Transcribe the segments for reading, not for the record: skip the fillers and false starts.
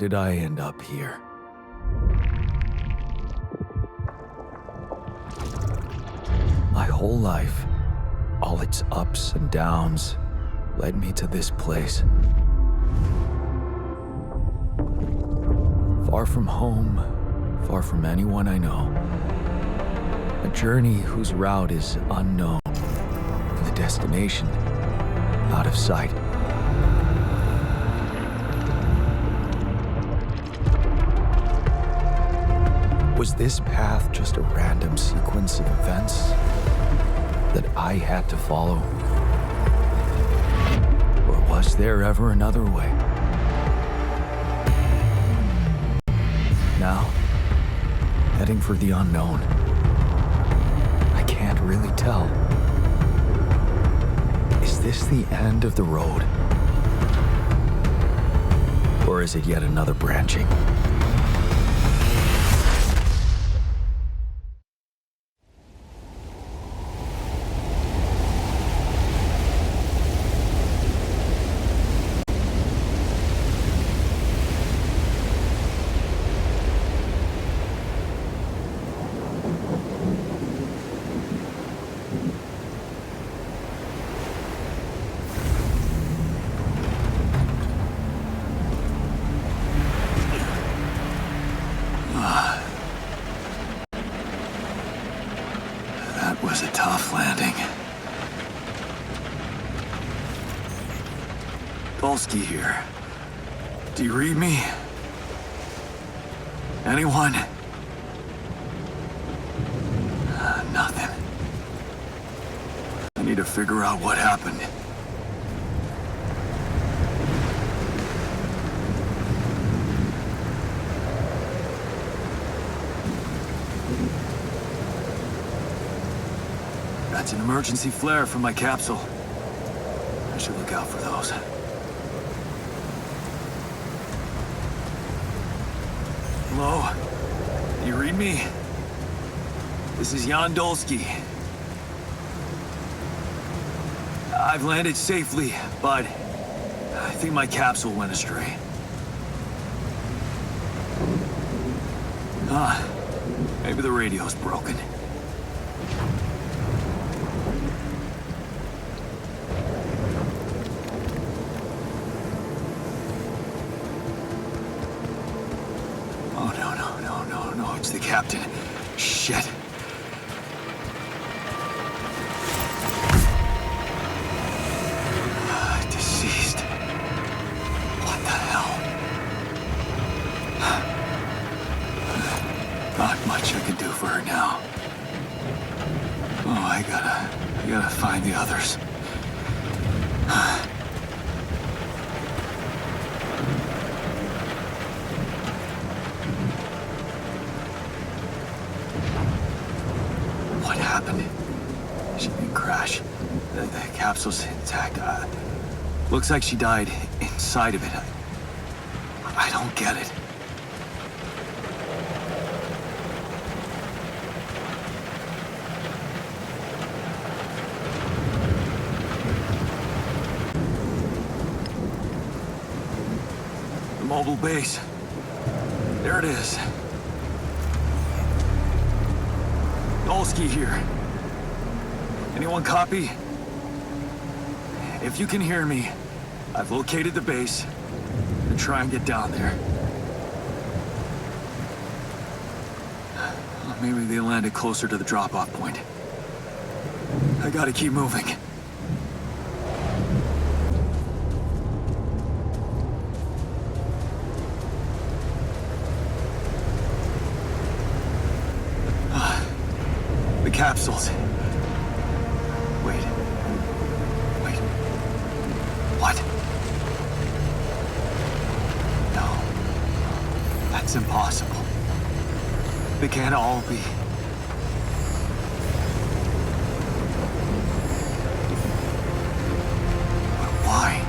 did I end up here? My whole life, all its ups and downs, led me to this place. Far from home, far from anyone I know. A journey whose route is unknown, and the destination out of sight. Was this path just a random sequence of events that I had to follow? Or was there ever another way? Now, heading for the unknown. I can't really tell. Is this the end of the road? Or is it yet another branching? Was a tough landing. Dolsky here. Do you read me? Anyone? Nothing. I need to figure out what happened. That's an emergency flare from my capsule. I should look out for those. Hello? You read me? This is Jan Dolsky. I've landed safely, but I think my capsule went astray. Maybe the radio's broken. It's the captain. Shit. Deceased. What the hell? Not much I can do for her now. Oh, I gotta find the others. She didn't crash. The capsule's intact. Looks like she died inside of it. I don't get it. The mobile base. There it is. Dolsky here. Anyone copy? If you can hear me, I've located the base. And try and get down there. Maybe they landed closer to the drop-off point. I gotta keep moving. The capsules. Wait. What? No. That's impossible. They can't all be. But why?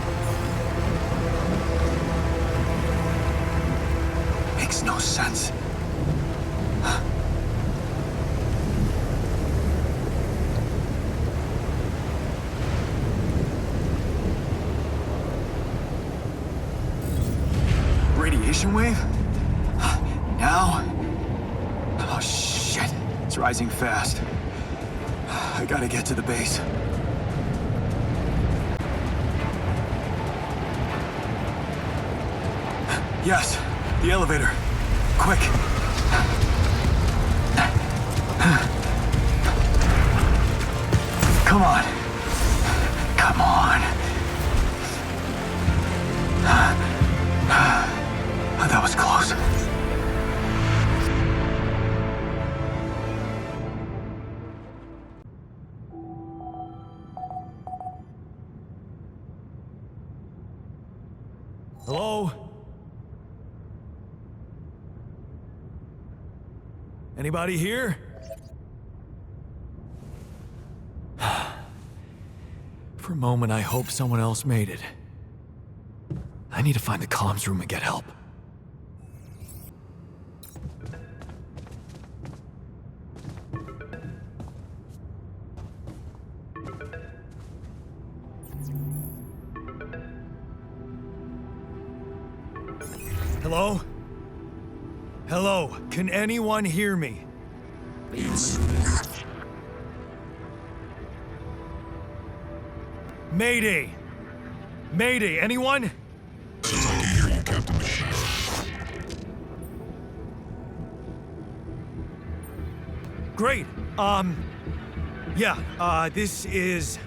Makes no sense. Radiation wave? now? Oh, shit. It's rising fast. I gotta get to the base. Yes, the elevator. Quick. Come on. Come on. That was close. Hello? Anybody here? For a moment, I hope someone else made it. I need to find the comms room and get help. Hello? Hello? Can anyone hear me? Mayday! Mayday, anyone? I can hear you, Captain Machine. Great. This is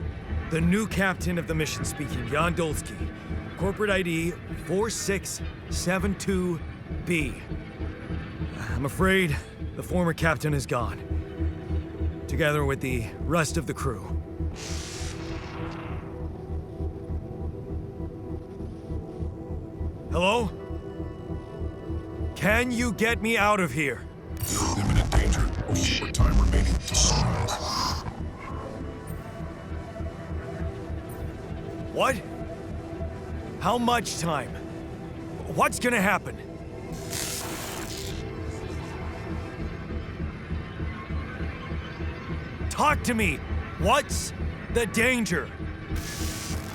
the new captain of the mission speaking, Jan Dolsky. Corporate ID 4672B. I'm afraid the former captain is gone, together with the rest of the crew. Hello? Can you get me out of here? You're in imminent danger. Only short time remaining to sunrise. What? How much time? What's gonna happen? Talk to me! What's the danger?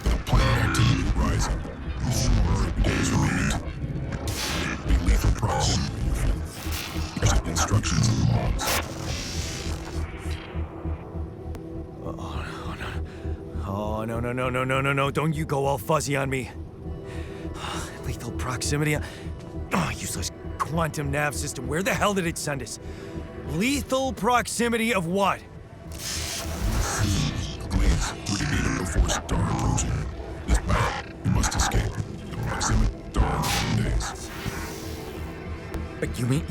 The planet activity rising. Days remaining. Be lethal proximity. Present instructions and logs. Oh, no, don't you go all fuzzy on me. Lethal proximity. Oh, useless quantum nav system. Where the hell did it send us? Lethal proximity of what? Glaze, 30 meter before star approaching. This battle, you must escape. The proximity star in days.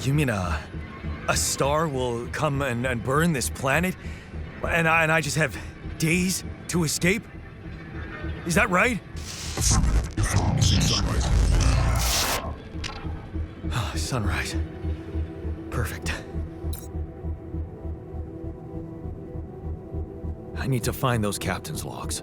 You mean a star will come and burn this planet? And I just have days to escape? Is that right? Affirmative. Your phone is in sunrise. Sunrise. Perfect. I need to find those captain's logs.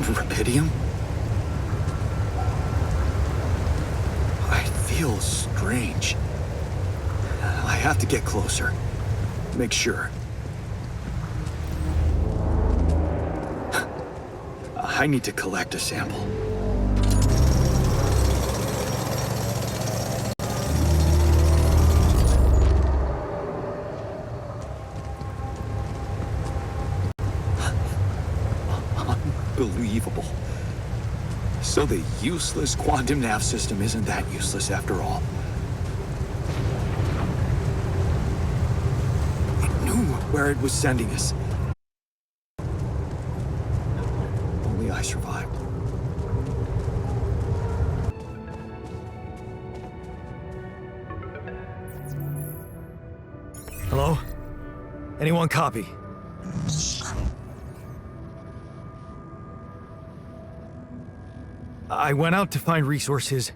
Rubidium? It feels strange. I have to get closer. Make sure. I need to collect a sample. Unbelievable. So the useless quantum nav system isn't that useless after all. It knew where it was sending us. Only I survived. Hello? Anyone copy? I went out to find resources,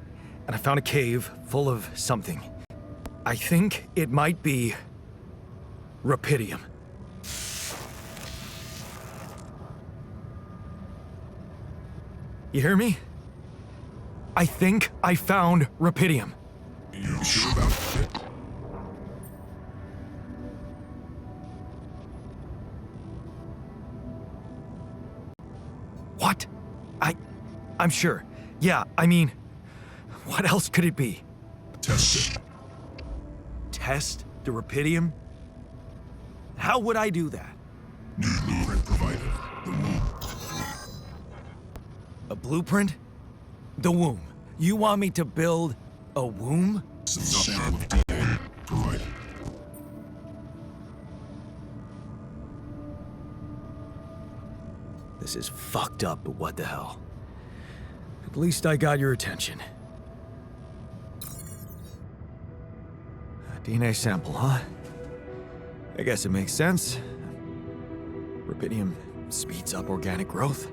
and I found a cave full of something. I think it might be Rubidium. You hear me? I think I found Rubidium. You sure about it? What? I'm sure. Yeah, I mean, what else could it be? Test it. Test the Rubidium? How would I do that? New blueprint provided. The womb. A blueprint? The womb. You want me to build a womb? Some sample of DNA provided. This is fucked up, but what the hell? At least I got your attention. A DNA sample, huh? I guess it makes sense. Rubidium speeds up organic growth.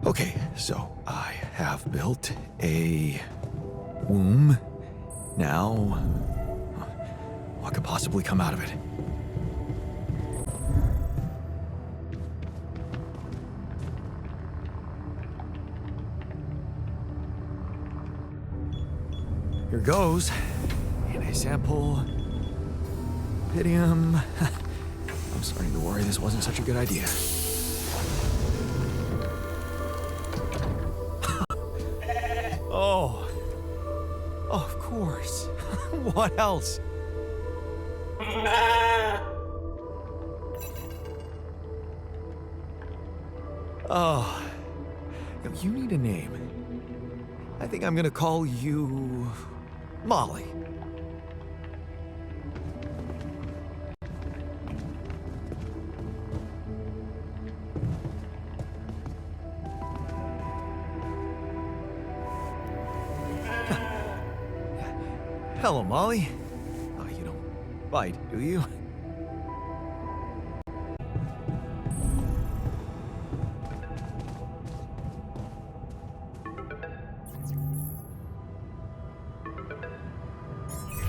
Okay, so I have built a womb. Now, what could possibly come out of it? Here goes. DNA sample. Rubidium. I'm starting to worry this wasn't such a good idea. Oh, of course. What else? Oh, you need a name. I think I'm gonna call you Molly. Hello, Molly. Oh, you don't bite, do you?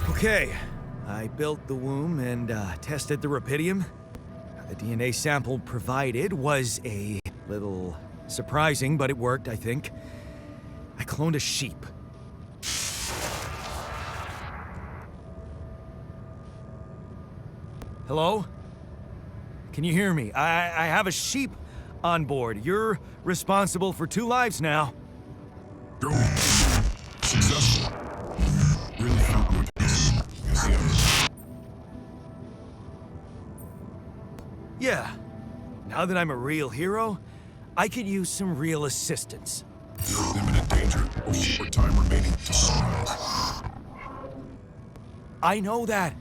Okay, I built the womb and tested the Rubidium. The DNA sample provided was a little surprising, but it worked, I think. I cloned a sheep. Hello? Can you hear me? I have a sheep on board. You're responsible for 2 lives now. Go. Successful. Really felt good. Museum. Yeah. Now that I'm a real hero, I could use some real assistance. You're in imminent danger or short time remaining to sunrise. I know that.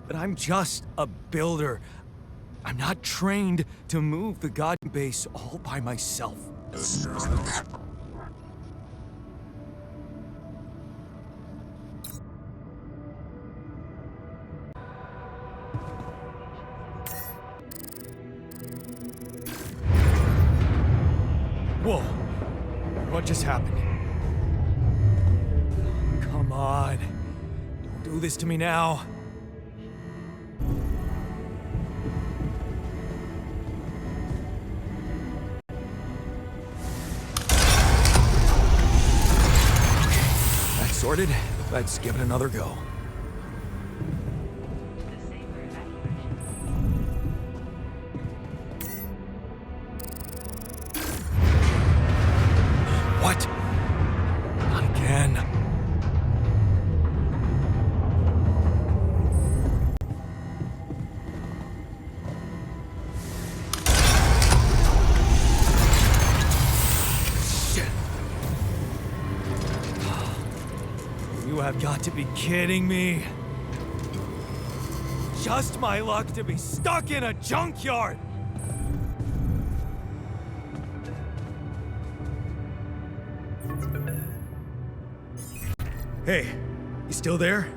But I'm just a builder. I'm not trained to move the god base all by myself. Whoa. What just happened? Come on. Don't do this to me now. sorted. Let's give it another go. What? Not again. You have got to be kidding me. Just my luck to be stuck in a junkyard. Hey, you still there?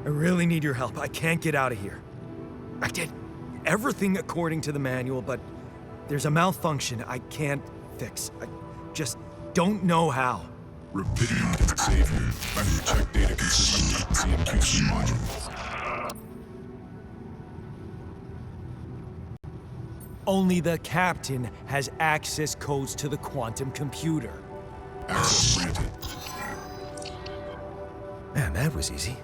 I really need your help. I can't get out of here. I did everything according to the manual, but there's a malfunction I can't fix. I just don't know how. Rapidium can save you. Find your check data consistent with CMQC module. Only the captain has access codes to the quantum computer. Access granted. Man, that was easy.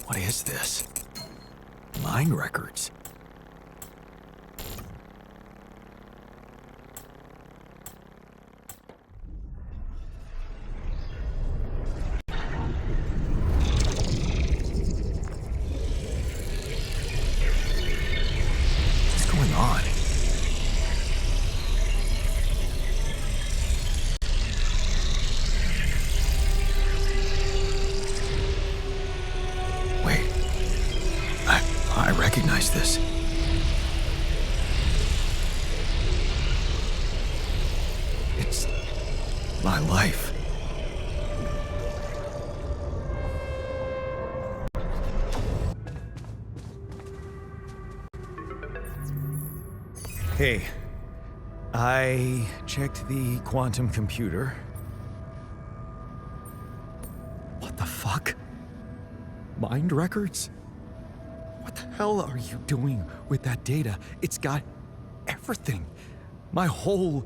What is this? Mine records. What's going on? Wait. I recognize this. It's my life. Hey, I checked the quantum computer. What the fuck? Mind records? What the hell are you doing with that data? It's got everything. My whole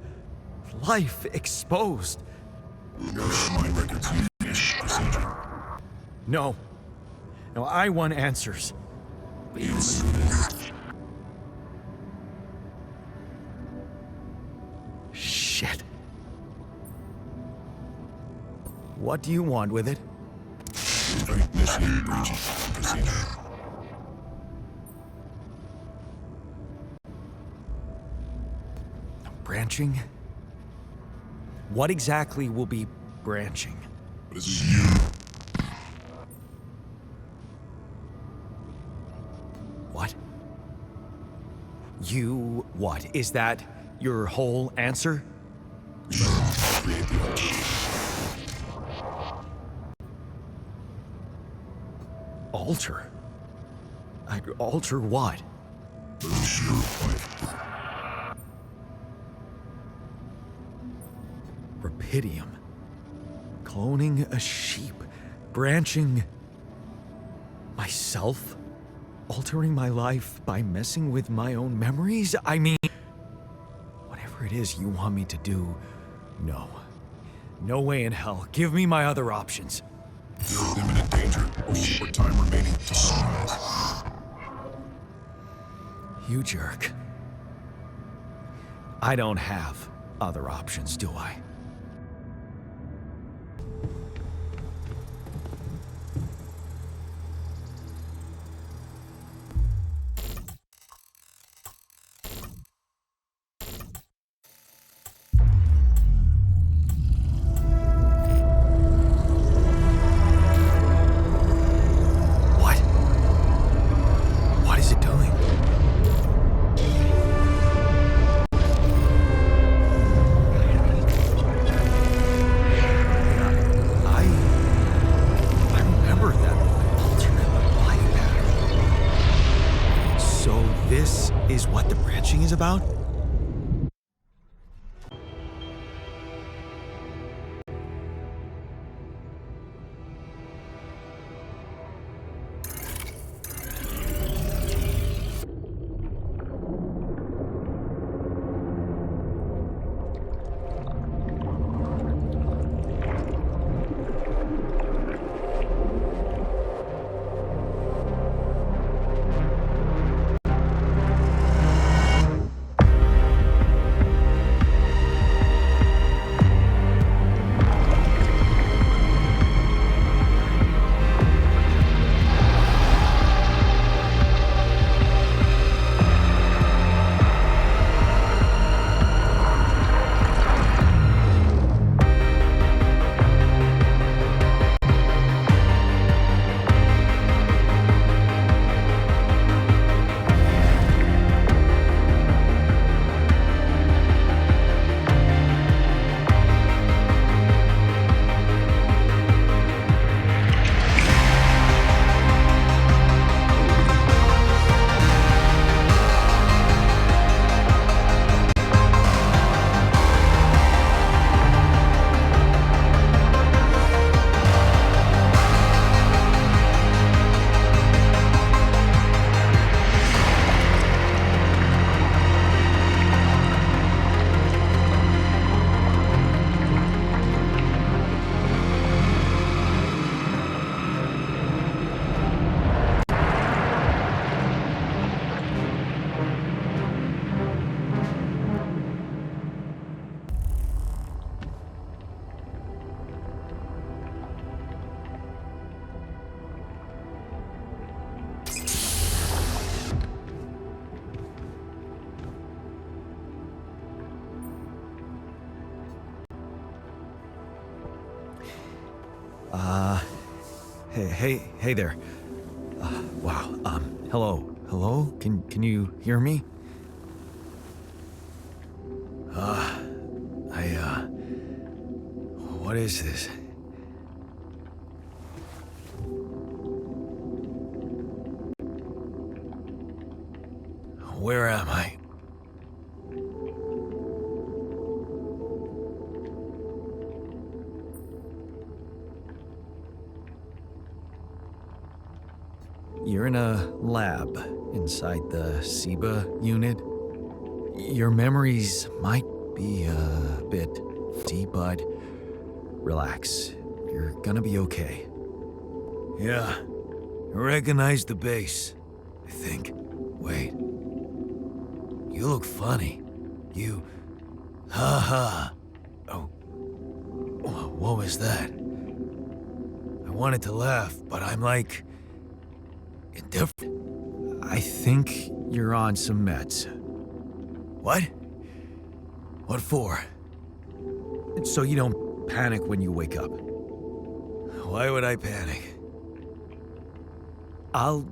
life exposed. Mind records use procedure. No. No, I want answers. Please. Shit. What do you want with it? Initiate breaching procedure. Branching? What exactly will be branching? What is it you? What? You what? Is that your whole answer? Create the altar. Alter? I'd alter what? Lose your life. Rapidium. Cloning a sheep. Branching myself? Altering my life by messing with my own memories? I mean, whatever it is you want me to do, no. No way in hell. Give me my other options. You're in imminent danger. Only more time remaining to sunrise. You jerk. I don't have other options, do I? What is it doing? I remember that alternate life pattern. So this is what the branching is about? Hey there. Wow, hello? Hello? Can you hear me? What is this? Where am I? You're in a lab inside the SIBA unit. Your memories might be a bit fuzzy, but relax. You're gonna be okay. Yeah, I recognize the base, I think. Wait. You look funny. You... Ha. Oh. What was that? I wanted to laugh, but I'm like... indifferent. I think you're on some meds. What? What for? So you don't panic when you wake up. Why would I panic? I'll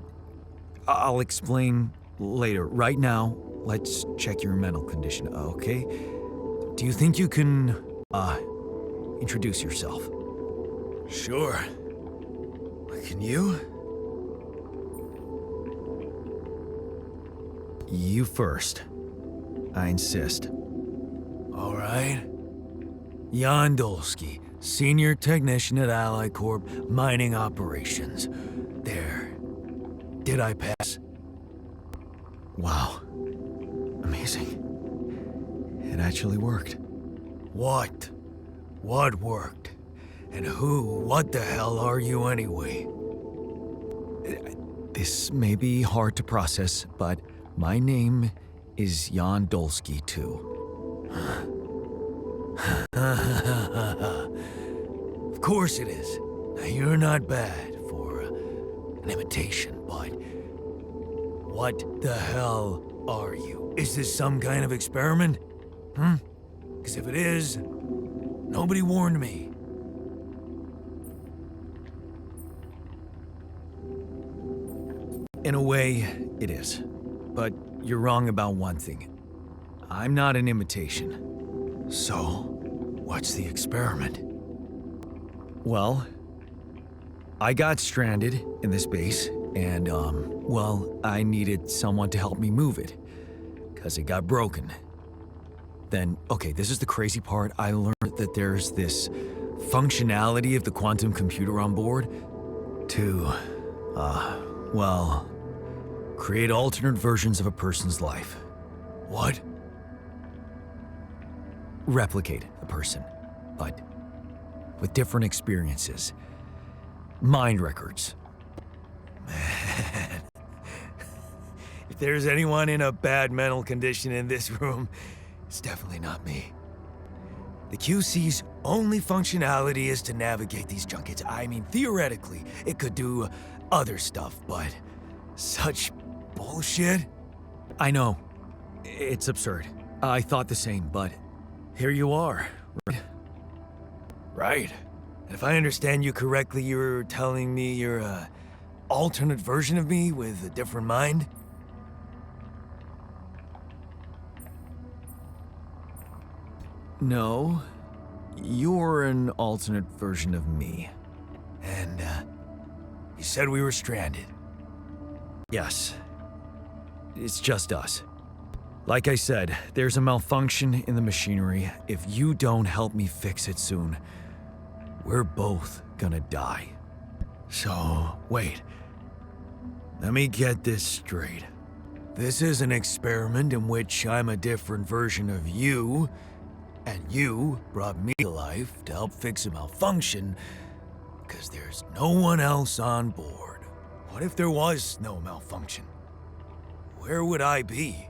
explain later. Right now, let's check your mental condition, okay? Do you think you can, introduce yourself? Sure. Can you? You first. I insist. All right. Jan Dolsky, Senior Technician at Ally Corp, Mining Operations. There. Did I pass? Wow. Amazing. It actually worked. What? What worked? And what the hell are you anyway? This may be hard to process, but my name is Jan Dolsky, too. Of course it is. Now, you're not bad for an imitation, but what the hell are you? Is this some kind of experiment? Because if it is, nobody warned me. In a way, it is. But you're wrong about one thing. I'm not an imitation. So, what's the experiment? Well, I got stranded in this base, and, I needed someone to help me move it. 'Cause it got broken. Then, okay, this is the crazy part. I learned that there's this functionality of the quantum computer on board to, create alternate versions of a person's life. What? Replicate a person, but with different experiences. Mind records. Man. If there's anyone in a bad mental condition in this room, it's definitely not me. The QC's only functionality is to navigate these junkets. I mean, theoretically, it could do other stuff, but such bullshit? I know. It's absurd. I thought the same, but here you are, right? Right. And if I understand you correctly, you're telling me you're a alternate version of me with a different mind? No. You're an alternate version of me. And, you said we were stranded. Yes. It's just us. Like I said, there's a malfunction in the machinery. If you don't help me fix it soon, we're both gonna die. So, wait. Let me get this straight. This is an experiment in which I'm a different version of you, and you brought me to life to help fix a malfunction, because there's no one else on board. What if there was no malfunction? Where would I be?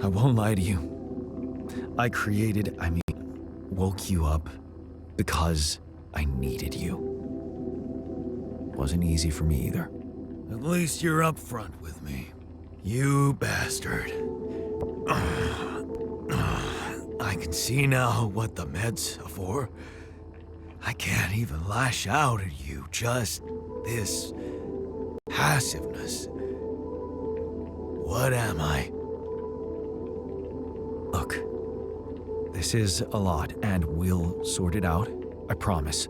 I won't lie to you. I woke you up because I needed you. Wasn't easy for me either. At least you're upfront with me. You bastard. I can see now what the meds are for. I can't even lash out at you, just this passiveness. What am I? Look, this is a lot, and we'll sort it out, I promise.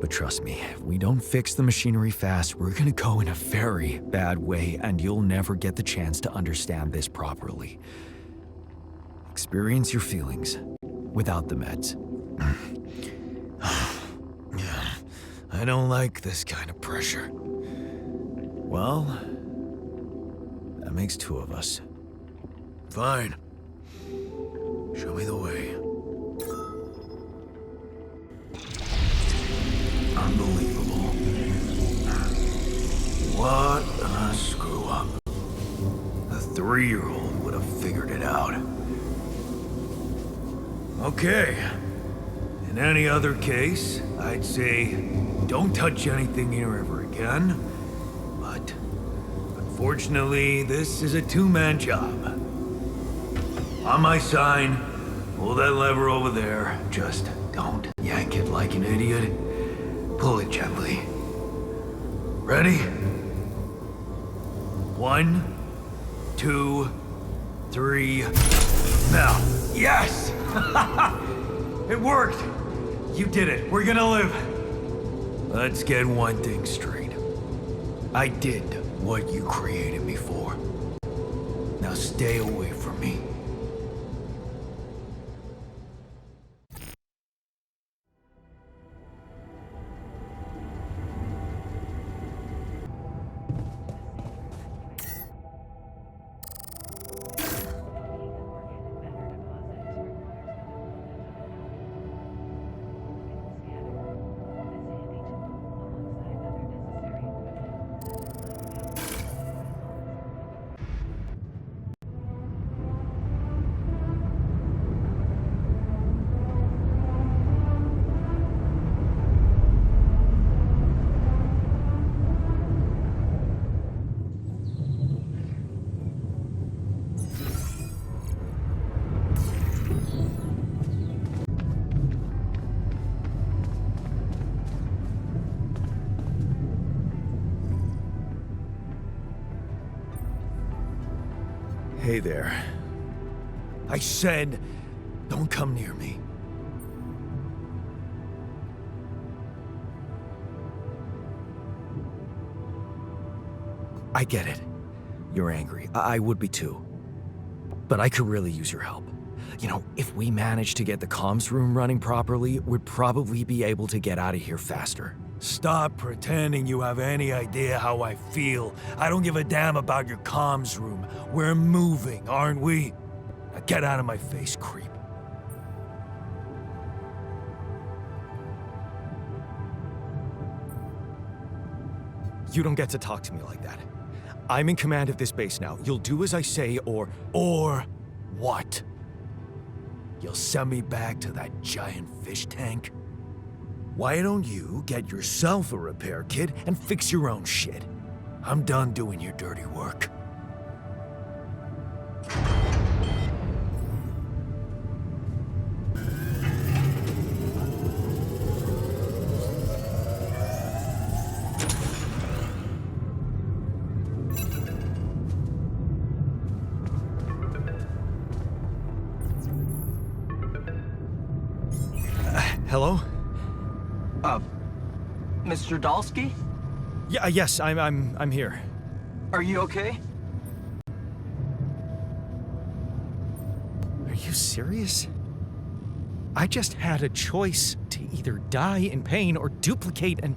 But trust me, if we don't fix the machinery fast, we're gonna go in a very bad way, and you'll never get the chance to understand this properly. Experience your feelings without the meds. I don't like this kind of pressure. Well, that makes two of us. Fine. Show me the way. Unbelievable. What a screw up. A 3-year-old would have figured it out. Okay. In any other case, I'd say don't touch anything here ever again. But unfortunately, this is a two-man job. On my sign, pull that lever over there. Just don't yank it like an idiot. Pull it gently. Ready? 1, 2, 3. Now. Yes! It worked! You did it. We're gonna live. Let's get one thing straight. I did what you created me for. Now stay away from me. Hey there. I said, don't come near me. I get it. You're angry. I would be too. But I could really use your help. You know, if we manage to get the comms room running properly, we'd probably be able to get out of here faster. Stop pretending you have any idea how I feel. I don't give a damn about your comms room. We're moving, aren't we? Now get out of my face, creep. You don't get to talk to me like that. I'm in command of this base now. You'll do as I say, or what? You'll send me back to that giant fish tank? Why don't you get yourself a repair kit and fix your own shit? I'm done doing your dirty work. Hello? Mr. Dalsky? Yeah, yes, I'm here. Are you okay? Are you serious? I just had a choice to either die in pain or duplicate and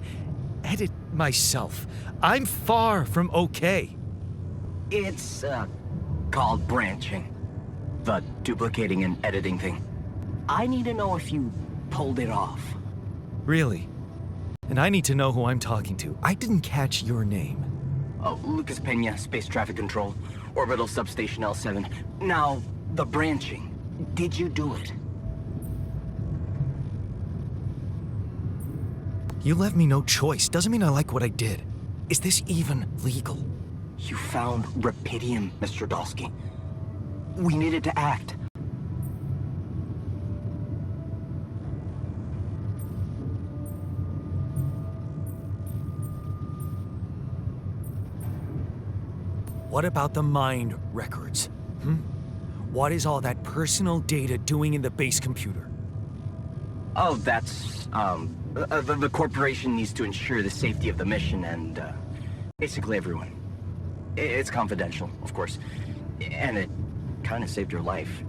edit myself. I'm far from okay. It's, called branching. The duplicating and editing thing. I need to know if you pulled it off. Really? And I need to know who I'm talking to. I didn't catch your name. Oh, Lucas Pena, Space Traffic Control, Orbital Substation L7. Now, the branching. Did you do it? You left me no choice. Doesn't mean I like what I did. Is this even legal? You found Rapidium, Mr. Dalsky. We needed to act. What about the mind records? What is all that personal data doing in the base computer? Oh, that's, the corporation needs to ensure the safety of the mission and, basically everyone. It's confidential, of course. And it kind of saved your life.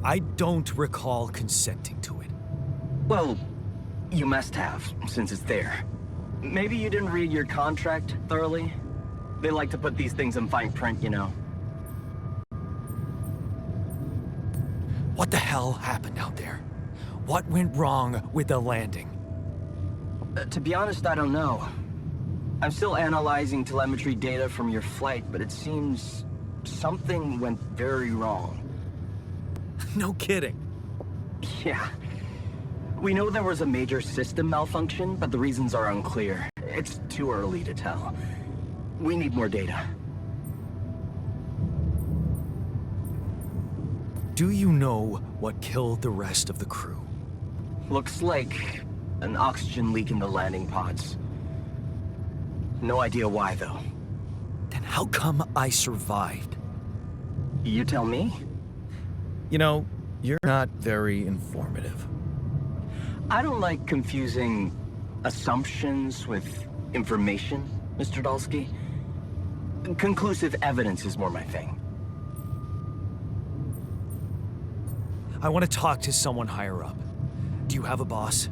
I don't recall consenting to it. Well, you must have, since it's there. Maybe you didn't read your contract thoroughly? They like to put these things in fine print, you know. What the hell happened out there? What went wrong with the landing? To be honest, I don't know. I'm still analyzing telemetry data from your flight, but it seems something went very wrong. No kidding. Yeah. We know there was a major system malfunction, but the reasons are unclear. It's too early to tell. We need more data. Do you know what killed the rest of the crew? Looks like an oxygen leak in the landing pods. No idea why, though. Then how come I survived? You tell me? You know, you're not very informative. I don't like confusing assumptions with information, Mr. Dalsky. Conclusive evidence is more my thing. I want to talk to someone higher up. Do you have a boss?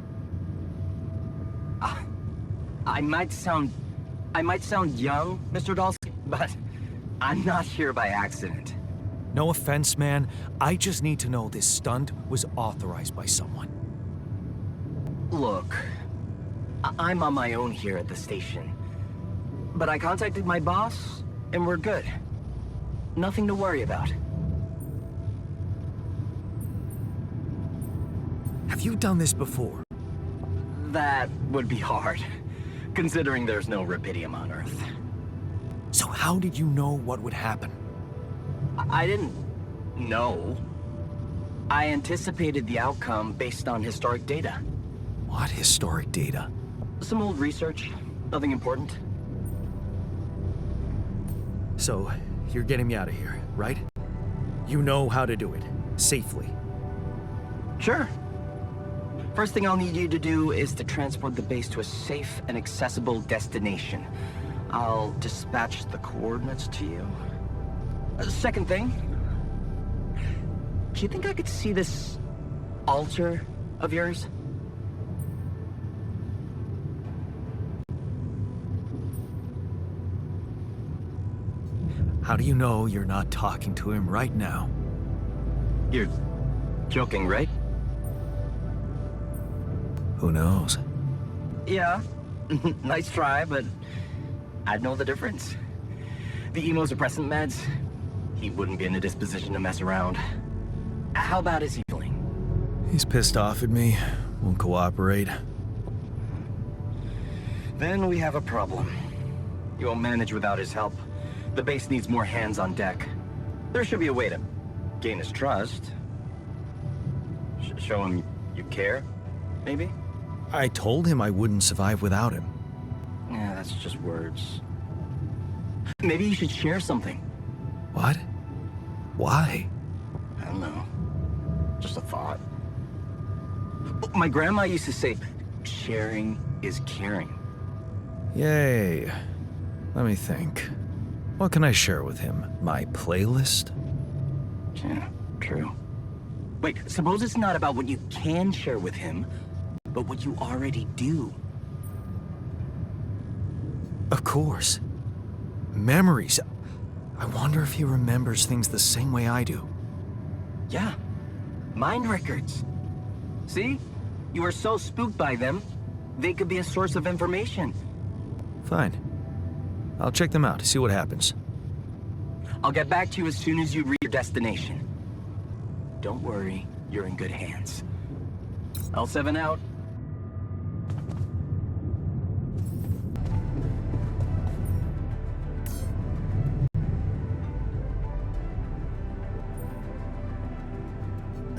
I might sound young, Mr. Dalsky, but I'm not here by accident. No offense, man. I just need to know this stunt was authorized by someone. Look, I'm on my own here at the station. But I contacted my boss, and we're good. Nothing to worry about. Have you done this before? That would be hard, considering there's no Rapidium on Earth. So how did you know what would happen? I didn't know. I anticipated the outcome based on historic data. What historic data? Some old research, nothing important. So, you're getting me out of here, right? You know how to do it, safely. Sure. First thing I'll need you to do is to transport the base to a safe and accessible destination. I'll dispatch the coordinates to you. Second thing, do you think I could see this altar of yours? How do you know you're not talking to him right now? You're joking, right? Who knows? Yeah. Nice try, but I'd know the difference. The immunosuppressant meds, he wouldn't be in a disposition to mess around. How bad is he feeling? He's pissed off at me, won't cooperate. Then we have a problem. You won't manage without his help. The base needs more hands on deck. There should be a way to gain his trust. Show him you care, maybe? I told him I wouldn't survive without him. Yeah, that's just words. Maybe you should share something. What? Why? I don't know. Just a thought. My grandma used to say, sharing is caring. Yay. Let me think. What can I share with him? My playlist? Yeah, true. Wait, suppose it's not about what you can share with him, but what you already do. Of course. Memories. I wonder if he remembers things the same way I do. Yeah, mind records. See? You are so spooked by them, they could be a source of information. Fine. I'll check them out, see what happens. I'll get back to you as soon as you reach your destination. Don't worry, you're in good hands. L7 out.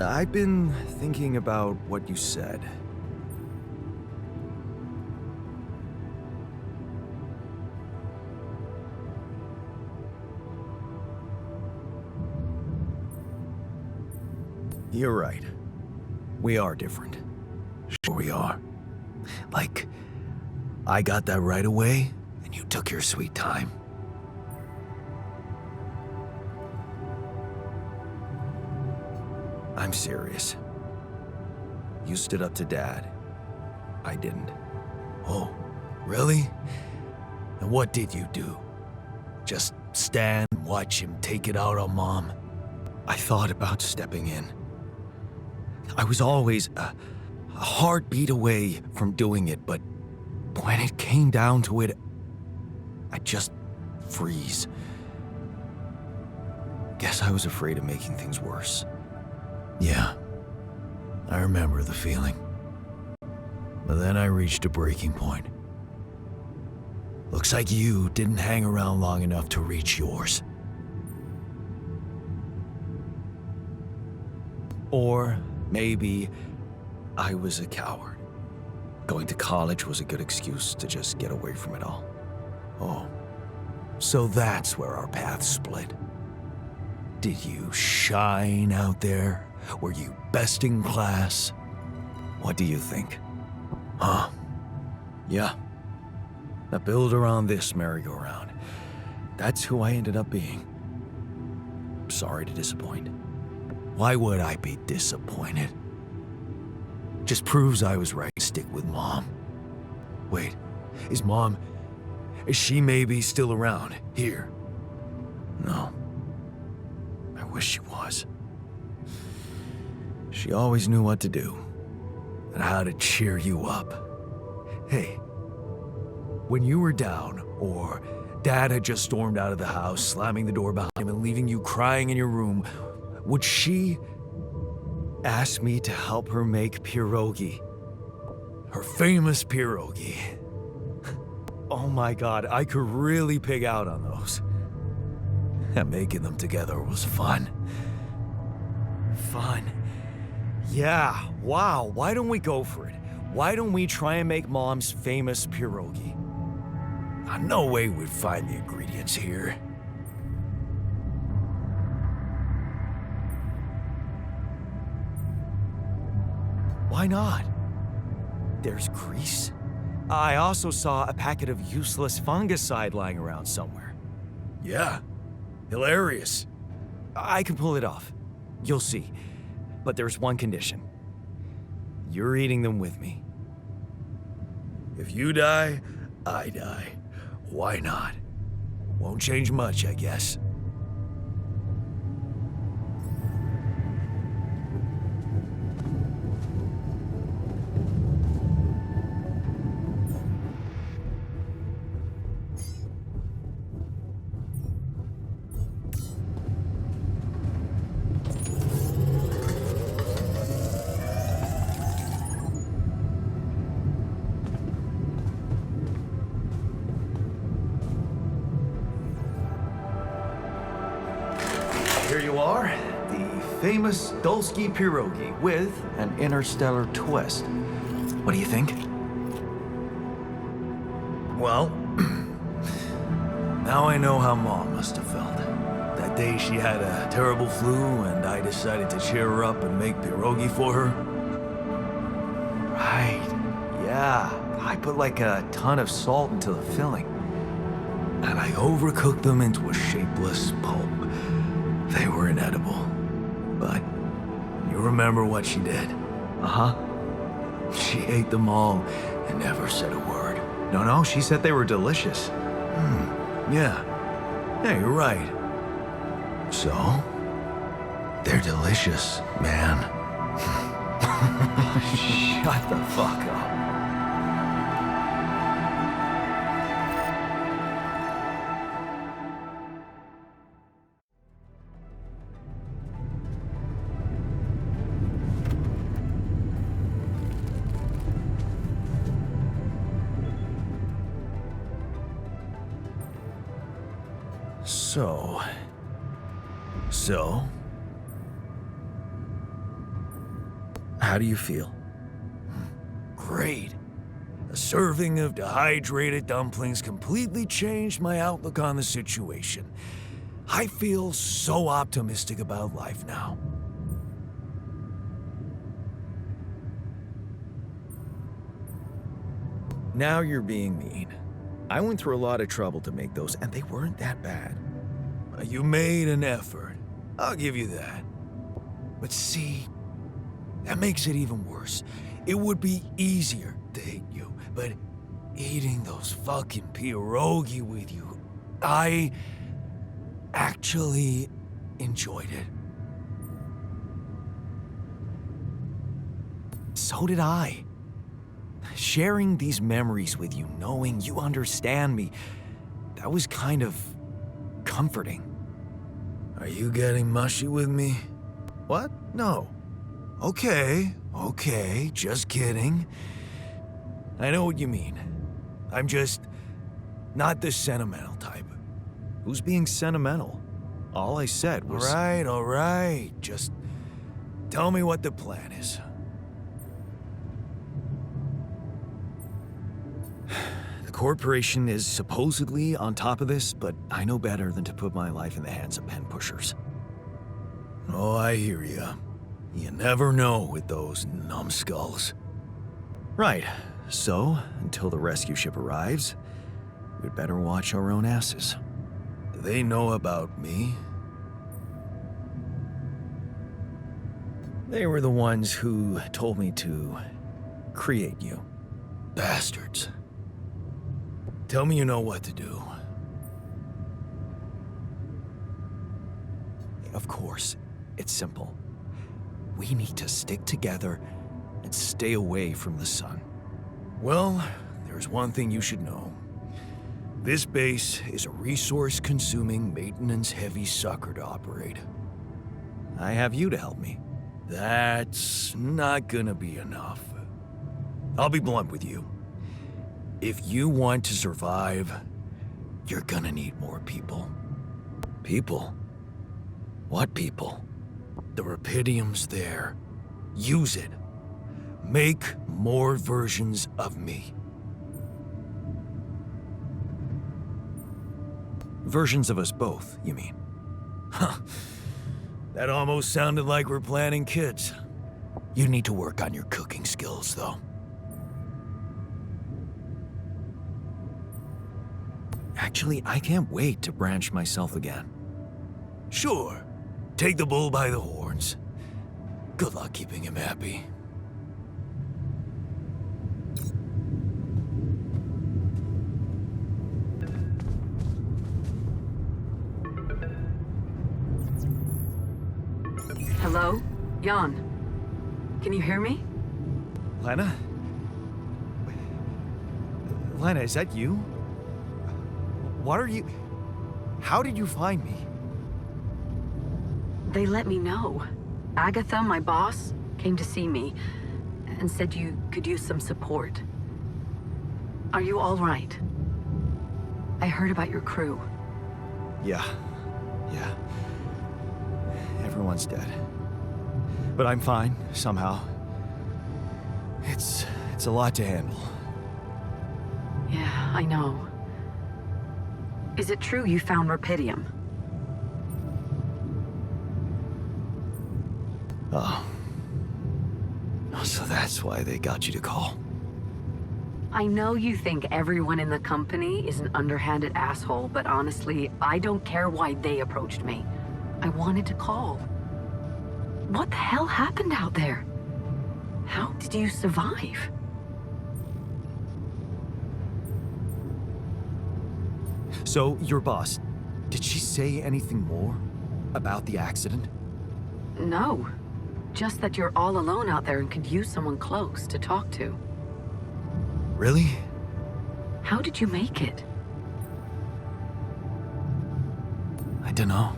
I've been thinking about what you said. You're right. We are different. Sure we are. Like, I got that right away, and you took your sweet time. I'm serious. You stood up to Dad. I didn't. Oh, really? And what did you do? Just stand and watch him take it out on Mom? I thought about stepping in. I was always a heartbeat away from doing it, but when it came down to it, I'd just freeze. Guess I was afraid of making things worse. Yeah, I remember the feeling. But then I reached a breaking point. Looks like you didn't hang around long enough to reach yours. Or maybe I was a coward. Going to college was a good excuse to just get away from it all. Oh, so that's where our paths split. Did you shine out there? Were you best in class? What do you think? Huh? Yeah. Now build around this merry-go-round. That's who I ended up being. Sorry to disappoint. Why would I be disappointed? Just proves I was right to stick with Mom. Wait, is she maybe still around here? No. I wish she was. She always knew what to do and how to cheer you up. Hey, when you were down or Dad had just stormed out of the house, slamming the door behind him and leaving you crying in your room, would she ask me to help her make pierogi? Her famous pierogi. Oh my God, I could really pig out on those. And making them together was fun. Fun. Yeah, wow, why don't we go for it? Why don't we try and make Mom's famous pierogi? No way we'd find the ingredients here. Why not? There's grease. I also saw a packet of useless fungicide lying around somewhere. Yeah, hilarious. I can pull it off. You'll see. But there's one condition. You're eating them with me. If you die, I die. Why not? Won't change much, I guess. Here you are, the famous Dulski pierogi with an interstellar twist. What do you think? Well, now I know how Mom must have felt. That day she had a terrible flu and I decided to cheer her up and make pierogi for her. Right, yeah. I put like a ton of salt into the filling. And I overcooked them into a shapeless pulp. They were inedible, but you remember what she did? Uh-huh. She ate them all and never said a word. No, she said they were delicious. Yeah. Yeah, you're right. So, they're delicious, man. Shut the fuck up. So, How do you feel? Great. A serving of dehydrated dumplings completely changed my outlook on the situation. I feel so optimistic about life now. Now you're being mean. I went through a lot of trouble to make those, and they weren't that bad. You made an effort. I'll give you that. But see, that makes it even worse. It would be easier to hate you, but eating those fucking pierogi with you, I actually enjoyed it. So did I. Sharing these memories with you, knowing you understand me, that was kind of comforting. Are you getting mushy with me? What? No. Okay, just kidding. I know what you mean. I'm just not the sentimental type. Who's being sentimental? All I said was... All right. Just tell me what the plan is. The corporation is supposedly on top of this, but I know better than to put my life in the hands of pen pushers. Oh, I hear ya. You never know with those numbskulls. Right. So, until the rescue ship arrives, we'd better watch our own asses. Do they know about me? They were the ones who told me to create you. Bastards. Tell me you know what to do. Of course, it's simple. We need to stick together and stay away from the sun. Well, there's one thing you should know. This base is a resource-consuming, maintenance-heavy sucker to operate. I have you to help me. That's not gonna be enough. I'll be blunt with you. If you want to survive, you're gonna need more people. People? What people? The Rapidium's there. Use it. Make more versions of me. Versions of us both, you mean? Huh. That almost sounded like we're planning kids. You need to work on your cooking skills, though. Actually, I can't wait to branch myself again. Sure. Take the bull by the horns. Good luck keeping him happy. Hello? Jan. Can you hear me? Lena? Lena, is that you? What are you... How did you find me? They let me know. Agatha, my boss, came to see me and said you could use some support. Are you all right? I heard about your crew. Yeah. Everyone's dead. But I'm fine, somehow. It's a lot to handle. Yeah, I know. Is it true you found Rapidium? Oh. So that's why they got you to call. I know you think everyone in the company is an underhanded asshole, but honestly, I don't care why they approached me. I wanted to call. What the hell happened out there? How did you survive? So, your boss, did she say anything more about the accident? No. Just that you're all alone out there and could use someone close to talk to. Really? How did you make it? I don't know.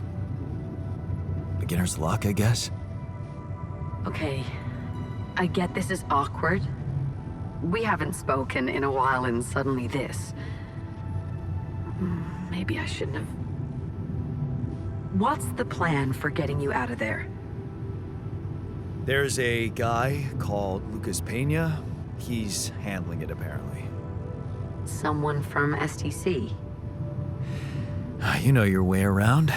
Beginner's luck, I guess. Okay. I get this is awkward. We haven't spoken in a while and suddenly this. Maybe I shouldn't have... What's the plan for getting you out of there? There's a guy called Lucas Pena. He's handling it, apparently. Someone from STC. You know your way around.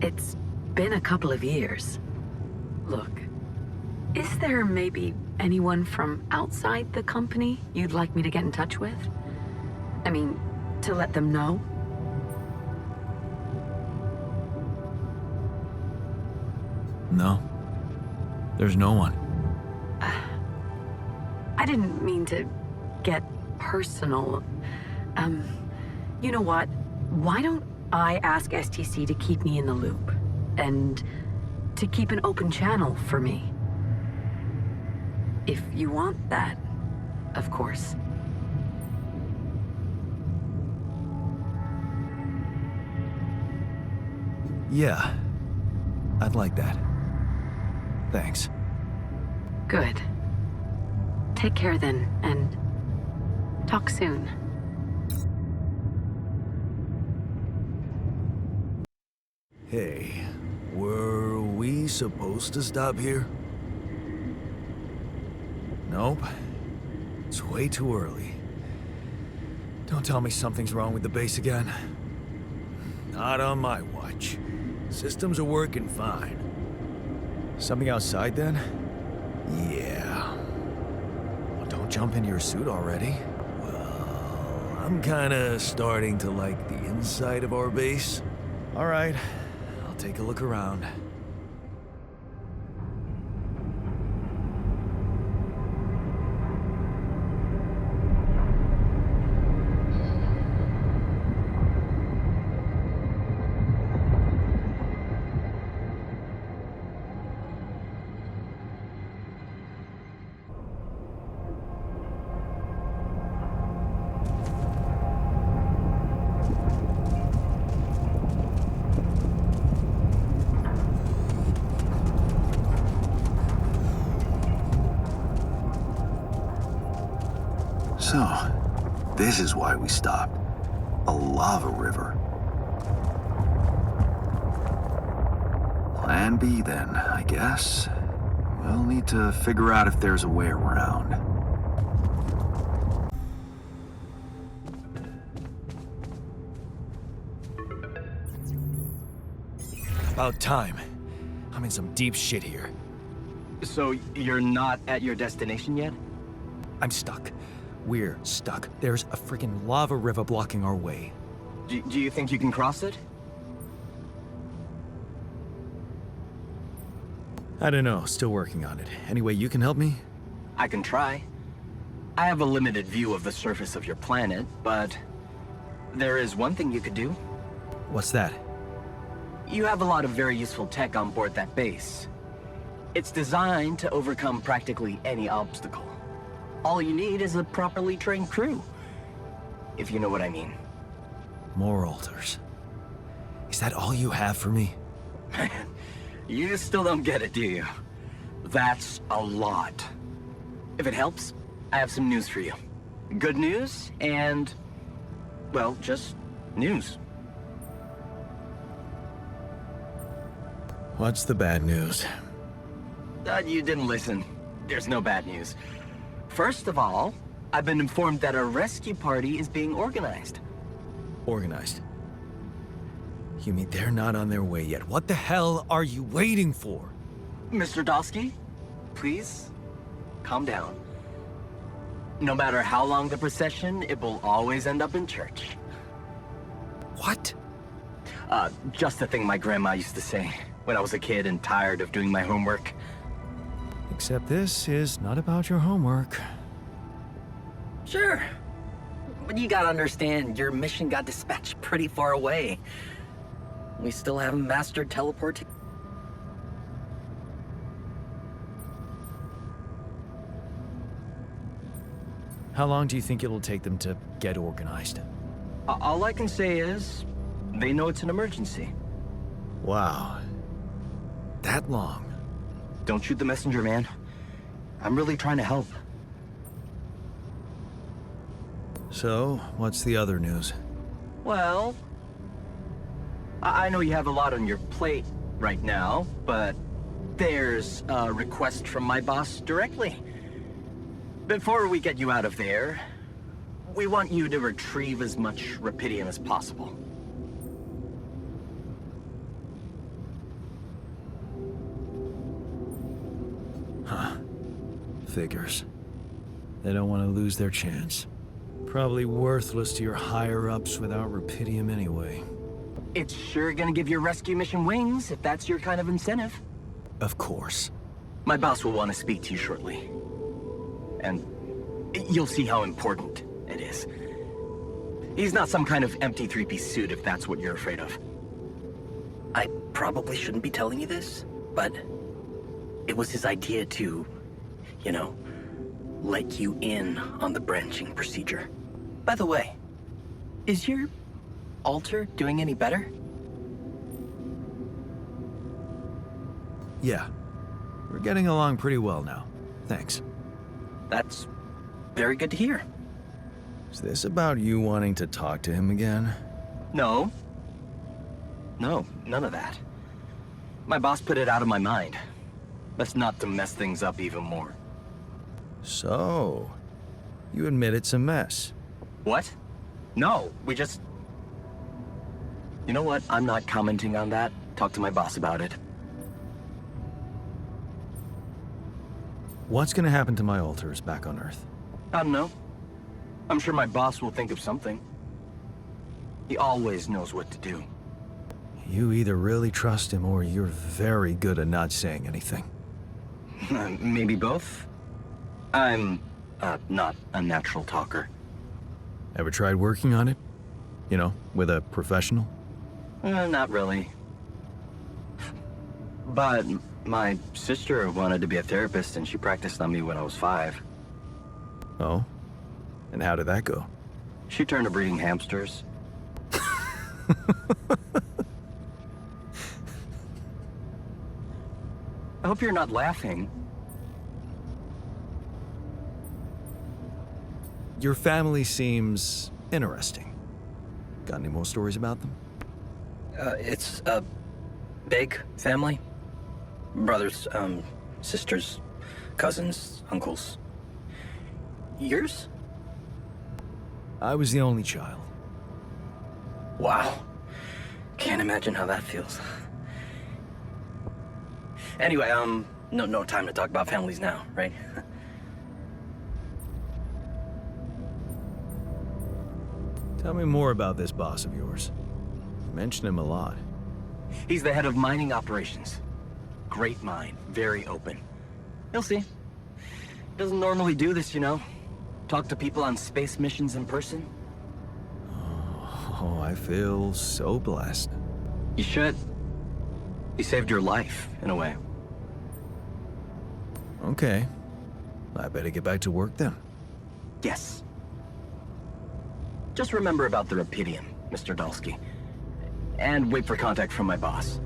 It's been a couple of years. Look, is there maybe anyone from outside the company you'd like me to get in touch with? I mean, to let them know? No. There's no one. I didn't mean to get personal. You know what? Why don't I ask STC to keep me in the loop? And to keep an open channel for me? If you want that, of course. Yeah. I'd like that. Thanks. Good. Take care then, and talk soon. Hey, were we supposed to stop here? Nope. It's way too early. Don't tell me something's wrong with the base again. Not on my watch. Systems are working fine. Something outside then? Yeah. Well, don't jump into your suit already. Well, I'm kinda starting to like the inside of our base. All right, I'll take a look around. So, this is why we stopped. A lava river. Plan B then, I guess. We'll need to figure out if there's a way around. About time. I'm in some deep shit here. So, you're not at your destination yet? I'm stuck. We're stuck. There's a freaking lava river blocking our way. Do you think you can cross it? I don't know. Still working on it. Anyway, you can help me? I can try. I have a limited view of the surface of your planet, but there is one thing you could do. What's that? You have a lot of very useful tech on board that base. It's designed to overcome practically any obstacle. All you need is a properly trained crew, if you know what I mean. More altars. Is that all you have for me? Man, you still don't get it, do you? That's a lot. If it helps, I have some news for you. Good news and, well, just news. What's the bad news? You didn't listen. There's no bad news. First of all, I've been informed that a rescue party is being organized. Organized. You mean they're not on their way yet? What the hell are you waiting for? Mr. Dosky, please, calm down. No matter how long the procession, it will always end up in church. What? Just the thing my grandma used to say when I was a kid and tired of doing my homework. Except this is not about your homework. Sure. But you gotta understand, your mission got dispatched pretty far away. We still haven't mastered teleporting. How long do you think it'll take them to get organized? All I can say is, they know it's an emergency. Wow. That long? Don't shoot the messenger, man. I'm really trying to help. So, what's the other news? Well, I know you have a lot on your plate right now, but There's a request from my boss directly. Before we get you out of there, we want you to retrieve as much rupidium as possible. Huh. Figures. They don't want to lose their chance. Probably worthless to your higher-ups without rupidium anyway. It's sure gonna give your rescue mission wings, if that's your kind of incentive. Of course. My boss will want to speak to you shortly. And you'll see how important it is. He's not some kind of empty three-piece suit, if that's what you're afraid of. I probably shouldn't be telling you this, but it was his idea to, let you in on the branching procedure. By the way, is your altar doing any better? Yeah. We're getting along pretty well now. Thanks. That's very good to hear. Is this about you wanting to talk to him again? No. No, none of that. My boss put it out of my mind. Best not to mess things up even more. So, you admit it's a mess. What? No, we just... You know what? I'm not commenting on that. Talk to my boss about it. What's gonna happen to my altars back on Earth? I don't know. I'm sure my boss will think of something. He always knows what to do. You either really trust him or you're very good at not saying anything. Maybe both? I'm, not a natural talker. Ever tried working on it? With a professional? Not really. But my sister wanted to be a therapist and she practiced on me when I was 5. Oh? And how did that go? She turned to breeding hamsters. I hope you're not laughing. Your family seems interesting. Got any more stories about them? It's a big family. Brothers, sisters, cousins, uncles. Yours? I was the only child. Wow. Can't imagine how that feels. Anyway, no time to talk about families now, right? Tell me more about this boss of yours. You mention him a lot. He's the head of mining operations. Great mind, very open. You'll see. Doesn't normally do this, Talk to people on space missions in person. Oh, I feel so blessed. You should. He saved your life, in a way. Okay. I better get back to work then. Yes. Just remember about the rupidium, Mr. Dalsky. And wait for contact from my boss.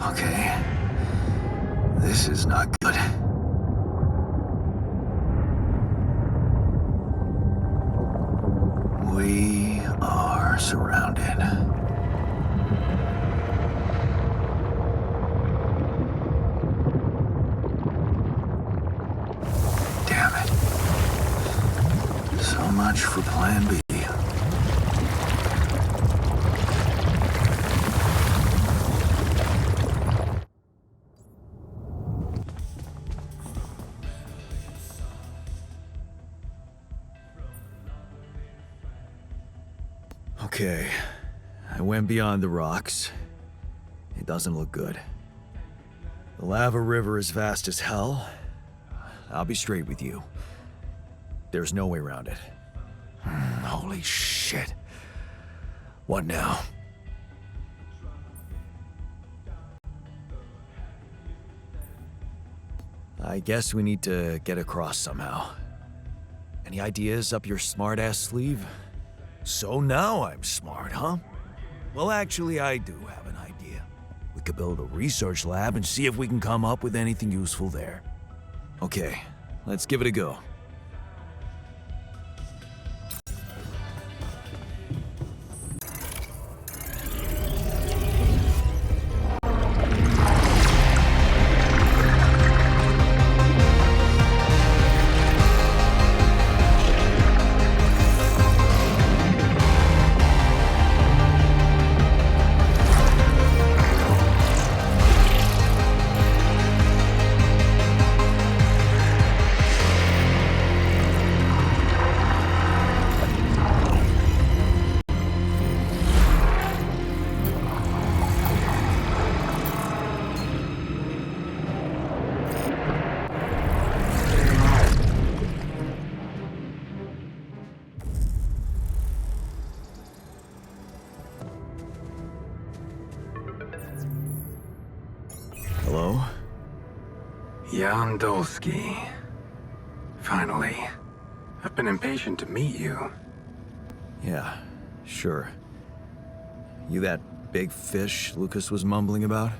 Okay. This is not good. We are surrounded. Damn it. So much for Plan B. Okay. I went beyond the rocks. It doesn't look good. The lava river is vast as hell. I'll be straight with you. There's no way around it. Holy shit. What now? I guess we need to get across somehow. Any ideas up your smart-ass sleeve? So now I'm smart, huh? Well, actually, I do have an idea. We could build a research lab and see if we can come up with anything useful there. Okay, let's give it a go. Jan Dolsky. Finally. I've been impatient to meet you. Yeah, sure. You that big fish Lucas was mumbling about?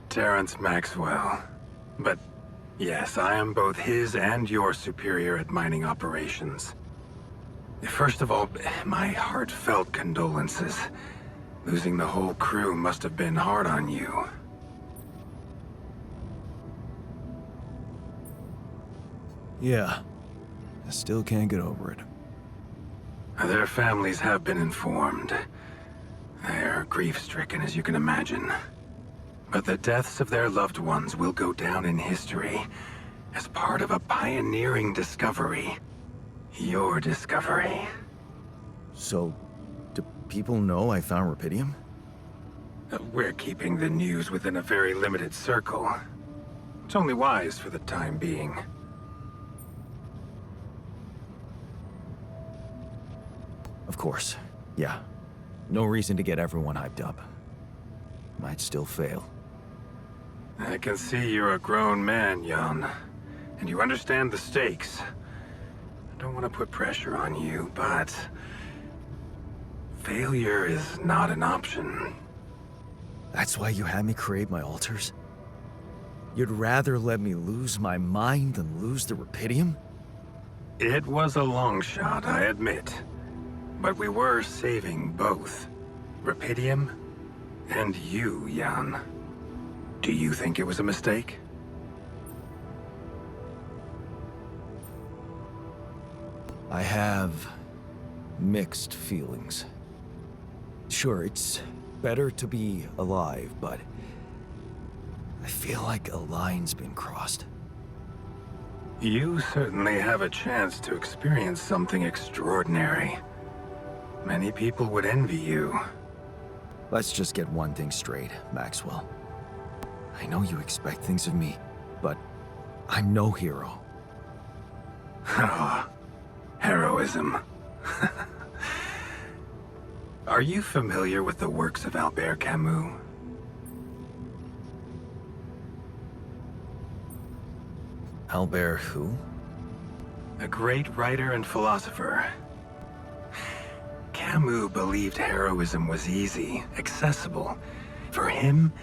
Terrence Maxwell. But yes, I am both his and your superior at mining operations. First of all, my heartfelt condolences. Losing the whole crew must have been hard on you. Yeah. I still can't get over it. Their families have been informed. They're grief-stricken, as you can imagine. But the deaths of their loved ones will go down in history as part of a pioneering discovery. Your discovery. So, do people know I found rupidium? We're keeping the news within a very limited circle. It's only wise for the time being. Of course. Yeah. No reason to get everyone hyped up. Might still fail. I can see you're a grown man, Jan. And you understand the stakes. I don't want to put pressure on you, but... failure is not an option. That's why you had me create my altars? You'd rather let me lose my mind than lose the rupidium? It was a long shot, I admit. But we were saving both. Rupidium and you, Jan. Do you think it was a mistake? I have mixed feelings. Sure, it's better to be alive, but I feel like a line's been crossed. You certainly have a chance to experience something extraordinary. Many people would envy you. Let's just get one thing straight, Maxwell. I know you expect things of me, but I'm no hero. Ah, heroism. Are you familiar with the works of Albert Camus? Albert who? A great writer and philosopher. Camus believed heroism was easy, accessible. For him,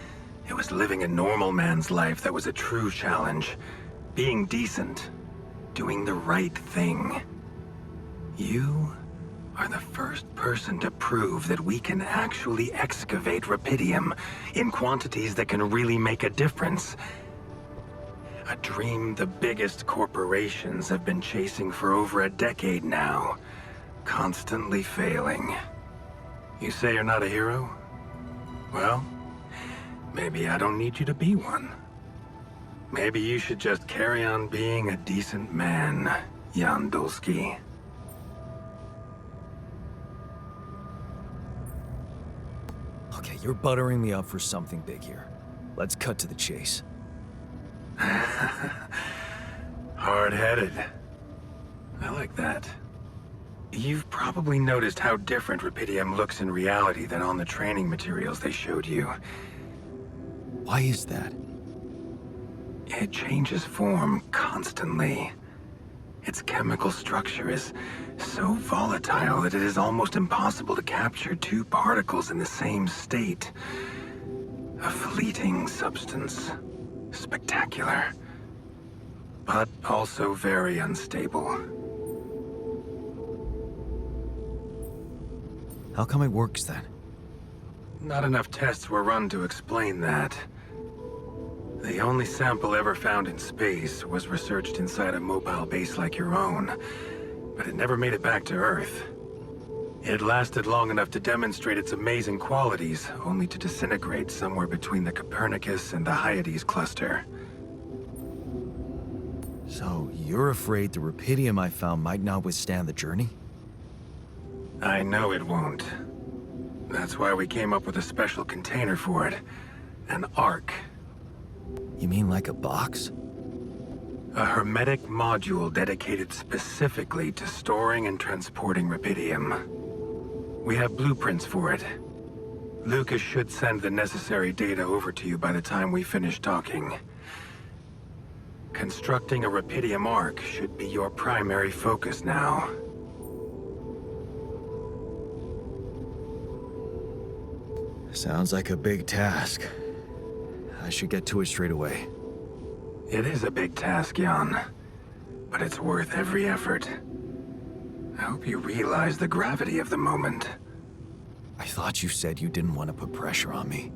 it was living a normal man's life that was a true challenge. Being decent. Doing the right thing. You are the first person to prove that we can actually excavate rupidium in quantities that can really make a difference. A dream the biggest corporations have been chasing for over a decade now. Constantly failing. You say you're not a hero? Well, maybe I don't need you to be one. Maybe you should just carry on being a decent man, Jan Dolsky. Okay, you're buttering me up for something big here. Let's cut to the chase. Hard-headed. I like that. You've probably noticed how different rupidium looks in reality than on the training materials they showed you. Why is that? It changes form constantly. Its chemical structure is so volatile that it is almost impossible to capture two particles in the same state. A fleeting substance. Spectacular. But also very unstable. How come it works then? Not enough tests were run to explain that. The only sample ever found in space was researched inside a mobile base like your own, but it never made it back to Earth. It lasted long enough to demonstrate its amazing qualities, only to disintegrate somewhere between the Copernicus and the Hyades cluster. So, you're afraid the rupidium I found might not withstand the journey? I know it won't. That's why we came up with a special container for it. An Ark. You mean like a box? A hermetic module dedicated specifically to storing and transporting rupidium. We have blueprints for it. Lucas should send the necessary data over to you by the time we finish talking. Constructing a Rapidium Arc should be your primary focus now. Sounds like a big task. I should get to it straight away. It is a big task, Jan, but it's worth every effort. I hope you realize the gravity of the moment. I thought you said you didn't want to put pressure on me.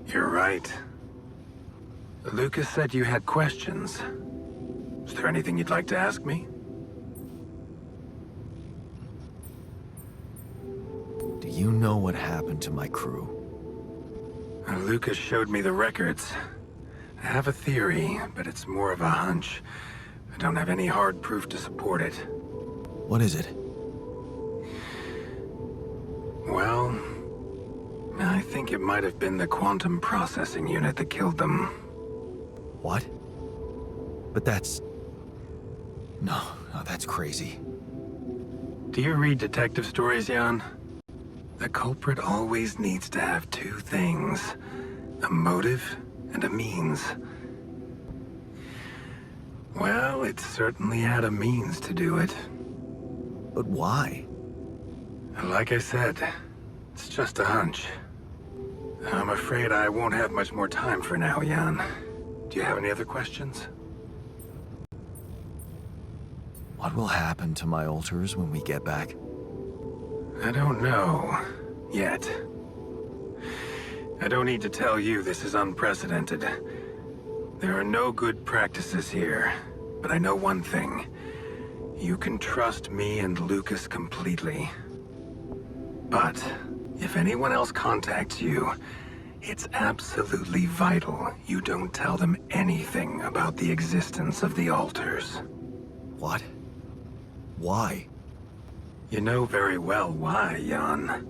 You're right. Lucas said you had questions. Is there anything you'd like to ask me? Do you know what happened to my crew? Lucas showed me the records. I have a theory, but it's more of a hunch. I don't have any hard proof to support it. What is it? Well, I think it might have been the quantum processing unit that killed them. What? But that's... No, that's crazy. Do you read detective stories, Jan? The culprit always needs to have two things. A motive and a means. Well, it certainly had a means to do it. But why? Like I said, it's just a hunch. I'm afraid I won't have much more time for now, Jan. Do you have any other questions? What will happen to my alters when we get back? I don't know. Yet. I don't need to tell you this is unprecedented. There are no good practices here, but I know one thing. You can trust me and Lucas completely. But if anyone else contacts you, it's absolutely vital you don't tell them anything about the existence of the alters. What? Why? You know very well why, Jan.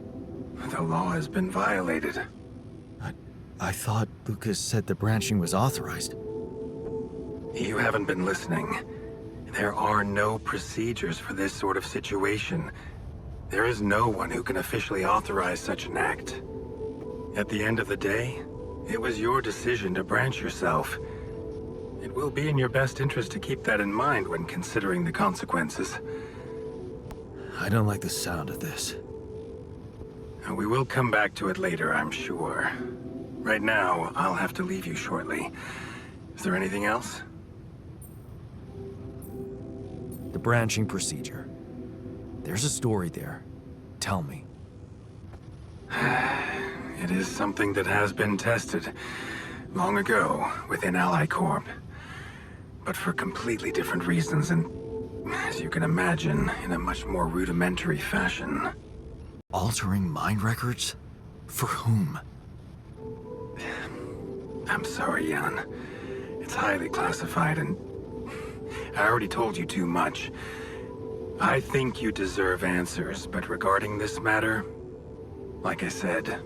The law has been violated. I thought Lucas said the branching was authorized. You haven't been listening. There are no procedures for this sort of situation. There is no one who can officially authorize such an act. At the end of the day, it was your decision to branch yourself. It will be in your best interest to keep that in mind when considering the consequences. I don't like the sound of this. We will come back to it later, I'm sure. Right now, I'll have to leave you shortly. Is there anything else? The branching procedure. There's a story there. Tell me. It is something that has been tested long ago within Ally Corp. But for completely different reasons and, as you can imagine, in a much more rudimentary fashion. Altering mind records? For whom? I'm sorry, Jan. It's highly classified and I already told you too much. I think you deserve answers, but regarding this matter, like I said,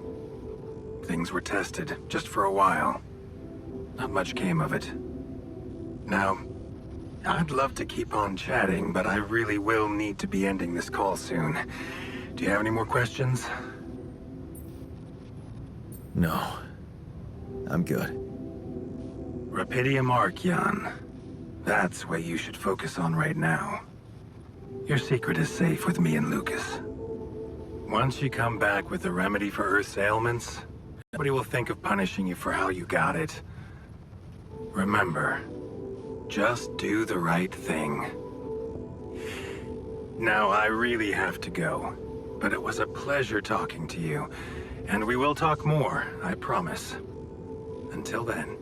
things were tested just for a while. Not much came of it. Now, I'd love to keep on chatting, but I really will need to be ending this call soon. Do you have any more questions? No. I'm good. Rapidium Arc, Jan. That's what you should focus on right now. Your secret is safe with me and Lucas. Once you come back with a remedy for Earth's ailments, nobody will think of punishing you for how you got it. Remember, just do the right thing. Now, I really have to go, but it was a pleasure talking to you, and we will talk more, I promise. Until then.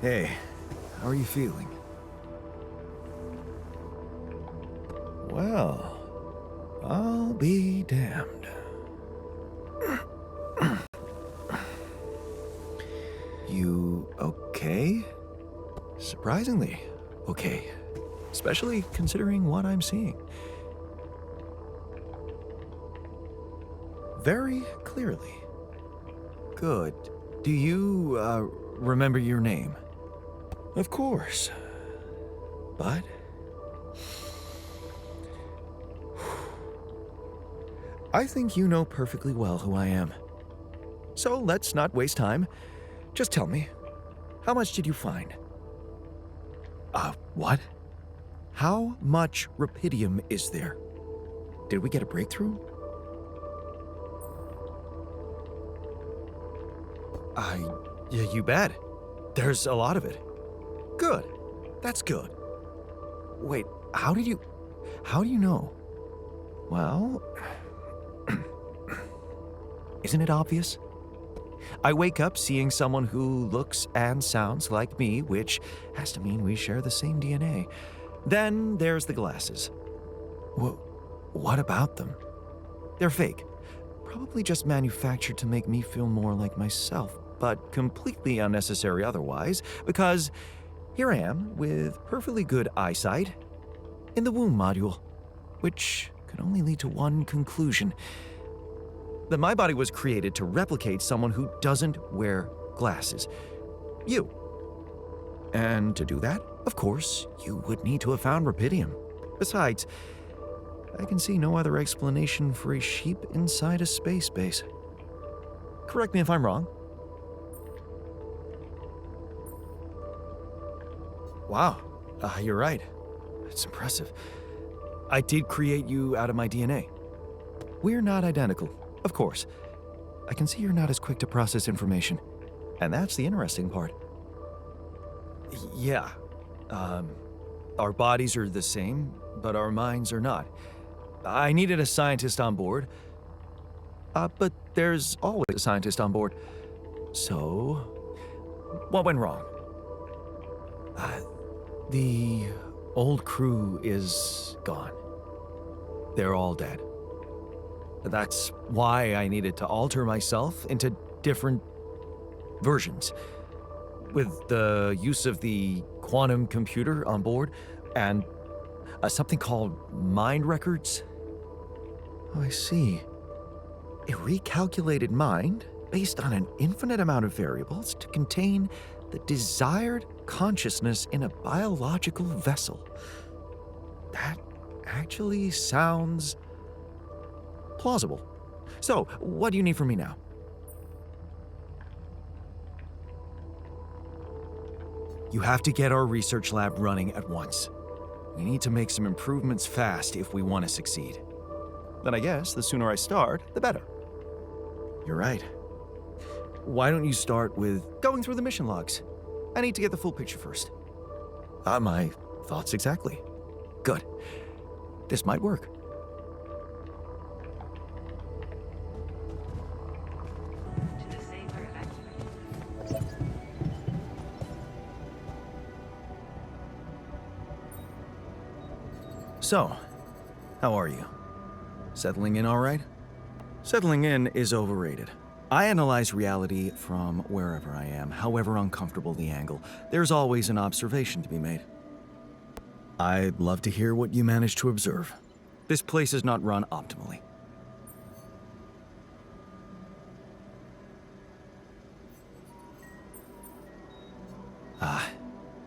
Hey, how are you feeling? Well, I'll be damned. You okay? Surprisingly okay. Especially considering what I'm seeing. very clearly. Good. Do you, remember your name? Of course. But... I think you know perfectly well who I am. So let's not waste time. Just tell me, how much did you find? What? How much rupidium is there? Did we get a breakthrough? Yeah, you bet. There's a lot of it. Good. That's good. Wait, how do you know? Well, isn't it obvious? I wake up seeing someone who looks and sounds like me, which has to mean we share the same DNA. Then there's the glasses. What about them? They're fake. Probably just manufactured to make me feel more like myself, but completely unnecessary otherwise, because here I am with perfectly good eyesight in the womb module, which can only lead to one conclusion: that my body was created to replicate someone who doesn't wear glasses. You. And to do that, of course, you would need to have found rupidium. Besides, I can see no other explanation for a sheep inside a space base. Correct me if I'm wrong. Wow, you're right. It's impressive. I did create you out of my DNA. We're not identical, of course. I can see you're not as quick to process information, and that's the interesting part. Yeah, our bodies are the same, but our minds are not. I needed a scientist on board, but there's always a scientist on board. So, what went wrong? The old crew is gone. They're all dead. That's why I needed to alter myself into different versions. With the use of the quantum computer on board and something called mind records. Oh, I see. A recalculated mind based on an infinite amount of variables to contain the desired consciousness in a biological vessel. That actually sounds plausible. So, what do you need from me now? You have to get our research lab running at once. We need to make some improvements fast if we want to succeed. Then I guess the sooner I start, the better. You're right. Why don't you start with going through the mission logs? I need to get the full picture first. My thoughts exactly. Good. This might work. So, how are you? Settling in all right? Settling in is overrated. I analyze reality from wherever I am, however uncomfortable the angle. There's always an observation to be made. I'd love to hear what you managed to observe. This place is not run optimally.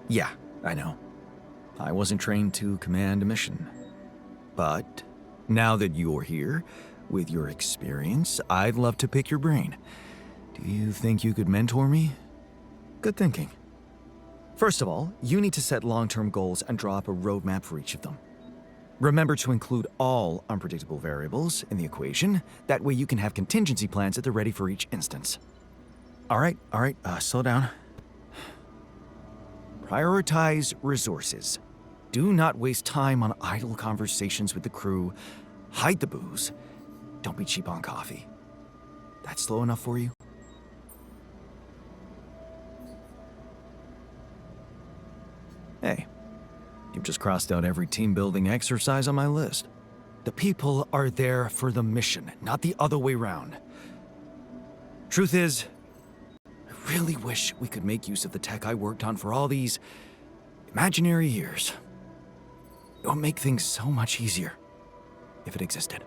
Yeah, I know. I wasn't trained to command a mission. But now that you're here, with your experience, I'd love to pick your brain. Do you think you could mentor me? Good thinking. First of all, you need to set long-term goals and draw up a roadmap for each of them. Remember to include all unpredictable variables in the equation. That way you can have contingency plans at the ready for each instance. All right, slow down. Prioritize resources. Do not waste time on idle conversations with the crew. Hide the booze. Don't be cheap on coffee. That slow enough for you? Hey, you've just crossed out every team-building exercise on my list. The people are there for the mission, not the other way round. Truth is, I really wish we could make use of the tech I worked on for all these imaginary years. It would make things so much easier if it existed.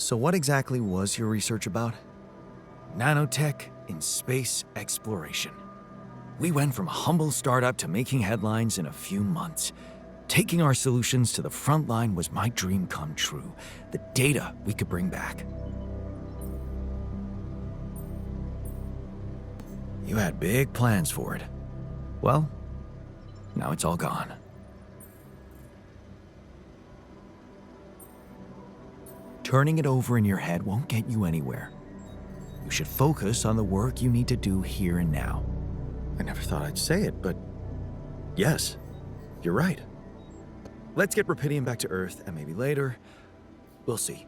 So what exactly was your research about? Nanotech in space exploration. We went from a humble startup to making headlines in a few months. Taking our solutions to the front line was my dream come true. The data we could bring back. You had big plans for it. Well, now it's all gone. Turning it over in your head won't get you anywhere. You should focus on the work you need to do here and now. I never thought I'd say it, but yes, you're right. Let's get Rapidium back to Earth, and maybe later, we'll see.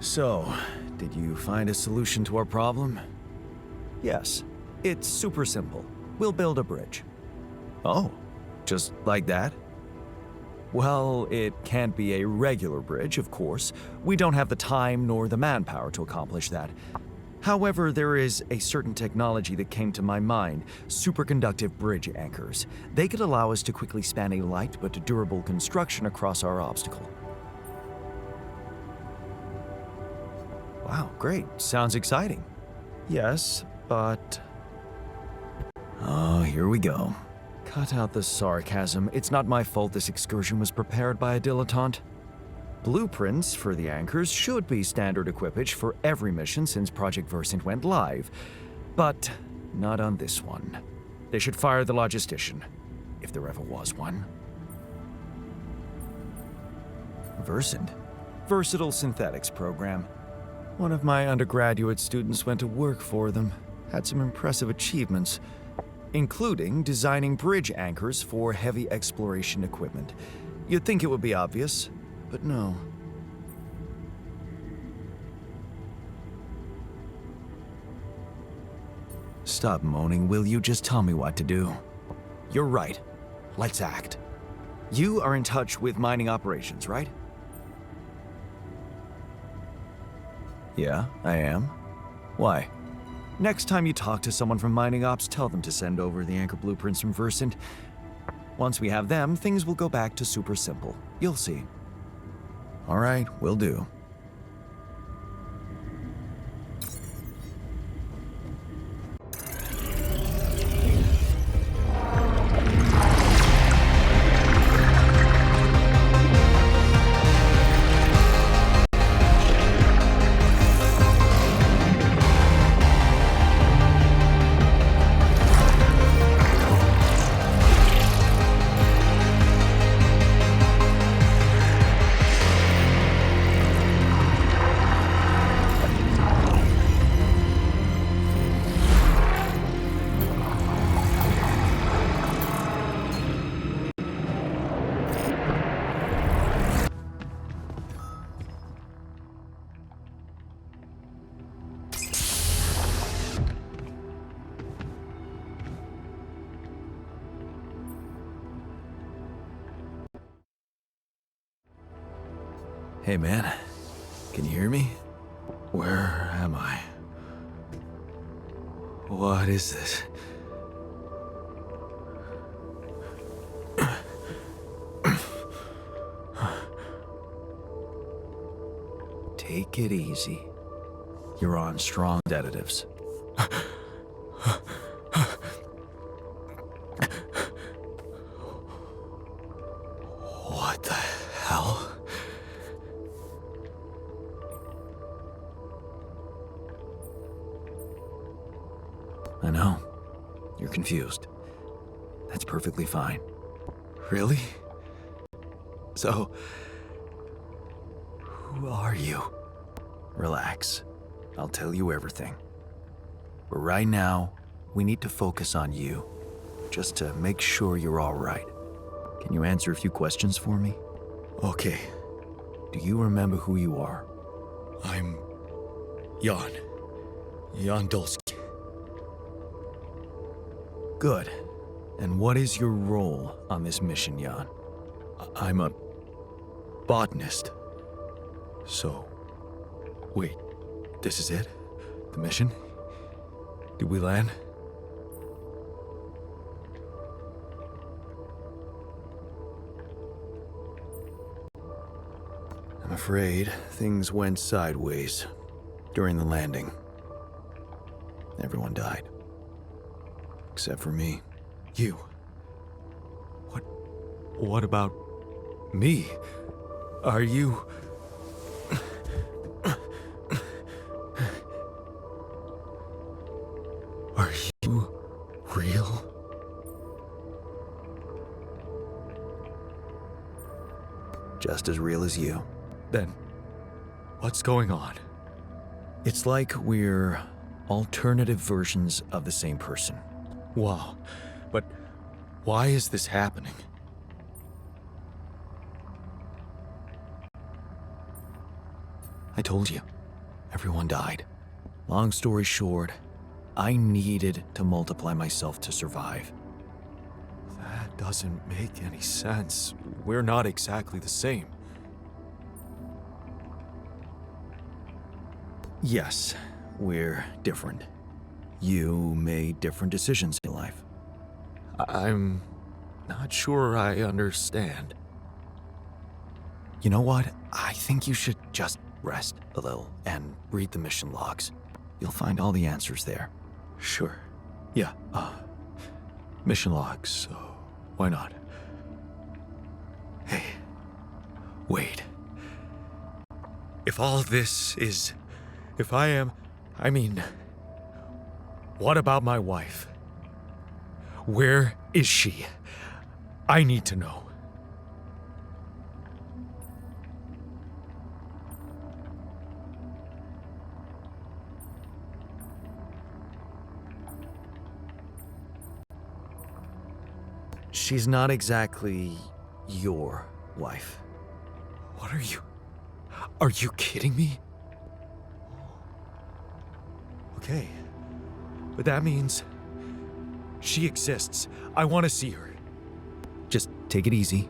So, did you find a solution to our problem? Yes, it's super simple. We'll build a bridge. Oh, just like that? Well, it can't be a regular bridge, of course. We don't have the time nor the manpower to accomplish that. However, there is a certain technology that came to my mind, superconductive bridge anchors. They could allow us to quickly span a light but durable construction across our obstacle. Wow, great. Sounds exciting. Yes, but... Oh, here we go. Cut out the sarcasm. It's not my fault this excursion was prepared by a dilettante. Blueprints for the anchors should be standard equipage for every mission since Project Versant went live, but not on this one. They should fire the logistician, if there ever was one. Versant? Versatile Synthetics Program. One of my undergraduate students went to work for them, had some impressive achievements, including designing bridge anchors for heavy exploration equipment. You'd think it would be obvious, but no. Stop moaning, will you? Just tell me what to do. You're right. Let's act. You are in touch with mining operations, right? Yeah, I am. Why? Next time you talk to someone from mining ops, tell them to send over the anchor blueprints from Versant. Once we have them, things will go back to super simple. You'll see. All right, will do. Hey man, can you hear me? Where am I? What is this? Take it easy. You're on strong sedatives. What the hell? I know. You're confused. That's perfectly fine. Really? So, who are you? Relax. I'll tell you everything. But right now, we need to focus on you, just to make sure you're all right. Can you answer a few questions for me? Okay. Do you remember who you are? I'm Jan. Jan Dolsky. Good. And what is your role on this mission, Jan? I'm a botanist. So, wait, this is it? The mission? Did we land? I'm afraid things went sideways during the landing. Everyone died. Except for me. You. What about me? Are you... Are you real? Just as real as you. Then, what's going on? It's like we're alternative versions of the same person. Wow. But why is this happening? I told you, everyone died. Long story short, I needed to multiply myself to survive. That doesn't make any sense. We're not exactly the same. Yes, we're different. You made different decisions in life. I'm not sure I understand. You know what? I think you should just rest a little and read the mission logs. You'll find all the answers there. Sure. Yeah, mission logs, so why not? Hey, wait. If all this is... If I mean... What about my wife? Where is she? I need to know. She's not exactly your wife. What are you... Are you kidding me? Okay. But that means... She exists. I want to see her. Just take it easy.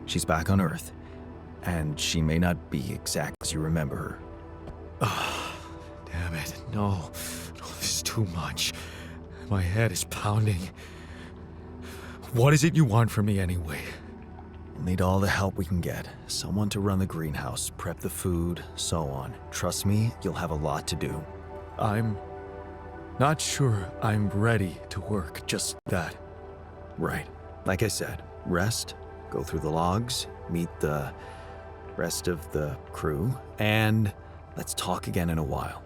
She's back on Earth. And she may not be exact as you remember her. Damn it. No, this is too much. My head is pounding. What is it you want from me anyway? We'll need all the help we can get. Someone to run the greenhouse, prep the food, so on. Trust me, you'll have a lot to do. I'm not sure I'm ready to work just that. Right. Like I said, rest, go through the logs, meet the rest of the crew, and let's talk again in a while.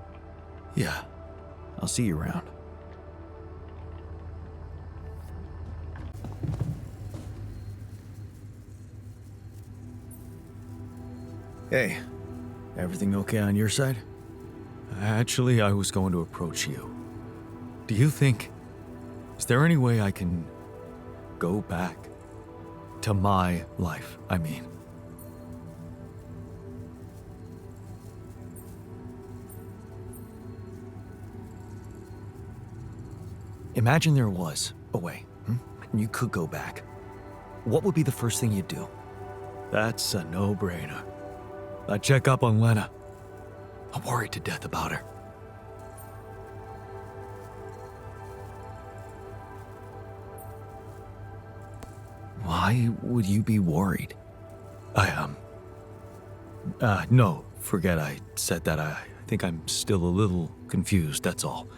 Yeah. I'll see you around. Hey, everything okay on your side? Actually, I was going to approach you. Do you think... Is there any way I can go back to my life, I mean? Imagine there was a way, and you could go back. What would be the first thing you'd do? That's a no-brainer. I'd check up on Lena. I'm worried to death about her. Why would you be worried? No, forget I said that. I think I'm still a little confused, that's all.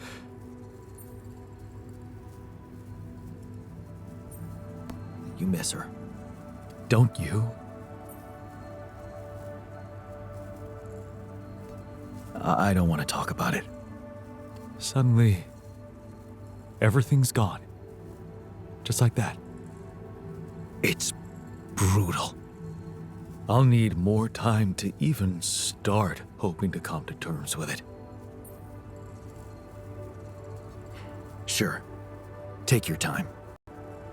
You miss her. Don't you? I don't want to talk about it. Suddenly, everything's gone. Just like that. It's brutal. I'll need more time to even start hoping to come to terms with it. Sure. Take your time.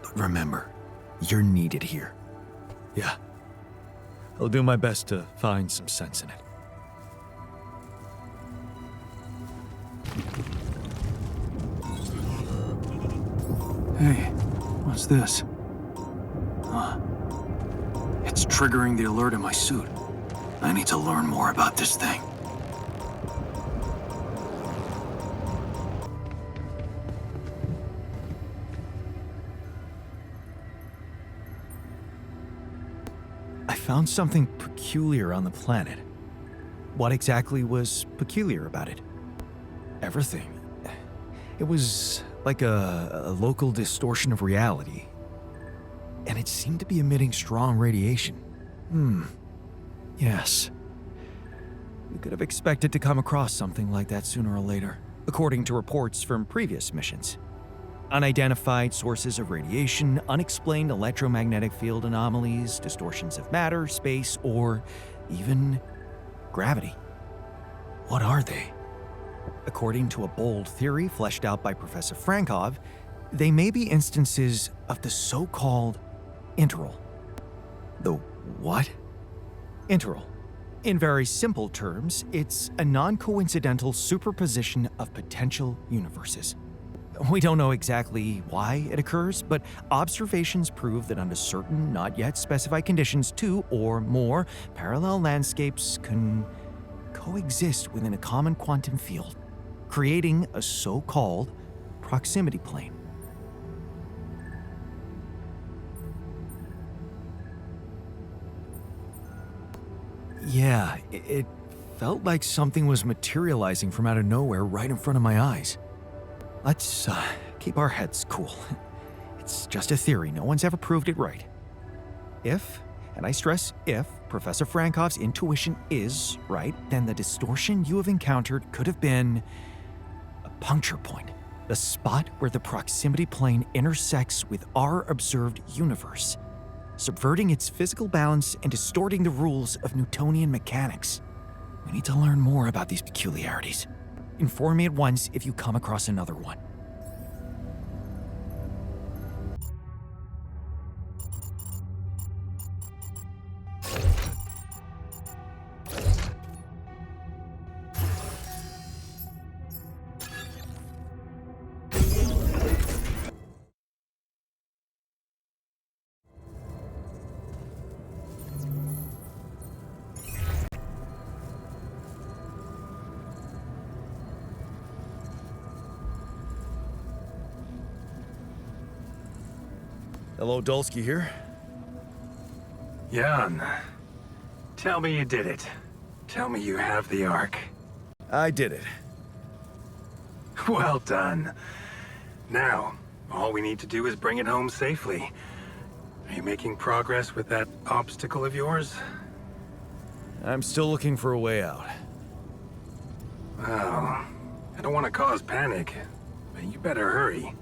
But remember, you're needed here. Yeah. I'll do my best to find some sense in it. Hey, what's this? It's triggering the alert in my suit. I need to learn more about this thing. I found something peculiar on the planet. What exactly was peculiar about it? Everything. It was like a local distortion of reality. And it seemed to be emitting strong radiation. Yes. We could have expected to come across something like that sooner or later, according to reports from previous missions. Unidentified sources of radiation, unexplained electromagnetic field anomalies, distortions of matter, space, or even gravity. What are they? According to a bold theory fleshed out by Professor Frankov, they may be instances of the so-called interval. The what? Interval. In very simple terms, it's a non-coincidental superposition of potential universes. We don't know exactly why it occurs, but observations prove that under certain, not yet specified conditions, two or more parallel landscapes can coexist within a common quantum field, creating a so-called proximity plane. Yeah, it felt like something was materializing from out of nowhere right in front of my eyes. Let's keep our heads cool. It's just a theory. No one's ever proved it right. If, and I stress if, Professor Frankov's intuition is right, then the distortion you have encountered could have been a puncture point, the spot where the proximity plane intersects with our observed universe, subverting its physical balance and distorting the rules of Newtonian mechanics. We need to learn more about these peculiarities. Inform me at once if you come across another one. Hello, Dulski here. Jan, tell me you did it. Tell me you have the Ark. I did it. Well done. Now, all we need to do is bring it home safely. Are you making progress with that obstacle of yours? I'm still looking for a way out. Well, I don't want to cause panic, but you better hurry.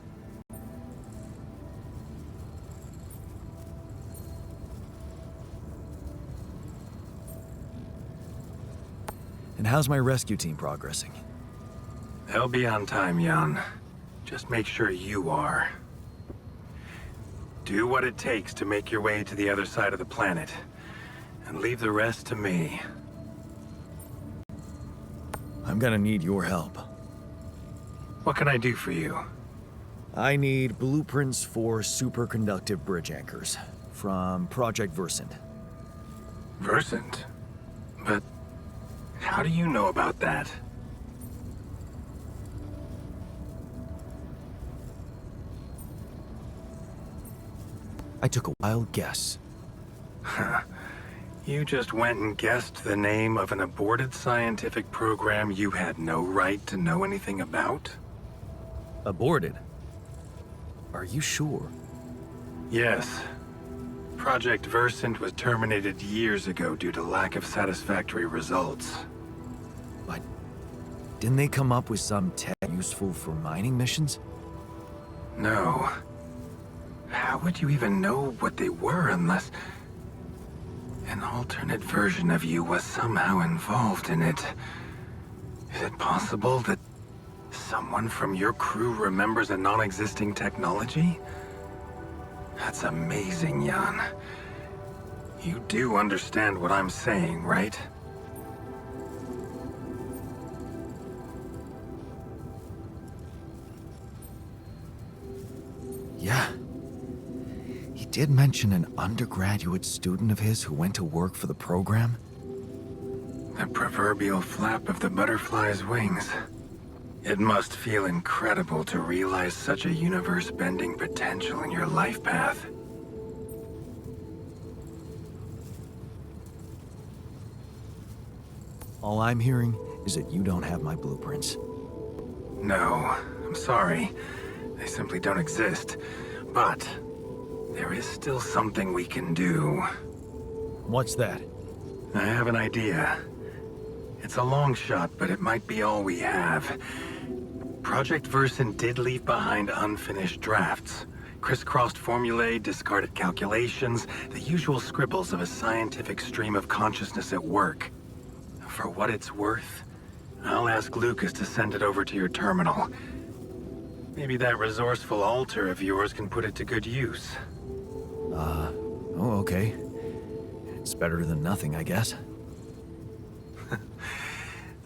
And how's my rescue team progressing? They'll be on time, Jan. Just make sure you are. Do what it takes to make your way to the other side of the planet, and leave the rest to me. I'm gonna need your help. What can I do for you? I need blueprints for superconductive bridge anchors from Project Versant. Versant? But how do you know about that? I took a wild guess. You just went and guessed the name of an aborted scientific program you had no right to know anything about? Aborted? Are you sure? Yes. Project Versant was terminated years ago due to lack of satisfactory results. But didn't they come up with some tech useful for mining missions? No. How would you even know what they were unless an alternate version of you was somehow involved in it? Is it possible that someone from your crew remembers a non-existing technology? That's amazing, Jan. You do understand what I'm saying, right? Yeah. He did mention an undergraduate student of his who went to work for the program. The proverbial flap of the butterfly's wings. It must feel incredible to realize such a universe-bending potential in your life path. All I'm hearing is that you don't have my blueprints. No, I'm sorry. They simply don't exist. But there is still something we can do. What's that? I have an idea. It's a long shot, but it might be all we have. Project Versant did leave behind unfinished drafts. Crisscrossed formulae, discarded calculations, the usual scribbles of a scientific stream of consciousness at work. For what it's worth, I'll ask Lucas to send it over to your terminal. Maybe that resourceful alter of yours can put it to good use. Oh, okay. It's better than nothing, I guess.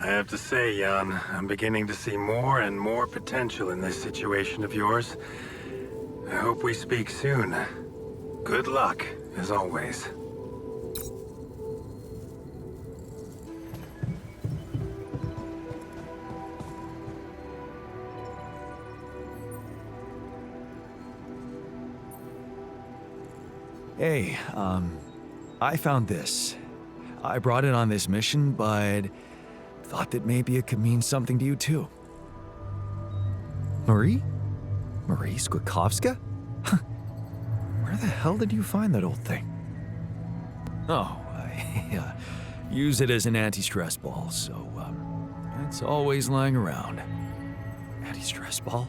I have to say, Jan, I'm beginning to see more and more potential in this situation of yours. I hope we speak soon. Good luck, as always. Hey, I found this. I brought it on this mission, but thought that maybe it could mean something to you too. Marie? Marie Skwitkowska? Where the hell did you find that old thing? Oh, I use it as an anti-stress ball, so it's always lying around. Anti-stress ball?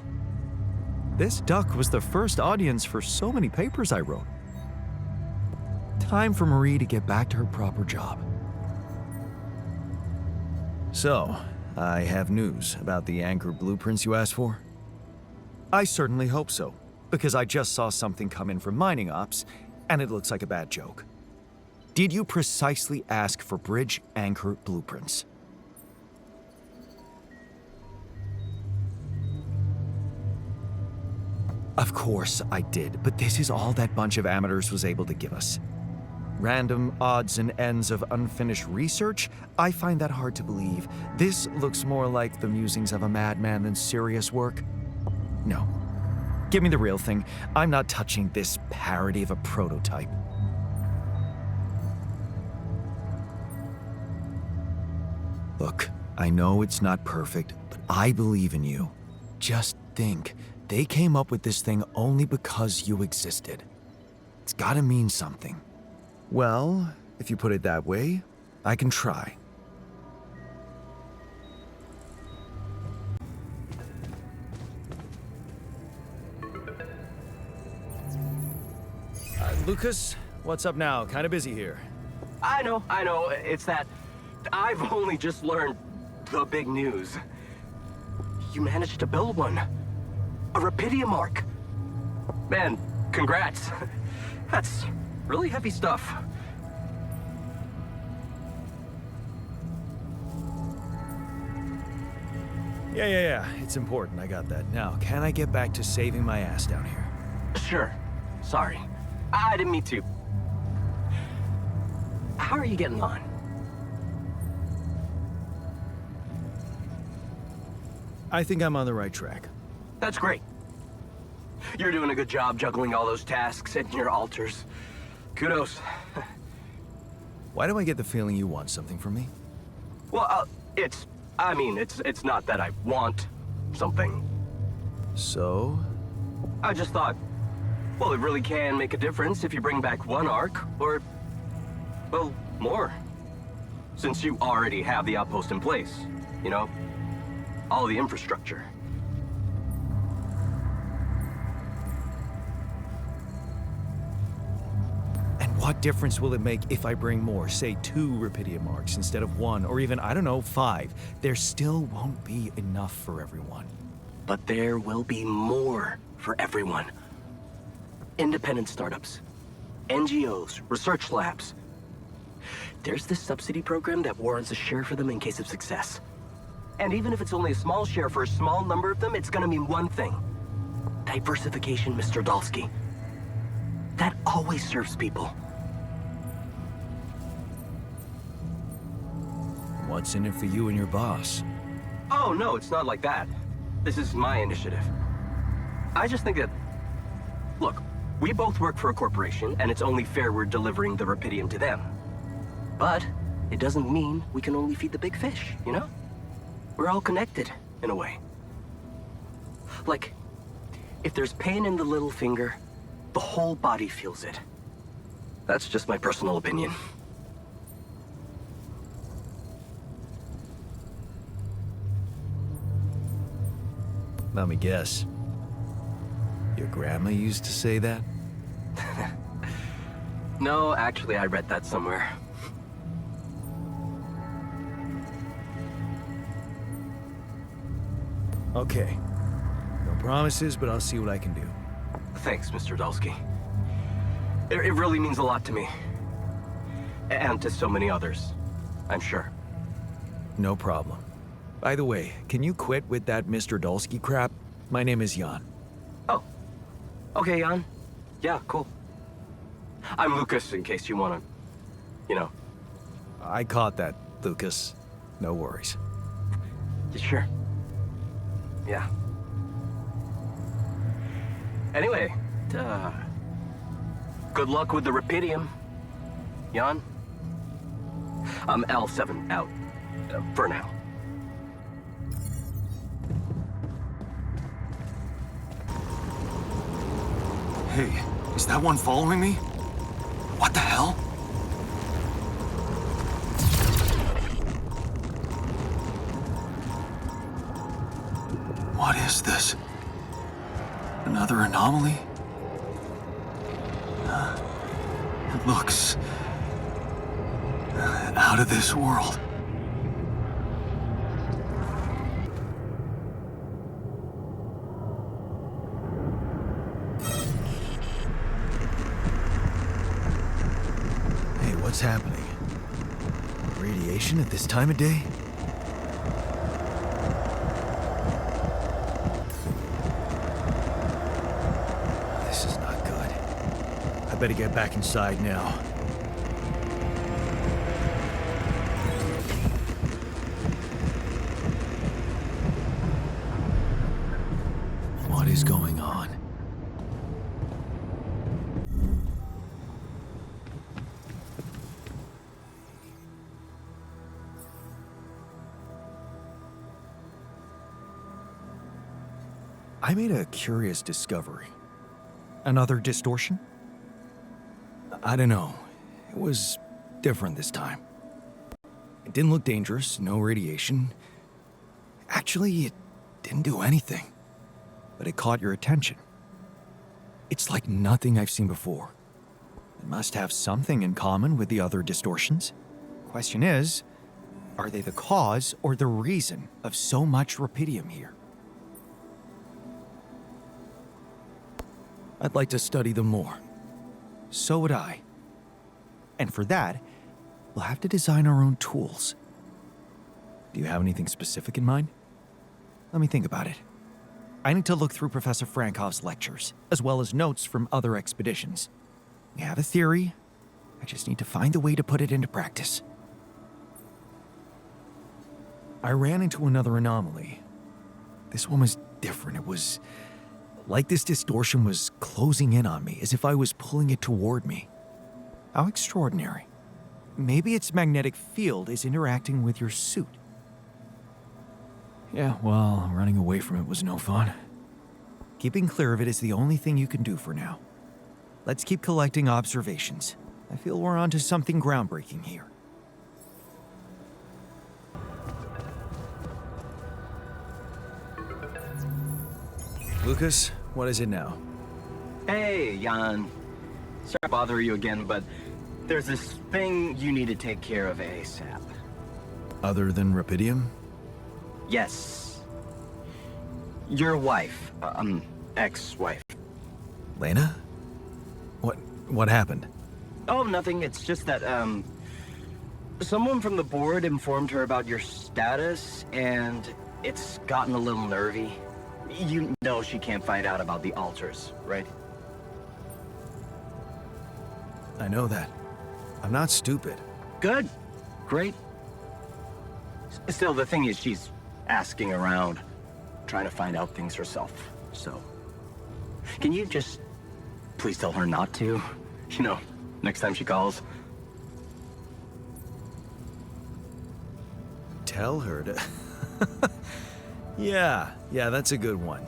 This duck was the first audience for so many papers I wrote. Time for Marie to get back to her proper job. So, I have news about the Anchor blueprints you asked for? I certainly hope so, because I just saw something come in from mining ops, and it looks like a bad joke. Did you precisely ask for bridge Anchor blueprints? Of course I did, but this is all that bunch of amateurs was able to give us. Random odds and ends of unfinished research? I find that hard to believe. This looks more like the musings of a madman than serious work. No. Give me the real thing. I'm not touching this parody of a prototype. Look, I know it's not perfect, but I believe in you. Just think, they came up with this thing only because you existed. It's gotta mean something. Well, if you put it that way, I can try. Lucas, what's up now? Kinda busy here. I know. It's that I've only just learned the big news. You managed to build one. A Rapidium arc. Man, congrats. That's really heavy stuff. Yeah. It's important. I got that. Now, can I get back to saving my ass down here? Sure. Sorry. I didn't mean to. How are you getting on? I think I'm on the right track. That's great. You're doing a good job juggling all those tasks and your alters. Kudos. Why do I get the feeling you want something from me? Well, it's not that I want something. So? I just thought, well, it really can make a difference if you bring back one arc, or, well, more. Since you already have the outpost in place, you know? All the infrastructure. And what difference will it make if I bring more, say 2 Rapidium arcs instead of 1, or even, I don't know, 5? There still won't be enough for everyone. But there will be more for everyone. Independent startups, NGOs, research labs. There's this subsidy program that warrants a share for them in case of success. And even if it's only a small share for a small number of them, it's gonna mean one thing. Diversification, Mr. Dalsky. That always serves people. What's in it for you and your boss? Oh, no, it's not like that. This is my initiative. I just think that... Look, we both work for a corporation, and it's only fair we're delivering the Rapidium to them. But it doesn't mean we can only feed the big fish, you know? We're all connected, in a way. Like, if there's pain in the little finger, the whole body feels it. That's just my personal opinion. Let me guess. Your grandma used to say that? No, actually, I read that somewhere. Okay. No promises, but I'll see what I can do. Thanks, Mr. Dulski. It really means a lot to me. And to so many others, I'm sure. No problem. By the way, can you quit with that Mr. Dulski crap? My name is Jan. Oh. Okay, Jan. Yeah, cool. I'm Lucas, in case you wanna, you know. I caught that, Lucas. No worries. You sure? Yeah. Anyway, good luck with the Rapidium, Jan. I'm L7 out, for now. Hey, is that one following me? What the hell? What is this? Another anomaly? It looks out of this world. Hey, what's happening? Radiation at this time of day? This is not good. I better get back inside now. What is going on? I made a curious discovery. Another distortion? I don't know. It was different this time. It didn't look dangerous, no radiation. Actually, it didn't do anything. But it caught your attention. It's like nothing I've seen before. It must have something in common with the other distortions. Question is, are they the cause or the reason of so much rupidium here? I'd like to study them more. So would I. And for that, we'll have to design our own tools. Do you have anything specific in mind? Let me think about it. I need to look through Professor Frankoff's lectures, as well as notes from other expeditions. We have a theory. I just need to find a way to put it into practice. I ran into another anomaly. This one was different. It was like this distortion was closing in on me, as if I was pulling it toward me. How extraordinary. Maybe its magnetic field is interacting with your suit. Yeah, well, running away from it was no fun. Keeping clear of it is the only thing you can do for now. Let's keep collecting observations. I feel we're onto something groundbreaking here. Lucas, what is it now? Hey, Jan. Sorry to bother you again, but there's this thing you need to take care of ASAP. Other than rupidium? Yes. Your wife, ex-wife. Lena? What happened? Oh, nothing. It's just that, someone from the board informed her about your status, and it's gotten a little nervy. You know she can't find out about the altars, right? I know that. I'm not stupid. Good. Great. Still, the thing is, she's asking around, trying to find out things herself, so... Can you just please tell her not to? You know, next time she calls. tell her to... Yeah, that's a good one.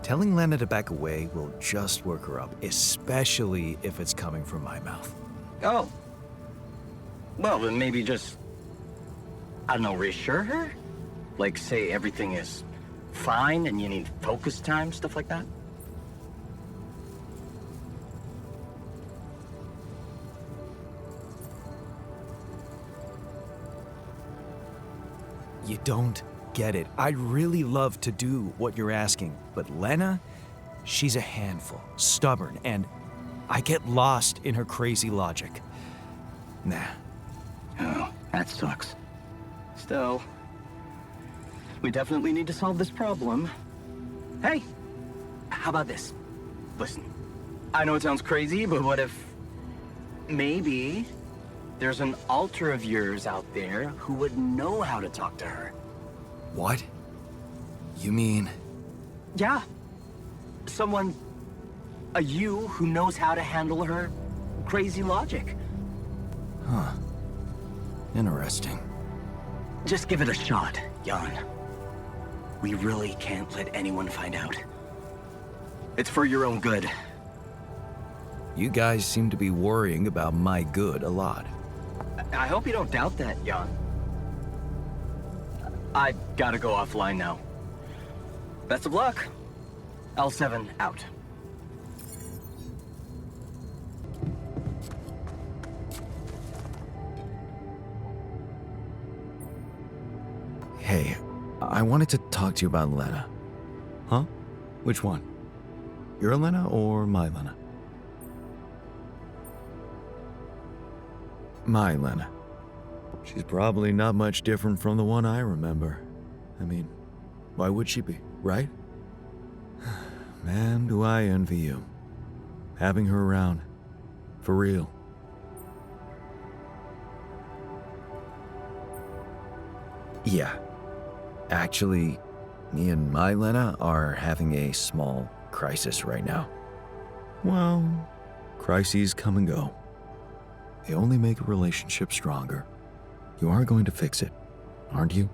Telling Lena to back away will just work her up, especially if it's coming from my mouth. Oh. Well, then maybe just, I don't know, reassure her? Like, say everything is fine and you need focus time, stuff like that? You don't get it. I'd really love to do what you're asking, but Lena, she's a handful, stubborn, and I get lost in her crazy logic. Nah. Oh, that sucks. Still, we definitely need to solve this problem. Hey, how about this? Listen, I know it sounds crazy, but what if maybe there's an alter of yours out there who would know how to talk to her? What? You mean... Yeah. Someone, a you who knows how to handle her crazy logic. Huh. Interesting. Just give it a shot, Jan. We really can't let anyone find out. It's for your own good. You guys seem to be worrying about my good a lot. I hope you don't doubt that, Jan. I gotta go offline now. Best of luck. L7 out. Hey, I wanted to talk to you about Lena. Huh? Which one? Your Lena or my Lena? My Lena. She's probably not much different from the one I remember. I mean, why would she be, right? Man, do I envy you. Having her around. For real. Yeah. Actually, me and my Lena are having a small crisis right now. Well, crises come and go. They only make a relationship stronger. You are going to fix it, aren't you?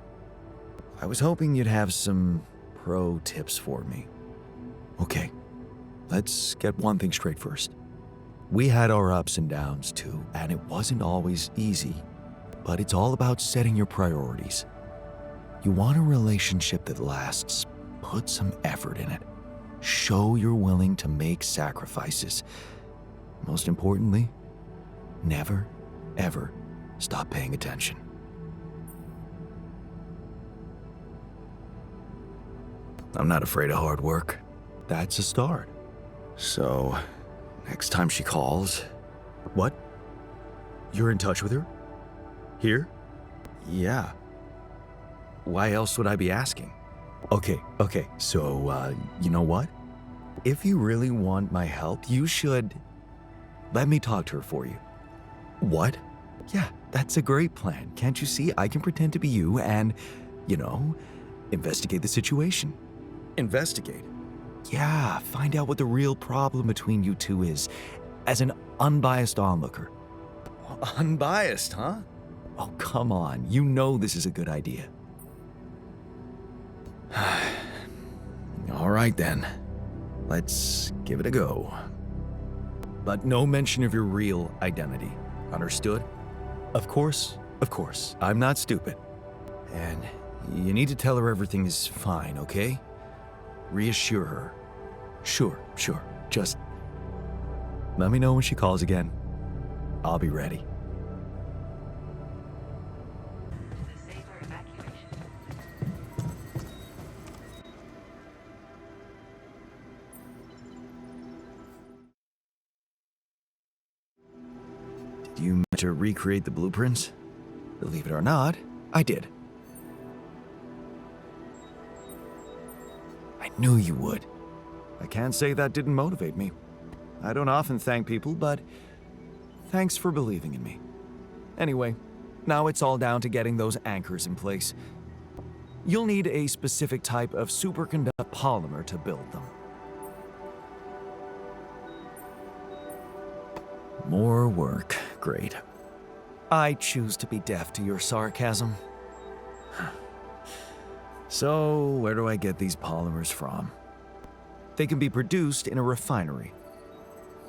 I was hoping you'd have some pro tips for me. Okay, let's get one thing straight first. We had our ups and downs too, and it wasn't always easy. But it's all about setting your priorities. You want a relationship that lasts, put some effort in it. Show you're willing to make sacrifices. Most importantly, never, ever stop paying attention. I'm not afraid of hard work. That's a start. So, next time she calls... What? You're in touch with her? Here? Yeah. Why else would I be asking? Okay, so, you know what? If you really want my help, you should... let me talk to her for you. What? Yeah, that's a great plan. Can't you see? I can pretend to be you and, investigate the situation. Investigate? Yeah, find out what the real problem between you two is, as an unbiased onlooker. Unbiased, huh? Oh, come on. You know this is a good idea. All right, then. Let's give it a go. But no mention of your real identity. Understood? Of course. I'm not stupid. And you need to tell her everything is fine, okay? Reassure her. Sure. Just let me know when she calls again. I'll be ready. Did you manage to recreate the blueprints? Believe it or not, I did. I knew you would. I can't say that didn't motivate me. I don't often thank people, but thanks for believing in me. Anyway, now it's all down to getting those anchors in place. You'll need a specific type of superconductive polymer to build them. More work. Great. I choose to be deaf to your sarcasm. So, where do I get these polymers from? They can be produced in a refinery.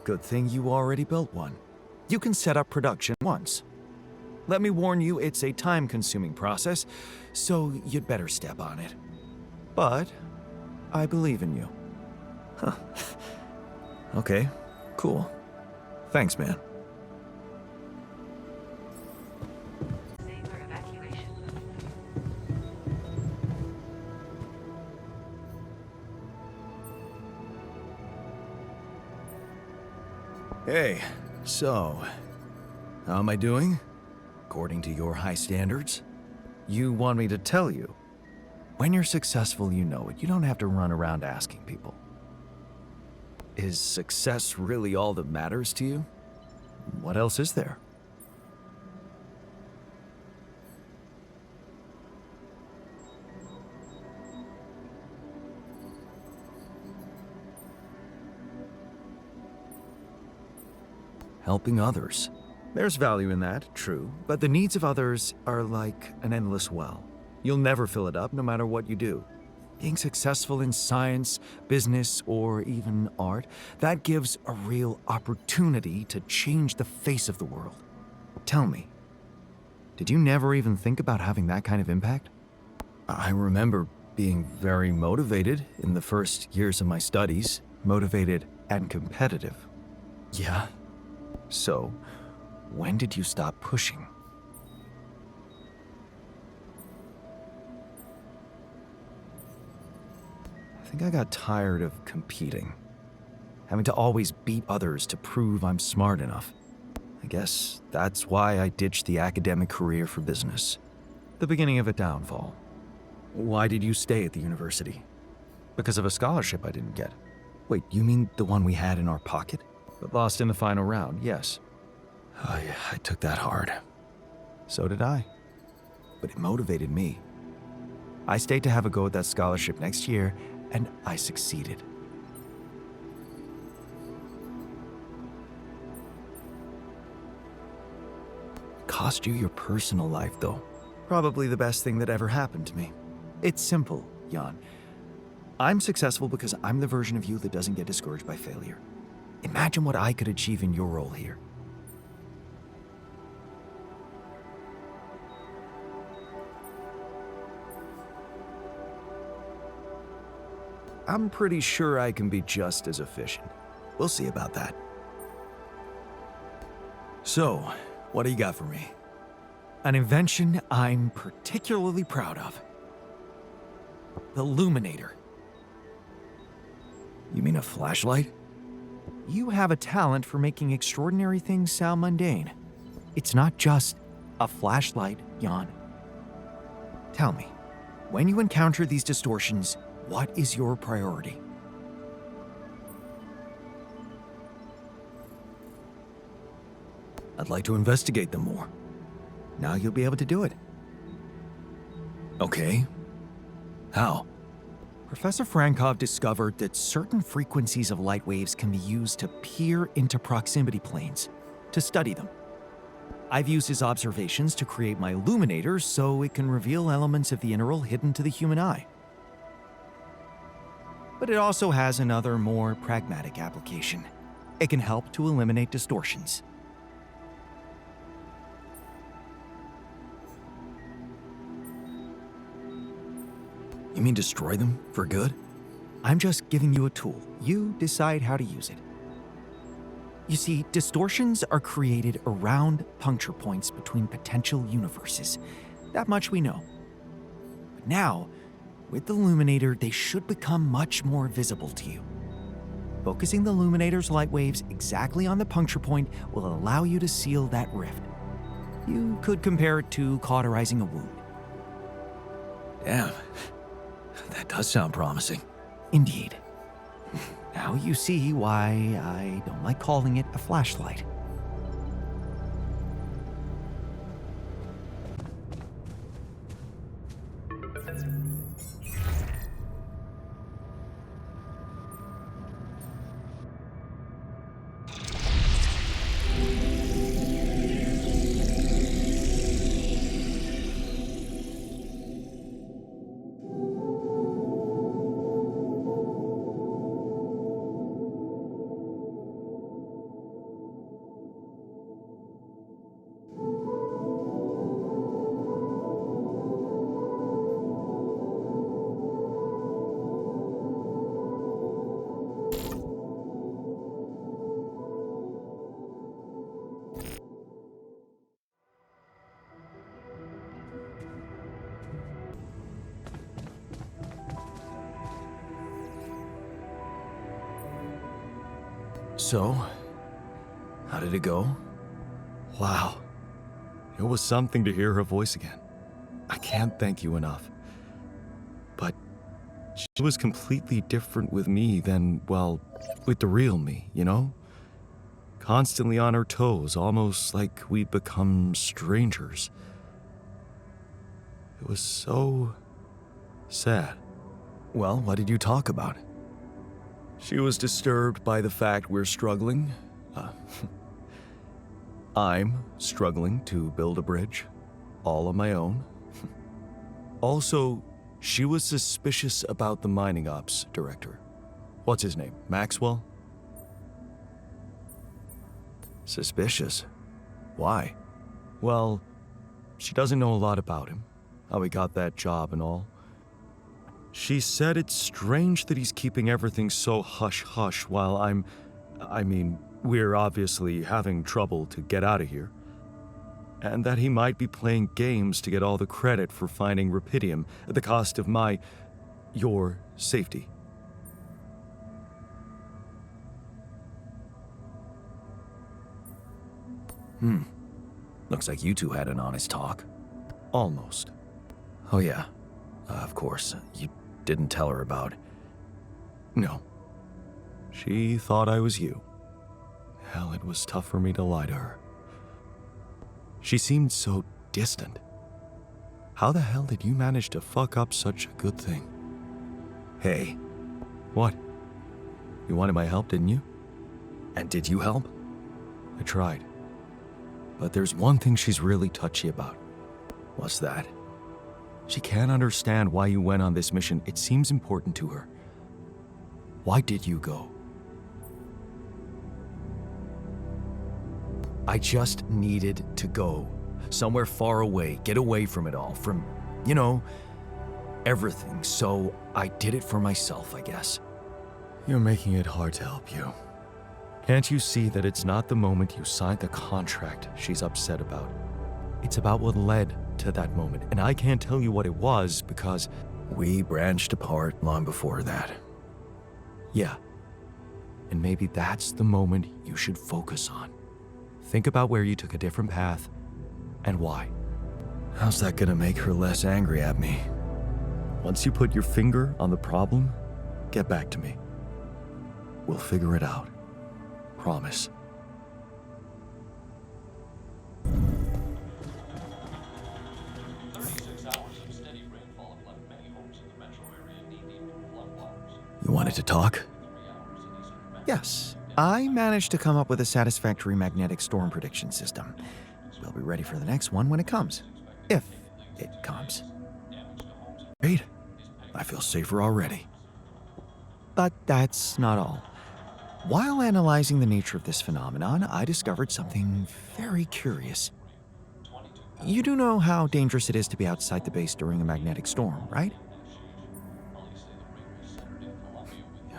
Good thing you already built one. You can set up production once. Let me warn you, it's a time-consuming process, so you'd better step on it. But I believe in you. Huh. Okay, cool. Thanks, man. Hey, so, how am I doing? According to your high standards? You want me to tell you? When you're successful, you know it. You don't have to run around asking people. Is success really all that matters to you? What else is there? Helping others. There's value in that, true, but the needs of others are like an endless well. You'll never fill it up no matter what you do. Being successful in science, business, or even art, that gives a real opportunity to change the face of the world. Tell me, did you never even think about having that kind of impact? I remember being very motivated in the first years of my studies, motivated and competitive. Yeah. So, when did you stop pushing? I think I got tired of competing, having to always beat others to prove I'm smart enough. I guess that's why I ditched the academic career for business. The beginning of a downfall. Why did you stay at the university? Because of a scholarship I didn't get. Wait, you mean the one we had in our pocket? But lost in the final round, yes. Oh yeah, I took that hard. So did I. But it motivated me. I stayed to have a go at that scholarship next year, and I succeeded. Cost you your personal life, though. Probably the best thing that ever happened to me. It's simple, Jan. I'm successful because I'm the version of you that doesn't get discouraged by failure. Imagine what I could achieve in your role here. I'm pretty sure I can be just as efficient. We'll see about that. So, what do you got for me? An invention I'm particularly proud of. The Luminator. You mean a flashlight? You have a talent for making extraordinary things sound mundane. It's not just a flashlight, Jan. Tell me, when you encounter these distortions, what is your priority? I'd like to investigate them more. Now you'll be able to do it. Okay. How? Professor Frankov discovered that certain frequencies of light waves can be used to peer into proximity planes, to study them. I've used his observations to create my illuminator so it can reveal elements of the integral hidden to the human eye. But it also has another, more pragmatic application. It can help to eliminate distortions. You mean destroy them for good? I'm just giving you a tool. You decide how to use it. You see, distortions are created around puncture points between potential universes. That much we know. But now, with the Luminator, they should become much more visible to you. Focusing the Luminator's light waves exactly on the puncture point will allow you to seal that rift. You could compare it to cauterizing a wound. Damn. That does sound promising. Indeed. Now you see why I don't like calling it a flashlight. So, how did it go? Wow. It was something to hear her voice again. I can't thank you enough. But she was completely different with me than, well, with the real me, you know? Constantly on her toes, almost like we'd become strangers. It was so sad. Well, what did you talk about? She was disturbed by the fact we're struggling. I'm struggling to build a bridge, all on my own. Also, she was suspicious about the mining ops director. What's his name? Maxwell? Suspicious? Why? Well, she doesn't know a lot about him, how he got that job and all. She said it's strange that he's keeping everything so hush-hush while we're obviously having trouble to get out of here. And that he might be playing games to get all the credit for finding rupidium at the cost of your safety. Looks like you two had an honest talk. Almost. Oh yeah, of course, you didn't tell her about... No. She thought I was you. Hell, it was tough for me to lie to her. She seemed so distant. How the hell did you manage to fuck up such a good thing? Hey. What? You wanted my help, didn't you? And did you help? I tried. But there's one thing she's really touchy about. What's that? She can't understand why you went on this mission. It seems important to her. Why did you go? I just needed to go. Somewhere far away, get away from it all, from, everything. So I did it for myself, I guess. You're making it hard to help you. Can't you see that it's not the moment you signed the contract she's upset about? It's about what led to that moment, and I can't tell you what it was because we branched apart long before that. Yeah, and maybe that's the moment you should focus on. Think about where you took a different path and why. How's that gonna make her less angry at me? Once you put your finger on the problem, get back to me. We'll figure it out. Promise. You wanted to talk? Yes. I managed to come up with a satisfactory magnetic storm prediction system. We'll be ready for the next one when it comes. If it comes. Great. I feel safer already. But that's not all. While analyzing the nature of this phenomenon, I discovered something very curious. You do know how dangerous it is to be outside the base during a magnetic storm, right?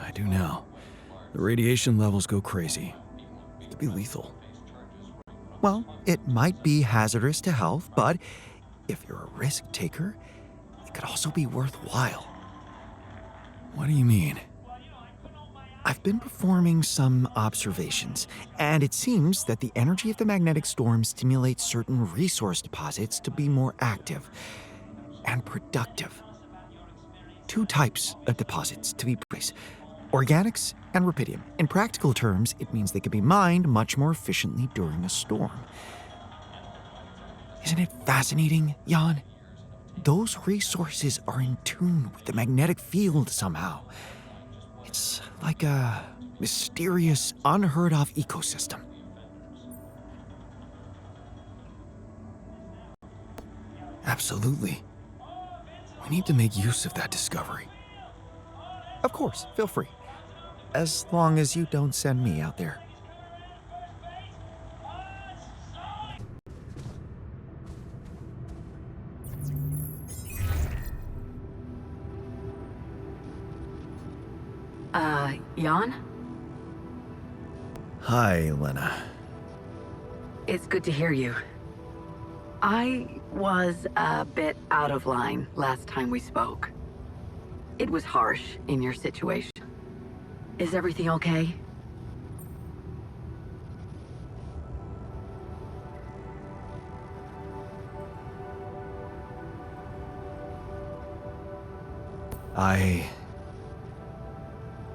I do now. The radiation levels go crazy. It could be lethal. Well, it might be hazardous to health, but if you're a risk taker, it could also be worthwhile. What do you mean? I've been performing some observations, and it seems that the energy of the magnetic storm stimulates certain resource deposits to be more active and productive. Two types of deposits to be precise: organics and rupidium. In practical terms, it means they can be mined much more efficiently during a storm. Isn't it fascinating, Jan? Those resources are in tune with the magnetic field somehow. It's like a mysterious, unheard-of ecosystem. Absolutely. We need to make use of that discovery. Of course, feel free. As long as you don't send me out there. Jan? Hi, Lena. It's good to hear you. I was a bit out of line last time we spoke. It was harsh in your situation. Is everything okay? I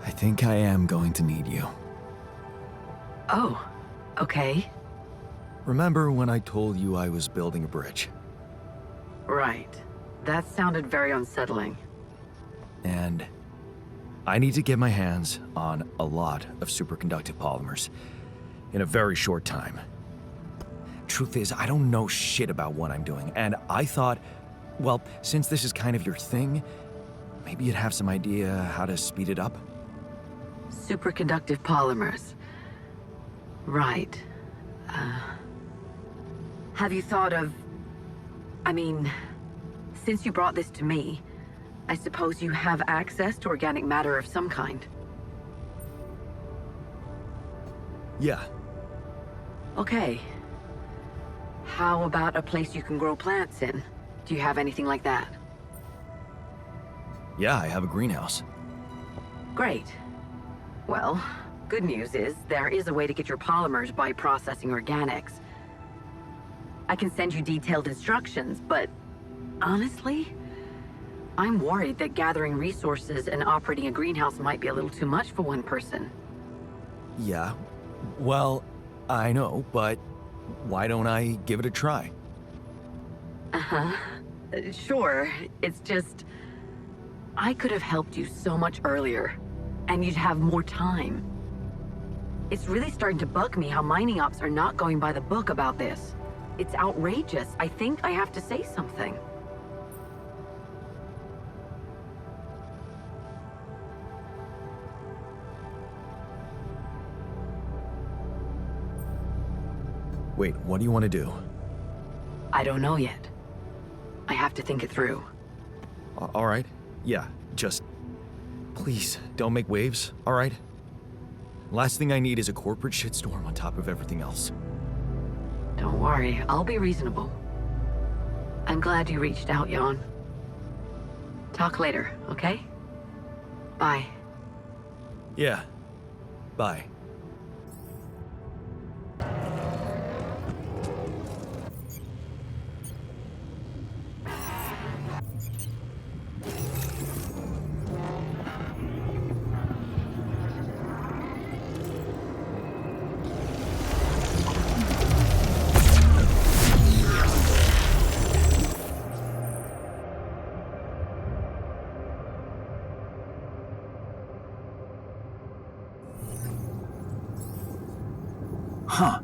think I am going to need you. Oh, okay. Remember when I told you I was building a bridge? Right. That sounded very unsettling. And I need to get my hands on a lot of superconductive polymers in a very short time. Truth is, I don't know shit about what I'm doing, and I thought, well, since this is kind of your thing, maybe you'd have some idea how to speed it up? Superconductive polymers. Right. Have you thought of... I mean, since you brought this to me, I suppose you have access to organic matter of some kind. Yeah. Okay. How about a place you can grow plants in? Do you have anything like that? Yeah, I have a greenhouse. Great. Well, good news is there is a way to get your polymers by processing organics. I can send you detailed instructions, but honestly, I'm worried that gathering resources and operating a greenhouse might be a little too much for one person. Yeah. Well, I know, but why don't I give it a try? Uh-huh. Sure. It's just... I could have helped you so much earlier, and you'd have more time. It's really starting to bug me how mining ops are not going by the book about this. It's outrageous. I think I have to say something. Wait, what do you want to do? I don't know yet. I have to think it through. All right. Yeah, just... Please, don't make waves, all right? Last thing I need is a corporate shitstorm on top of everything else. Don't worry, I'll be reasonable. I'm glad you reached out, Jan. Talk later, okay? Bye. Yeah. Bye. Huh.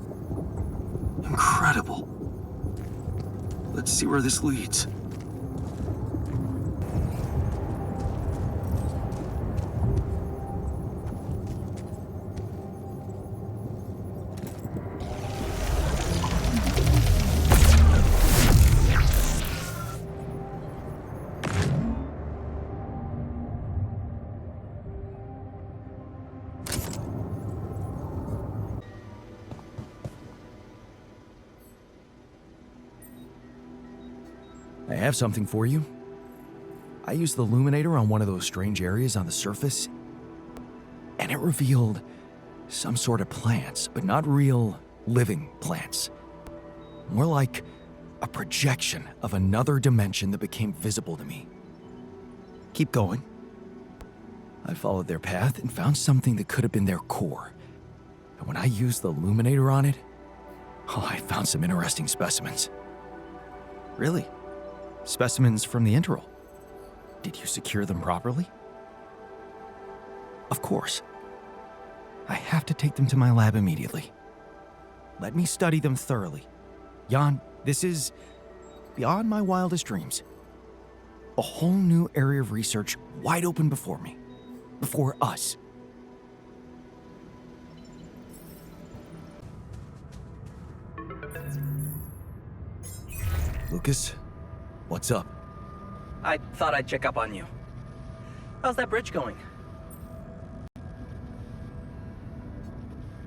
Incredible. Let's see where this leads. I have something for you. I used the illuminator on one of those strange areas on the surface, and it revealed some sort of plants, but not real living plants. More like a projection of another dimension that became visible to me. Keep going. I followed their path and found something that could have been their core. And when I used the illuminator on it, I found some interesting specimens. Really? Specimens from the interval. Did you secure them properly? Of course. I have to take them to my lab immediately. Let me study them thoroughly. Jan, this is beyond my wildest dreams. A whole new area of research wide open before me. Before us. Lucas, what's up? I thought I'd check up on you. How's that bridge going?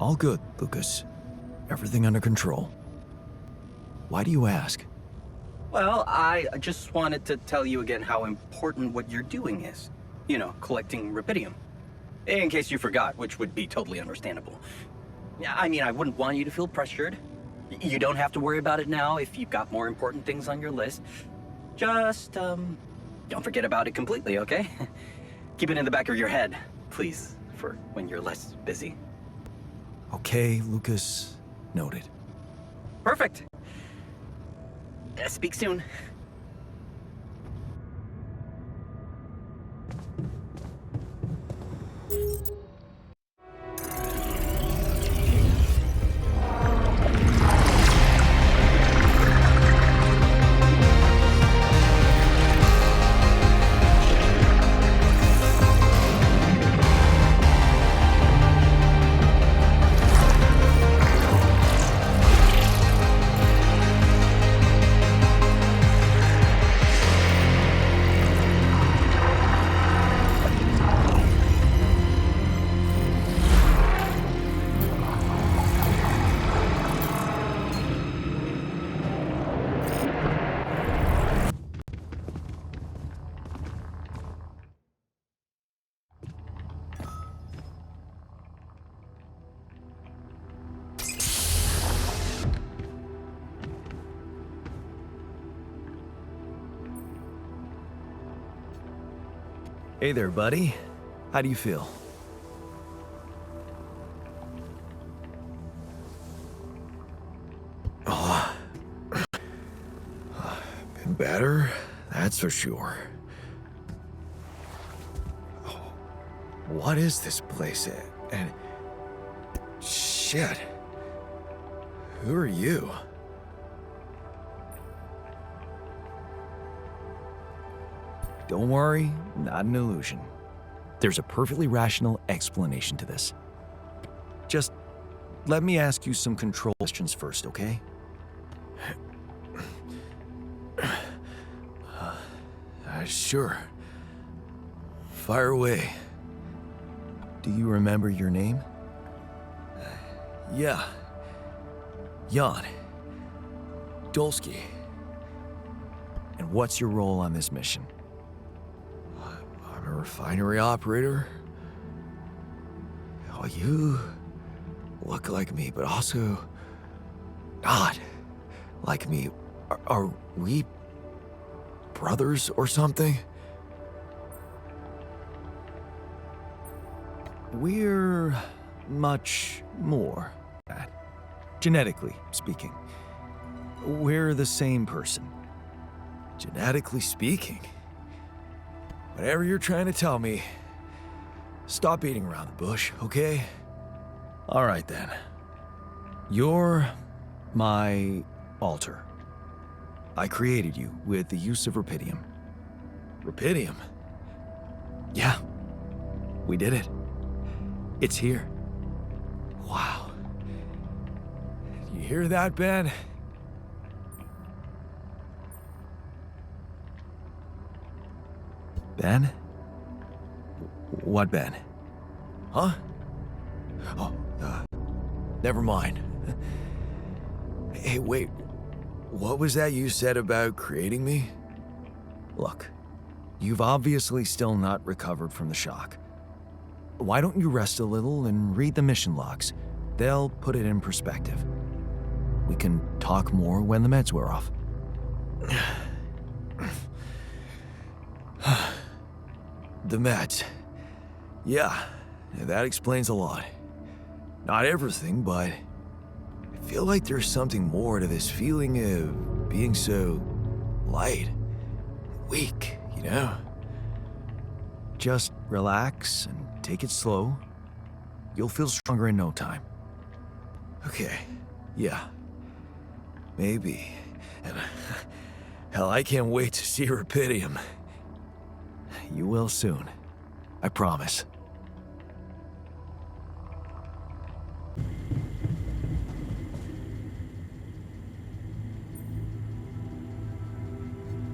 All good, Lucas. Everything under control. Why do you ask? Well, I just wanted to tell you again how important what you're doing is. You know, collecting rubidium. In case you forgot, which would be totally understandable. Yeah, I mean, I wouldn't want you to feel pressured. You don't have to worry about it now if you've got more important things on your list. Just, don't forget about it completely, okay? Keep it in the back of your head, please, for when you're less busy. Okay, Lucas. Noted. Perfect. Speak soon. Hey there, buddy. How do you feel? Oh, been better, that's for sure. Oh, what is this place? And shit, who are you? Don't worry, not an illusion. There's a perfectly rational explanation to this. Just let me ask you some control questions first, okay? Sure. Fire away. Do you remember your name? Yeah. Jan. Dolsky. And what's your role on this mission? I'm a refinery operator. Oh, you look like me, but also not like me. Are we brothers or something? We're much more than that. Genetically speaking, we're the same person. Genetically speaking? Whatever you're trying to tell me, stop beating around the bush, okay? All right then. You're my alter. I created you with the use of rupidium. Rupidium? Yeah, we did it. It's here. Wow. You hear that, Ben? Ben? What Ben? Huh? Oh, never mind. Hey, wait. What was that you said about creating me? Look, you've obviously still not recovered from the shock. Why don't you rest a little and read the mission logs? They'll put it in perspective. We can talk more when the meds wear off. The meds. Yeah, that explains a lot. Not everything, but I feel like there's something more to this feeling of being so light, weak, you know? Just relax and take it slow. You'll feel stronger in no time. Okay, yeah. Maybe. And hell, I can't wait to see rupidium. You will soon. I promise.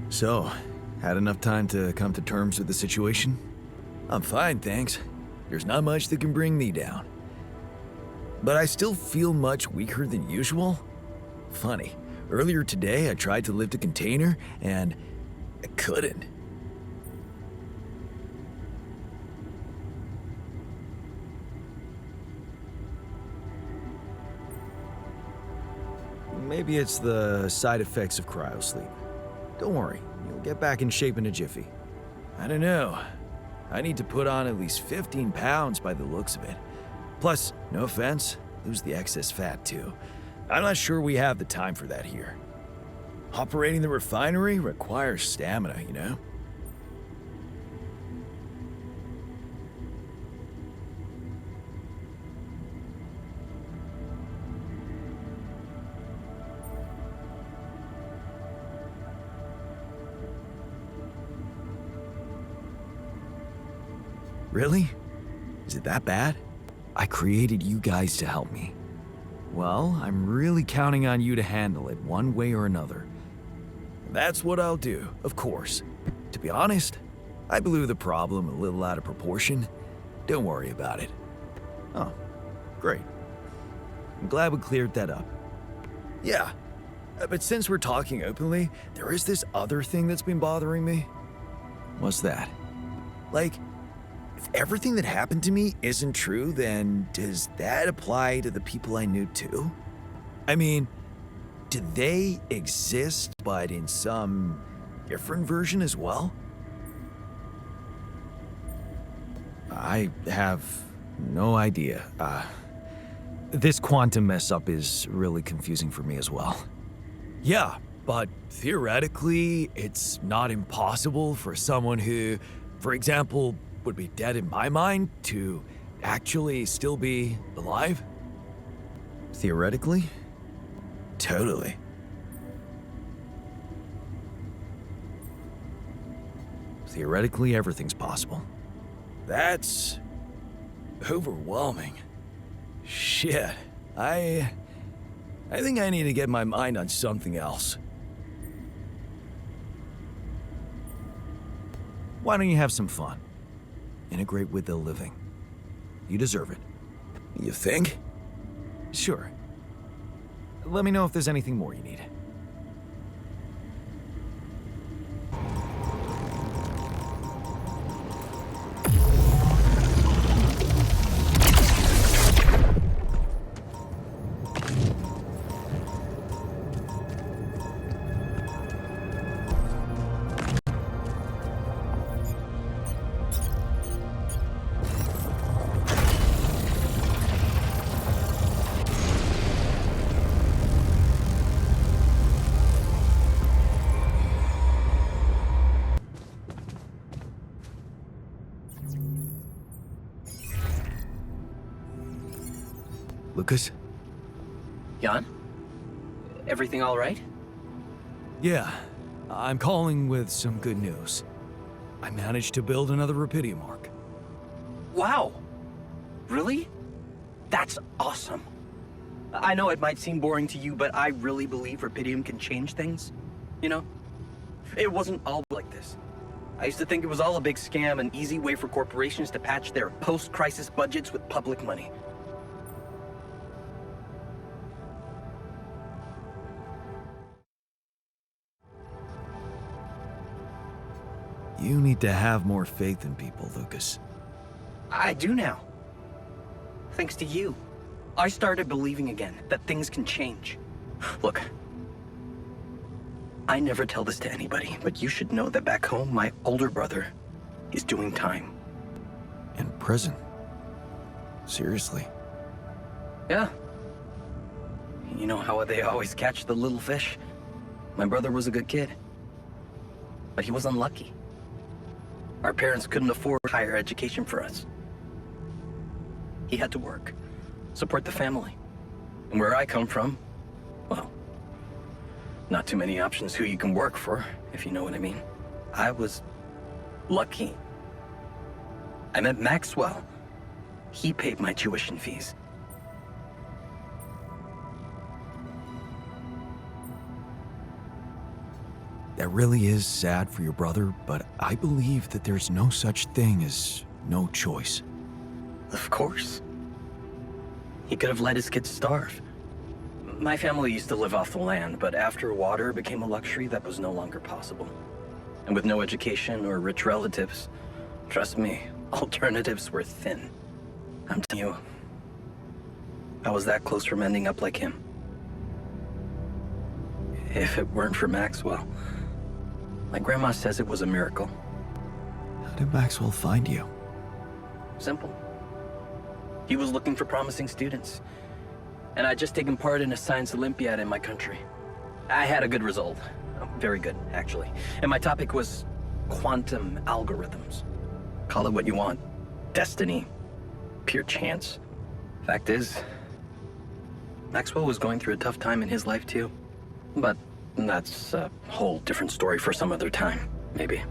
So, had enough time to come to terms with the situation? I'm fine, thanks. There's not much that can bring me down. But I still feel much weaker than usual. Funny, earlier today I tried to lift a container and I couldn't. Maybe it's the side effects of cryosleep. Don't worry, you'll get back in shape in a jiffy. I don't know. I need to put on at least 15 pounds by the looks of it. Plus, no offense, lose the excess fat too. I'm not sure we have the time for that here. Operating the refinery requires stamina, you know? Really? Is it that bad? I created you guys to help me. Well, I'm really counting on you to handle it one way or another. That's what I'll do, of course. To be honest, I blew the problem a little out of proportion. Don't worry about it. Oh, great. I'm glad we cleared that up. Yeah, but since we're talking openly, there is this other thing that's been bothering me. What's that? Like, if everything that happened to me isn't true, then does that apply to the people I knew too? I mean, do they exist, but in some different version as well? I have no idea. This quantum mess-up is really confusing for me as well. Yeah, but theoretically, it's not impossible for someone who, for example, would be dead in my mind to actually still be alive? Theoretically? Totally. Theoretically, everything's possible. That's overwhelming. Shit. I think I need to get my mind on something else. Why don't you have some fun? Integrate with the living. You deserve it. You think? Sure. Let me know if there's anything more you need. Lucas? Jan? Everything all right? Yeah, I'm calling with some good news. I managed to build another Rapidium arc. Wow! Really? That's awesome. I know it might seem boring to you, but I really believe Rapidium can change things. You know? It wasn't all like this. I used to think it was all a big scam, an easy way for corporations to patch their post-crisis budgets with public money. You need to have more faith in people, Lucas. I do now. Thanks to you. I started believing again that things can change. Look, I never tell this to anybody, but you should know that back home, my older brother is doing time. In prison? Seriously? Yeah. You know how they always catch the little fish? My brother was a good kid, but he was unlucky. Our parents couldn't afford higher education for us. He had to work, support the family. And where I come from, well, not too many options who you can work for, if you know what I mean. I was lucky. I met Maxwell. He paid my tuition fees. That really is sad for your brother, but I believe that there's no such thing as no choice. Of course. He could have let his kids starve. My family used to live off the land, but after water became a luxury, that was no longer possible. And with no education or rich relatives, trust me, alternatives were thin. I'm telling you, I was that close from ending up like him. If it weren't for Maxwell, my grandma says it was a miracle. How did Maxwell find you? Simple. He was looking for promising students. And I'd just taken part in a science Olympiad in my country. I had a good result. Very good, actually. And my topic was quantum algorithms. Call it what you want. Destiny. Pure chance. Fact is, Maxwell was going through a tough time in his life too. But that's a whole different story for some other time, maybe.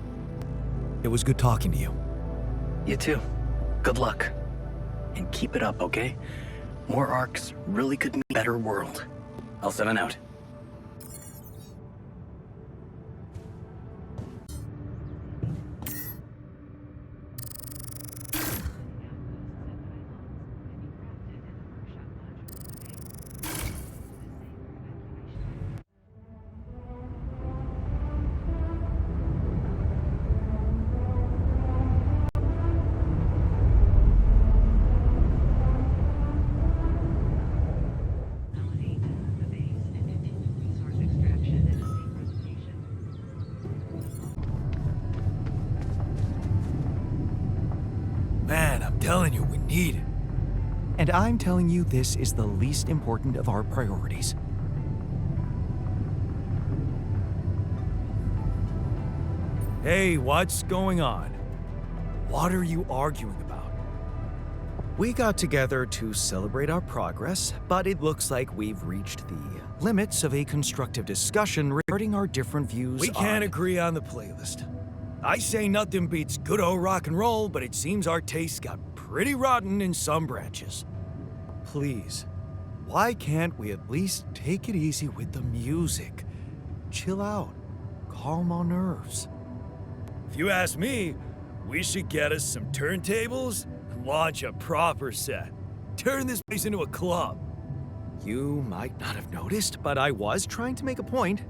It was good talking to you. You too. Good luck. And keep it up, okay? More arcs really could mean a better world. I'll send it out. Man, I'm telling you, we need it. And I'm telling you this is the least important of our priorities. Hey, what's going on? What are you arguing about? We got together to celebrate our progress, but it looks like we've reached the limits of a constructive discussion regarding our different views We can't on... agree on the playlist. I say nothing beats good old rock and roll, but it seems our tastes got pretty rotten in some branches. Please, why can't we at least take it easy with the music? Chill out, calm our nerves. If you ask me, we should get us some turntables and launch a proper set. Turn this place into a club. You might not have noticed, but I was trying to make a point.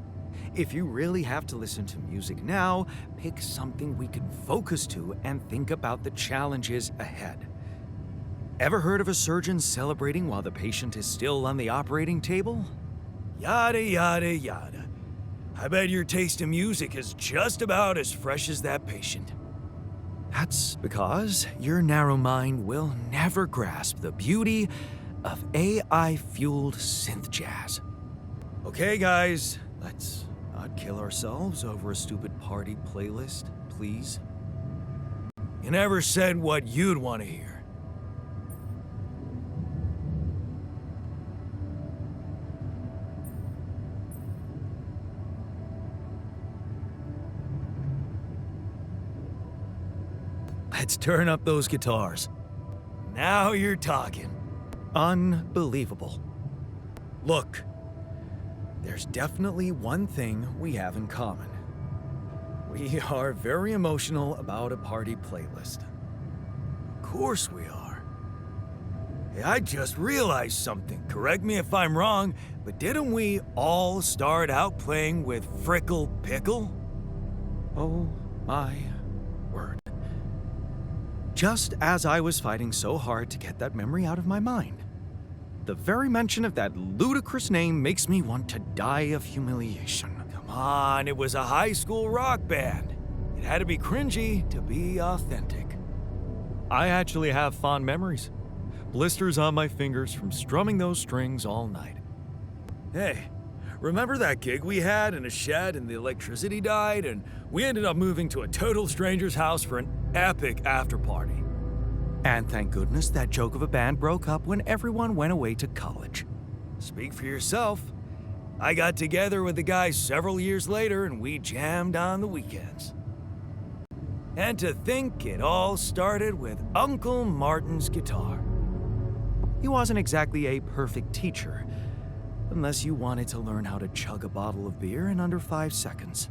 If you really have to listen to music now, pick something we can focus to and think about the challenges ahead. Ever heard of a surgeon celebrating while the patient is still on the operating table? Yada, yada, yada. I bet your taste in music is just about as fresh as that patient. That's because your narrow mind will never grasp the beauty of AI-fueled synth jazz. Okay, guys, let's not kill ourselves over a stupid party playlist, please. You never said what you'd want to hear. Let's turn up those guitars. Now you're talking. Unbelievable. Look, there's definitely one thing we have in common. We are very emotional about a party playlist. Of course we are. Hey, I just realized something. Correct me if I'm wrong, but didn't we all start out playing with Frickle Pickle? Oh my word. Just as I was fighting so hard to get that memory out of my mind, the very mention of that ludicrous name makes me want to die of humiliation. Come on, it was a high school rock band. It had to be cringy to be authentic. I actually have fond memories. Blisters on my fingers from strumming those strings all night. Hey, remember that gig we had in a shed and the electricity died and we ended up moving to a total stranger's house for an epic after party? And thank goodness that joke of a band broke up when everyone went away to college. Speak for yourself. I got together with the guys several years later and we jammed on the weekends. And to think it all started with Uncle Martin's guitar. He wasn't exactly a perfect teacher, unless you wanted to learn how to chug a bottle of beer in under 5 seconds.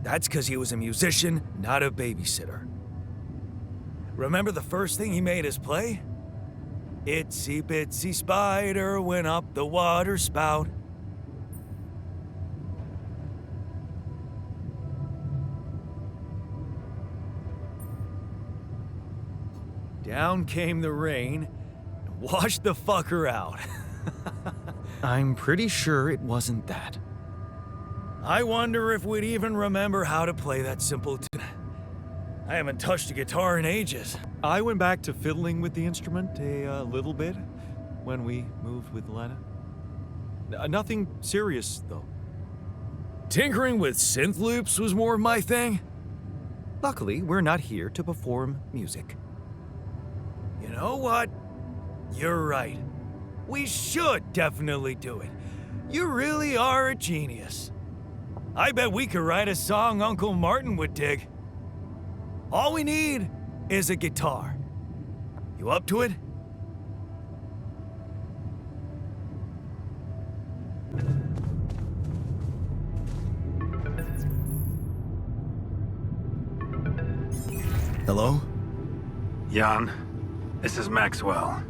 That's because he was a musician, not a babysitter. Remember the first thing he made us play? Itsy bitsy spider went up the water spout. Down came the rain and washed the fucker out. I'm pretty sure it wasn't that. I wonder if we'd even remember how to play that simple tune. I haven't touched a guitar in ages. I went back to fiddling with the instrument a little bit when we moved with Lena. Nothing serious, though. Tinkering with synth loops was more of my thing. Luckily, we're not here to perform music. You know what? You're right. We should definitely do it. You really are a genius. I bet we could write a song Uncle Martin would dig. All we need is a guitar. You up to it? Hello? Jan, this is Maxwell.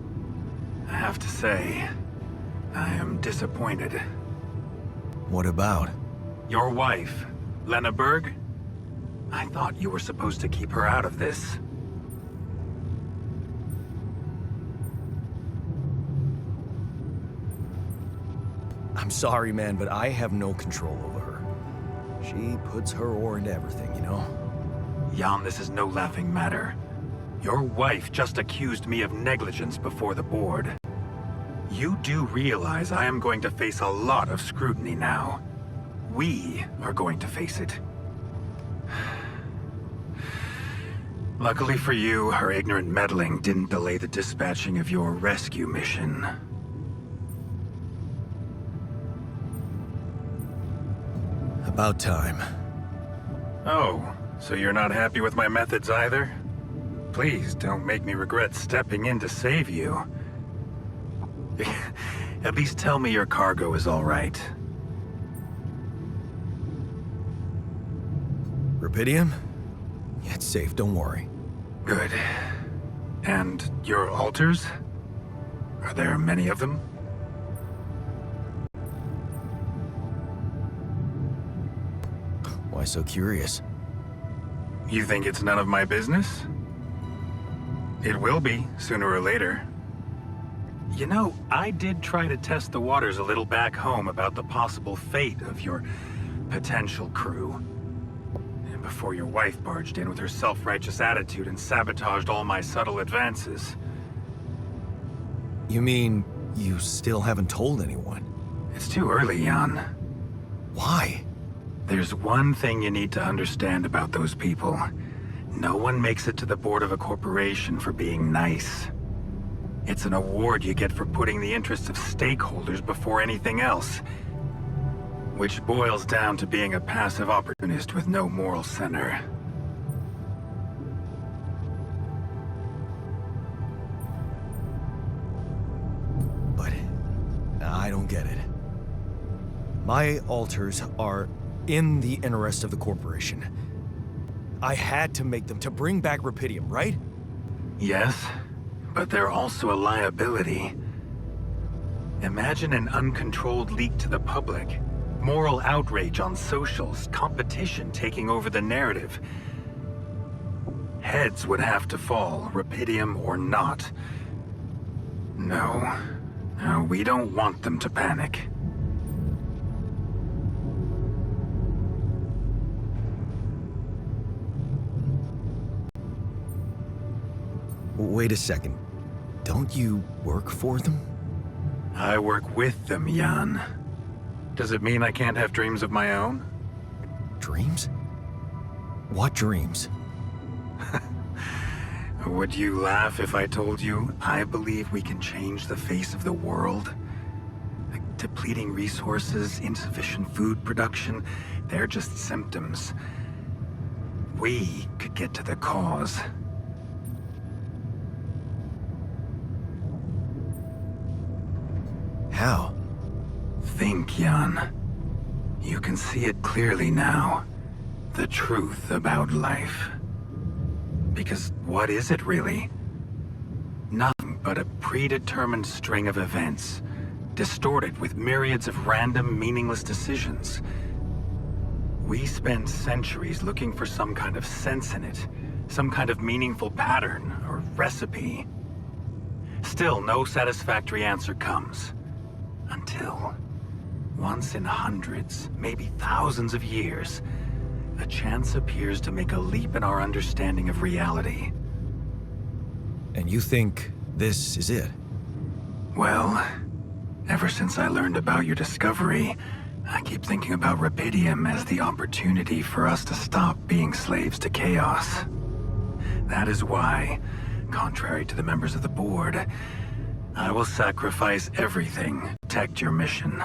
I have to say, I am disappointed. What about? Your wife, Lena Berg? I thought you were supposed to keep her out of this. I'm sorry, man, but I have no control over her. She puts her oar into everything, you know? Jan, this is no laughing matter. Your wife just accused me of negligence before the board. You do realize I am going to face a lot of scrutiny now. We are going to face it. Luckily for you, her ignorant meddling didn't delay the dispatching of your rescue mission. About time. Oh, so you're not happy with my methods either? Please don't make me regret stepping in to save you. At least tell me your cargo is all right. Rubidium? Yeah, it's safe, don't worry. Good. And your altars? Are there many of them? Why so curious? You think it's none of my business? It will be, sooner or later. You know, I did try to test the waters a little back home about the possible fate of your potential crew. And before your wife barged in with her self-righteous attitude and sabotaged all my subtle advances. You mean you still haven't told anyone? It's too early, Jan. Why? There's one thing you need to understand about those people. No one makes it to the board of a corporation for being nice. It's an award you get for putting the interests of stakeholders before anything else. Which boils down to being a passive opportunist with no moral center. But I don't get it. My altars are in the interest of the corporation. I had to make them to bring back Rubidium, right? Yes, but they're also a liability. Imagine an uncontrolled leak to the public. Moral outrage on socials, competition taking over the narrative. Heads would have to fall, Rubidium or not. No, we don't want them to panic. Wait a second. Don't you work for them? I work with them, Jan. Does it mean I can't have dreams of my own? Dreams? What dreams? Would you laugh if I told you I believe we can change the face of the world? Like depleting resources, insufficient food production, they're just symptoms. We could get to the cause. How? Think, Jan. You can see it clearly now. The truth about life. Because what is it really? Nothing but a predetermined string of events, distorted with myriads of random, meaningless decisions. We spend centuries looking for some kind of sense in it, some kind of meaningful pattern or recipe. Still, no satisfactory answer comes. Until, once in hundreds, maybe thousands of years, a chance appears to make a leap in our understanding of reality. And you think this is it? Well, ever since I learned about your discovery, I keep thinking about Rapidium as the opportunity for us to stop being slaves to chaos. That is why, contrary to the members of the board, I will sacrifice everything to protect your mission.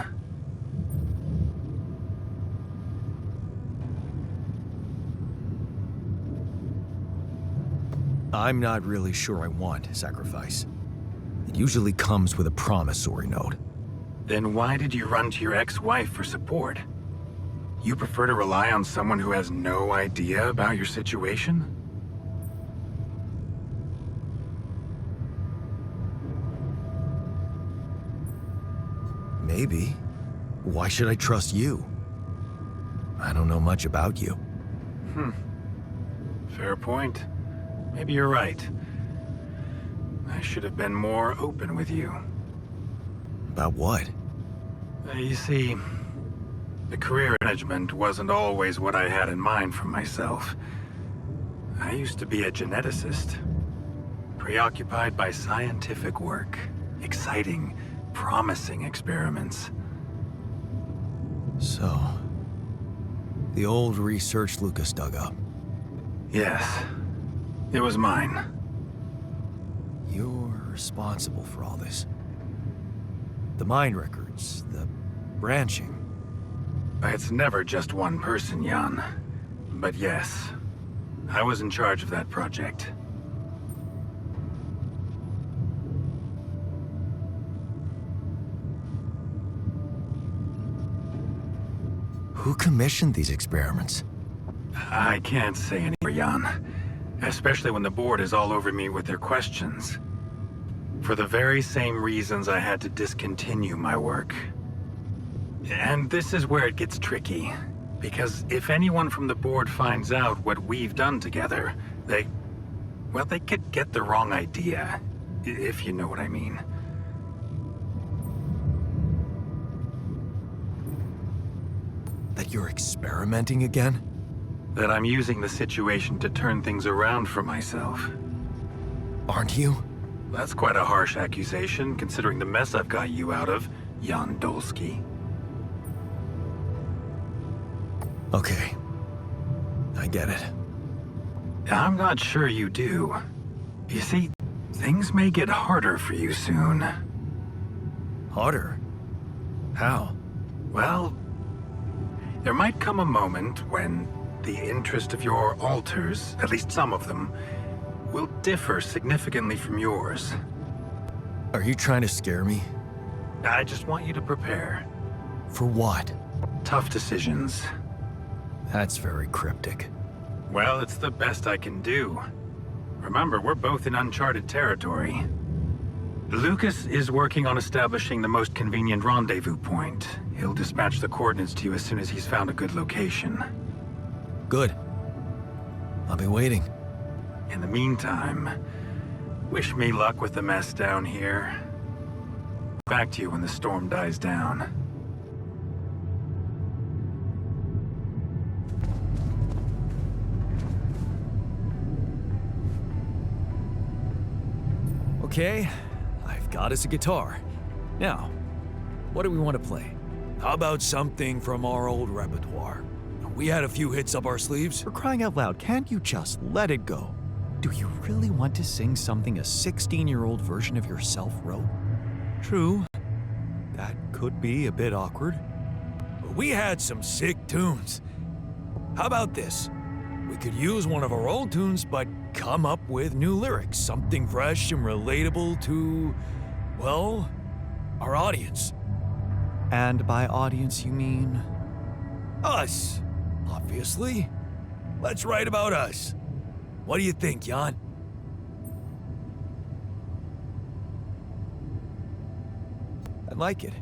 I'm not really sure I want sacrifice. It usually comes with a promissory note. Then why did you run to your ex-wife for support? You prefer to rely on someone who has no idea about your situation? Maybe. Why should I trust you? I don't know much about you. Fair point. Maybe you're right. I should have been more open with you. About what? You see, the career management wasn't always what I had in mind for myself. I used to be a geneticist, preoccupied by scientific work, exciting, promising experiments. So, the old research Lucas dug up. Yes, it was mine. You're responsible for all this. The mine records, the branching. It's never just one person, Jan. But yes, I was in charge of that project. Who commissioned these experiments? I can't say any more, Jan. Especially when the board is all over me with their questions. For the very same reasons I had to discontinue my work. And this is where it gets tricky. Because if anyone from the board finds out what we've done together, they could get the wrong idea. If you know what I mean. That you're experimenting again? That I'm using the situation to turn things around for myself. Aren't you? That's quite a harsh accusation, considering the mess I've got you out of, Jan Dolsky. Okay. I get it. I'm not sure you do. You see, things may get harder for you soon. Harder? How? Well, there might come a moment when the interest of your alters, at least some of them, will differ significantly from yours. Are you trying to scare me? I just want you to prepare. For what? Tough decisions. That's very cryptic. Well, it's the best I can do. Remember, we're both in uncharted territory. Lucas is working on establishing the most convenient rendezvous point. He'll dispatch the coordinates to you as soon as he's found a good location. Good. I'll be waiting. In the meantime, wish me luck with the mess down here. Back to you when the storm dies down. Okay, I've got us a guitar. Now, what do we want to play? How about something from our old repertoire? We had a few hits up our sleeves. For crying out loud, can't you just let it go? Do you really want to sing something a 16-year-old version of yourself wrote? True. That could be a bit awkward. But we had some sick tunes. How about this? We could use one of our old tunes, but come up with new lyrics. Something fresh and relatable to, well, our audience. And by audience, you mean? Us, obviously. Let's write about us. What do you think, Jan? I like it.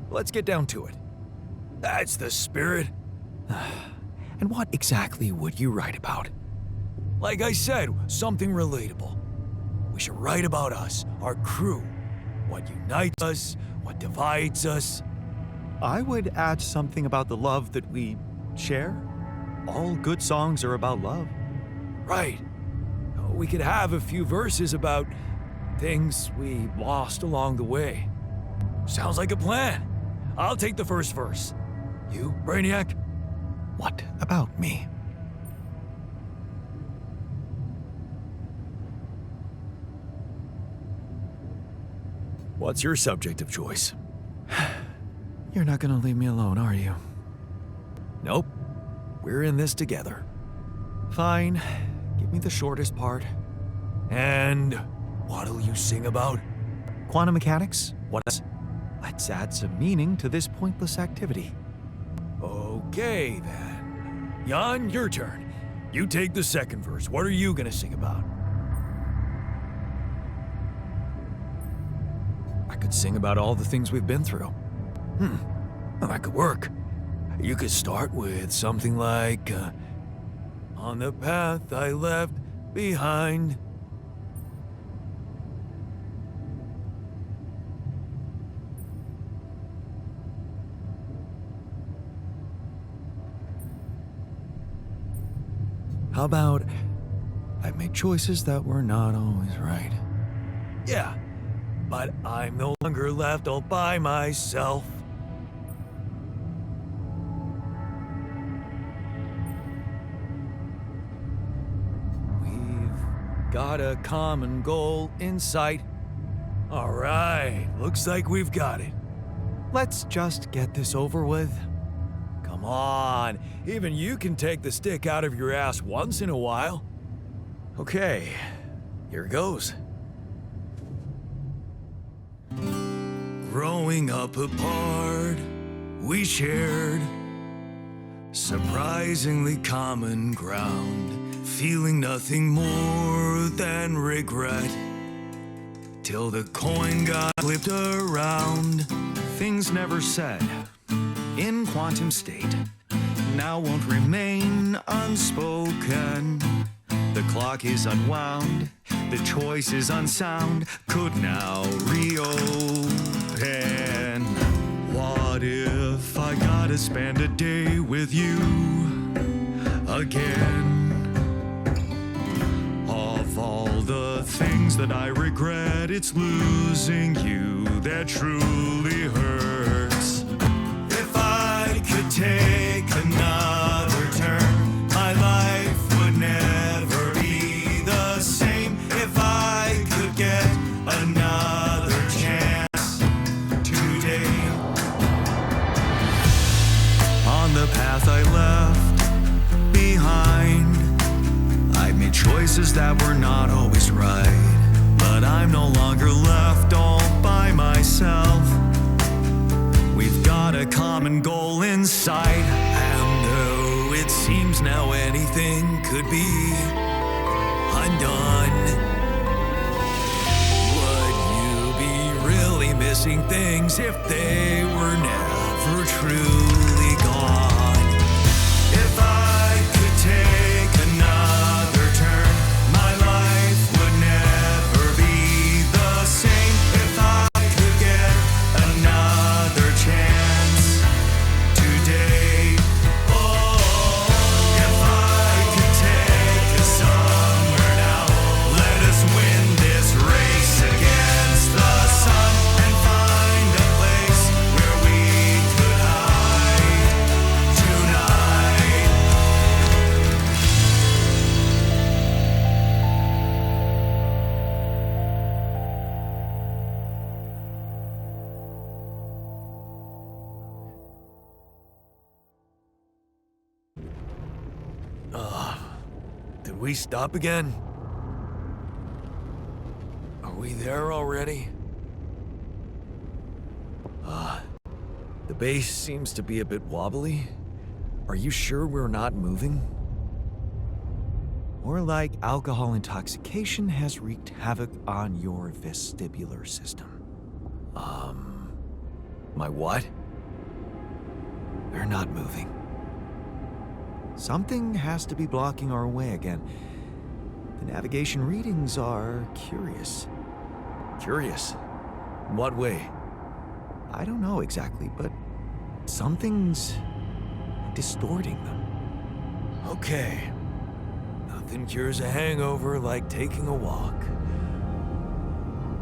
Let's get down to it. That's the spirit. And what exactly would you write about? Like I said, something relatable. We should write about us, our crew. What unites us, what divides us. I would add something about the love that we share. all good songs are about love. Right. We could have a few verses about things we lost along the way. Sounds like a plan. I'll take the first verse. You, Brainiac? What about me? What's your subject of choice? You're not gonna leave me alone, are you? Nope. We're in this together. Fine. Give me the shortest part. And what'll you sing about? Quantum mechanics? What else? Let's add some meaning to this pointless activity. Okay, then. Jan, your turn. You take the second verse. What are you gonna sing about? I could sing about all the things we've been through. Well, that could work. You could start with something like, on the path I left behind. How about, I've made choices that were not always right. Yeah, but I'm no longer left all by myself. We've got a common goal in sight. All right, looks like we've got it. Let's just get this over with. Come on, even you can take the stick out of your ass once in a while. Okay, here goes. Growing up apart, we shared surprisingly common ground, feeling nothing more than regret, till the coin got flipped around. Things never said in quantum state now won't remain unspoken. The clock is unwound, the choice is unsound, could now reopen. What if I gotta spend a day with you again? Of all the things that I regret, it's losing you that truly hurts. If I could take another turn, my life would never be the same. If I could get another chance today. On the path I left behind, I made choices that were not always right, but I'm no longer left all by myself. We've got a common goal in sight, and though it seems now anything could be undone, would you be really missing things if they were never truly gone? If I could take another turn, my life would never be the same. If I could get another chance today. Oh, if I could take us somewhere now, let us win this race against the sun and find a place where we could hide tonight. Did we stop again? Are we there already? The base seems to be a bit wobbly. Are you sure we're not moving? More like alcohol intoxication has wreaked havoc on your vestibular system. My what? We're not moving. Something has to be blocking our way again. The navigation readings are curious. Curious. In what way? I don't know exactly, but something's distorting them. Okay. Nothing cures a hangover like taking a walk.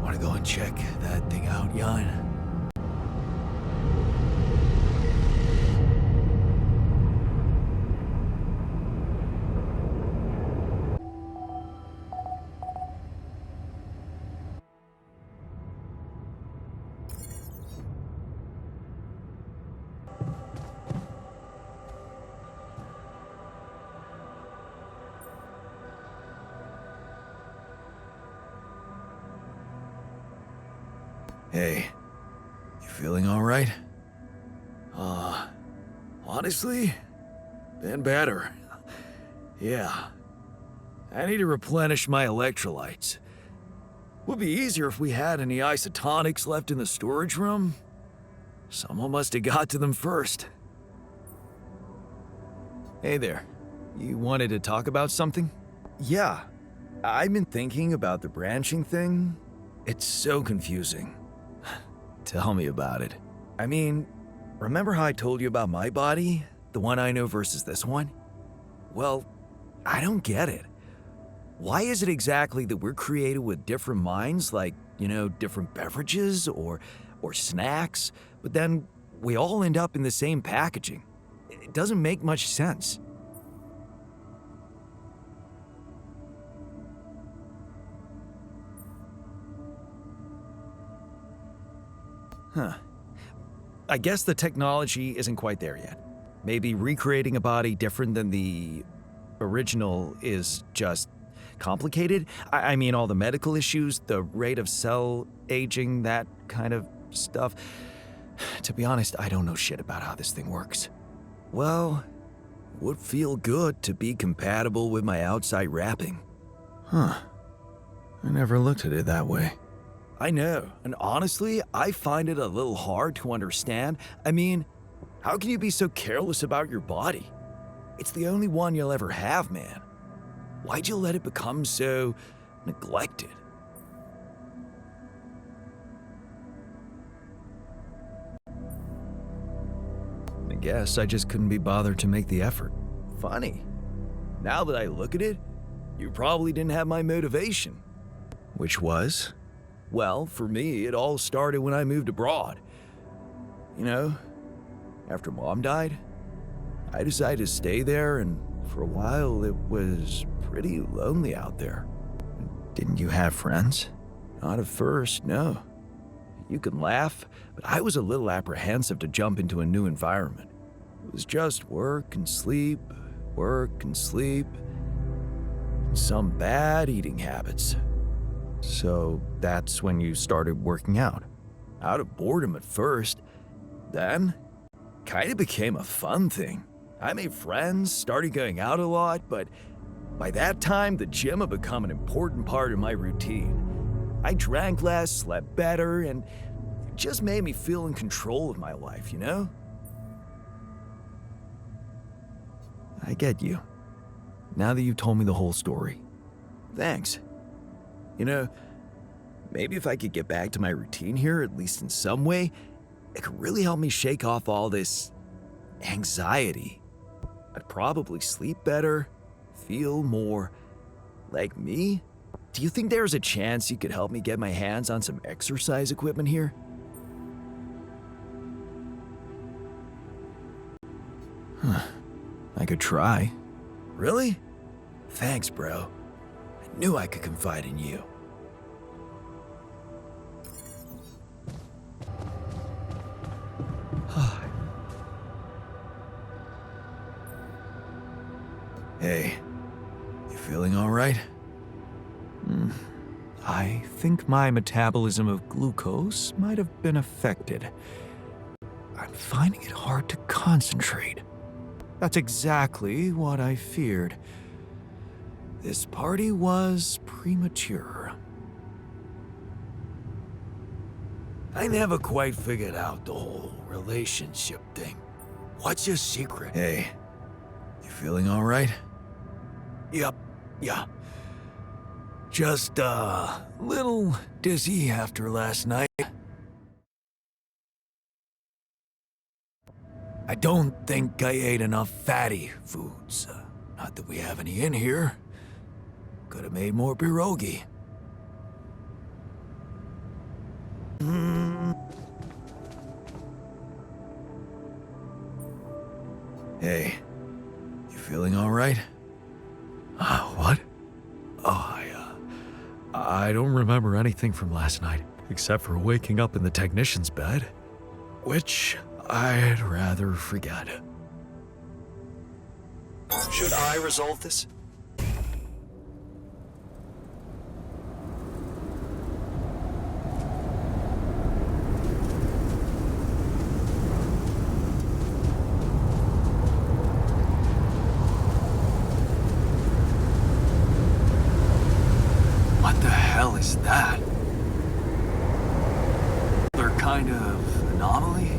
Wanna go and check that thing out, Jan? Hey, you feeling all right? Honestly, been better. Yeah. I need to replenish my electrolytes. Would be easier if we had any isotonics left in the storage room. Someone must have got to them first. Hey there. You wanted to talk about something? Yeah. I've been thinking about the branching thing. It's so confusing. Tell me about it. I mean, remember how I told you about my body? The one I know versus this one? Well, I don't get it. Why is it exactly that we're created with different minds, like, different beverages or snacks, but then we all end up in the same packaging? It doesn't make much sense. Huh. I guess the technology isn't quite there yet. Maybe recreating a body different than the original is just complicated. I mean, all the medical issues, the rate of cell aging, that kind of stuff. To be honest, I don't know shit about how this thing works. Well, would feel good to be compatible with my outside wrapping. Huh. I never looked at it that way. I know, and honestly, I find it a little hard to understand. I mean, how can you be so careless about your body? It's the only one you'll ever have, man. Why'd you let it become so neglected? I guess I just couldn't be bothered to make the effort. Funny. Now that I look at it, you probably didn't have my motivation. Which was? Well, for me, it all started when I moved abroad. After Mom died, I decided to stay there, and for a while it was pretty lonely out there. Didn't you have friends? Not at first, no. You can laugh, but I was a little apprehensive to jump into a new environment. It was just work and sleep, and some bad eating habits. So that's when you started working out. Out of boredom at first, then kind of became a fun thing. I made friends, started going out a lot, but by that time, the gym had become an important part of my routine. I drank less, slept better, and it just made me feel in control of my life, I get you. Now that you've told me the whole story. Thanks. Maybe if I could get back to my routine here, at least in some way, it could really help me shake off all this anxiety. I'd probably sleep better, feel more like me. Do you think there's a chance you could help me get my hands on some exercise equipment here? I could try. Really? Thanks, bro. I knew I could confide in you. Hey, you feeling all right? I think my metabolism of glucose might have been affected. I'm finding it hard to concentrate. That's exactly what I feared. This party was premature. I never quite figured out the whole relationship thing. What's your secret? Hey, you feeling all right? Yep, yeah. Just a little dizzy after last night. I don't think I ate enough fatty foods. Not that we have any in here. Could have made more pierogi. Hey, you feeling all right? What? I don't remember anything from last night, except for waking up in the technician's bed, which I'd rather forget. Should I resolve this? What the hell is that? Another kind of anomaly?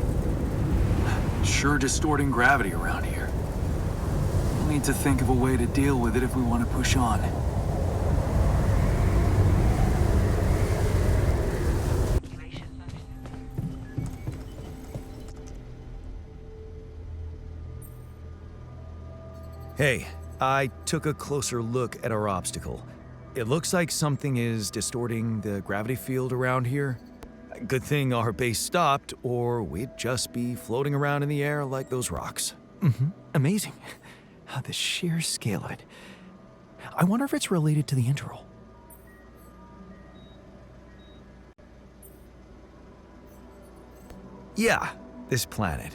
Sure distorting gravity around here. We'll need to think of a way to deal with it if we want to push on. Hey, I took a closer look at our obstacle. It looks like something is distorting the gravity field around here. Good thing our base stopped, or we'd just be floating around in the air like those rocks. Amazing. The sheer scale of it. I wonder if it's related to the interval. Yeah, this planet,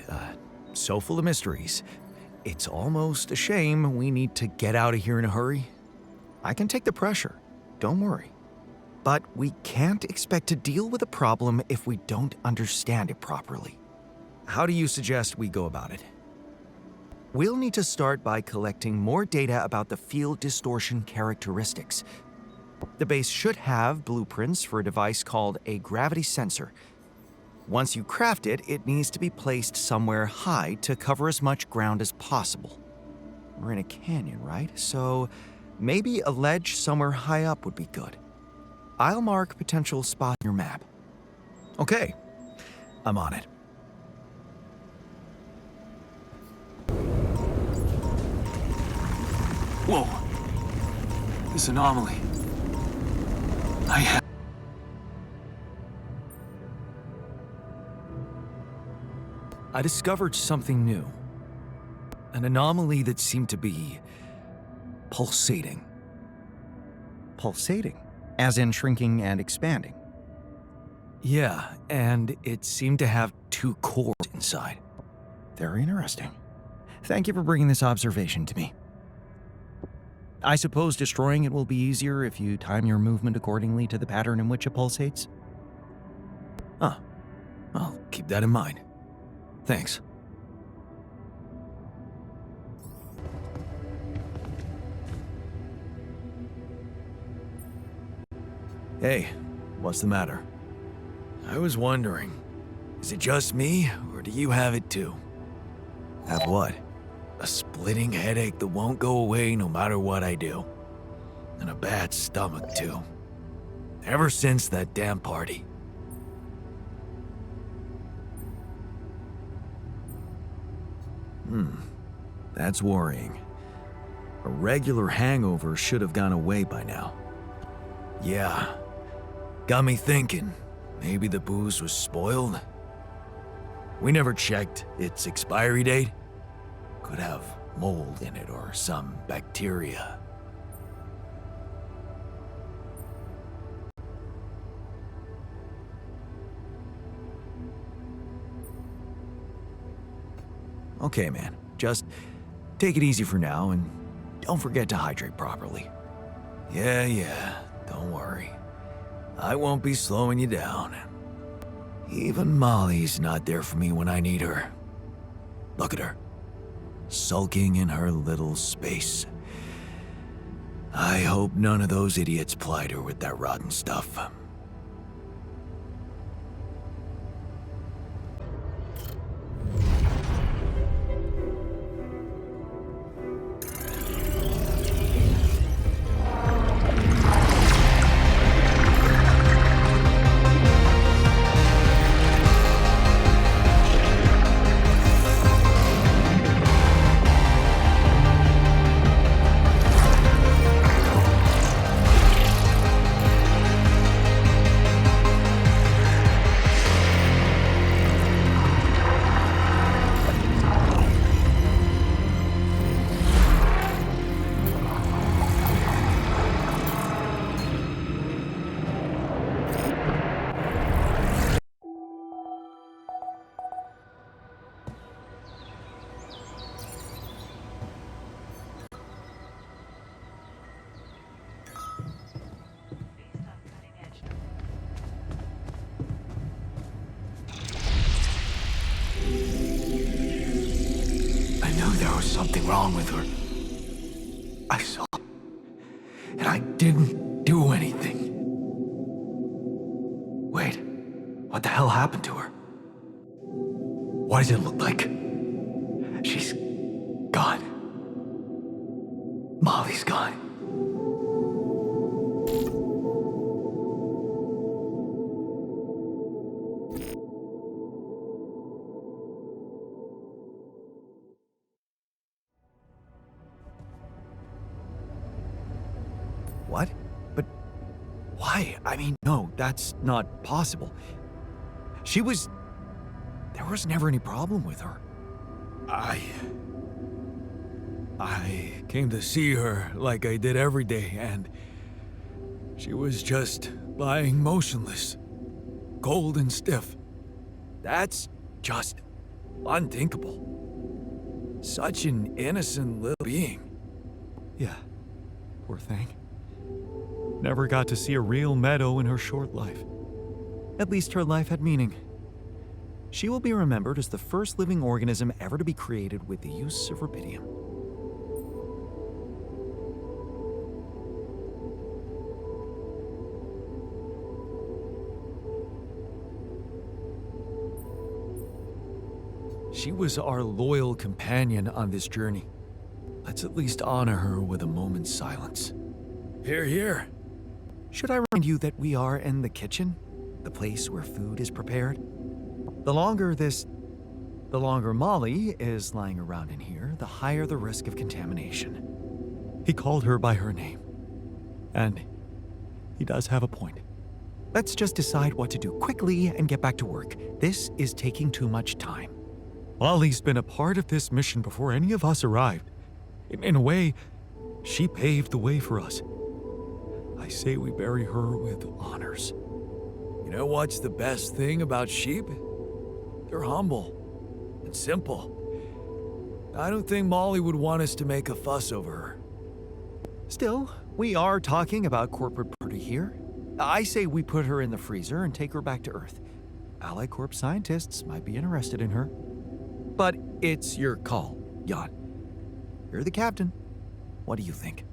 so full of mysteries. It's almost a shame we need to get out of here in a hurry. I can take the pressure, don't worry. But we can't expect to deal with a problem if we don't understand it properly. How do you suggest we go about it? We'll need to start by collecting more data about the field distortion characteristics. The base should have blueprints for a device called a gravity sensor. Once you craft it, it needs to be placed somewhere high to cover as much ground as possible. We're in a canyon, right? So maybe a ledge somewhere high up would be good. I'll mark potential spots on your map. Okay, I'm on it. Whoa. This anomaly. I discovered something new. An anomaly that seemed to be pulsating. Pulsating? As in shrinking and expanding? Yeah, and it seemed to have two cores inside. Very interesting. Thank you for bringing this observation to me. I suppose destroying it will be easier if you time your movement accordingly to the pattern in which it pulsates? I'll keep that in mind. Thanks. Hey, what's the matter? I was wondering, is it just me, or do you have it too? Have what? A splitting headache that won't go away no matter what I do. And a bad stomach too. Ever since that damn party. That's worrying. A regular hangover should have gone away by now. Yeah. Got me thinking, maybe the booze was spoiled? We never checked its expiry date. Could have mold in it or some bacteria. Okay, man. Just take it easy for now and don't forget to hydrate properly. Yeah, don't worry. I won't be slowing you down. Even Molly's not there for me when I need her. Look at her. Sulking in her little space. I hope none of those idiots plied her with that rotten stuff. something wrong with her. I saw, and I didn't do anything. Wait, what the hell happened to her? What does it look like? She's gone. Molly's gone. What? But why? I mean, no, that's not possible. There was never any problem with her. I came to see her like I did every day, and she was just lying motionless, cold and stiff. That's just unthinkable. Such an innocent little being. Yeah, poor thing. Never got to see a real meadow in her short life. At least her life had meaning. She will be remembered as the first living organism ever to be created with the use of rubidium. She was our loyal companion on this journey. Let's at least honor her with a moment's silence. Hear, hear. Should I remind you that we are in the kitchen? The place where food is prepared? The longer Molly is lying around in here, the higher the risk of contamination. He called her by her name. And he does have a point. Let's just decide what to do quickly and get back to work. This is taking too much time. Molly's been a part of this mission before any of us arrived. In a way, she paved the way for us. I say we bury her with honors. You know what's the best thing about sheep? They're humble and simple. I don't think Molly would want us to make a fuss over her. Still, we are talking about corporate property here. I say we put her in the freezer and take her back to Earth. Ally Corp scientists might be interested in her. But it's your call, Jan. You're the captain. What do you think?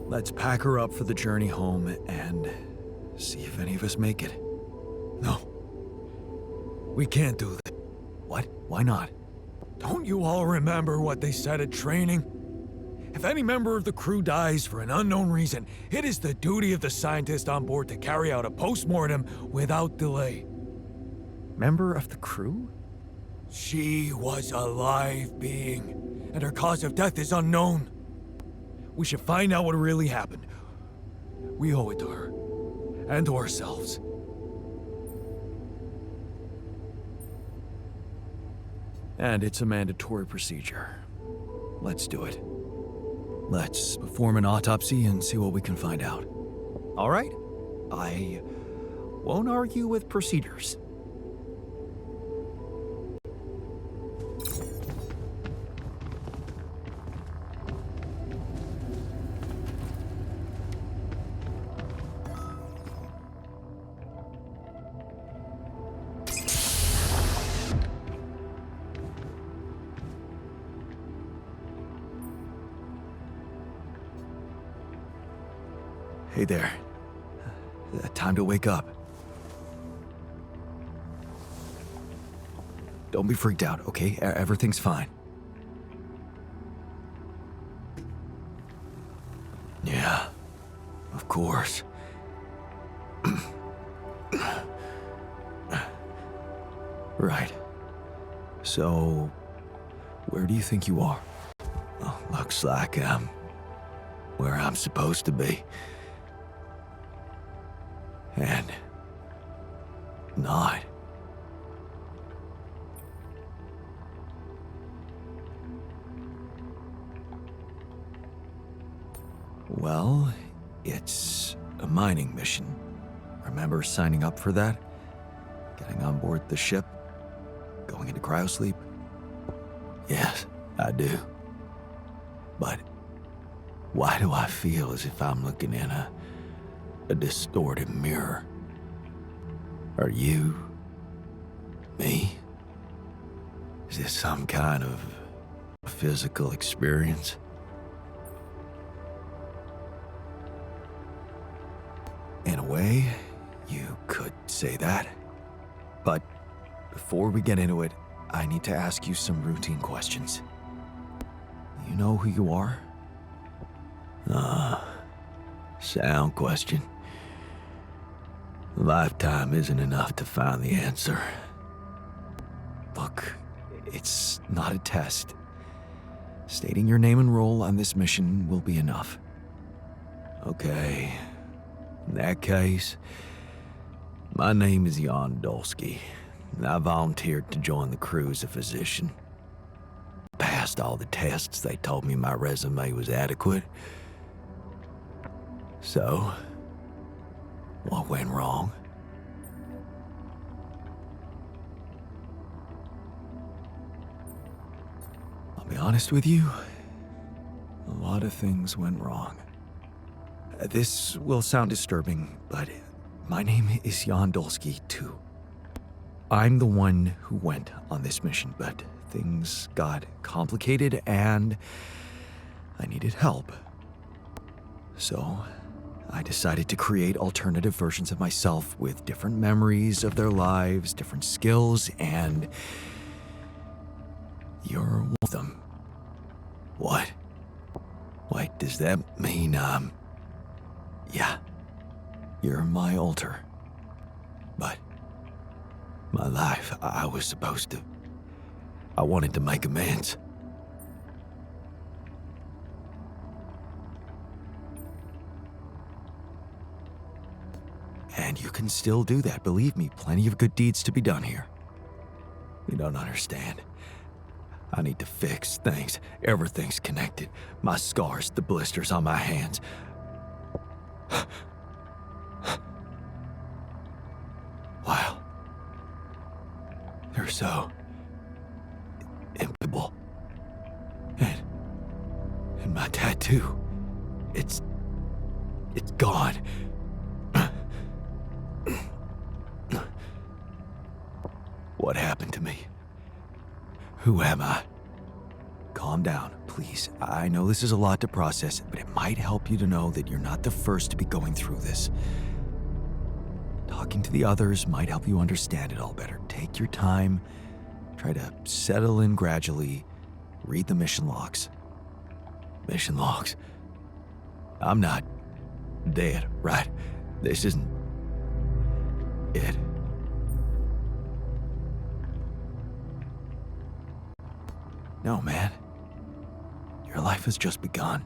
Let's pack her up for the journey home and see if any of us make it. No. We can't do that. What? Why not? Don't you all remember what they said at training? If any member of the crew dies for an unknown reason, it is the duty of the scientist on board to carry out a post-mortem without delay. Member of the crew? She was a live being, and her cause of death is unknown. We should find out what really happened. We owe it to her, and to ourselves. And it's a mandatory procedure. Let's do it. Let's perform an autopsy and see what we can find out. All right? I won't argue with procedures. Hey there. Time to wake up. Don't be freaked out, okay? Everything's fine. Yeah, of course. Right. So, where do you think you are? Well, looks like I'm where I'm supposed to be. And not. Well, it's a mining mission. remember signing up for that? Getting on board the ship? Going into cryosleep? Yes, I do. But why do I feel as if I'm looking in a distorted mirror? Are you? Me? Is this some kind of physical experience? In a way, you could say that. But before we get into it, I need to ask you some routine questions. You know who you are? Sound question. Lifetime isn't enough to find the answer. Look, it's not a test. Stating your name and role on this mission will be enough. Okay. In that case, my name is Jan Dolsky. I volunteered to join the crew as a physician. Passed all the tests. They told me my resume was adequate. So, what went wrong? I'll be honest with you, a lot of things went wrong. This will sound disturbing, but my name is Jan Dolsky, too. I'm the one who went on this mission, but things got complicated and I needed help. So, I decided to create alternative versions of myself with different memories of their lives, different skills, and you're one of them. What? Wait, does that mean, yeah, you're my alter. But my life, I was supposed to, I wanted to make amends. And you can still do that, believe me, plenty of good deeds to be done here. You don't understand. I need to fix things. Everything's connected. My scars, the blisters on my hands. Wow. They're so impeccable. And my tattoo, it's gone. What happened to me? Who am I? Calm down, please. I know this is a lot to process, but it might help you to know that you're not the first to be going through this. Talking to the others might help you understand it all better. Take your time. Try to settle in gradually. Read the mission logs. Mission logs? I'm not dead, right? This isn't it. No, man. Your life has just begun.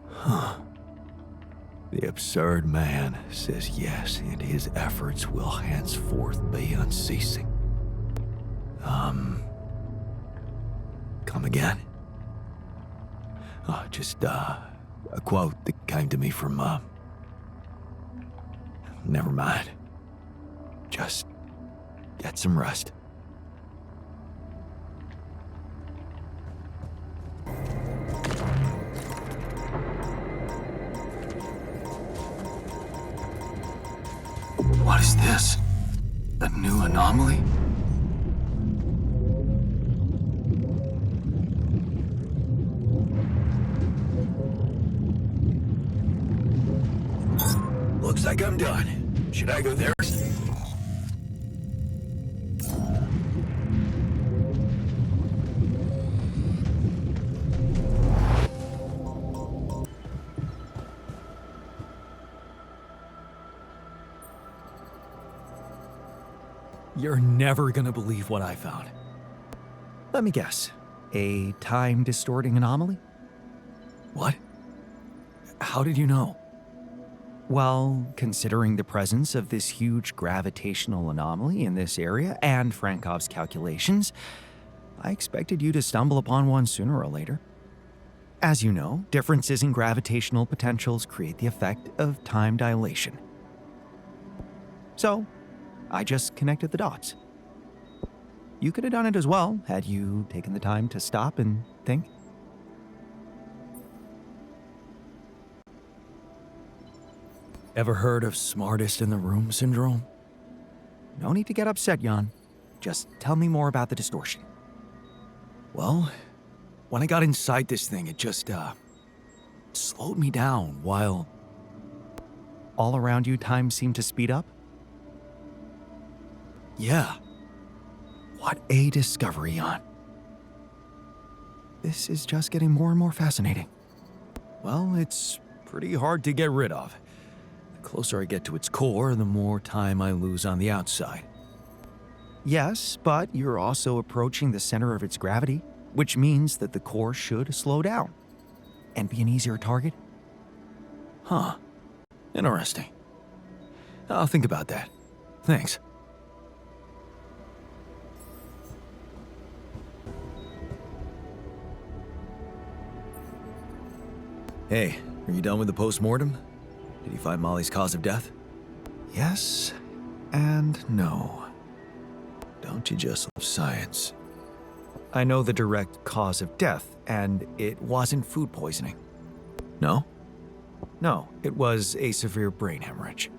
Huh. The absurd man says yes, and his efforts will henceforth be unceasing. Come again? Just a quote that came to me from, never mind. Just get some rest. What is this? A new anomaly? Looks like I'm done. Should I go there? You're never gonna believe what I found. Let me guess. A time-distorting anomaly? What? How did you know? Well, considering the presence of this huge gravitational anomaly in this area and Frankov's calculations, I expected you to stumble upon one sooner or later. As you know, differences in gravitational potentials create the effect of time dilation. So, I just connected the dots. You could have done it as well, had you taken the time to stop and think. Ever heard of smartest in the room syndrome? No need to get upset, Jan. Just tell me more about the distortion. Well, when I got inside this thing, it just, slowed me down while all around you time seemed to speed up? Yeah. What a discovery, Jan. This is just getting more and more fascinating. Well, it's pretty hard to get rid of. The closer I get to its core, the more time I lose on the outside. Yes, but you're also approaching the center of its gravity, which means that the core should slow down and be an easier target. Huh. Interesting. I'll think about that. Thanks. Hey, are you done with the post-mortem? Did you find Molly's cause of death? Yes and no. Don't you just love science? I know the direct cause of death, and it wasn't food poisoning. No? No, it was a severe brain hemorrhage.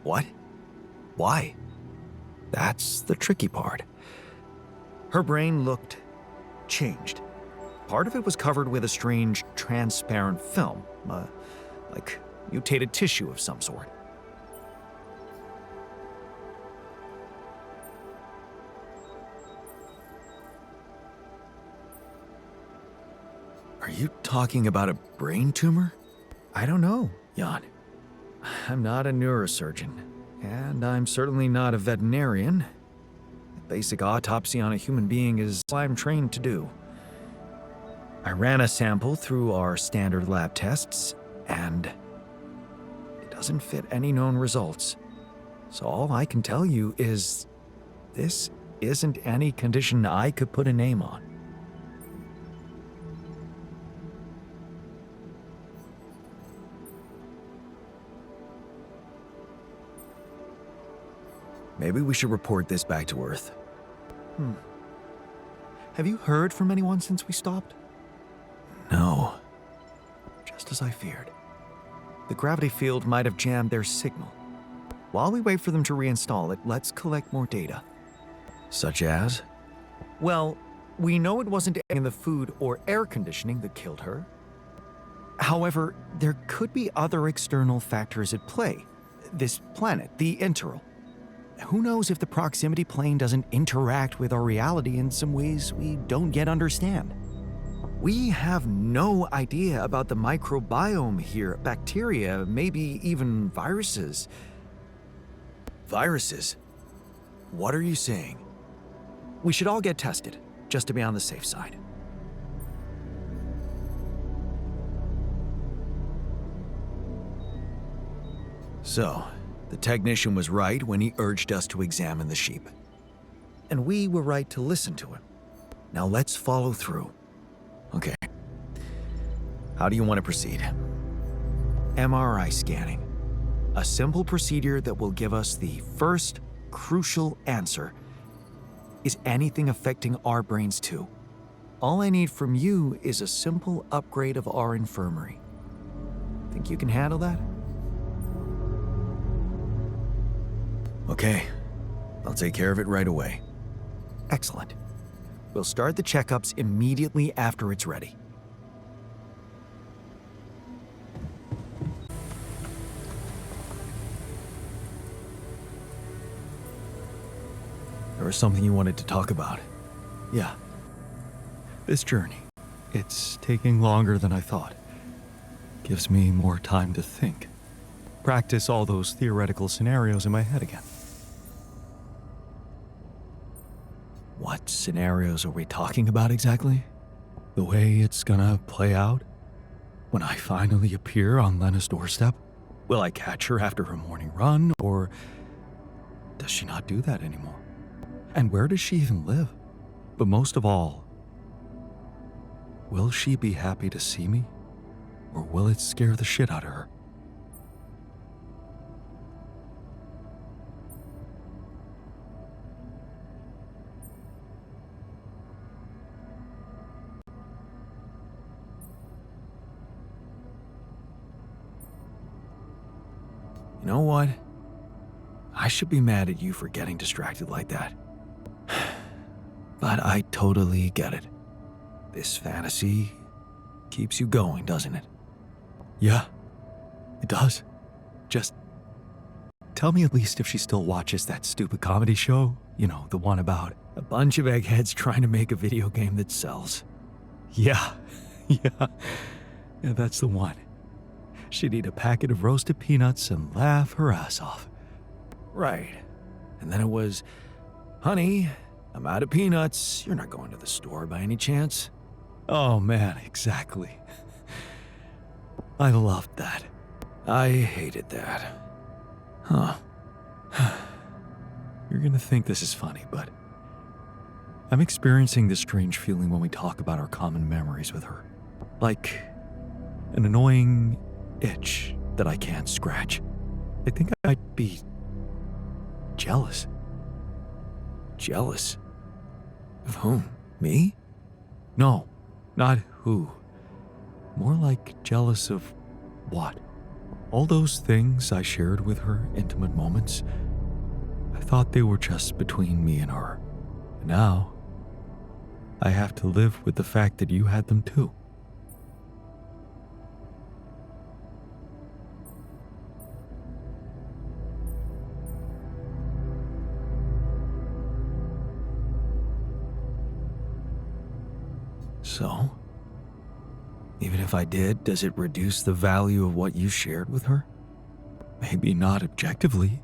What? Why? That's the tricky part. Her brain looked changed. Part of it was covered with a strange, transparent film, like mutated tissue of some sort. Are you talking about a brain tumor? I don't know, Jan. I'm not a neurosurgeon, and I'm certainly not a veterinarian. A basic autopsy on a human being is what I'm trained to do. I ran a sample through our standard lab tests, and it doesn't fit any known results. So all I can tell you is this isn't any condition I could put a name on. Maybe we should report this back to Earth. Have you heard from anyone since we stopped? No. Just as I feared. The gravity field might have jammed their signal. While we wait for them to reinstall it, let's collect more data. Such as? Well, we know it wasn't in the food or air conditioning that killed her. However, there could be other external factors at play. This planet, the Interral. Who knows if the proximity plane doesn't interact with our reality in some ways we don't yet understand? We have no idea about the microbiome here, bacteria, maybe even viruses. Viruses? What are you saying? We should all get tested, just to be on the safe side. So, the technician was right when he urged us to examine the sheep. And we were right to listen to him. Now let's follow through. Okay. How do you want to proceed? MRI scanning. A simple procedure that will give us the first crucial answer. Is anything affecting our brains too? All I need from you is a simple upgrade of our infirmary. Think you can handle that? Okay, I'll take care of it right away. Excellent. We'll start the checkups immediately after it's ready. There was something you wanted to talk about. Yeah. This journey. It's taking longer than I thought. Gives me more time to think. Practice all those theoretical scenarios in my head again. What scenarios are we talking about exactly? The way it's gonna play out? When I finally appear on Lena's doorstep? Will I catch her after her morning run, or does she not do that anymore? And where does she even live? But most of all, will she be happy to see me? Or will it scare the shit out of her? You know what? I should be mad at you for getting distracted like that. But I totally get it. This fantasy keeps you going, doesn't it? Yeah, it does. Just tell me at least if she still watches that stupid comedy show. You know, the one about a bunch of eggheads trying to make a video game that sells. Yeah, yeah, that's the one. She'd eat a packet of roasted peanuts and laugh her ass off. Right. And then it was, honey, I'm out of peanuts. You're not going to the store by any chance? Oh man, exactly. I loved that. I hated that. Huh. You're gonna think this is funny, but I'm experiencing this strange feeling when we talk about our common memories with her. Like an annoying itch that I can't scratch. I think I might be jealous. Jealous? Of whom? Me? No, not who. More like jealous of what? All those things I shared with her, intimate moments, I thought they were just between me and her. Now, I have to live with the fact that you had them too. So, even if I did, does it reduce the value of what you shared with her? Maybe not objectively,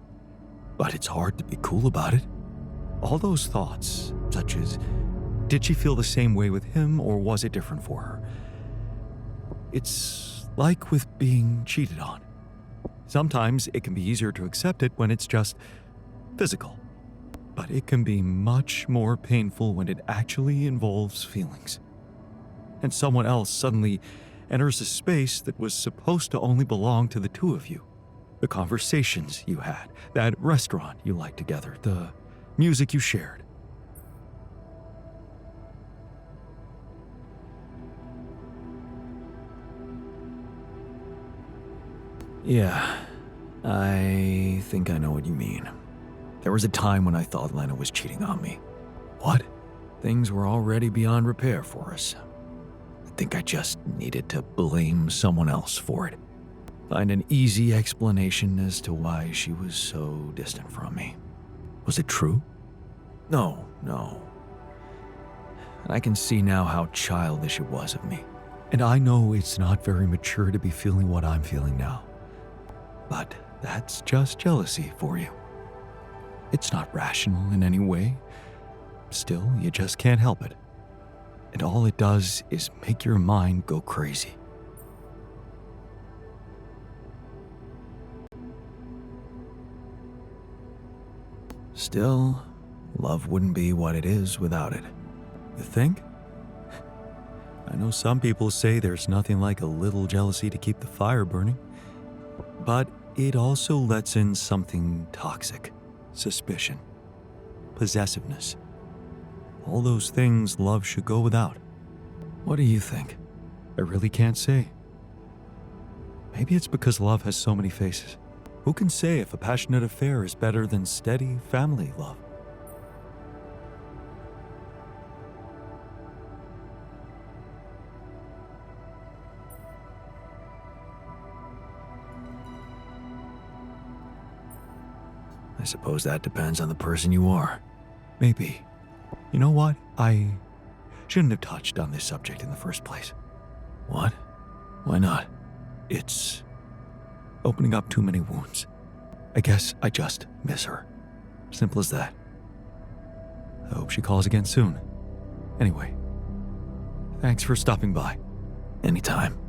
but it's hard to be cool about it. All those thoughts, such as, did she feel the same way with him or was it different for her? It's like with being cheated on. Sometimes it can be easier to accept it when it's just physical, but it can be much more painful when it actually involves feelings. And someone else suddenly enters a space that was supposed to only belong to the two of you. The conversations you had, that restaurant you liked together, the music you shared. Yeah, I think I know what you mean. There was a time when I thought Lena was cheating on me. What? Things were already beyond repair for us. I think I just needed to blame someone else for it. Find an easy explanation as to why she was so distant from me. Was it true? No. I can see now how childish it was of me. And I know it's not very mature to be feeling what I'm feeling now. But that's just jealousy for you. It's not rational in any way. Still, you just can't help it. And all it does is make your mind go crazy. Still, love wouldn't be what it is without it. You think? I know some people say there's nothing like a little jealousy to keep the fire burning. But it also lets in something toxic. Suspicion. Possessiveness. All those things love should go without. What do you think? I really can't say. Maybe it's because love has so many faces. Who can say if a passionate affair is better than steady family love? I suppose that depends on the person you are. Maybe. You know what? I shouldn't have touched on this subject in the first place. What? Why not? It's opening up too many wounds. I guess I just miss her. Simple as that. I hope she calls again soon. Anyway, thanks for stopping by. Anytime.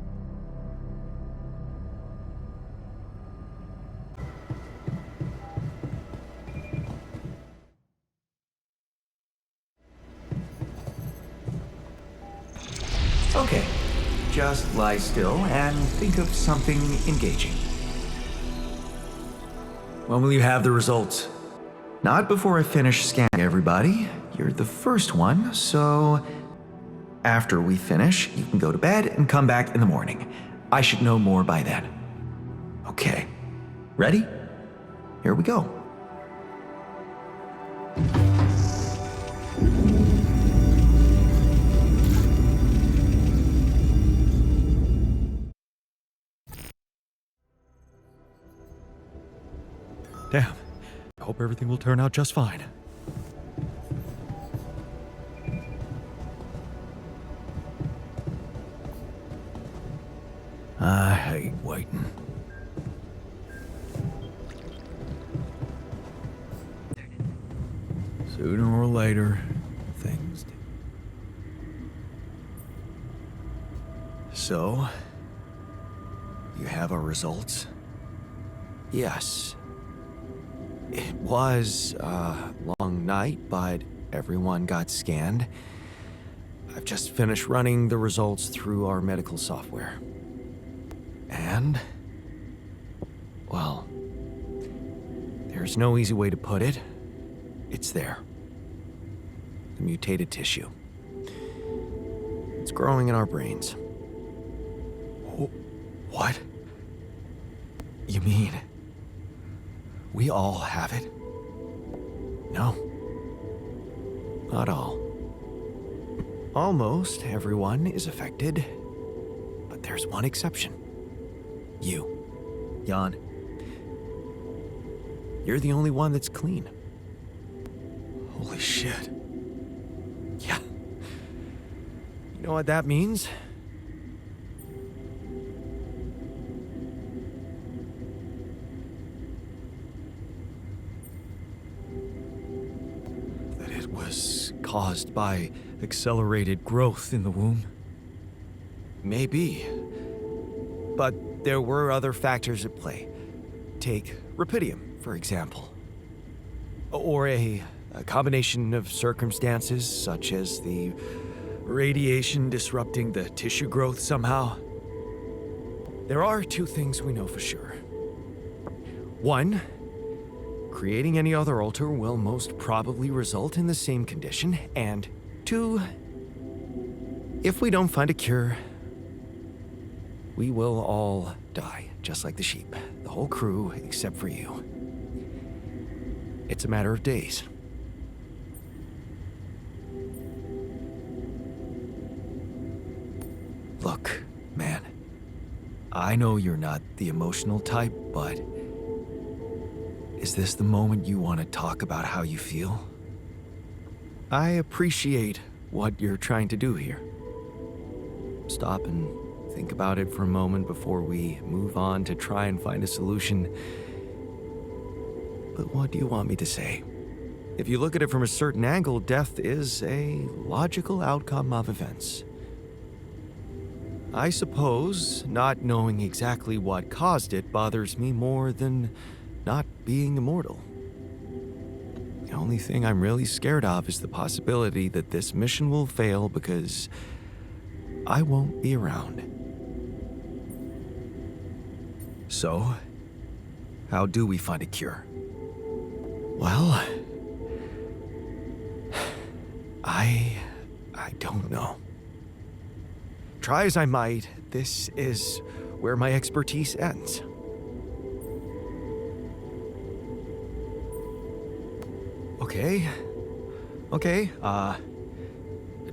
Okay, just lie still and think of something engaging. When will you have the results? Not before I finish scanning everybody. You're the first one, so after we finish, you can go to bed and come back in the morning. I should know more by then. Okay, ready? here we go. Damn. I hope everything will turn out just fine. I hate waiting. Sooner or later, things do. So, you have our results? Yes. It was a long night, but everyone got scanned. I've just finished running the results through our medical software. And, well, there's no easy way to put it. It's there. The mutated tissue. It's growing in our brains. What? You mean we all have it? No. Not all. Almost everyone is affected, but there's one exception. You, Jan. You're the only one that's clean. Holy shit. Yeah. You know what that means? That it was caused by accelerated growth in the womb. Maybe. But there were other factors at play. Take rupidium, for example. Or a combination of circumstances, such as the radiation disrupting the tissue growth somehow. There are two things we know for sure. One, creating any other altar will most probably result in the same condition. And two, if we don't find a cure, we will all die, just like the sheep. The whole crew, except for you. It's a matter of days. Look, man. I know you're not the emotional type, but is this the moment you want to talk about how you feel? I appreciate what you're trying to do here. Stop and think about it for a moment before we move on to try and find a solution. But what do you want me to say? If you look at it from a certain angle, death is a logical outcome of events. I suppose not knowing exactly what caused it bothers me more than not being immortal. The only thing I'm really scared of is the possibility that this mission will fail because I won't be around. So, how do we find a cure? Well, I don't know. Try as I might, this is where my expertise ends. Okay,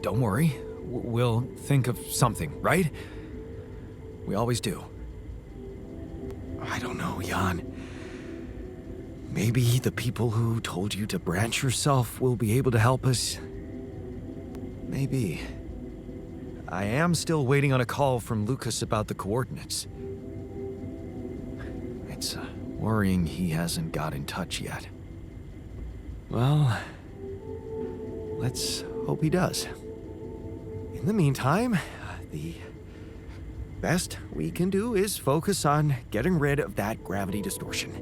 don't worry. We'll think of something, right? We always do. I don't know, Jan. Maybe the people who told you to branch yourself will be able to help us. Maybe. I am still waiting on a call from Lucas about the coordinates. It's worrying he hasn't got in touch yet. Well, let's hope he does. In the meantime, the best we can do is focus on getting rid of that gravity distortion.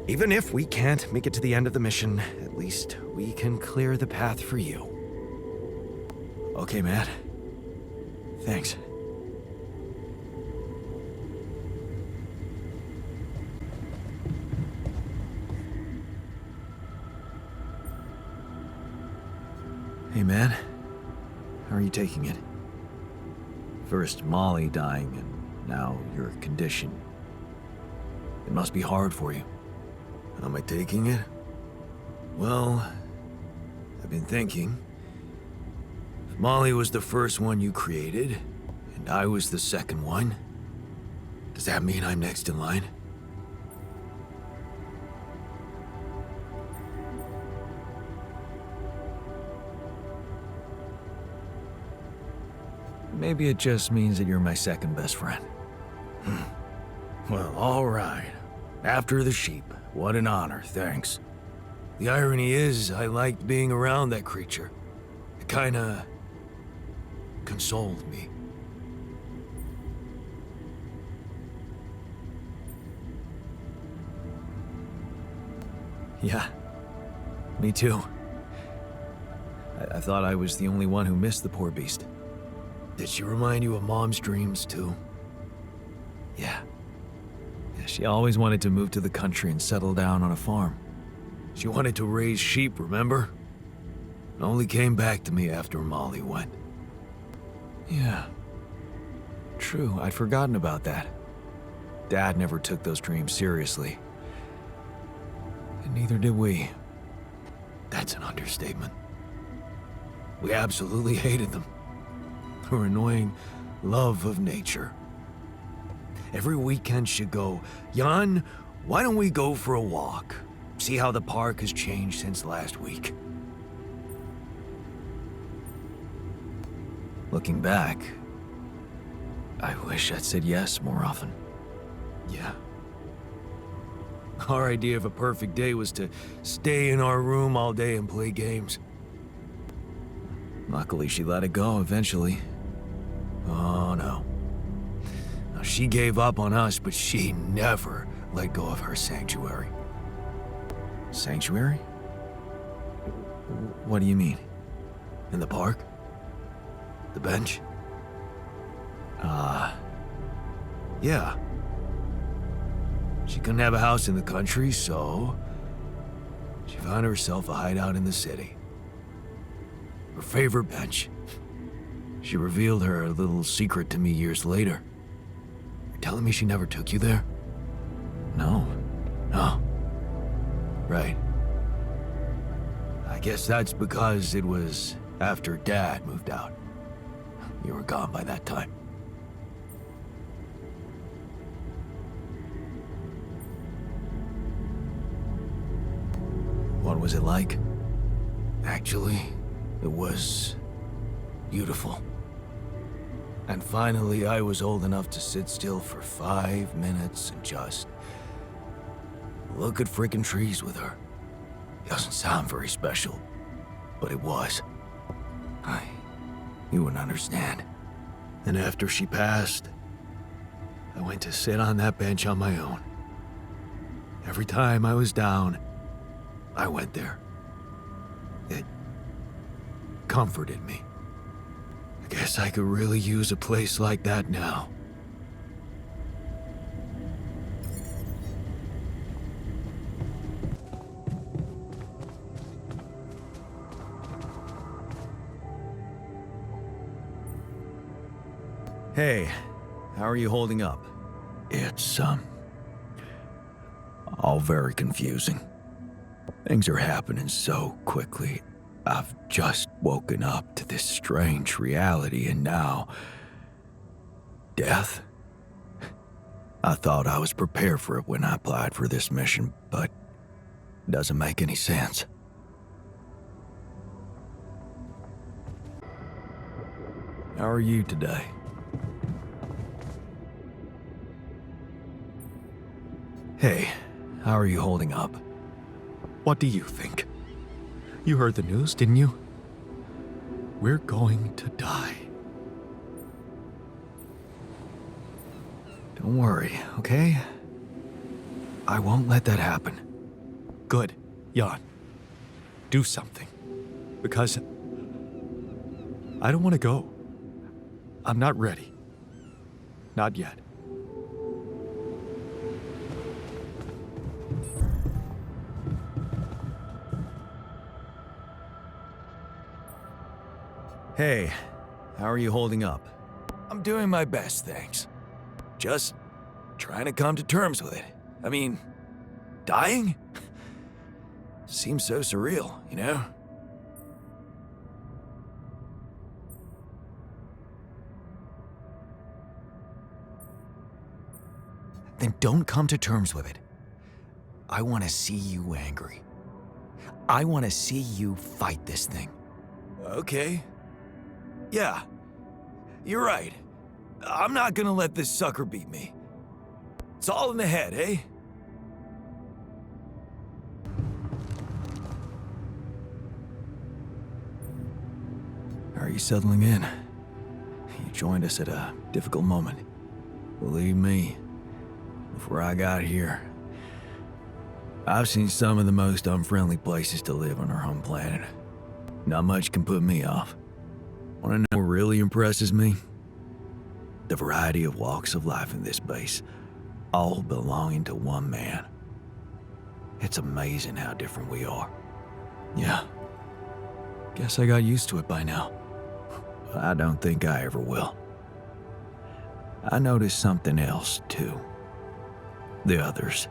Even if we can't make it to the end of the mission, at least we can clear the path for you. Okay, Matt. Thanks. Hey, man. How are you taking it? First Molly dying, and now your condition. It must be hard for you. How am I taking it? Well, I've been thinking. If Molly was the first one you created, and I was the second one, does that mean I'm next in line? Maybe it just means that you're my second best friend. Well, all right. After the sheep. What an honor, thanks. The irony is, I liked being around that creature. It kinda consoled me. Yeah, me too. I thought I was the only one who missed the poor beast. Did she remind you of Mom's dreams, too? Yeah. She always wanted to move to the country and settle down on a farm. She wanted to raise sheep, remember? It only came back to me after Molly went. Yeah. True, I'd forgotten about that. Dad never took those dreams seriously. And neither did we. That's an understatement. We absolutely hated them. Her annoying love of nature. Every weekend she'd go, Jan, why don't we go for a walk? See how the park has changed since last week. Looking back, I wish I'd said yes more often. Yeah. Our idea of a perfect day was to stay in our room all day and play games. Luckily, she let it go eventually. Oh no. Now, she gave up on us, but she never let go of her sanctuary. Sanctuary? What do you mean? In the park? The bench? Yeah. She couldn't have a house in the country, so she found herself a hideout in the city. Her favorite bench. She revealed her little secret to me years later. You're telling me she never took you there? No. Right. I guess that's because it was after Dad moved out. You were gone by that time. What was it like? Actually, it was beautiful. And finally, I was old enough to sit still for 5 minutes and just look at freaking trees with her. It doesn't sound very special, but it was. You wouldn't understand. And after she passed, I went to sit on that bench on my own. Every time I was down, I went there. It comforted me. I guess I could really use a place like that now. Hey, how are you holding up? It's, all very confusing. Things are happening so quickly. I've just woken up to this strange reality, and now... death? I thought I was prepared for it when I applied for this mission, but it doesn't make any sense. How are you today? Hey, how are you holding up? What do you think? You heard the news, didn't you? We're going to die. Don't worry, okay? I won't let that happen. Good, Jan. Do something. Because I don't want to go. I'm not ready. Not yet. Hey, how are you holding up? I'm doing my best, thanks. Just trying to come to terms with it. I mean, dying? Seems so surreal, you know? Then don't come to terms with it. I want to see you angry. I want to see you fight this thing. Okay. Yeah. You're right. I'm not gonna let this sucker beat me. It's all in the head, eh? Are you settling in? You joined us at a difficult moment. Believe me, before I got here, I've seen some of the most unfriendly places to live on our home planet. Not much can put me off. Want to know what really impresses me? The variety of walks of life in this base, all belonging to one man. It's amazing how different we are. Yeah. Guess I got used to it by now. I don't think I ever will. I noticed something else, too. The others.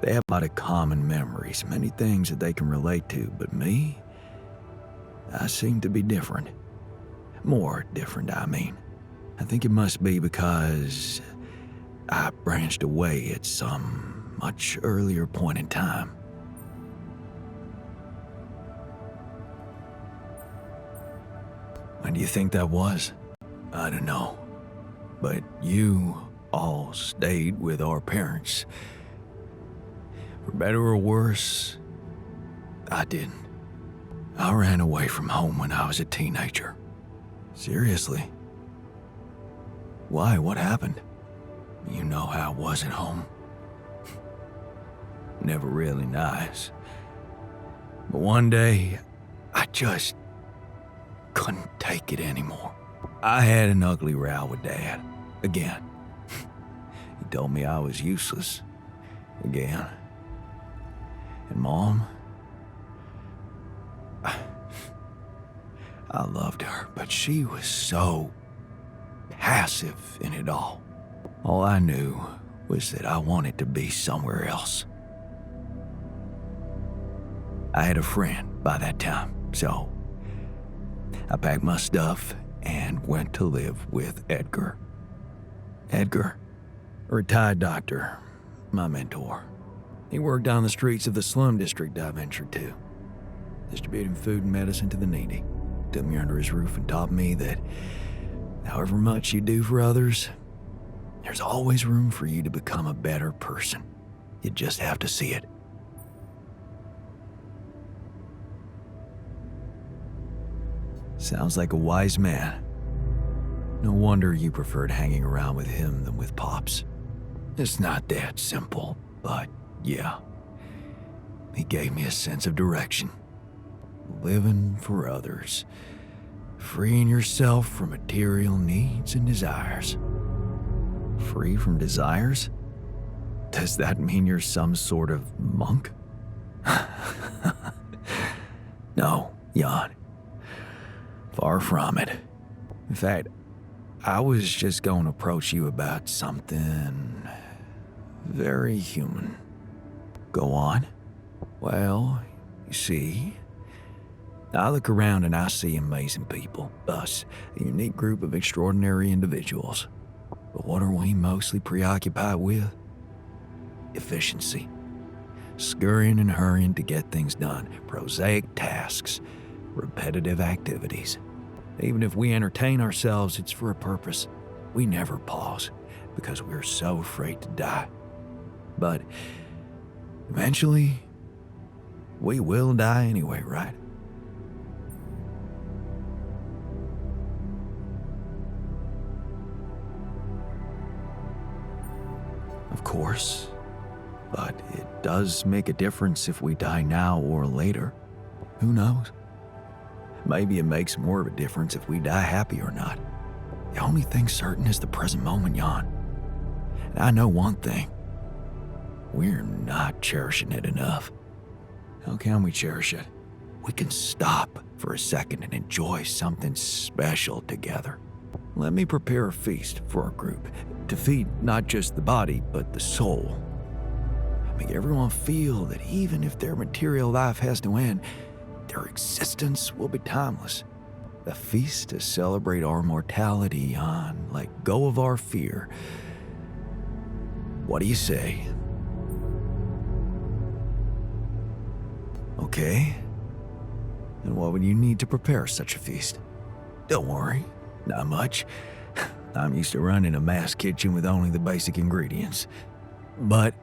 They have a lot of common memories, many things that they can relate to, but me? I seem to be different. More different, I mean. I think it must be because I branched away at some much earlier point in time. When do you think that was? I don't know. But you all stayed with our parents. For better or worse, I didn't. I ran away from home when I was a teenager. Seriously. Why? What happened? You know how I was at home. Never really nice. But one day, I just couldn't take it anymore. I had an ugly row with Dad. Again. He told me I was useless. Again. And Mom? I loved her, but she was so passive in it all. All I knew was that I wanted to be somewhere else. I had a friend by that time, so I packed my stuff and went to live with Edgar. Edgar, a retired doctor, my mentor. He worked on the streets of the slum district I ventured to, distributing food and medicine to the needy. Took me under his roof and taught me that however much you do for others, there's always room for you to become a better person. You just have to see it. Sounds like a wise man. No wonder you preferred hanging around with him than with Pops. It's not that simple, but yeah. He gave me a sense of direction. Living for others. Freeing yourself from material needs and desires. Free from desires? Does that mean you're some sort of monk? No, Jan. Far from it. In fact, I was just going to approach you about something very human. Go on. Well, you see, I look around and I see amazing people, us, a unique group of extraordinary individuals. But what are we mostly preoccupied with? Efficiency. Scurrying and hurrying to get things done, prosaic tasks, repetitive activities. Even if we entertain ourselves, it's for a purpose. We never pause because we're so afraid to die. But eventually, we will die anyway, right? Of course, but it does make a difference if we die now or later. Who knows? Maybe it makes more of a difference if we die happy or not. The only thing certain is the present moment, Jan. And I know one thing. We're not cherishing it enough. How can we cherish it? We can stop for a second and enjoy something special together. Let me prepare a feast for our group to feed not just the body, but the soul. make everyone feel that even if their material life has to end, their existence will be timeless. A feast to celebrate our mortality on, let go of our fear. What do you say? Okay. And what would you need to prepare such a feast? Don't worry, not much. I'm used to running a mass kitchen with only the basic ingredients. But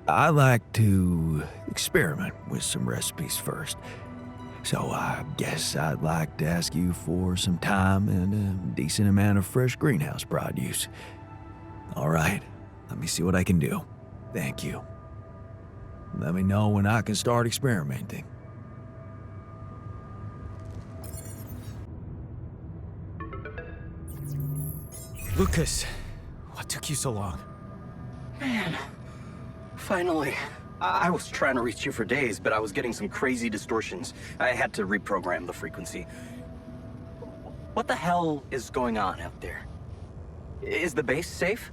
I like to experiment with some recipes first. So I guess I'd like to ask you for some time and a decent amount of fresh greenhouse produce. All right, let me see what I can do. Thank you. Let me know when I can start experimenting. Lucas, what took you so long? Man, finally. I was trying to reach you for days, but I was getting some crazy distortions. I had to reprogram the frequency. What the hell is going on out there? Is the base safe?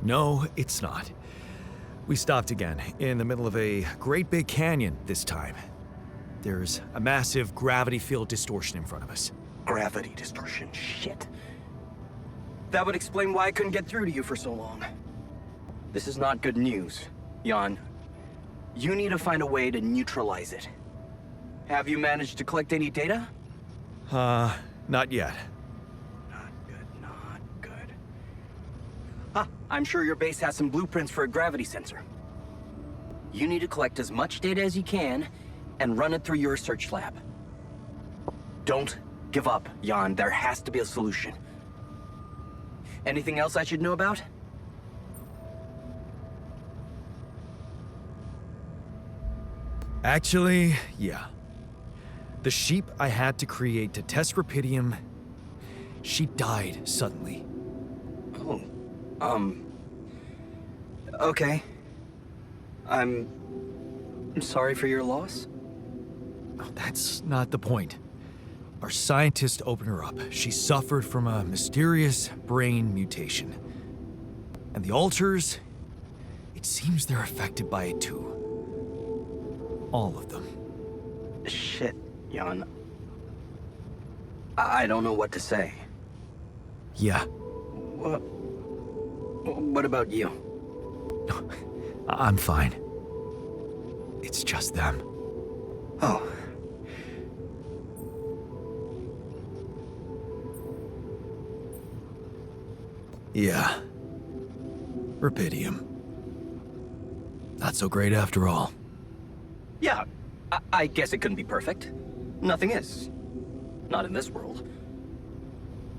No, it's not. We stopped again, in the middle of a great big canyon this time. There's a massive gravity field distortion in front of us. Gravity distortion, shit. That would explain why I couldn't get through to you for so long. This is not good news, Jan. You need to find a way to neutralize it. Have you managed to collect any data? Not yet. Not good, not good. I'm sure your base has some blueprints for a gravity sensor. You need to collect as much data as you can and run it through your research lab. Don't give up, Jan. There has to be a solution. Anything else I should know about? Actually, yeah. The sheep I had to create to test Rapidium, she died suddenly. Oh, okay. I'm sorry for your loss. That's not the point. Our scientist opened her up. She suffered from a mysterious brain mutation. And the alters, it seems they're affected by it too. All of them. Shit, Jan. I don't know what to say. Yeah. What about you? I'm fine. It's just them. Oh. Yeah. Rapidium. Not so great after all. Yeah, I guess it couldn't be perfect. Nothing is. Not in this world.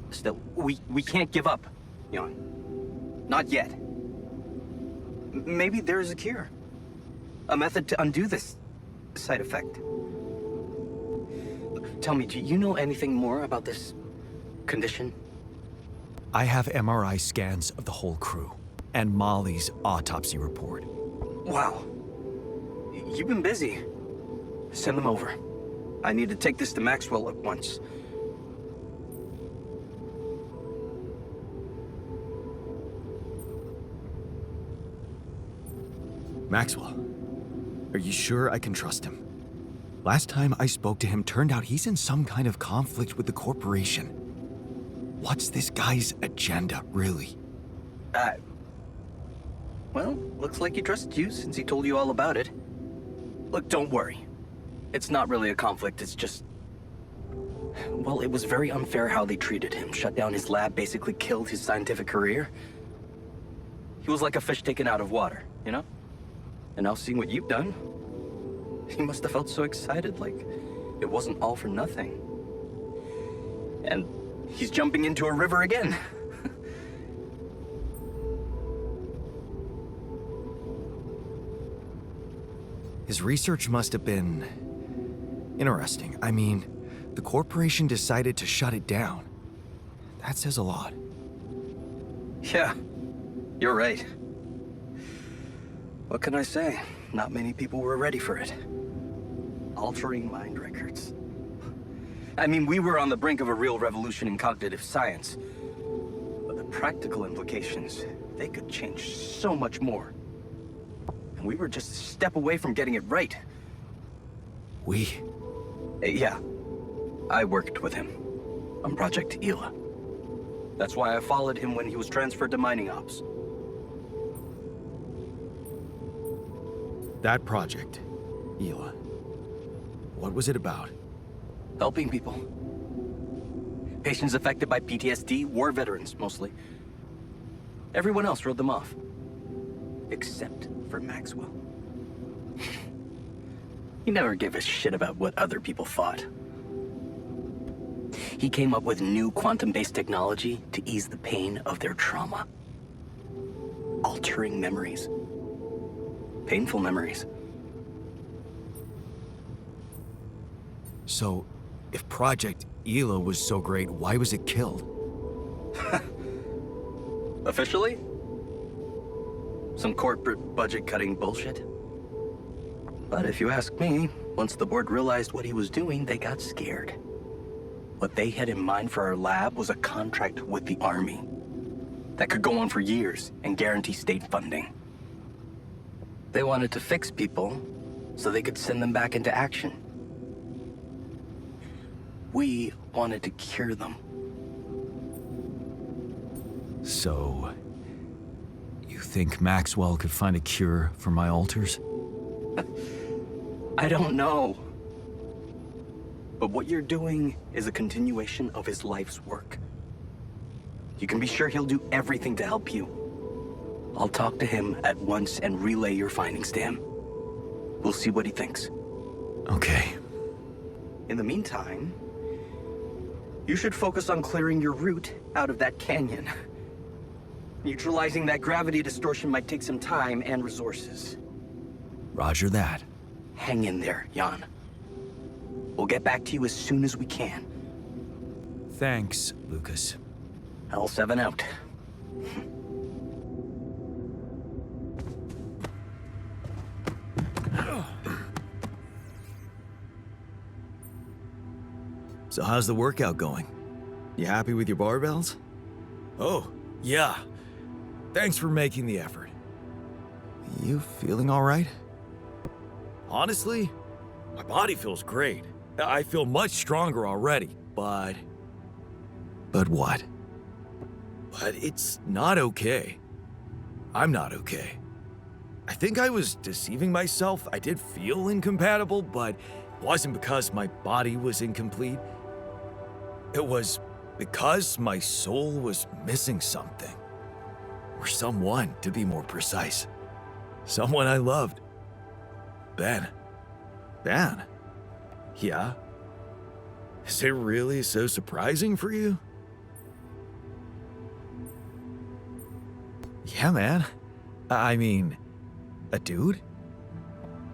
Still, we can't give up, Jan. Not yet. Maybe there's a cure. A method to undo this side effect. Tell me, do you know anything more about this condition? I have MRI scans of the whole crew, and Molly's autopsy report. Wow. You've been busy. Send them over. I need to take this to Maxwell at once. Maxwell, are you sure I can trust him? Last time I spoke to him, turned out he's in some kind of conflict with the corporation. What's this guy's agenda, really? Well, looks like he trusts you since he told you all about it. Look, don't worry. It's not really a conflict, it's just... Well, it was very unfair how they treated him. Shut down his lab, basically killed his scientific career. He was like a fish taken out of water, you know? And now seeing what you've done, he must have felt so excited, like it wasn't all for nothing. And he's jumping into a river again. His research must have been interesting. I mean, the corporation decided to shut it down. That says a lot. Yeah, you're right. What can I say? Not many people were ready for it. Altering mind records. I mean, we were on the brink of a real revolution in cognitive science. practical implications, they could change so much more. And we were just a step away from getting it right. We? Yeah. I worked with him on Project Ela. That's why I followed him when he was transferred to mining ops. That project, Ela. What was it about? Helping people. Patients affected by PTSD, war veterans, mostly. Everyone else wrote them off. Except for Maxwell. He never gave a shit about what other people thought. He came up with new quantum-based technology to ease the pain of their trauma. Altering memories. Painful memories. So, if Project Ela was so great, why was it killed? Officially? Some corporate budget-cutting bullshit. But if you ask me, once the board realized what he was doing, they got scared. What they had in mind for our lab was a contract with the Army that could go on for years and guarantee state funding. They wanted to fix people so they could send them back into action. We wanted to cure them. So, you think Maxwell could find a cure for my alters? I don't know. But what you're doing is a continuation of his life's work. You can be sure he'll do everything to help you. I'll talk to him at once and relay your findings to him. We'll see what he thinks. Okay. In the meantime, you should focus on clearing your route out of that canyon. Neutralizing that gravity distortion might take some time and resources. Roger that. Hang in there, Jan. We'll get back to you as soon as we can. Thanks, Lucas. L7 out. So how's the workout going? You happy with your barbells? Oh, yeah. Thanks for making the effort. You feeling all right? Honestly, my body feels great. I feel much stronger already, but... But what? But it's not okay. I'm not okay. I think I was deceiving myself. I did feel incompatible, but it wasn't because my body was incomplete. It was because my soul was missing something. Or someone, to be more precise. Someone I loved. Ben. Ben? Yeah? Is it really so surprising for you? Yeah, man. I mean, a dude?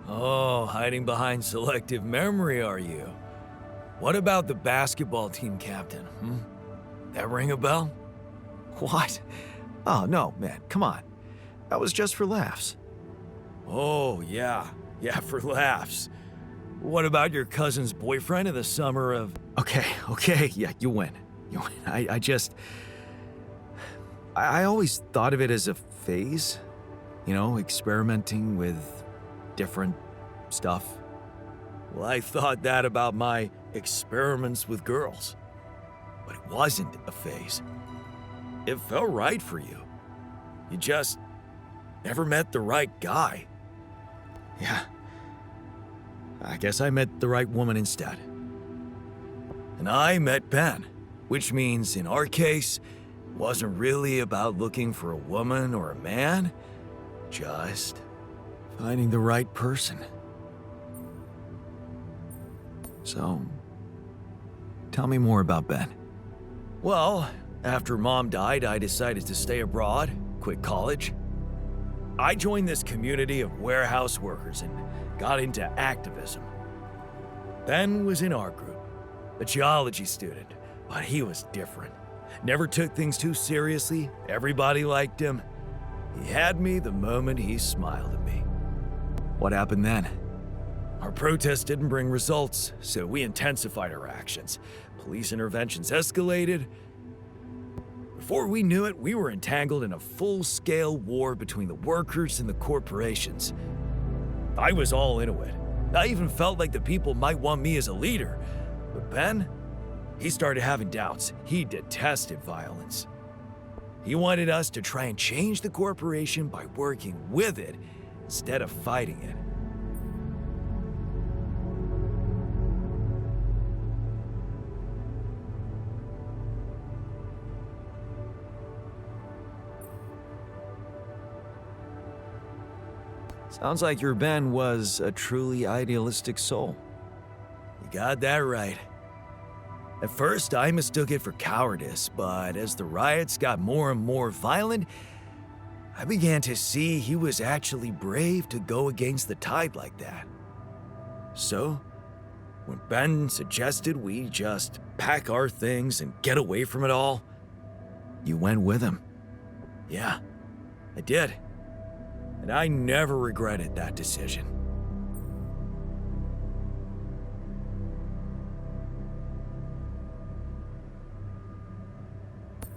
Oh, hiding behind selective memory, are you? What about the basketball team captain, That ring a bell? What? Oh, no, man, come on. That was just for laughs. Oh, yeah. Yeah, for laughs. What about your cousin's boyfriend in the summer of... Okay, yeah, you win. You win. I always thought of it as a phase. You know, experimenting with different stuff. Well, I thought that about my experiments with girls. But it wasn't a phase. It felt right for you. You just never met the right guy. Yeah. I guess I met the right woman instead. And I met Ben, which means in our case, it wasn't really about looking for a woman or a man, just finding the right person. So, tell me more about Ben. Well, after Mom died, I decided to stay abroad, quit college. I joined this community of warehouse workers and got into activism. Ben was in our group, a geology student, but he was different. Never took things too seriously, everybody liked him. He had me the moment he smiled at me. What happened then? Our protest didn't bring results, so we intensified our actions. Police interventions escalated. Before we knew it, we were entangled in a full-scale war between the workers and the corporations. I was all into it. I even felt like the people might want me as a leader. But Ben, he started having doubts. He detested violence. He wanted us to try and change the corporation by working with it instead of fighting it. Sounds like your Ben was a truly idealistic soul. You got that right. At first, I mistook it for cowardice, but as the riots got more and more violent, I began to see he was actually brave to go against the tide like that. So, when Ben suggested we just pack our things and get away from it all, You went with him. yeah, I did. And I never regretted that decision.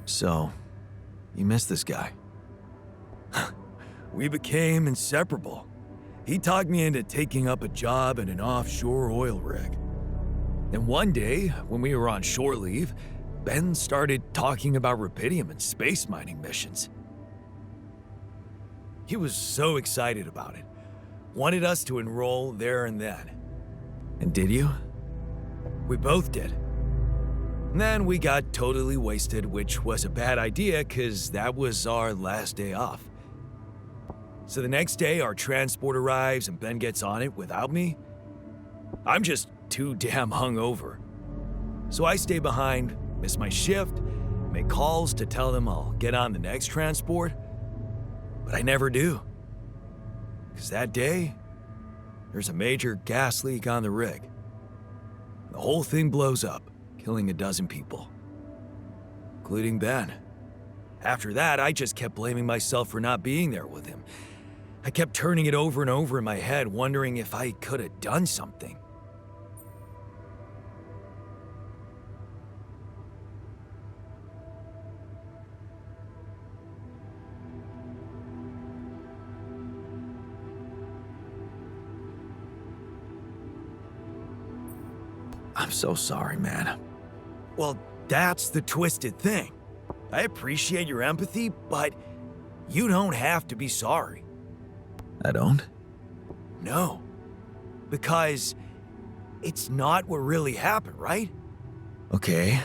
So, you miss this guy. We became inseparable. He talked me into taking up a job at an offshore oil rig. And one day, when we were on shore leave, Ben started talking about rubidium and space mining missions. He was so excited about it. Wanted us to enroll there and then. And did you? We both did. And then we got totally wasted, which was a bad idea because that was our last day off. So the next day, our transport arrives and Ben gets on it without me. I'm just too damn hungover. So I stay behind, miss my shift, make calls to tell them I'll get on the next transport. But I never do. Because that day, there's a major gas leak on the rig. The whole thing blows up, killing a dozen people, including Ben. After that, I just kept blaming myself for not being there with him. I kept turning it over and over in my head, wondering if I could have done something. I'm so sorry, man. Well, that's the twisted thing. I appreciate your empathy, but you don't have to be sorry. I don't? No. Because it's not what really happened, right? Okay.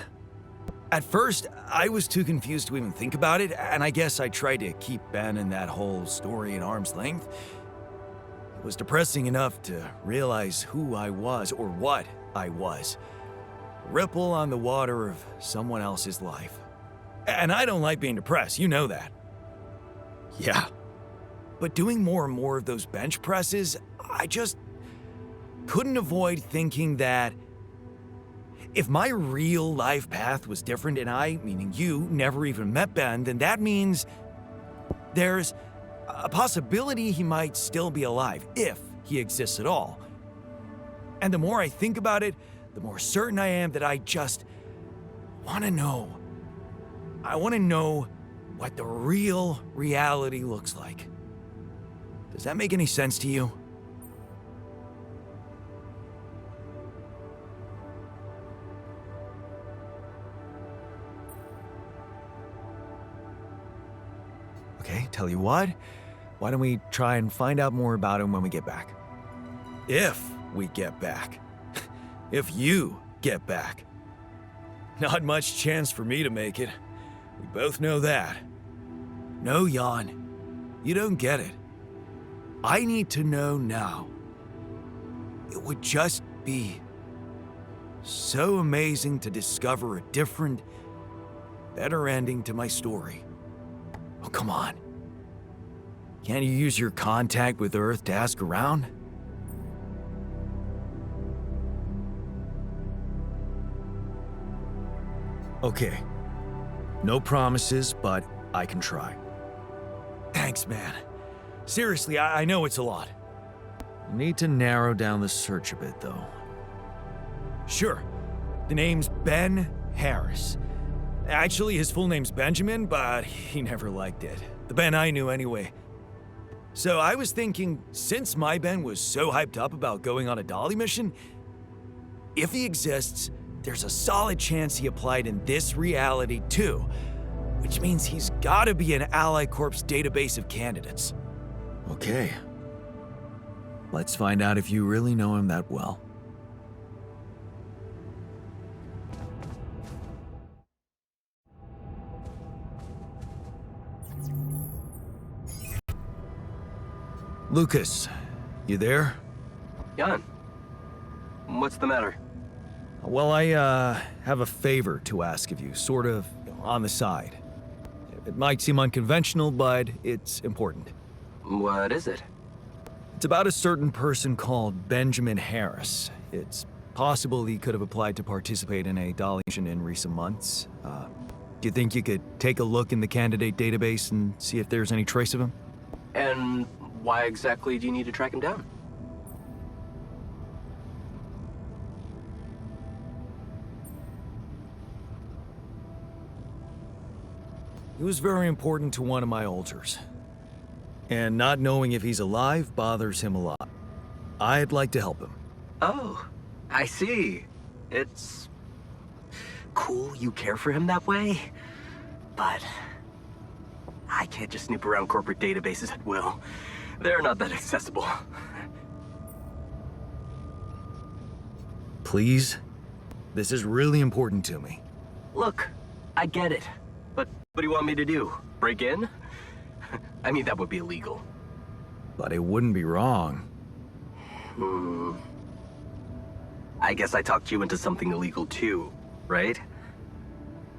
At first, I was too confused to even think about it, and I guess I tried to keep Ben and that whole story at arm's length. It was depressing enough to realize who I was, or what I was. A ripple on the water of someone else's life. And I don't like being depressed, you know that. Yeah. But doing more and more of those bench presses, I just couldn't avoid thinking that if my real life path was different and I, meaning you, never even met Ben, then that means there's a possibility he might still be alive, if he exists at all. And the more I think about it, the more certain I am that I just want to know. I want to know what the real reality looks like. Does that make any sense to you? Okay, tell you what. Why don't we try and find out more about him when we get back? If we get back. If you get back. Not much chance for me to make it. We both know that. No, Jan. You don't get it. I need to know now. It would just be so amazing to discover a different, better ending to my story. Oh, come on. Can't you use your contact with Earth to ask around? Okay. No promises, but I can try. Thanks, man. Seriously, I know it's a lot. Need to narrow down the search a bit, though. Sure. The name's Ben Harris. Actually, his full name's Benjamin, but he never liked it. The Ben I knew anyway. So I was thinking, since my Ben was so hyped up about going on a Dolly mission, if he exists, there's a solid chance he applied in this reality too, which means he's gotta be in Ally Corp's database of candidates. Okay. Let's find out if you really know him that well. Lucas, you there? Jan, what's the matter? Well, I have a favor to ask of you, sort of on the side. It might seem unconventional, but it's important. What is it? It's about a certain person called Benjamin Harris. It's possible he could have applied to participate in a Dolly mission in recent months. Do you think you could take a look in the candidate database and see if there's any trace of him? And why exactly do you need to track him down? He was very important to one of my alters. And not knowing if he's alive bothers him a lot. I'd like to help him. Oh, I see. It's cool you care for him that way, but I can't just snoop around corporate databases at will. They're not that accessible. Please? This is really important to me. Look, I get it, but what do you want me to do? Break in? I mean, that would be illegal. But it wouldn't be wrong. I guess I talked you into something illegal too, right?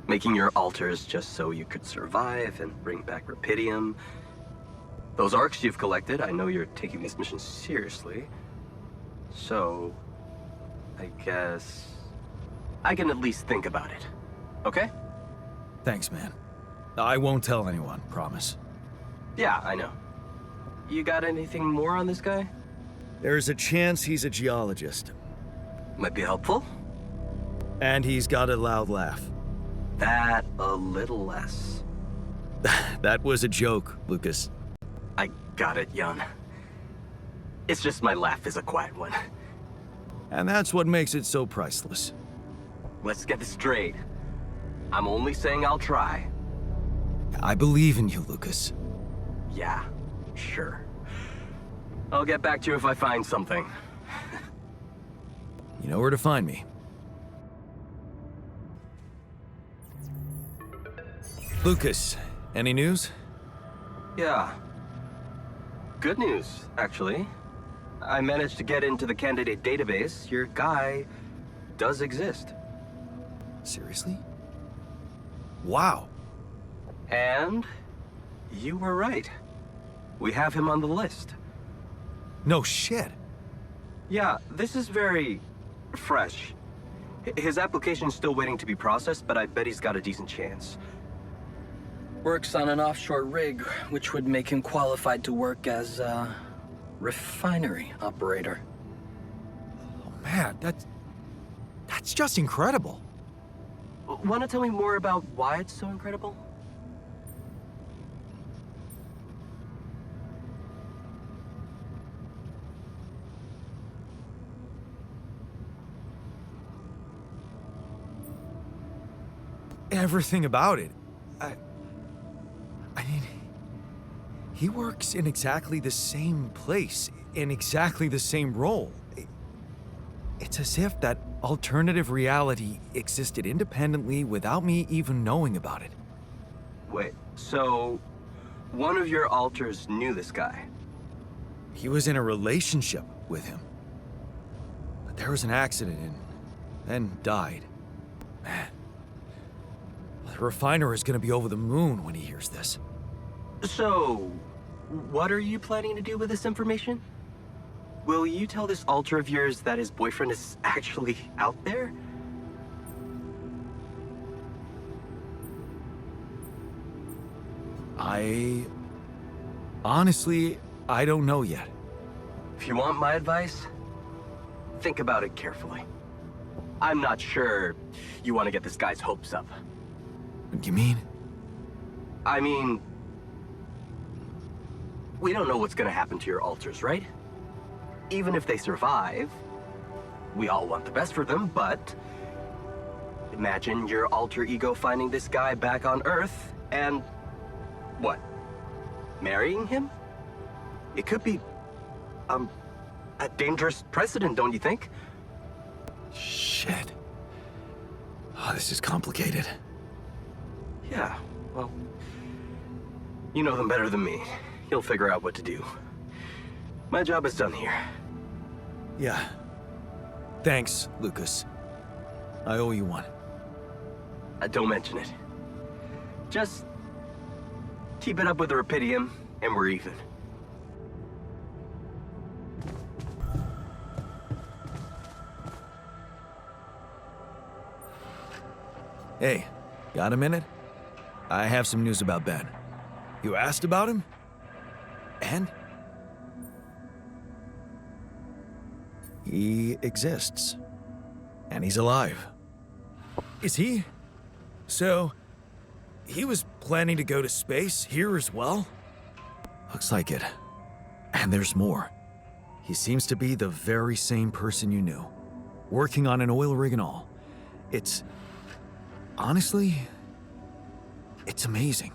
Making your altars just so you could survive and bring back Rapidium. Those arcs you've collected, I know you're taking this mission seriously. So, I guess I can at least think about it, okay? Thanks, man. I won't tell anyone, promise. Yeah, I know. You got anything more on this guy? There's a chance he's a geologist. Might be helpful. And he's got a loud laugh. That a little less. That was a joke, Lucas. I got it, Jan. It's just my laugh is a quiet one. And that's what makes it so priceless. Let's get this straight. I'm only saying I'll try. I believe in you, Lucas. Yeah, sure. I'll get back to you if I find something. You know where to find me. Lucas, any news? Yeah. Good news, actually. I managed to get into the candidate database. Your guy does exist. Seriously? Wow. And you were right. We have him on the list. No shit. Yeah, this is very fresh. His application's still waiting to be processed, but I bet he's got a decent chance. Works on an offshore rig, which would make him qualified to work as a refinery operator. Oh man, that's just incredible. Want to tell me more about why it's so incredible? Everything about it. I mean, he works in exactly the same place, in exactly the same role. It's as if that alternative reality existed independently without me even knowing about it. Wait, so one of your alters knew this guy? He was in a relationship with him. But there was an accident and then died. Man. The refiner is gonna be over the moon when he hears this. So, what are you planning to do with this information? Will you tell this alter of yours that his boyfriend is actually out there? Honestly, I don't know yet. If you want my advice, think about it carefully. I'm not sure you want to get this guy's hopes up. What do you mean? I mean, we don't know what's gonna happen to your alters, right? Even if they survive, we all want the best for them, but imagine your alter ego finding this guy back on Earth and what? Marrying him? It could be, a dangerous precedent, don't you think? Shit. Oh, this is complicated. Yeah, well, you know them better than me. You'll figure out what to do. My job is done here. Yeah. Thanks, Lucas. I owe you one. Don't mention it. Just keep it up with the Rapidium, and we're even. Hey, got a minute? I have some news about Ben. You asked about him? And? He exists. And he's alive. Is he? So, he was planning to go to space here as well? Looks like it. And there's more. He seems to be the very same person you knew. Working on an oil rig and all. It's... honestly... it's amazing.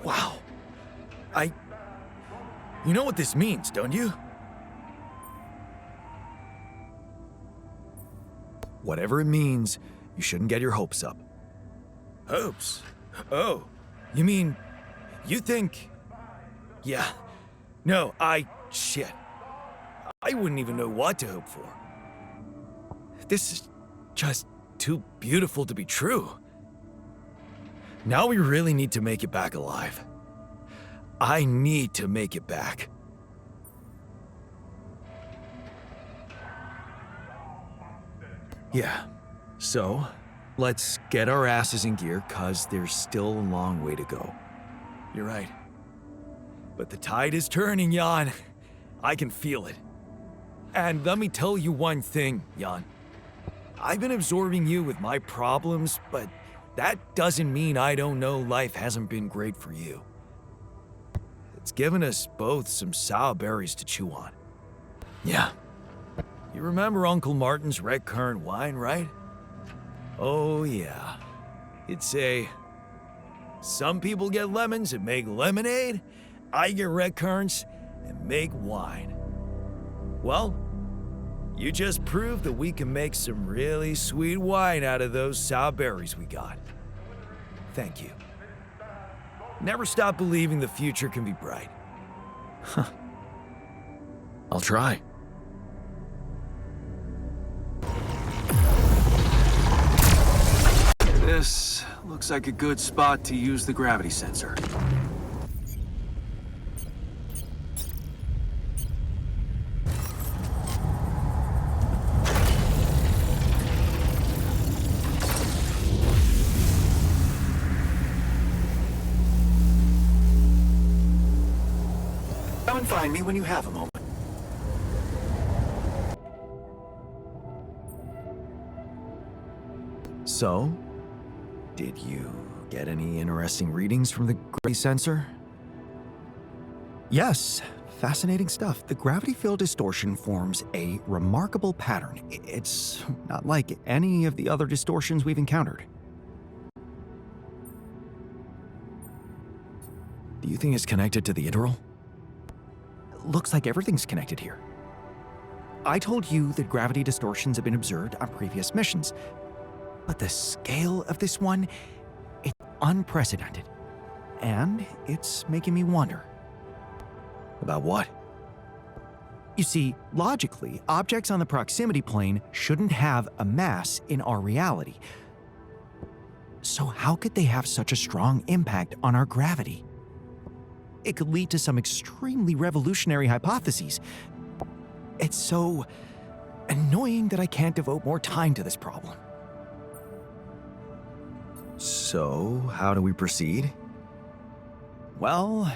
Wow. You know what this means, don't you? Whatever it means, you shouldn't get your hopes up. Hopes? Oh, you mean, you think... Yeah. No, shit. I wouldn't even know what to hope for. This is just too beautiful to be true. Now we really need to make it back alive. I need to make it back. Yeah, so let's get our asses in gear, 'cause there's still a long way to go. You're right. But the tide is turning, Jan. I can feel it. And let me tell you one thing, Jan. I've been absorbing you with my problems, but that doesn't mean I don't know life hasn't been great for you. It's given us both some sour berries to chew on. Yeah. You remember Uncle Martin's red currant wine, right? Oh, yeah. It'd say, some people get lemons and make lemonade. I get red currants and make wine. Well, you just proved that we can make some really sweet wine out of those sour berries we got. Thank you. Never stop believing the future can be bright. Huh. I'll try. This looks like a good spot to use the gravity sensor. Come and find me when you have a moment. So, did you get any interesting readings from the gravity sensor? Yes, fascinating stuff. The gravity field distortion forms a remarkable pattern. It's not like any of the other distortions we've encountered. Do you think it's connected to the integral? Looks like everything's connected here. I told you that gravity distortions have been observed on previous missions, but the scale of this one, it's unprecedented. And it's making me wonder. About what? You see, logically, objects on the proximity plane shouldn't have a mass in our reality. So how could they have such a strong impact on our gravity? It could lead to some extremely revolutionary hypotheses. It's so annoying that I can't devote more time to this problem. So, how do we proceed? Well,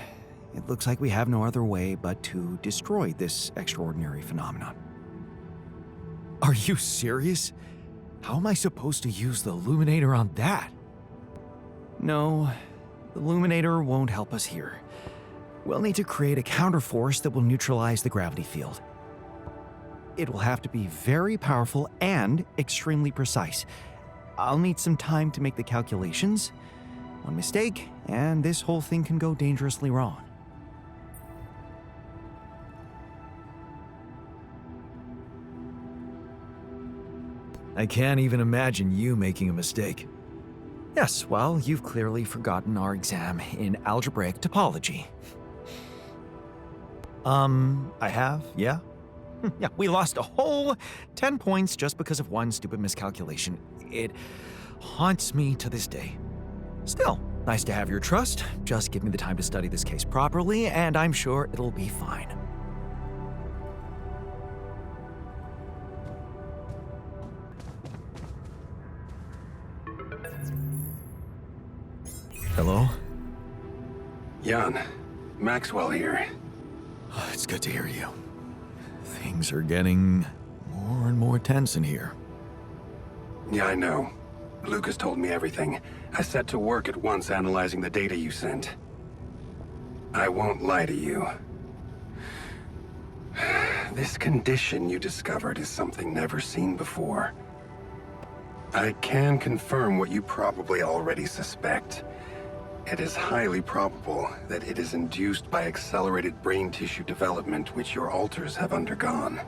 it looks like we have no other way but to destroy this extraordinary phenomenon. Are you serious? How am I supposed to use the illuminator on that? No, the Illuminator won't help us here. We'll need to create a counterforce that will neutralize the gravity field. It will have to be very powerful and extremely precise. I'll need some time to make the calculations. One mistake, and this whole thing can go dangerously wrong. I can't even imagine you making a mistake. Yes, well, you've clearly forgotten our exam in algebraic topology. I have, yeah? Yeah, we lost a whole 10 points just because of one stupid miscalculation. It haunts me to this day. Still, nice to have your trust. Just give me the time to study this case properly, and I'm sure it'll be fine. Hello? Jan, Maxwell here. It's good to hear you. Things are getting more and more tense in here. Yeah, I know. Lucas told me everything. I set to work at once analyzing the data you sent. I won't lie to you. This condition you discovered is something never seen before. I can confirm what you probably already suspect. It is highly probable that it is induced by accelerated brain tissue development which your alters have undergone.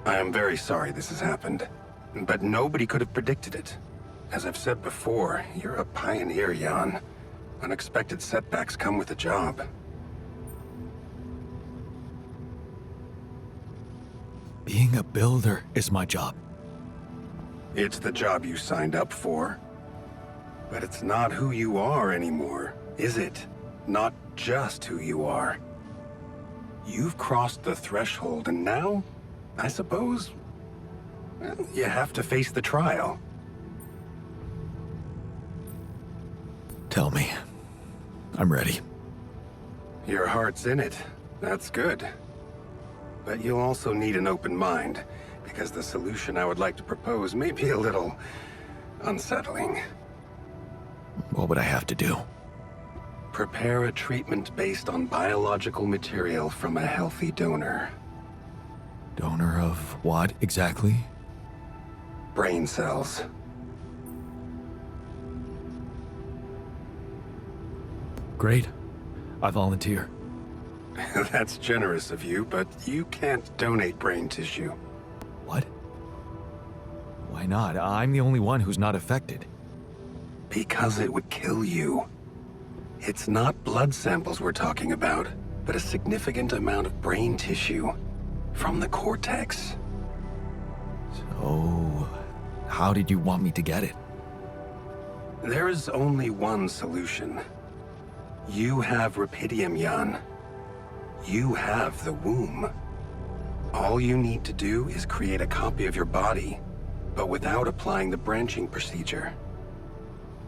I am very sorry this has happened, but nobody could have predicted it. As I've said before, you're a pioneer, Jan. Unexpected setbacks come with the job. Being a builder is my job. It's the job you signed up for. But it's not who you are anymore, is it? Not just who you are. You've crossed the threshold, and now, I suppose, well, you have to face the trial. Tell me. I'm ready. Your heart's in it. That's good. But you'll also need an open mind, because the solution I would like to propose may be a little unsettling. What would I have to do? Prepare a treatment based on biological material from a healthy donor. Donor of what exactly? Brain cells. Great. I volunteer. That's generous of you, but you can't donate brain tissue. What? Why not? I'm the only one who's not affected. Because it would kill you. It's not blood samples we're talking about, but a significant amount of brain tissue. From the cortex. So, how did you want me to get it? There is only one solution. You have Rapidium, Jan. You have the womb. All you need to do is create a copy of your body, but without applying the branching procedure.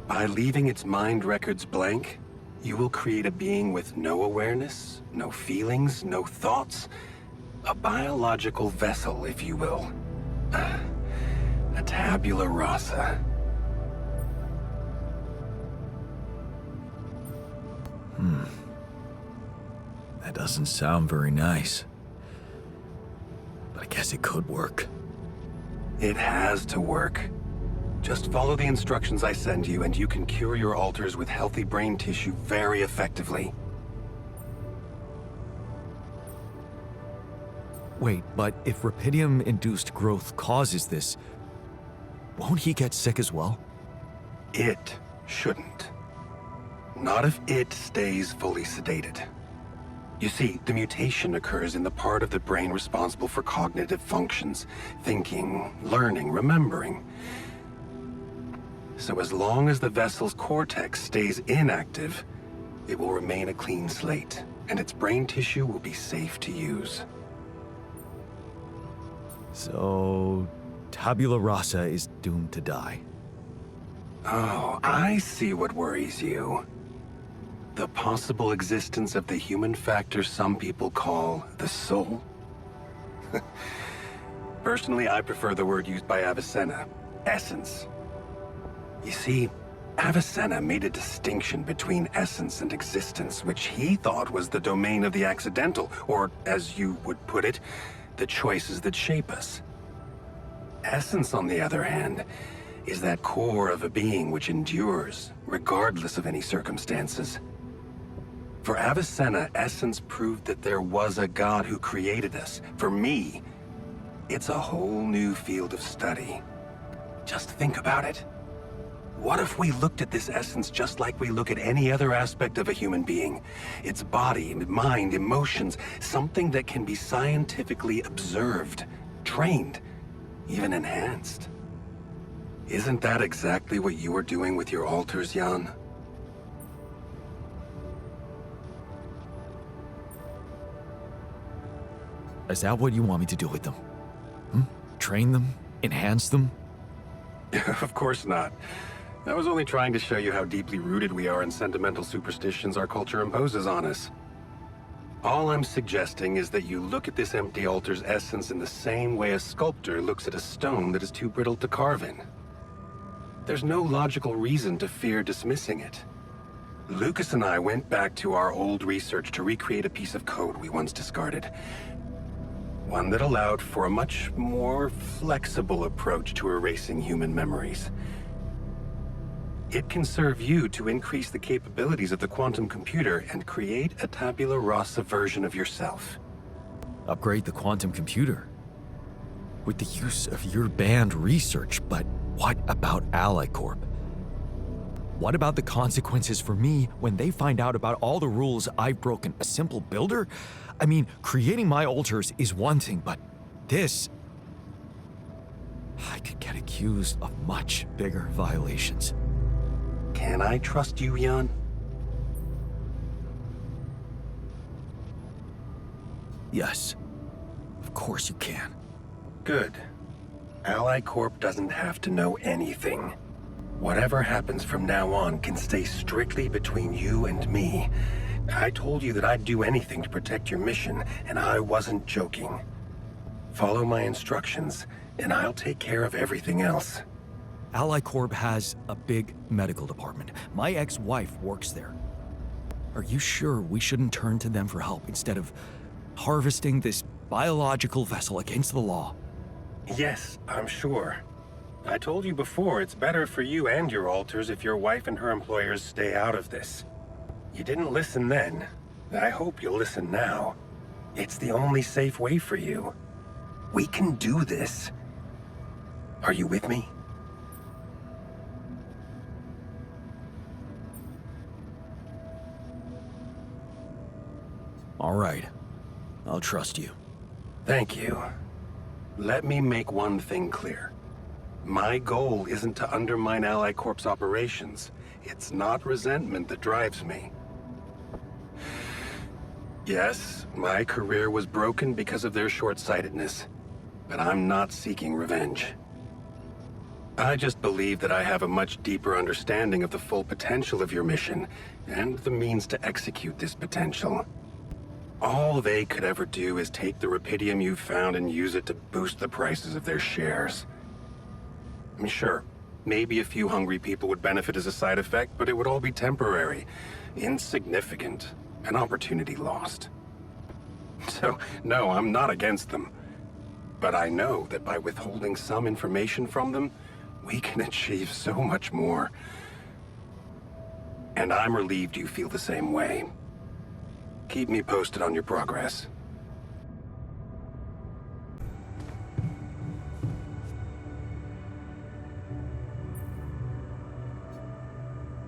By leaving its mind records blank, you will create a being with no awareness, no feelings, no thoughts. A biological vessel, if you will. A tabula rasa. That doesn't sound very nice. But I guess it could work. It has to work. Just follow the instructions I send you, and you can cure your alters with healthy brain tissue very effectively. Wait, but if Rapidium-induced growth causes this, won't he get sick as well? It shouldn't. Not if it stays fully sedated. You see, the mutation occurs in the part of the brain responsible for cognitive functions, thinking, learning, remembering. So as long as the vessel's cortex stays inactive, it will remain a clean slate, and its brain tissue will be safe to use. So, Tabula Rasa is doomed to die. Oh, I see what worries you. The possible existence of the human factor some people call the soul. Personally, I prefer the word used by Avicenna, essence. You see, Avicenna made a distinction between essence and existence, which he thought was the domain of the accidental, or, as you would put it, the choices that shape us. Essence, on the other hand, is that core of a being which endures, regardless of any circumstances. For Avicenna, essence proved that there was a God who created us. For me, it's a whole new field of study. Just think about it. What if we looked at this essence just like we look at any other aspect of a human being? Its body, mind, emotions, something that can be scientifically observed, trained, even enhanced. Isn't that exactly what you are doing with your altars, Jan? Is that what you want me to do with them? Train them? Enhance them? Of course not. I was only trying to show you how deeply rooted we are in sentimental superstitions our culture imposes on us. All I'm suggesting is that you look at this empty altar's essence in the same way a sculptor looks at a stone that is too brittle to carve in. There's no logical reason to fear dismissing it. Lucas and I went back to our old research to recreate a piece of code we once discarded. One that allowed for a much more flexible approach to erasing human memories. It can serve you to increase the capabilities of the quantum computer and create a Tabula Rasa version of yourself. Upgrade the quantum computer? With the use of your banned research, but what about Ally Corp? What about the consequences for me when they find out about all the rules I've broken? A simple builder? I mean, creating my altars is one thing, but this... I could get accused of much bigger violations. Can I trust you, Jan? Yes. Of course you can. Good. Ally Corp doesn't have to know anything. Whatever happens from now on can stay strictly between you and me. I told you that I'd do anything to protect your mission, and I wasn't joking. Follow my instructions, and I'll take care of everything else. Ally Corp has a big medical department. My ex-wife works there. Are you sure we shouldn't turn to them for help instead of harvesting this biological vessel against the law? Yes, I'm sure. I told you before, it's better for you and your altars if your wife and her employers stay out of this. You didn't listen then. I hope you'll listen now. It's the only safe way for you. We can do this. Are you with me? All right. I'll trust you. Thank you. Let me make one thing clear. My goal isn't to undermine Ally Corp's operations. It's not resentment that drives me. Yes, my career was broken because of their short-sightedness, but I'm not seeking revenge. I just believe that I have a much deeper understanding of the full potential of your mission, and the means to execute this potential. All they could ever do is take the rupidium you've found and use it to boost the prices of their shares. I mean, sure, maybe a few hungry people would benefit as a side effect, but it would all be temporary, insignificant, an opportunity lost. So, no, I'm not against them. But I know that by withholding some information from them, we can achieve so much more. And I'm relieved you feel the same way. Keep me posted on your progress.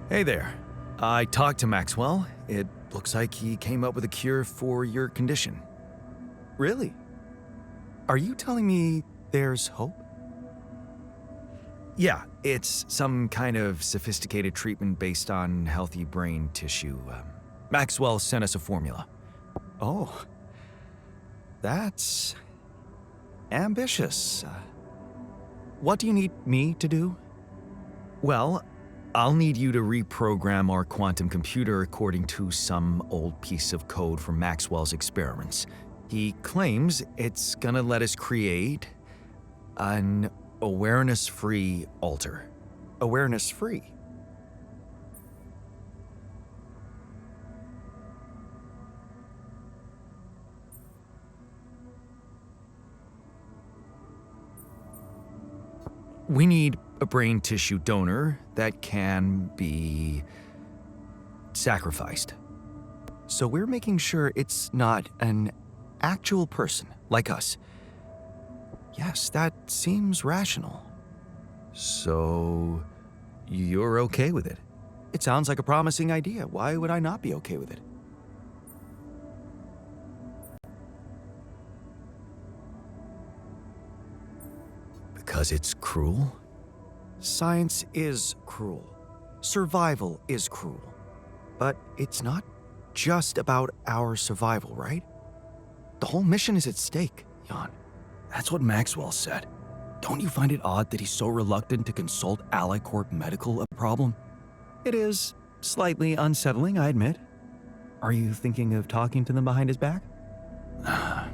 Hey there. I talked to Maxwell. It looks like he came up with a cure for your condition. Really? Are you telling me there's hope? Yeah, it's some kind of sophisticated treatment based on healthy brain tissue. Maxwell sent us a formula. Oh. That's ambitious. What do you need me to do? Well, I'll need you to reprogram our quantum computer according to some old piece of code from Maxwell's experiments. He claims it's gonna let us create an awareness-free altar. Awareness-free? We need a brain tissue donor that can be sacrificed. So we're making sure it's not an actual person like us. Yes, that seems rational. So you're okay with it? It sounds like a promising idea. Why would I not be okay with it? Because it's cruel? Science is cruel. Survival is cruel. But it's not just about our survival, right? The whole mission is at stake, Jan. That's what Maxwell said. Don't you find it odd that he's so reluctant to consult AliCorp Medical a problem? It is slightly unsettling, I admit. Are you thinking of talking to them behind his back? I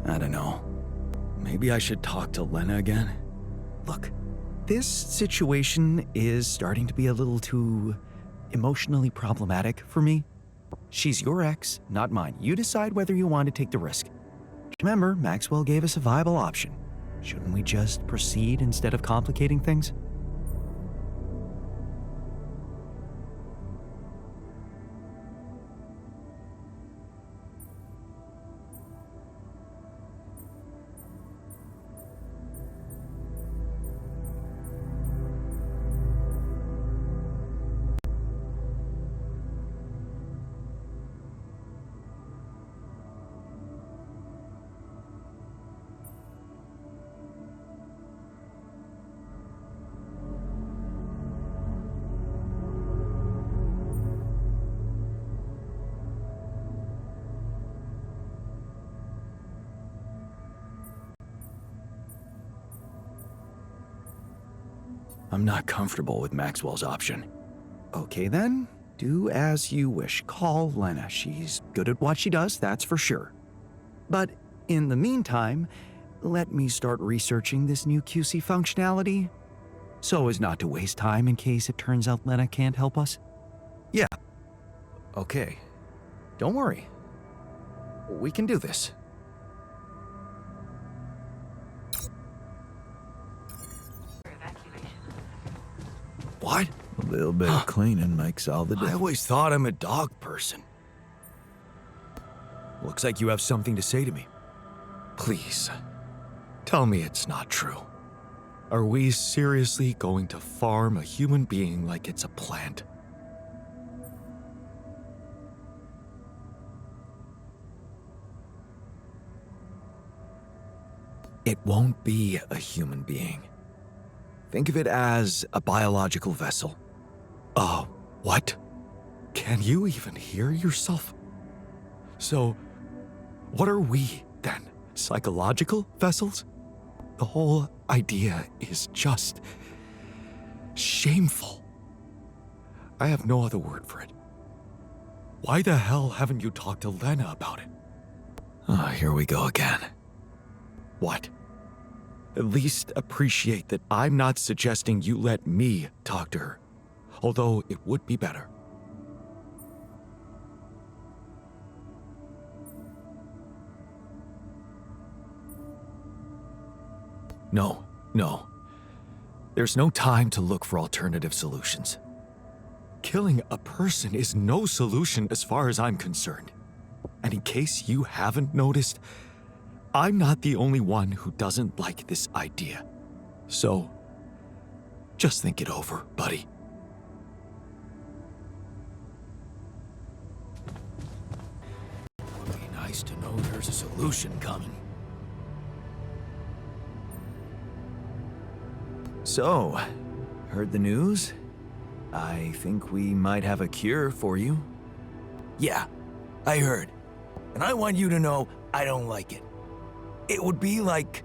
don't know. Maybe I should talk to Lena again? Look, this situation is starting to be a little too emotionally problematic for me. She's your ex, not mine. You decide whether you want to take the risk. Remember, Maxwell gave us a viable option. Shouldn't we just proceed instead of complicating things? I'm not comfortable with Maxwell's option. Okay then, do as you wish. Call Lena. She's good at what she does, that's for sure. But in the meantime, let me start researching this new QC functionality so as not to waste time in case it turns out Lena can't help us. Yeah. Okay. Don't worry. We can do this. What? A little bit of cleaning makes all the I difference. always thought I'm a dog person. Looks like you have something to say to me. Please, tell me it's not true. Are we seriously going to farm a human being like it's a plant? It won't be a human being. Think of it as a biological vessel. What? Can you even hear yourself? So, what are we, then? Psychological vessels? The whole idea is just shameful. I have no other word for it. Why the hell haven't you talked to Lena about it? Here we go again. What? At least appreciate that I'm not suggesting you let me talk to her, although it would be better. No. There's no time to look for alternative solutions. Killing a person is no solution as far as I'm concerned. And in case you haven't noticed, I'm not the only one who doesn't like this idea. So, just think it over, buddy. Would be nice to know there's a solution coming. So, heard the news? I think we might have a cure for you. Yeah, I heard. And I want you to know I don't like it. It would be like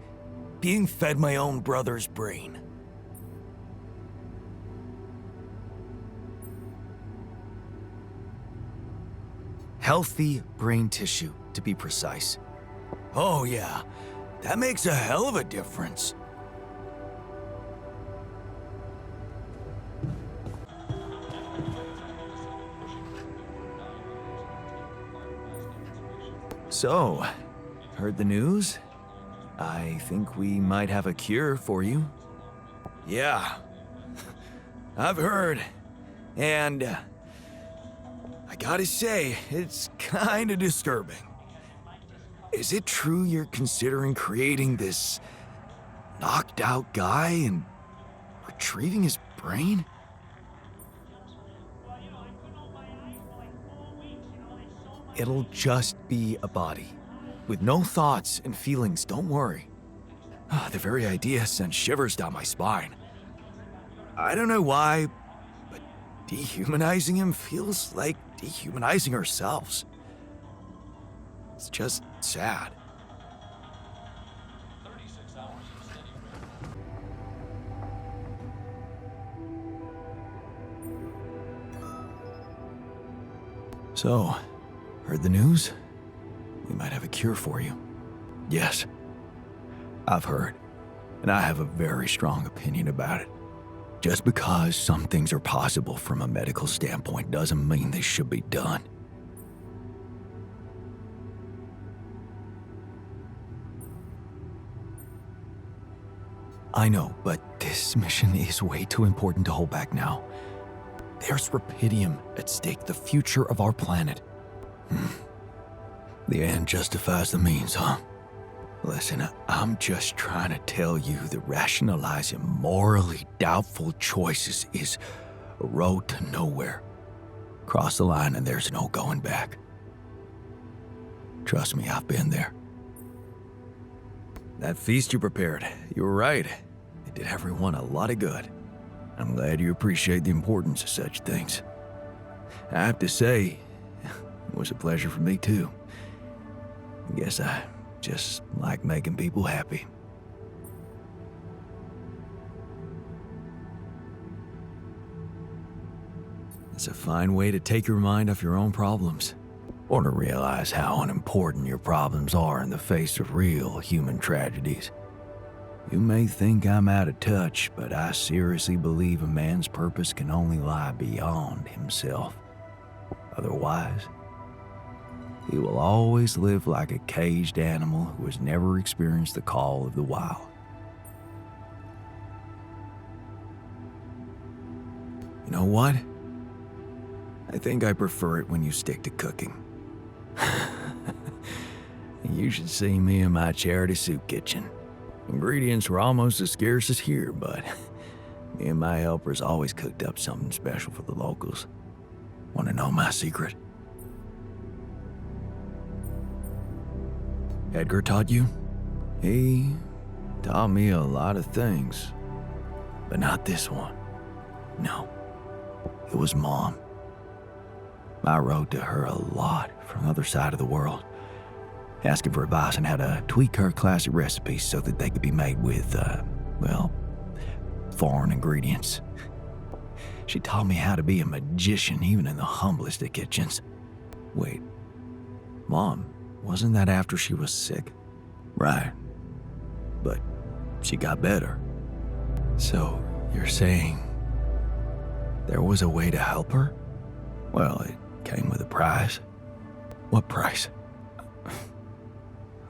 being fed my own brother's brain. Healthy brain tissue, to be precise. Oh yeah, that makes a hell of a difference. So, heard the news? I think we might have a cure for you. Yeah. I've heard. And I gotta say, it's kinda disturbing. Is it true you're considering creating this knocked out guy and retrieving his brain? It'll just be a body, with no thoughts and feelings, don't worry. The very idea sends shivers down my spine. I don't know why, but dehumanizing him feels like dehumanizing ourselves. It's just sad. So, heard the news? We might have a cure for you. Yes, I've heard, and I have a very strong opinion about it. Just because some things are possible from a medical standpoint doesn't mean they should be done. I know, but this mission is way too important to hold back now. There's Rapidium at stake, the future of our planet. The end justifies the means, huh? Listen, I'm just trying to tell you that rationalizing morally doubtful choices is a road to nowhere. Cross the line and there's no going back. Trust me, I've been there. That feast you prepared, you were right. It did everyone a lot of good. I'm glad you appreciate the importance of such things. I have to say, it was a pleasure for me too. I guess I just like making people happy. It's a fine way to take your mind off your own problems, or to realize how unimportant your problems are in the face of real human tragedies. You may think I'm out of touch, but I seriously believe a man's purpose can only lie beyond himself. Otherwise, he will always live like a caged animal who has never experienced the call of the wild. You know what? I think I prefer it when you stick to cooking. You should see me in my charity soup kitchen. Ingredients were almost as scarce as here, but me and my helpers always cooked up something special for the locals. Want to know my secret? Edgar taught you? He taught me a lot of things, but not this one. No, it was Mom. I wrote to her a lot from the other side of the world, asking for advice on how to tweak her classic recipes so that they could be made with, foreign ingredients. She taught me how to be a magician even in the humblest of kitchens. Wait, Mom, wasn't that after she was sick? Right, but she got better. So, you're saying there was a way to help her? Well, it came with a price. What price?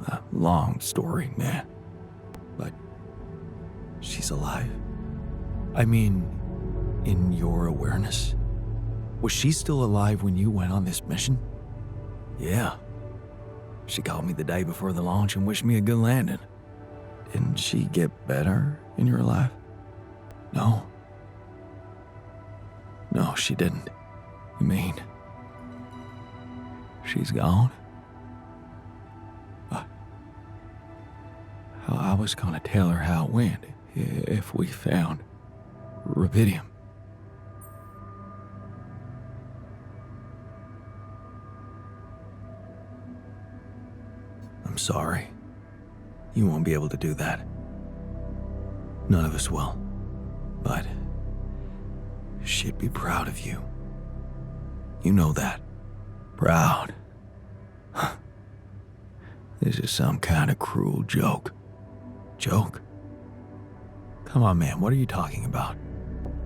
A long story, man. But she's alive? I mean, in your awareness? Was she still alive when you went on this mission? Yeah. She called me the day before the launch and wished me a good landing. Didn't she get better in your life? No. No, she didn't. You mean she's gone? I was gonna tell her how it went if we found Rapidium. I'm sorry. You won't be able to do that. None of us will. But she'd be proud of you. You know that. Proud. This is some kind of cruel joke. Joke? Come on, man, what are you talking about?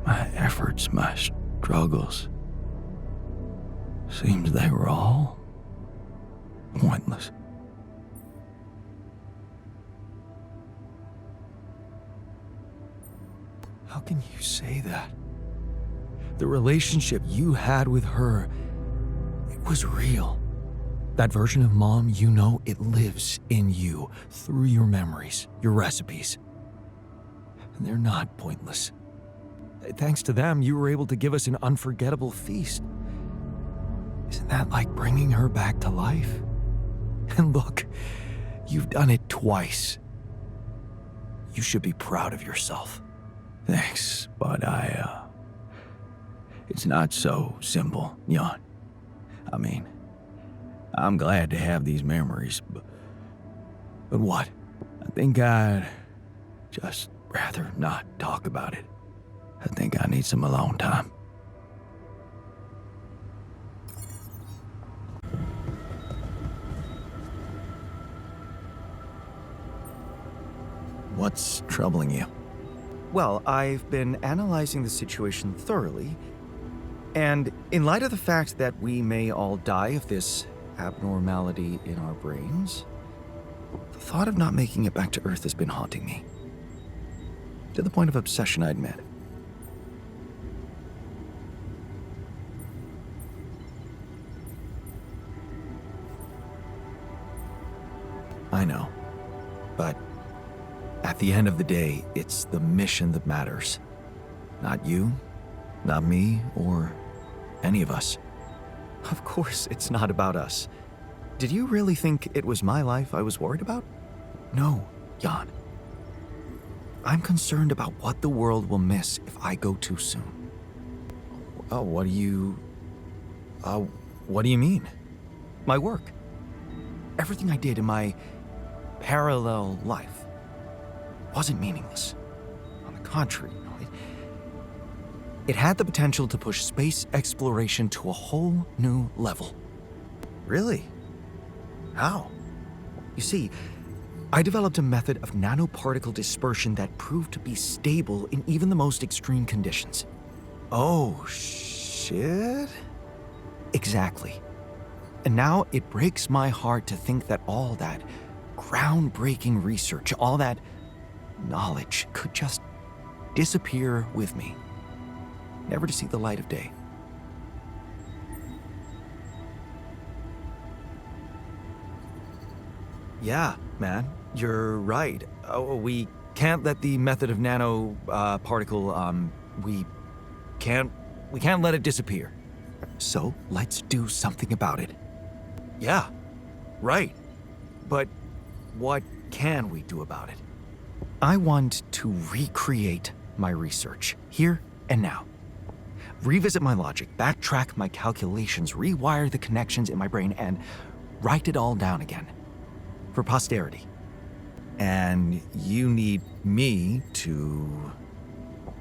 My efforts, my struggles. Seems they were all pointless. can you say that? The relationship you had with her, it was real. That version of Mom, you know, it lives in you through your memories, your recipes. And they're not pointless. Thanks to them, you were able to give us an unforgettable feast. Isn't that like bringing her back to life? And look, you've done it twice. You should be proud of yourself. Thanks, but it's not so simple, Jan. I mean, I'm glad to have these memories, but what? I think I'd just rather not talk about it. I think I need some alone time. What's troubling you? Well, I've been analyzing the situation thoroughly, and in light of the fact that we may all die of this abnormality in our brains, the thought of not making it back to Earth has been haunting me. To the point of obsession, I admit. I know, but at the end of the day, it's the mission that matters. Not you, not me, or any of us. Of course, it's not about us. Did you really think it was my life I was worried about? No, Jan. I'm concerned about what the world will miss if I go too soon. Oh, what do you mean? My work. Everything I did in my parallel life wasn't meaningless. On the contrary, it had the potential to push space exploration to a whole new level. Really? How? You see, I developed a method of nanoparticle dispersion that proved to be stable in even the most extreme conditions. Oh, shit? Exactly. And now it breaks my heart to think that all that groundbreaking research, all that knowledge could just disappear with me, never to see the light of day. Yeah, man, you're right. We can't let the method of nano particle, we can't let it disappear. So let's do something about it. Yeah, right. But what can we do about it? I want to recreate my research, here and now. Revisit my logic, backtrack my calculations, rewire the connections in my brain, and write it all down again. For posterity. And you need me to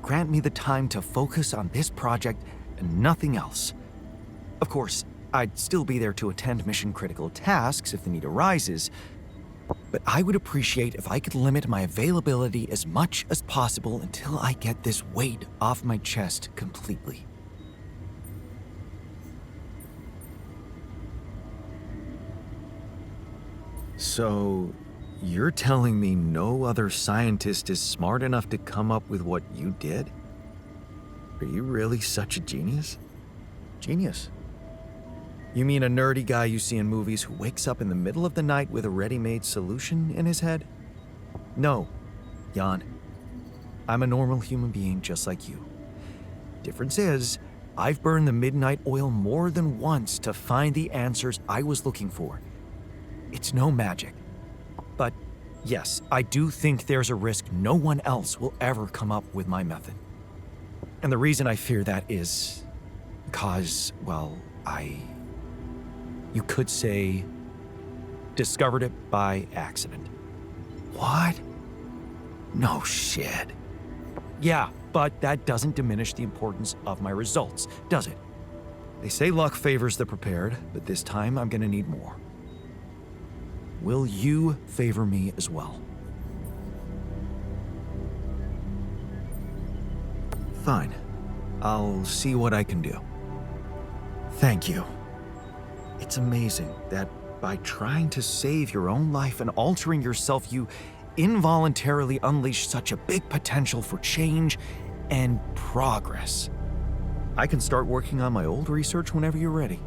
grant me the time to focus on this project and nothing else. Of course, I'd still be there to attend mission-critical tasks if the need arises, but I would appreciate if I could limit my availability as much as possible until I get this weight off my chest completely. So, you're telling me no other scientist is smart enough to come up with what you did? Are you really such a genius? Genius? You mean a nerdy guy you see in movies who wakes up in the middle of the night with a ready-made solution in his head? No, Jan. I'm a normal human being just like you. Difference is, I've burned the midnight oil more than once to find the answers I was looking for. It's no magic. But yes, I do think there's a risk no one else will ever come up with my method. And the reason I fear that is because, well, you could say, discovered it by accident. What? No shit. Yeah, but that doesn't diminish the importance of my results, does it? They say luck favors the prepared, but this time I'm gonna need more. Will you favor me as well? Fine. I'll see what I can do. Thank you. It's amazing that by trying to save your own life and altering yourself, you involuntarily unleash such a big potential for change and progress. I can start working on my old research whenever you're ready.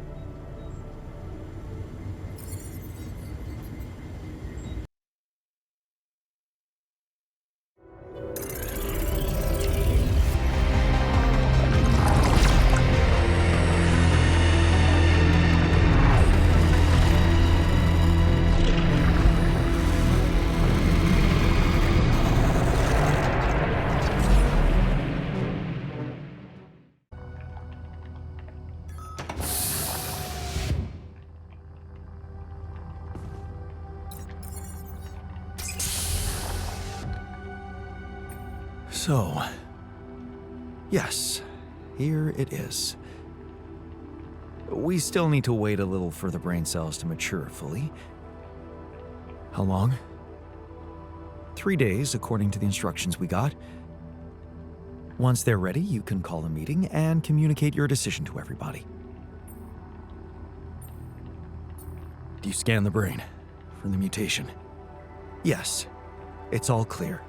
So, yes, here it is. We still need to wait a little for the brain cells to mature fully. How long? 3 days, according to the instructions we got. Once they're ready, you can call a meeting and communicate your decision to everybody. Do you scan the brain for the mutation? Yes, it's all clear.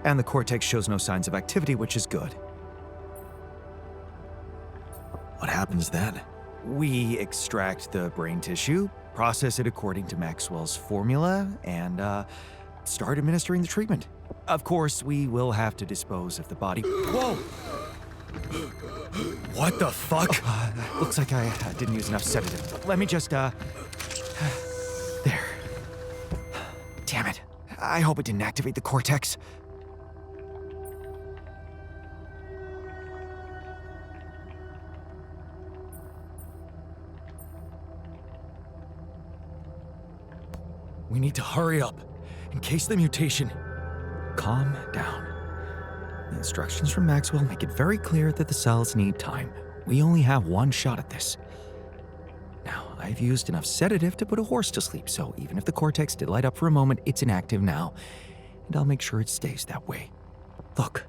And the cortex shows no signs of activity, which is good. What happens then? We extract the brain tissue, process it according to Maxwell's formula, and start administering the treatment. Of course, we will have to dispose of the body. Whoa! What the fuck? Looks like I didn't use enough sedative. Let me just, There. Damn it. I hope it didn't activate the cortex. We need to hurry up, in case the mutation... Calm down. The instructions from Maxwell make it very clear that the cells need time. We only have one shot at this. Now, I've used enough sedative to put a horse to sleep, so even if the cortex did light up for a moment, it's inactive now, and I'll make sure it stays that way. Look,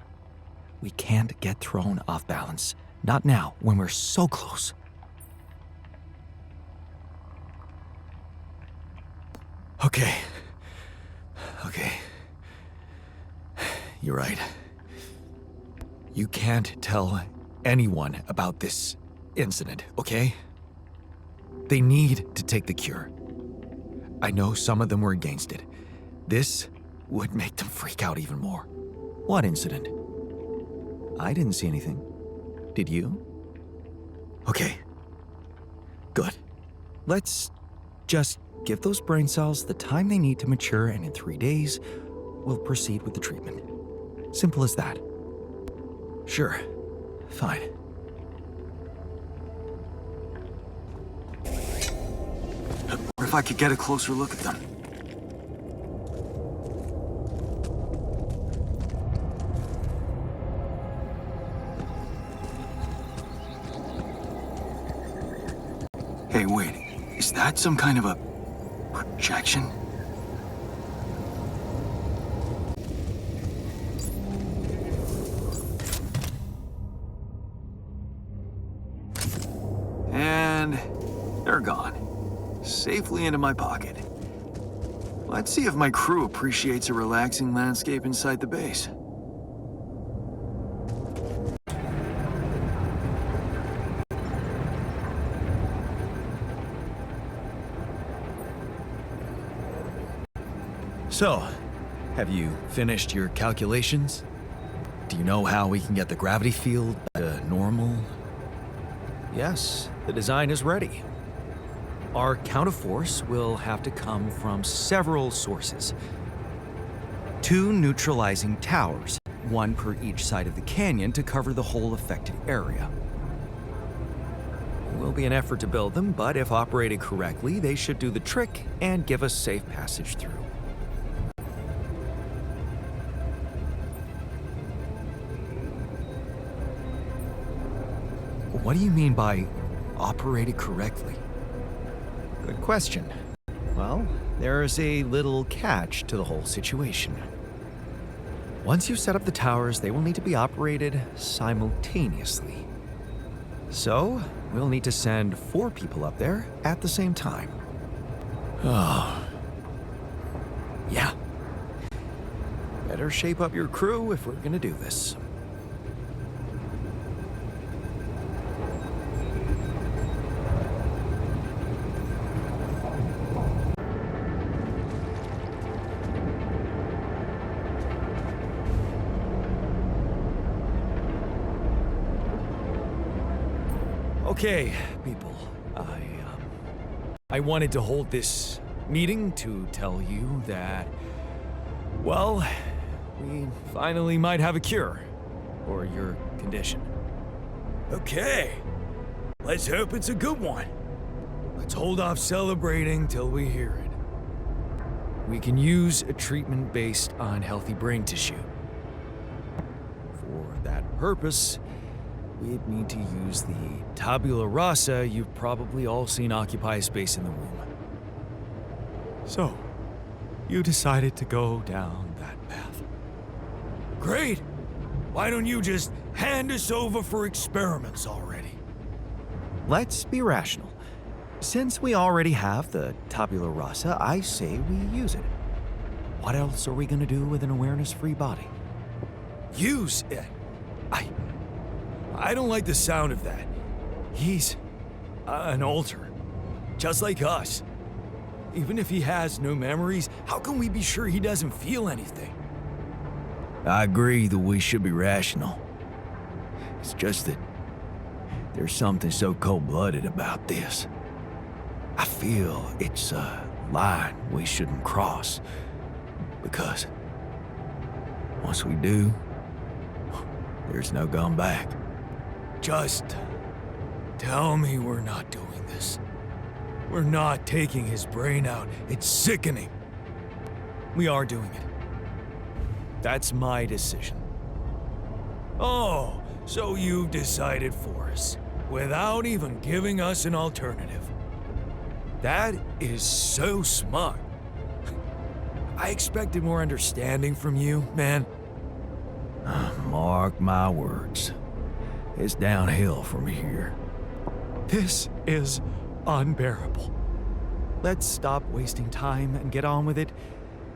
we can't get thrown off balance. Not now, when we're so close. Okay. You're right. You can't tell anyone about this incident, okay? They need to take the cure. I know some of them were against it. This would make them freak out even more. What incident? I didn't see anything. Did you? Okay. Good. Let's just give those brain cells the time they need to mature, and in 3 days, we'll proceed with the treatment. Simple as that. Sure. Fine. What if I could get a closer look at them? Hey, wait. Is that some kind of a projection? And they're gone. Safely into my pocket. Let's see if my crew appreciates a relaxing landscape inside the base. So, have you finished your calculations? Do you know how we can get the gravity field back to normal? Yes, the design is ready. Our counterforce will have to come from several sources. 2 neutralizing towers, 1 per each side of the canyon to cover the whole affected area. It will be an effort to build them, but if operated correctly, they should do the trick and give us safe passage through. What do you mean by operated correctly? Good question. Well, there's a little catch to the whole situation. Once you've set up the towers, they will need to be operated simultaneously. So, we'll need to send 4 people up there at the same time. Oh. Yeah. Better shape up your crew if we're gonna do this. Okay, people. I wanted to hold this meeting to tell you that, well, we finally might have a cure for your condition. Okay. Let's hope it's a good one. Let's hold off celebrating till we hear it. We can use a treatment based on healthy brain tissue. For that purpose, we'd need to use the Tabula Rasa you've probably all seen occupy a space in the womb. So, you decided to go down that path. Great. Why don't you just hand us over for experiments already? Let's be rational. Since we already have the Tabula Rasa, I say we use it. What else are we gonna do with an awareness-free body? Use it? I don't like the sound of that. He's an alter, just like us. Even if he has no memories, how can we be sure he doesn't feel anything? I agree that we should be rational. It's just that there's something so cold-blooded about this. I feel it's a line we shouldn't cross. Because once we do, there's no going back. Just tell me we're not doing this. We're not taking his brain out. It's sickening. We are doing it. That's my decision. Oh, so you've decided for us, without even giving us an alternative. That is so smart. I expected more understanding from you, man. Mark my words. It's downhill from here. This is unbearable. Let's stop wasting time and get on with it.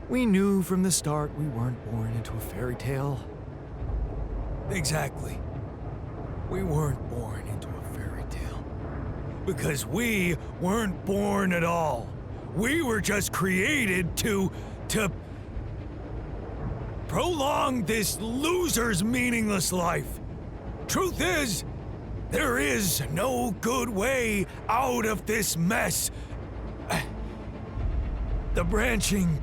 We knew from the start we weren't born into a fairy tale. Exactly. We weren't born into a fairy tale. Because we weren't born at all. We were just created to prolong this loser's meaningless life. Truth is, there is no good way out of this mess. The branching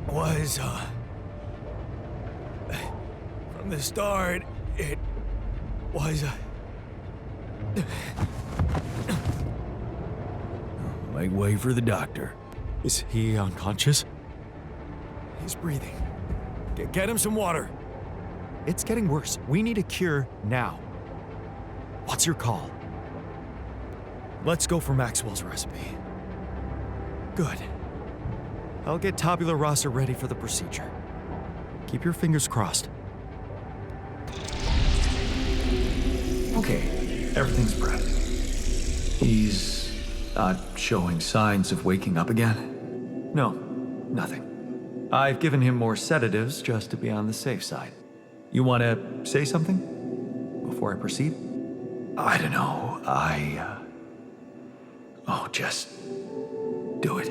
was, from the start, it was, Make way for the doctor. Is he unconscious? he's breathing. Get him some water. It's getting worse. We need a cure now. What's your call? Let's go for Maxwell's recipe. Good. I'll get Tabula Rasa ready for the procedure. Keep your fingers crossed. Okay, everything's prepped. He's not showing signs of waking up again? No, nothing. I've given him more sedatives just to be on the safe side. You want to say something before I proceed? I don't know. Just do it.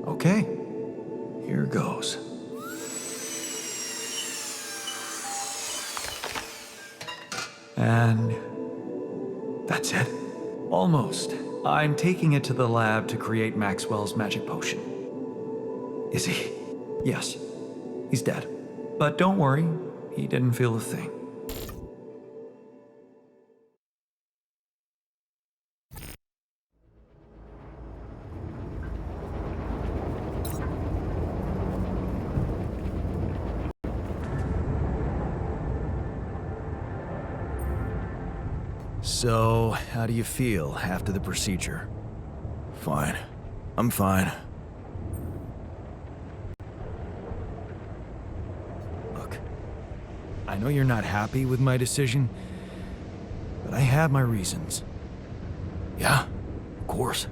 Okay, here goes. And that's it. Almost. I'm taking it to the lab to create Maxwell's magic potion. Is he? Yes. He's dead. But don't worry, he didn't feel a thing. So, how do you feel after the procedure? Fine. I'm fine. Look, I know you're not happy with my decision, but I have my reasons. Yeah, of course.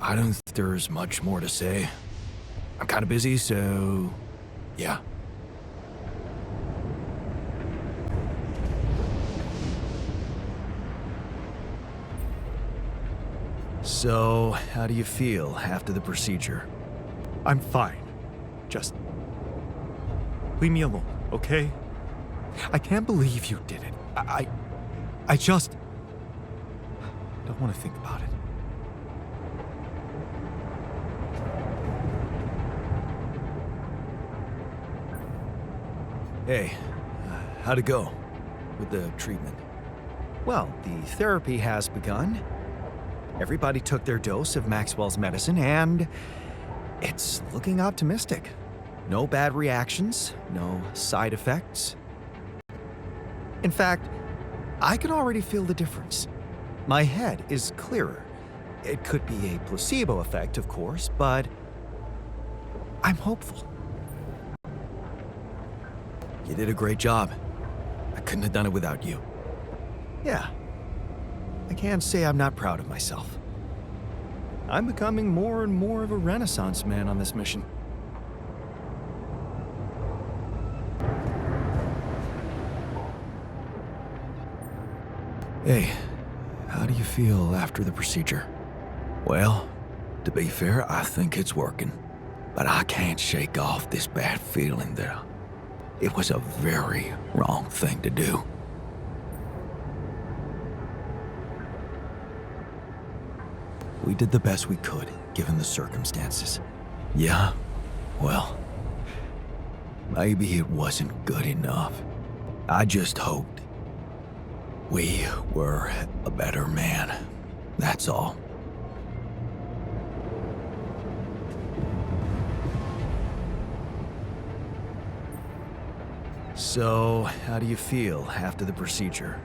I don't think there's much more to say. I'm kind of busy, so yeah. So, how do you feel after the procedure? I'm fine. Just leave me alone, okay? I can't believe you did it. I just... don't want to think about it. Hey, how'd it go with the treatment? Well, the therapy has begun. Everybody took their dose of Maxwell's medicine, and it's looking optimistic. No bad reactions, no side effects. In fact, I can already feel the difference. My head is clearer. It could be a placebo effect, of course, but I'm hopeful. You did a great job. I couldn't have done it without you. Yeah. I can't say I'm not proud of myself. I'm becoming more and more of a Renaissance man on this mission. Hey, how do you feel after the procedure? Well, to be fair, I think it's working. But I can't shake off this bad feeling that it was a very wrong thing to do. We did the best we could, given the circumstances. Yeah? Well, maybe it wasn't good enough. I just hoped we were a better man. That's all. So, how do you feel after the procedure?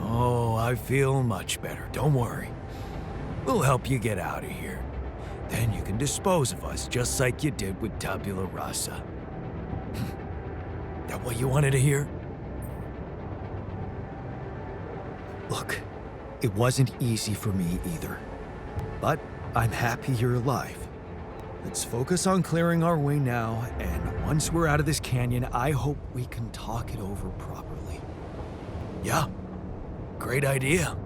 Oh, I feel much better. Don't worry. We'll help you get out of here. Then you can dispose of us, just like you did with Tabula Rasa. That what you wanted to hear? Look, it wasn't easy for me either. But I'm happy you're alive. Let's focus on clearing our way now, and once we're out of this canyon, I hope we can talk it over properly. Yeah, great idea.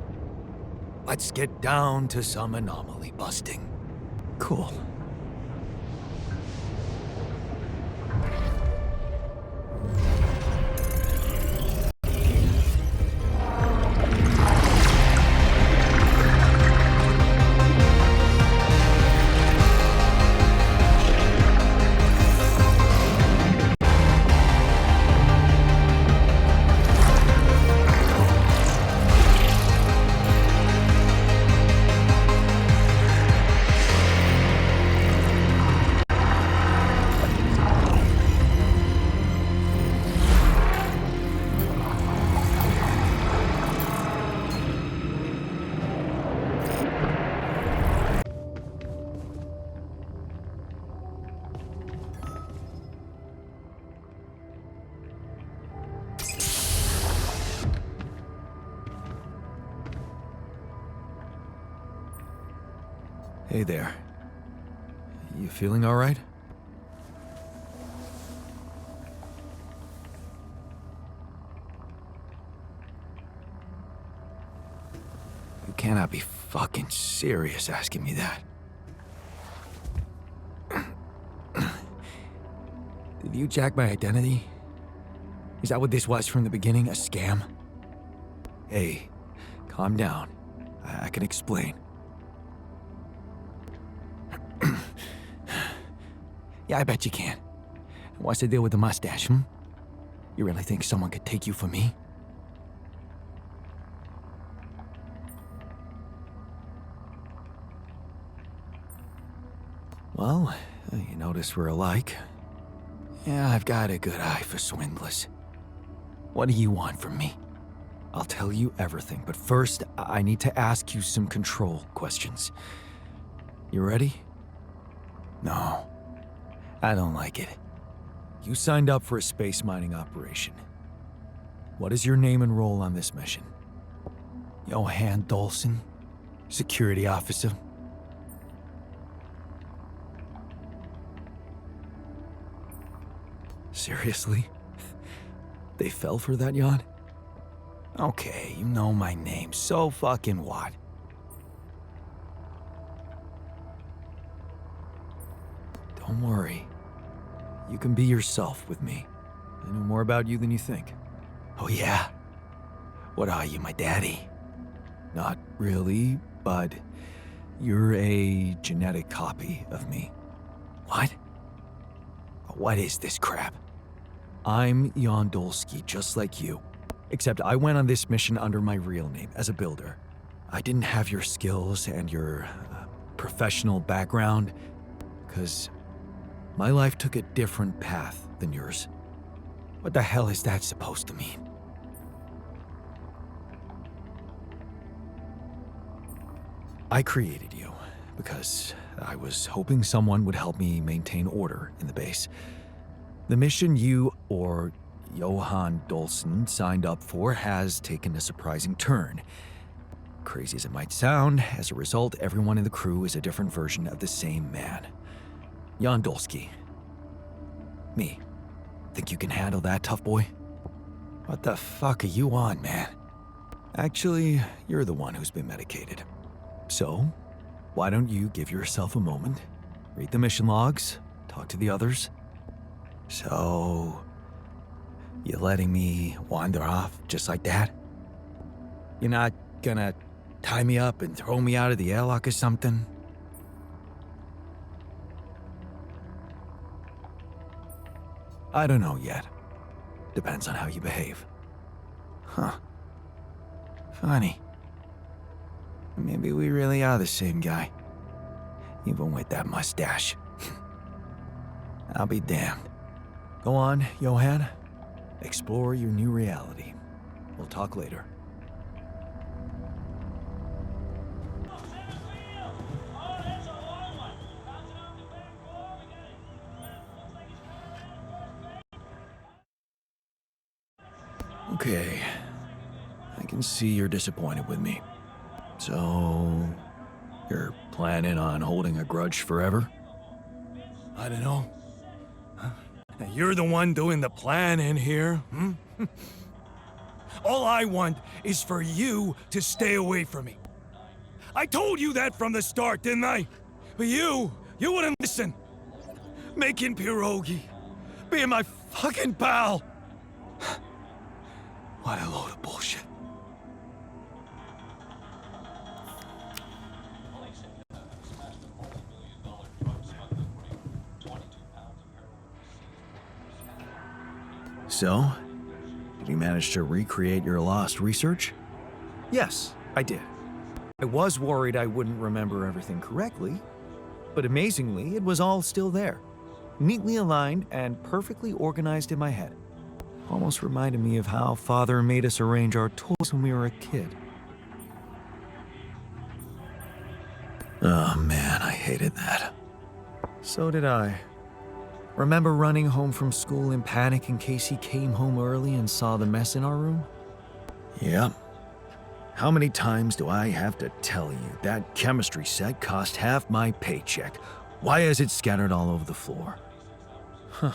Let's get down to some anomaly busting. Cool. Hey there. You feeling all right? You cannot be fucking serious asking me that. Did you jack my identity? Is that what this was from the beginning? A scam? Hey, calm down. I can explain. Yeah, I bet you can. What's the deal with the mustache, hmm? You really think someone could take you for me? Well, you notice we're alike. Yeah, I've got a good eye for swindlers. What do you want from me? I'll tell you everything, but first, I need to ask you some control questions. You ready? No, I don't like it. You signed up for a space mining operation. What is your name and role on this mission? Johan Dolson, security officer. Seriously? They fell for that yacht? Okay, you know my name, so fucking what? Don't worry. You can be yourself with me. I know more about you than you think. Oh yeah? What are you, my daddy? Not really, but you're a genetic copy of me. What? What is this crap? I'm Jan Dolsky, just like you. Except I went on this mission under my real name, as a builder. I didn't have your skills and your professional background, because my life took a different path than yours. What the hell is that supposed to mean? I created you because I was hoping someone would help me maintain order in the base. The mission you, or Johan Dolson, signed up for has taken a surprising turn. Crazy as it might sound, as a result, everyone in the crew is a different version of the same man. Jan Dolsky. Me. Think you can handle that, tough boy? What the fuck are you on, man? Actually, you're the one who's been medicated. So, why don't you give yourself a moment, read the mission logs, talk to the others? So, you letting me wander off just like that? You're not gonna tie me up and throw me out of the airlock or something? I don't know yet. Depends on how you behave. Huh. Funny. Maybe we really are the same guy. Even with that mustache. I'll be damned. Go on, Johan. Explore your new reality. We'll talk later. Okay. I can see you're disappointed with me. So, you're planning on holding a grudge forever? I don't know. Now, you're the one doing the planning here, hmm? All I want is for you to stay away from me. I told you that from the start, didn't I? But you wouldn't listen. Making pierogi, being my fucking pal. What a load of bullshit. So, did you manage to recreate your lost research? Yes, I did. I was worried I wouldn't remember everything correctly, but amazingly, it was all still there, neatly aligned and perfectly organized in my head. Almost reminded me of how Father made us arrange our toys when we were a kid. Oh man, I hated that. So did I. Remember running home from school in panic in case he came home early and saw the mess in our room? Yep. How many times do I have to tell you that chemistry set cost half my paycheck? Why is it scattered all over the floor? Huh.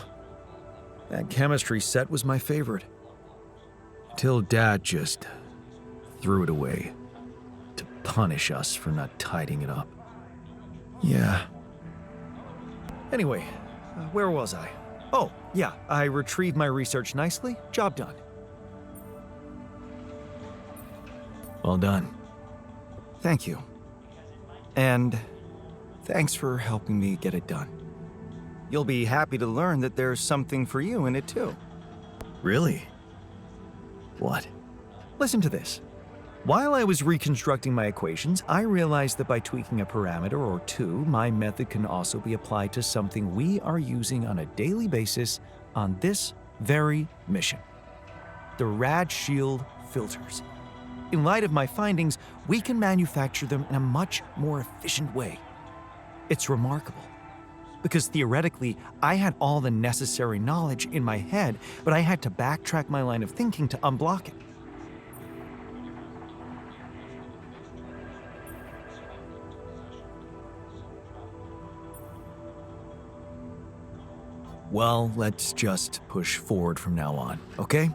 That chemistry set was my favorite. Till Dad just threw it away to punish us for not tidying it up. Yeah. Anyway, where was I? Oh, yeah, I retrieved my research nicely. Job done. Well done. Thank you. And thanks for helping me get it done. You'll be happy to learn that there's something for you in it too. Really? What? Listen to this. While I was reconstructing my equations, I realized that by tweaking a parameter or two, my method can also be applied to something we are using on a daily basis on this very mission. The Rad Shield filters. In light of my findings, we can manufacture them in a much more efficient way. It's remarkable. Because theoretically, I had all the necessary knowledge in my head, but I had to backtrack my line of thinking to unblock it. Well, let's just push forward from now on, okay?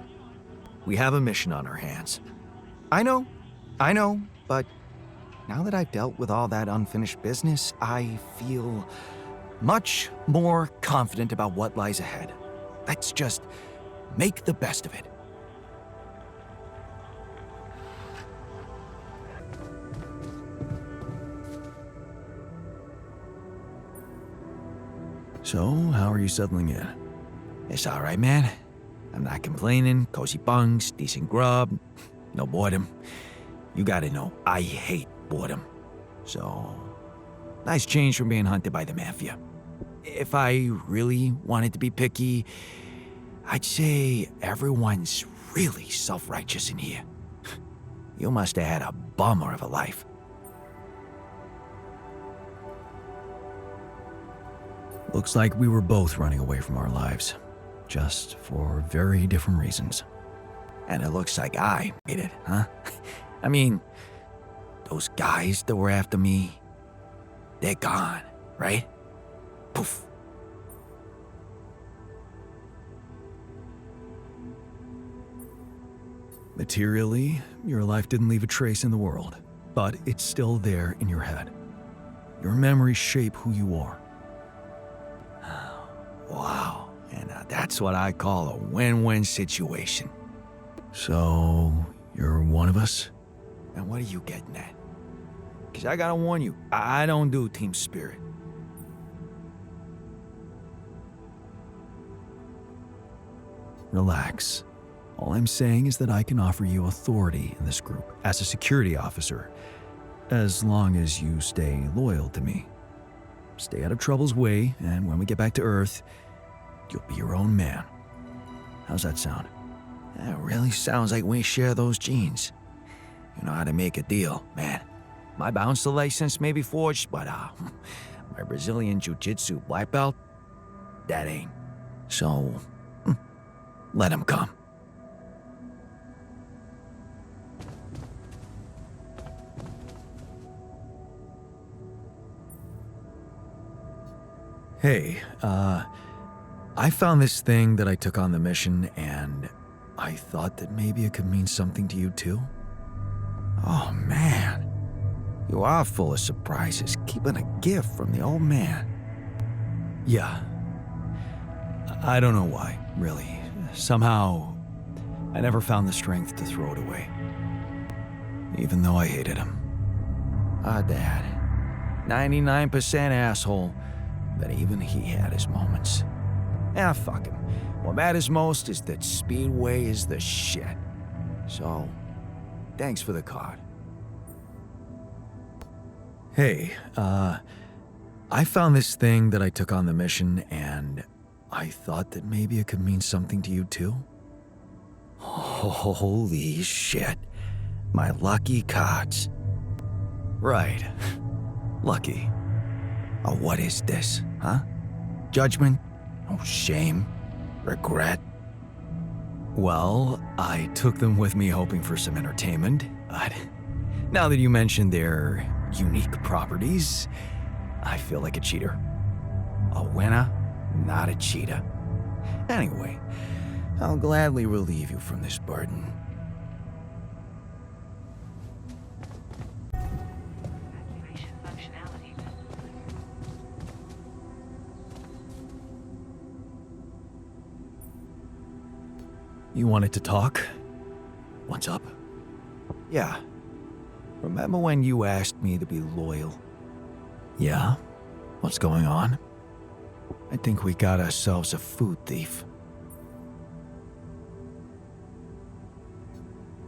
We have a mission on our hands. I know, but now that I've dealt with all that unfinished business, I feel much more confident about what lies ahead. Let's just make the best of it. So, how are you settling in? It's alright, man. I'm not complaining. Cozy bunks, decent grub, no boredom. You gotta know, I hate boredom. So, nice change from being hunted by the mafia. If I really wanted to be picky, I'd say everyone's really self-righteous in here. You must have had a bummer of a life. Looks like we were both running away from our lives, just for very different reasons. And it looks like I made it, huh? I mean, those guys that were after me, they're gone, right? Poof. Materially, your life didn't leave a trace in the world, but it's still there in your head. Your memories shape who you are. Wow, and that's what I call a win-win situation. So, you're one of us? And what are you getting at? Because I gotta warn you, I don't do team spirit. Relax. All I'm saying is that I can offer you authority in this group as a security officer, as long as you stay loyal to me. Stay out of trouble's way, and when we get back to Earth, you'll be your own man. How's that sound? That really sounds like we share those genes. You know how to make a deal, man. My bouncer license may be forged, but my Brazilian Jiu-Jitsu black belt, that ain't. So, let him come. Hey, I found this thing that I took on the mission, and I thought that maybe it could mean something to you too. Oh, man. You are full of surprises, keeping a gift from the old man. Yeah. I don't know why, really. Somehow, I never found the strength to throw it away. Even though I hated him. Dad. 99% asshole, but even he had his moments. Fuck him. What matters most is that Speedway is the shit. So, thanks for the card. Hey, I found this thing that I took on the mission, and I thought that maybe it could mean something to you too. Holy shit. My lucky cards. Right. Lucky. Oh, what is this, huh? Judgment? Oh, shame? Regret? Well, I took them with me hoping for some entertainment, but now that you mentioned their unique properties, I feel like a cheater. A winner, not a cheater. Anyway, I'll gladly relieve you from this burden. You wanted to talk? What's up? Yeah. Remember when you asked me to be loyal? Yeah? What's going on? I think we got ourselves a food thief.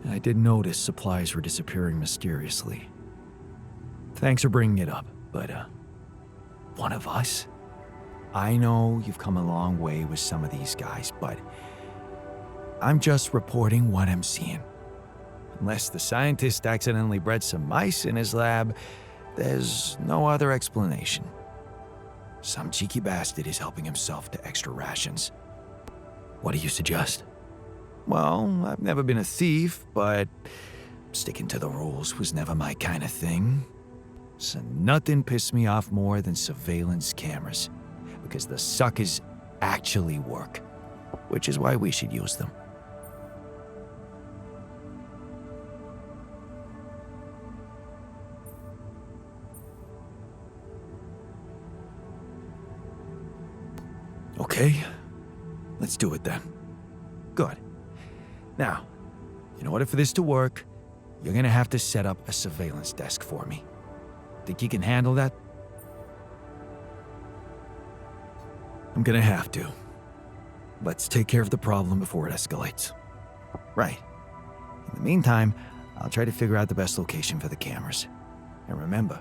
I did notice supplies were disappearing mysteriously. Thanks for bringing it up, but, one of us? I know you've come a long way with some of these guys, but I'm just reporting what I'm seeing. Unless the scientist accidentally bred some mice in his lab, there's no other explanation. Some cheeky bastard is helping himself to extra rations. What do you suggest? Well, I've never been a thief, but sticking to the rules was never my kind of thing. So nothing pissed me off more than surveillance cameras, because the suckers actually work, which is why we should use them. Okay, let's do it then. Good. Now, in order for this to work, you're gonna have to set up a surveillance desk for me. Think you can handle that? I'm gonna have to. Let's take care of the problem before it escalates. Right. In the meantime, I'll try to figure out the best location for the cameras. And remember,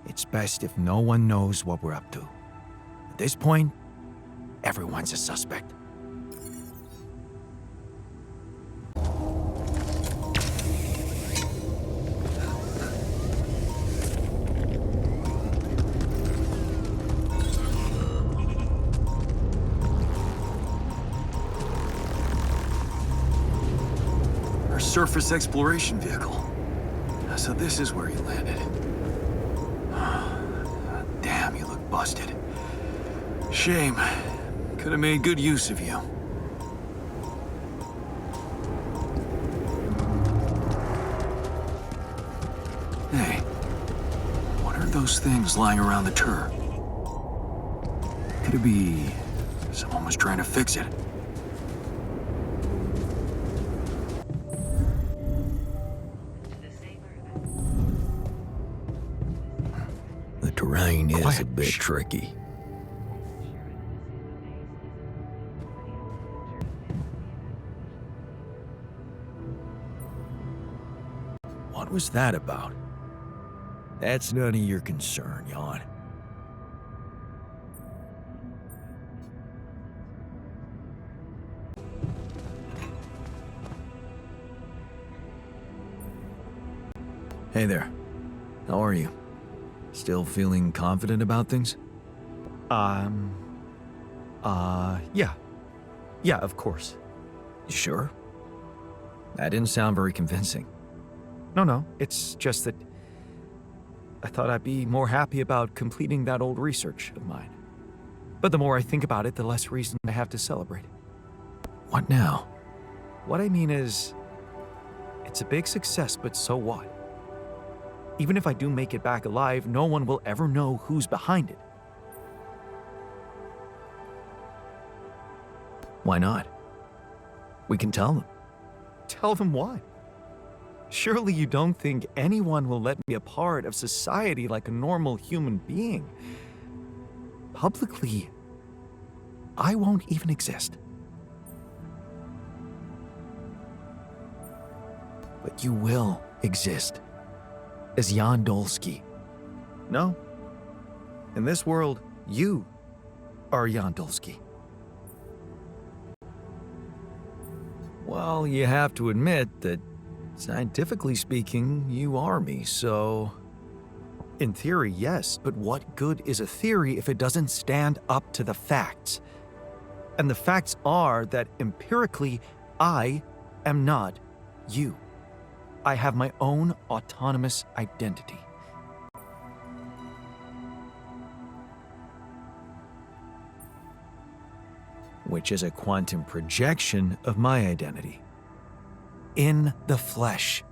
it's best if no one knows what we're up to. At this point, everyone's a suspect. Our surface exploration vehicle. So this is where you landed. Damn, you look busted. Shame. Could have made good use of you. Hey, what are those things lying around the turret? Could it be someone was trying to fix it? The terrain is Quiet. a bit Shh. tricky. What was that about? That's none of your concern, Jan. Hey there. How are you? Still feeling confident about things? Yeah. Yeah, of course. You sure? That didn't sound very convincing. No, it's just that I thought I'd be more happy about completing that old research of mine. But the more I think about it, the less reason I have to celebrate. What now? What I mean is, it's a big success, but so what? Even if I do make it back alive, no one will ever know who's behind it. Why not? We can tell them. Tell them what? Surely you don't think anyone will let me be a part of society like a normal human being. Publicly, I won't even exist. But you will exist as Jan Dolsky. No. In this world, you are Jan Dolsky. Well, you have to admit that, scientifically speaking, you are me, so... In theory, yes, but what good is a theory if it doesn't stand up to the facts? And the facts are that empirically, I am not you. I have my own autonomous identity. Which is a quantum projection of my identity. In the flesh.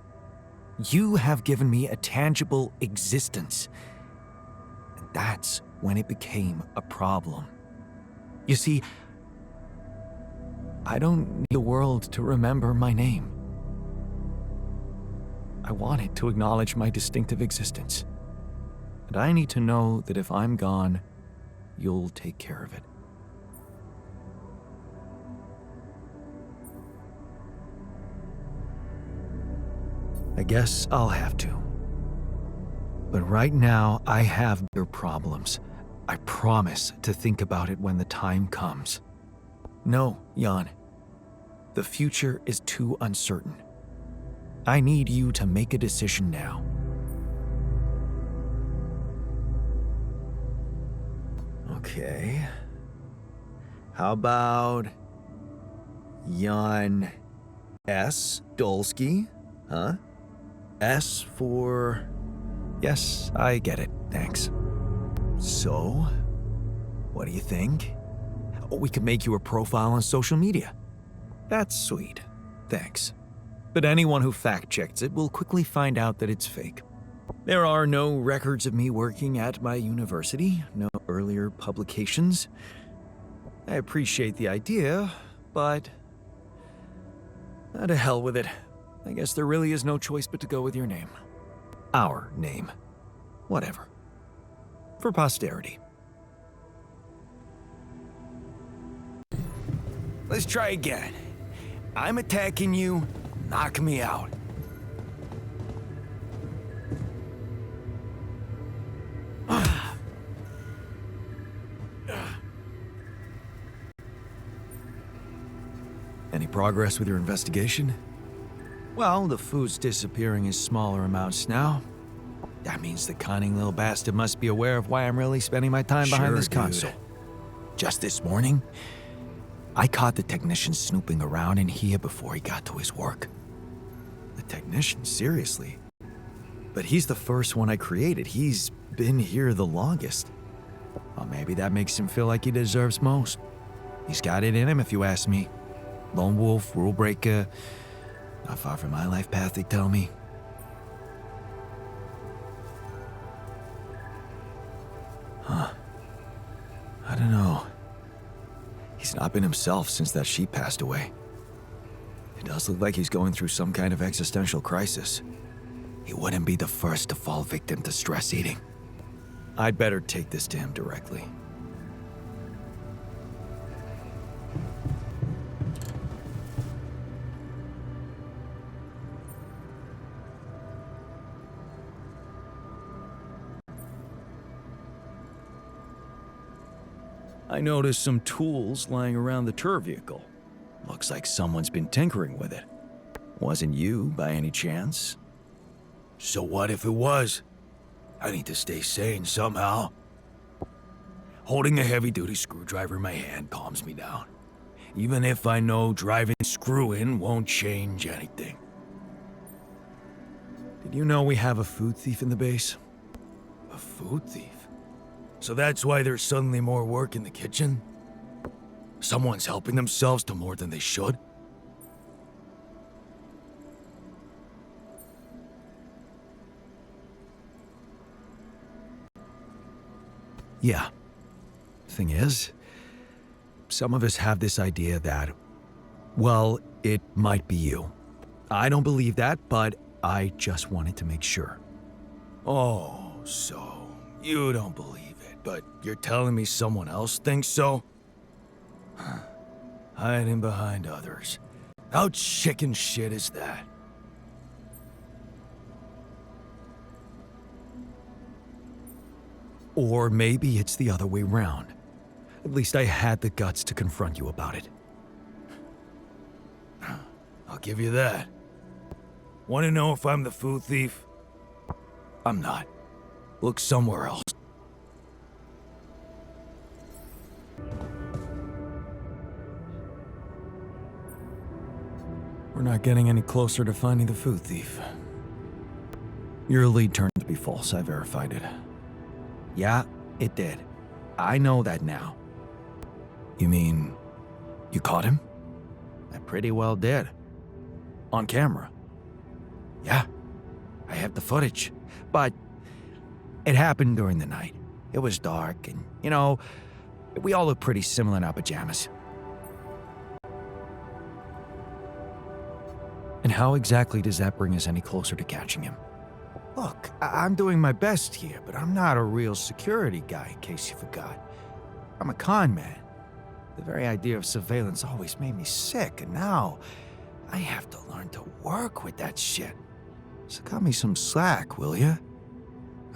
You have given me a tangible existence. And that's when it became a problem. You see, I don't need the world to remember my name. I want it to acknowledge my distinctive existence. And I need to know that if I'm gone, you'll take care of it. I guess I'll have to. But right now, I have bigger problems. I promise to think about it when the time comes. No, Jan. The future is too uncertain. I need you to make a decision now. Okay. How about Jan S. Dolsky? Huh? S for... Yes, I get it. Thanks. So, what do you think? We could make you a profile on social media. That's sweet. Thanks. But anyone who fact-checks it will quickly find out that it's fake. There are no records of me working at my university, no earlier publications. I appreciate the idea, but... to hell with it. I guess there really is no choice but to go with your name. Our name. Whatever. For posterity. Let's try again. I'm attacking you, knock me out. Any progress with your investigation? Well, the food's disappearing in smaller amounts now. That means the cunning little bastard must be aware of why I'm really spending my time behind this console. Just this morning, I caught the technician snooping around in here before he got to his work. The technician? Seriously? But he's the first one I created. He's been here the longest. Well, maybe that makes him feel like he deserves most. He's got it in him, if you ask me. Lone wolf, rule breaker. Not far from my life path, they tell me. Huh. I don't know. He's not been himself since that sheep passed away. It does look like he's going through some kind of existential crisis. He wouldn't be the first to fall victim to stress eating. I'd better take this to him directly. I noticed some tools lying around the tour vehicle. Looks like someone's been tinkering with it. Wasn't you, by any chance? So what if it was? I need to stay sane somehow. Holding a heavy-duty screwdriver in my hand calms me down. Even if I know driving screw-in won't change anything. Did you know we have a food thief in the base? A food thief? So that's why there's suddenly more work in the kitchen? Someone's helping themselves to more than they should? Yeah. Thing is, some of us have this idea that, well, it might be you. I don't believe that, but I just wanted to make sure. Oh, so you don't believe it, but you're telling me someone else thinks so? Hiding behind others. How chicken shit is that? Or maybe it's the other way round. At least I had the guts to confront you about it. I'll give you that. Want to know if I'm the food thief? I'm not. Look somewhere else. We're not getting any closer to finding the food thief. Your lead turned to be false. I verified it. Yeah, it did. I know that now. You mean, you caught him? I pretty well did. On camera. Yeah, I have the footage. But it happened during the night. It was dark and, you know, we all look pretty similar in our pajamas. And how exactly does that bring us any closer to catching him? Look, I'm doing my best here, but I'm not a real security guy, in case you forgot. I'm a con man. The very idea of surveillance always made me sick, and now I have to learn to work with that shit. So cut me some slack, will ya?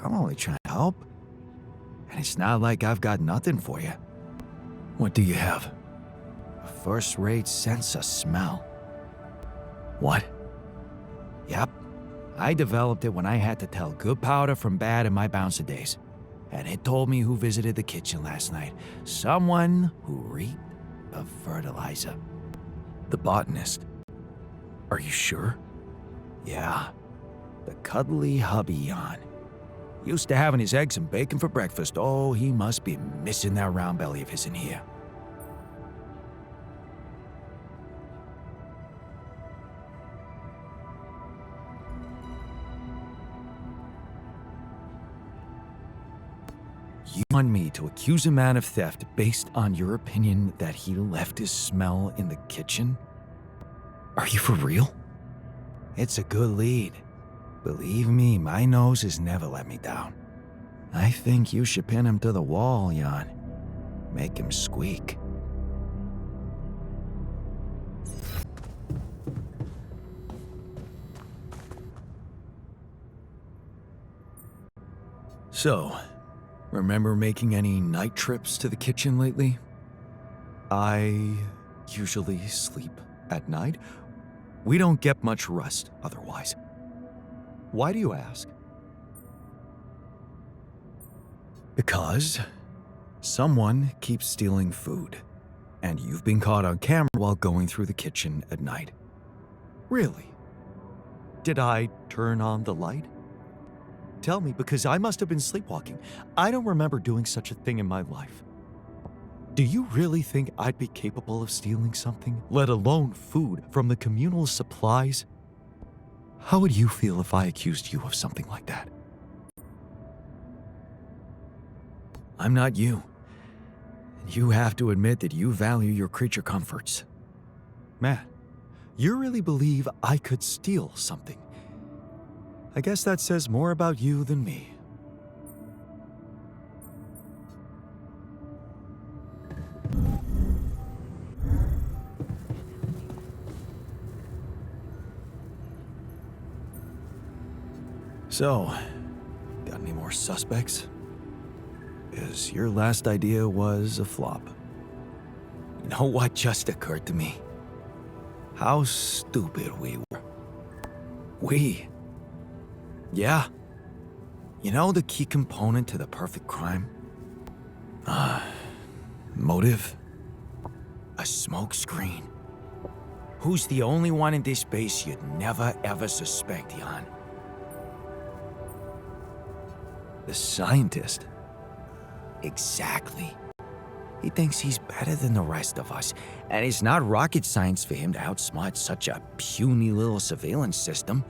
I'm only trying to help. And it's not like I've got nothing for you. What do you have? A first-rate sense of smell. What? Yep. I developed it when I had to tell good powder from bad in my bouncer days. And it told me who visited the kitchen last night. Someone who reeked of fertilizer. The botanist. Are you sure? Yeah. The cuddly hubby Jan. Used to having his eggs and bacon for breakfast. Oh, he must be missing that round belly of his in here. You want me to accuse a man of theft based on your opinion that he left his smell in the kitchen? Are you for real? It's a good lead. Believe me, my nose has never let me down. I think you should pin him to the wall, Jan. Make him squeak. So, remember making any night trips to the kitchen lately? I usually sleep at night. We don't get much rest otherwise. Why do you ask? Because someone keeps stealing food, and you've been caught on camera while going through the kitchen at night. Really? Did I turn on the light? Tell me, because I must have been sleepwalking. I don't remember doing such a thing in my life. Do you really think I'd be capable of stealing something, let alone food, from the communal supplies? How would you feel if I accused you of something like that? I'm not you. And you have to admit that you value your creature comforts. Matt, you really believe I could steal something? I guess that says more about you than me. So, got any more suspects? Because your last idea was a flop. You know what just occurred to me? How stupid we were. We? Yeah. You know the key component to the perfect crime? Motive? A smoke screen. Who's the only one in this base you'd never ever suspect, Jan? The scientist. Exactly. He thinks he's better than the rest of us, and it's not rocket science for him to outsmart such a puny little surveillance system.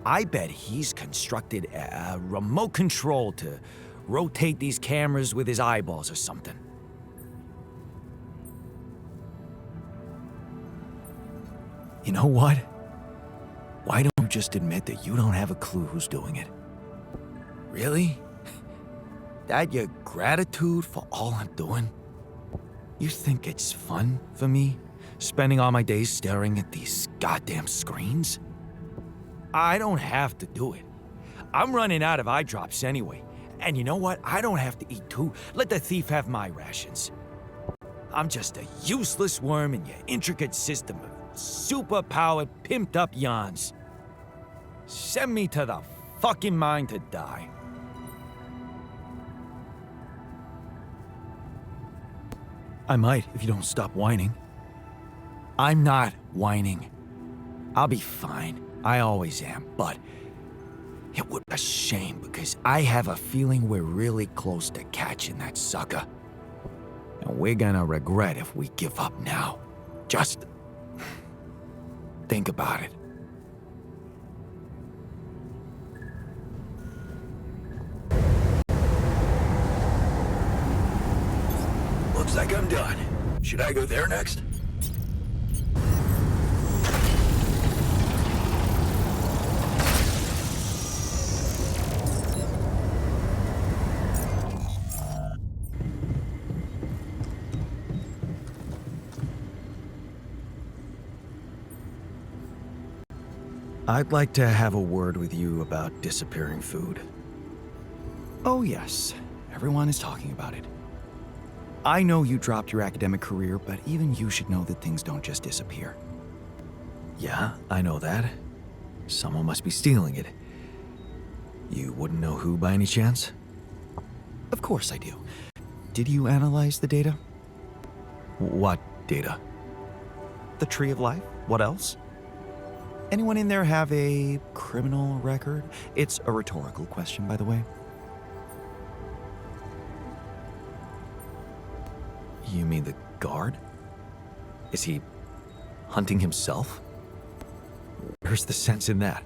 I bet he's constructed a remote control to rotate these cameras with his eyeballs or something. You know what? Why don't you just admit that you don't have a clue who's doing it? Really? That your gratitude for all I'm doing? You think it's fun for me, spending all my days staring at these goddamn screens? I don't have to do it. I'm running out of eye drops anyway. And you know what? I don't have to eat too. Let the thief have my rations. I'm just a useless worm in your intricate system of super-powered, pimped-up yawns. Send me to the fucking mine to die. I might if you don't stop whining. I'm not whining. I'll be fine. I always am, but it would be a shame because I have a feeling we're really close to catching that sucker. And we're gonna regret if we give up now. Just think about it. Looks like I'm done. Should I go there next? I'd like to have a word with you about disappearing food. Oh yes, everyone is talking about it. I know you dropped your academic career, but even you should know that things don't just disappear. Yeah, I know that. Someone must be stealing it. You wouldn't know who by any chance? Of course I do. Did you analyze the data? What data? The Tree of Life? What else? Anyone in there have a criminal record? It's a rhetorical question, by the way. You mean the guard? Is he hunting himself? Where's the sense in that?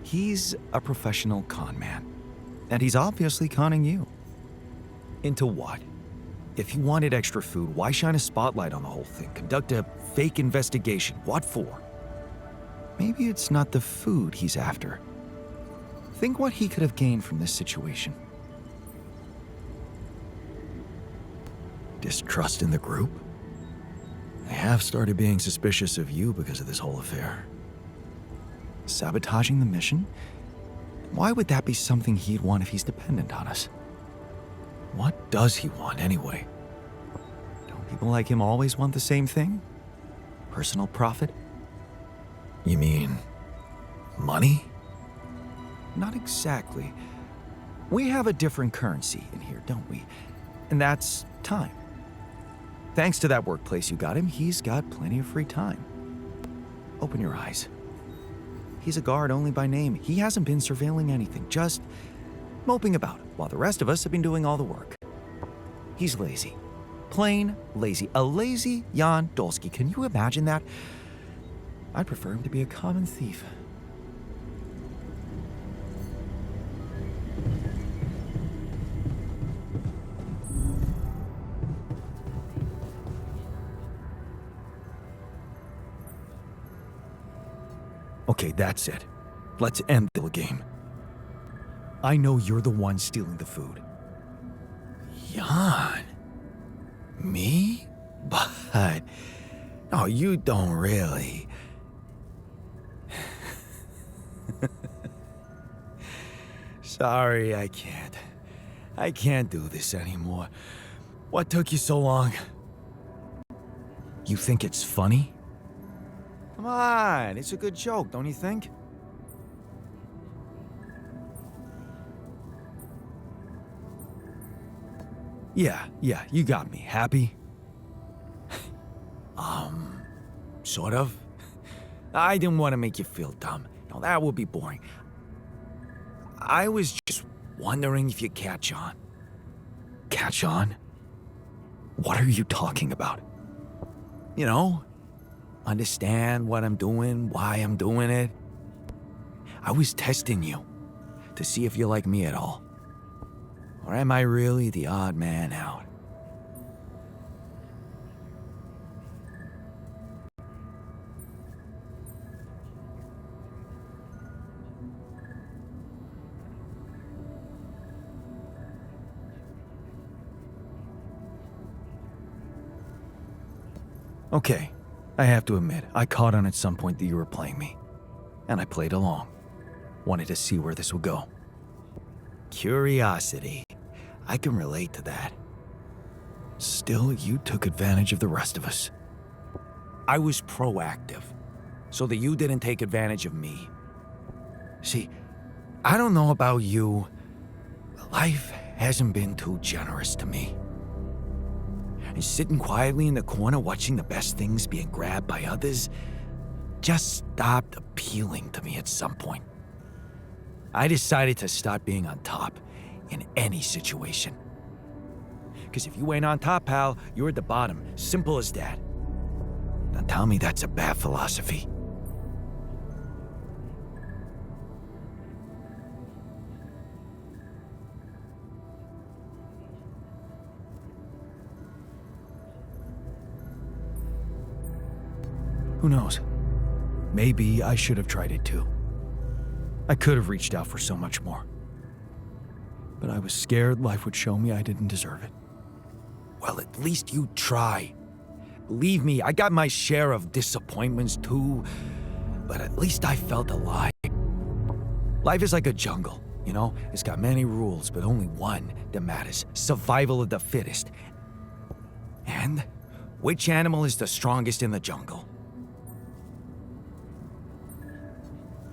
He's a professional con man, and he's obviously conning you. Into what? If he wanted extra food, why shine a spotlight on the whole thing? Conduct a fake investigation. What for? Maybe it's not the food he's after. Think what he could have gained from this situation. Distrust in the group? I have started being suspicious of you because of this whole affair. Sabotaging the mission? Why would that be something he'd want if he's dependent on us? What does he want anyway? Don't people like him always want the same thing? Personal profit? You mean money? Not exactly. We have a different currency in here, don't we? And that's time. Thanks to that workplace you got him, he's got plenty of free time. Open your eyes. He's a guard only by name. He hasn't been surveilling anything, just moping about, while the rest of us have been doing all the work. He's lazy. Plain lazy. A lazy Jan Dolsky. Can you imagine that? I'd prefer him to be a common thief. Okay, that's it. Let's end the game. I know you're the one stealing the food. Jan? Me? But... No, you don't really. Sorry, I can't. I can't do this anymore. What took you so long? You think it's funny? Come on, it's a good joke, don't you think? Yeah, you got me. Happy? Sort of. I didn't want to make you feel dumb. No, that would be boring. I was just wondering if you catch on. Catch on? What are you talking about? You know, understand what I'm doing, why I'm doing it. I was testing you to see if you like me at all. Or am I really the odd man out? Okay, I have to admit, I caught on at some point that you were playing me. And I played along. Wanted to see where this would go. Curiosity. I can relate to that. Still, you took advantage of the rest of us. I was proactive, so that you didn't take advantage of me. See, I don't know about you, but life hasn't been too generous to me. And sitting quietly in the corner watching the best things being grabbed by others just stopped appealing to me at some point. I decided to start being on top in any situation. Because if you ain't on top, pal, you're at the bottom. Simple as that. Now tell me that's a bad philosophy. Who knows? Maybe I should have tried it too. I could have reached out for so much more. But I was scared life would show me I didn't deserve it. Well, at least you try. Believe me, I got my share of disappointments too, but at least I felt alive. Life is like a jungle, you know? It's got many rules, but only one that matters. Survival of the fittest. And which animal is the strongest in the jungle?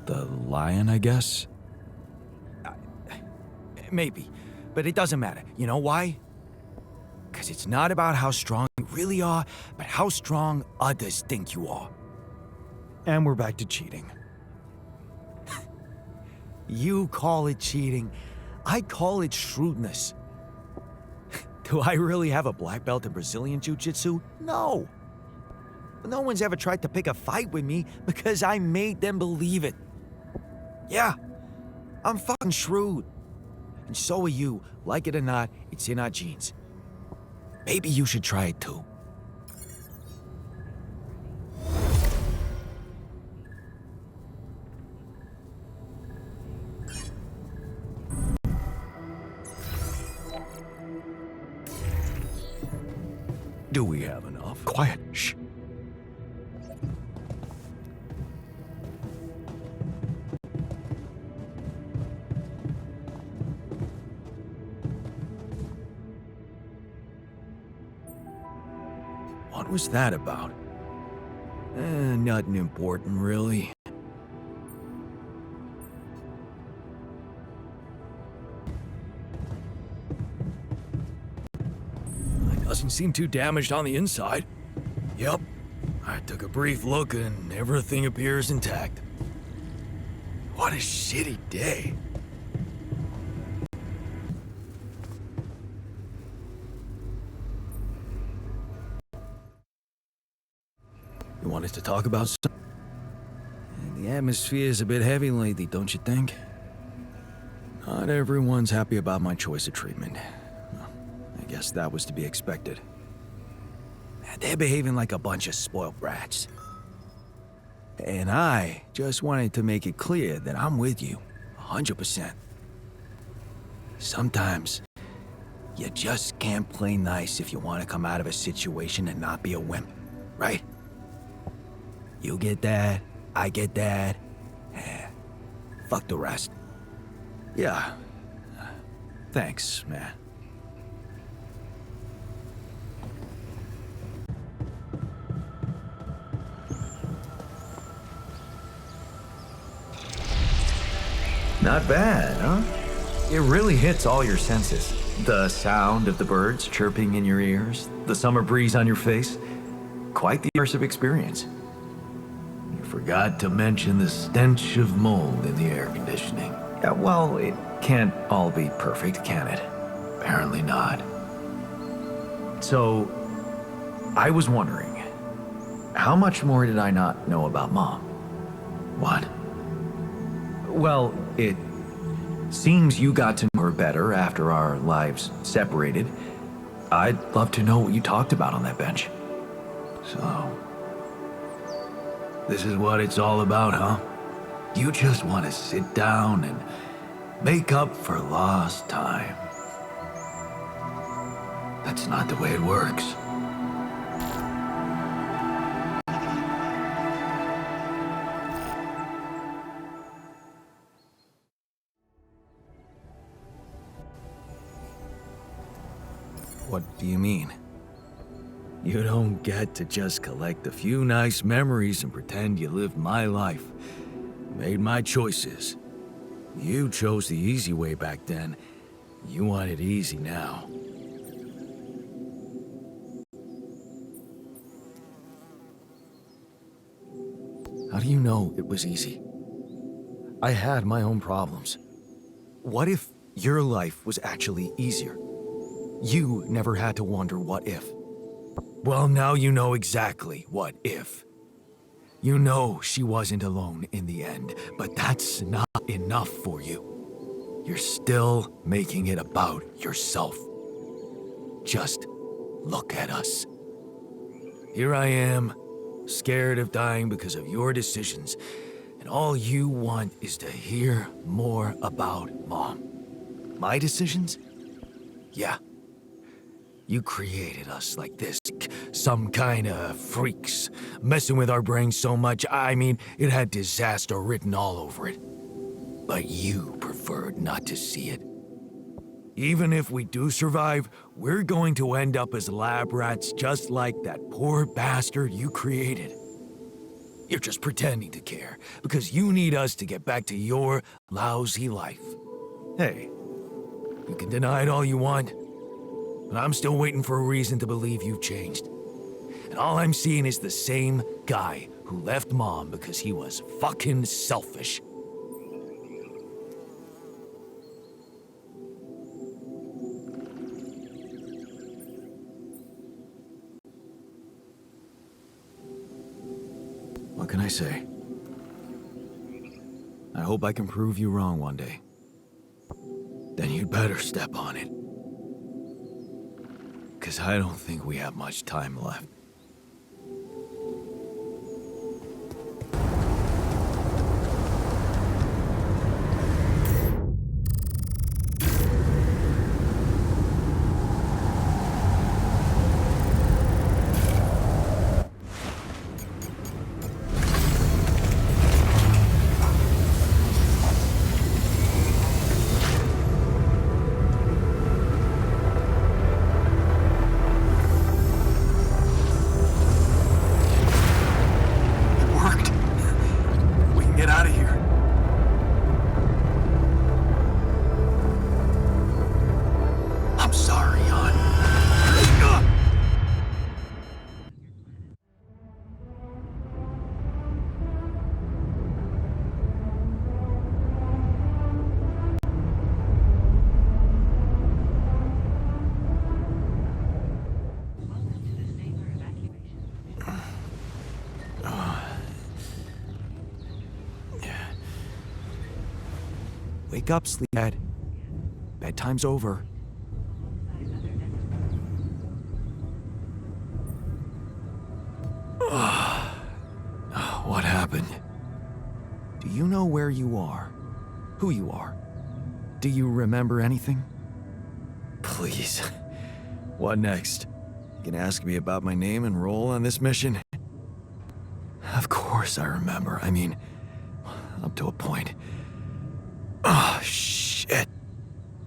The lion, I guess? Maybe, but it doesn't matter. You know why? Because it's not about how strong you really are, but how strong others think you are. And we're back to cheating. You call it cheating. I call it shrewdness. Do I really have a black belt in Brazilian Jiu-Jitsu? No. But no one's ever tried to pick a fight with me because I made them believe it. Yeah, I'm fucking shrewd. And so are you. Like it or not, it's in our genes. Maybe you should try it too. Do we have enough? Quiet. Shh. What was that about? Nothing important, really. It doesn't seem too damaged on the inside. Yep. I took a brief look and everything appears intact. What a shitty day. You wanted to talk about something? The atmosphere's a bit heavy lately, don't you think? Not everyone's happy about my choice of treatment. Well, I guess that was to be expected. They're behaving like a bunch of spoiled brats. And I just wanted to make it clear that I'm with you, 100%. Sometimes, you just can't play nice if you want to come out of a situation and not be a wimp, right? You get that, I get that. Fuck the rest. Yeah. Thanks, man. Not bad, huh? It really hits all your senses. The sound of the birds chirping in your ears, the summer breeze on your face. Quite the immersive experience. You forgot to mention the stench of mold in the air conditioning. Yeah, well, it can't all be perfect, can it? Apparently not. So, I was wondering, how much more did I not know about Mom? What? Well, it seems you got to know her better after our lives separated. I'd love to know what you talked about on that bench. So, this is what it's all about, huh? You just want to sit down and make up for lost time. That's not the way it works. What do you mean? You don't get to just collect a few nice memories and pretend you lived my life, made my choices. You chose the easy way back then. You want it easy now. How do you know it was easy? I had my own problems. What if your life was actually easier? You never had to wonder what if. Well, now you know exactly what if. You know she wasn't alone in the end, but that's not enough for you. You're still making it about yourself. Just look at us. Here I am, scared of dying because of your decisions, and all you want is to hear more about Mom. My decisions? Yeah. You created us like this, some kind of freaks, messing with our brains so much, I mean, it had disaster written all over it. But you preferred not to see it. Even if we do survive, we're going to end up as lab rats just like that poor bastard you created. You're just pretending to care, because you need us to get back to your lousy life. Hey, you can deny it all you want, but I'm still waiting for a reason to believe you've changed. And all I'm seeing is the same guy who left Mom because he was fucking selfish. What can I say? I hope I can prove you wrong one day. Then you'd better step on it. 'Cause I don't think we have much time left. Wake up, sleephead. Bedtime's over. What happened? Do you know where you are? Who you are? Do you remember anything? Please. What next? You can ask me about my name and role on this mission? Of course I remember. I mean, up to a point. Oh, shit.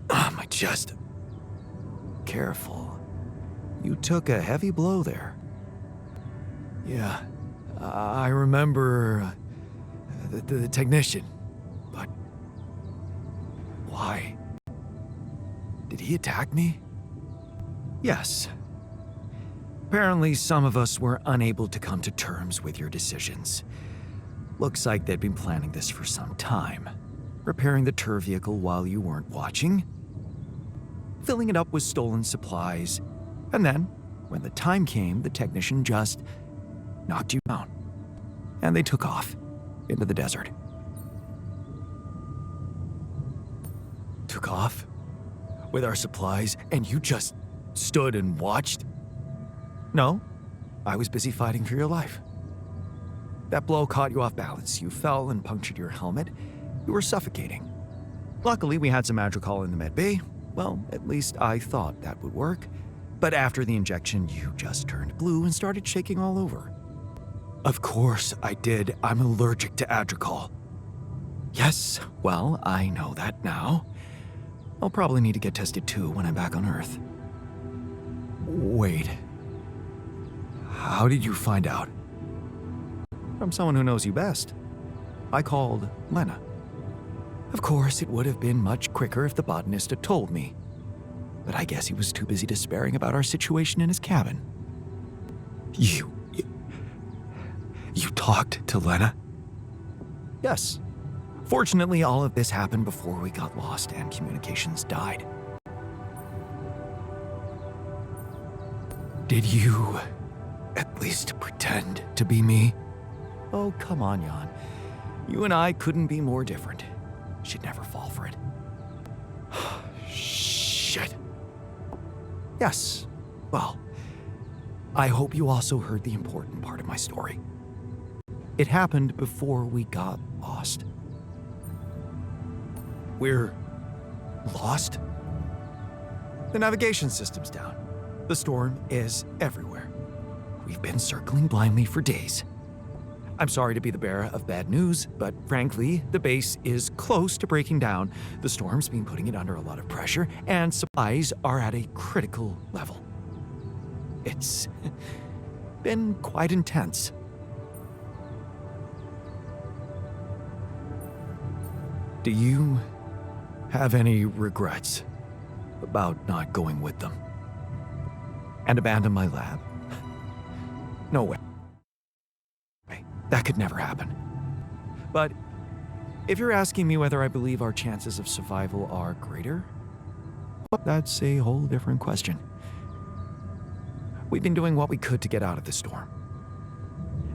Oh, my chest. Careful. You took a heavy blow there. Yeah, I remember the technician. But why? Did he attack me? Yes. Apparently, some of us were unable to come to terms with your decisions. Looks like they'd been planning this for some time. Repairing the tour vehicle while you weren't watching. Filling it up with stolen supplies. And then, when the time came, the technician just knocked you down. And they took off into the desert. Took off? With our supplies, and you just stood and watched? No, I was busy fighting for your life. That blow caught you off balance. You fell and punctured your helmet. You were suffocating. Luckily, we had some Madrigal in the med bay. Well, at least I thought that would work. But after the injection, you just turned blue and started shaking all over. Of course I did. I'm allergic to Adrical. Yes, well, I know that now. I'll probably need to get tested too when I'm back on Earth. Wait. How did you find out? From someone who knows you best. I called Lena. Of course, it would have been much quicker if the botanist had told me. But I guess he was too busy despairing about our situation in his cabin. You talked to Lena? Yes. Fortunately, all of this happened before we got lost and communications died. Did you at least pretend to be me? Oh, come on, Jan. You and I couldn't be more different. She'd never fall for it. Shit. Yes. Well, I hope you also heard the important part of my story. It happened before we got lost. We're lost? The navigation system's down. The storm is everywhere. We've been circling blindly for days. I'm sorry to be the bearer of bad news, but frankly, the base is close to breaking down. The storm's been putting it under a lot of pressure, and supplies are at a critical level. It's been quite intense. Do you have any regrets about not going with them? And abandon my lab? No way. That could never happen. But if you're asking me whether I believe our chances of survival are greater, well, that's a whole different question. We've been doing what we could to get out of the storm.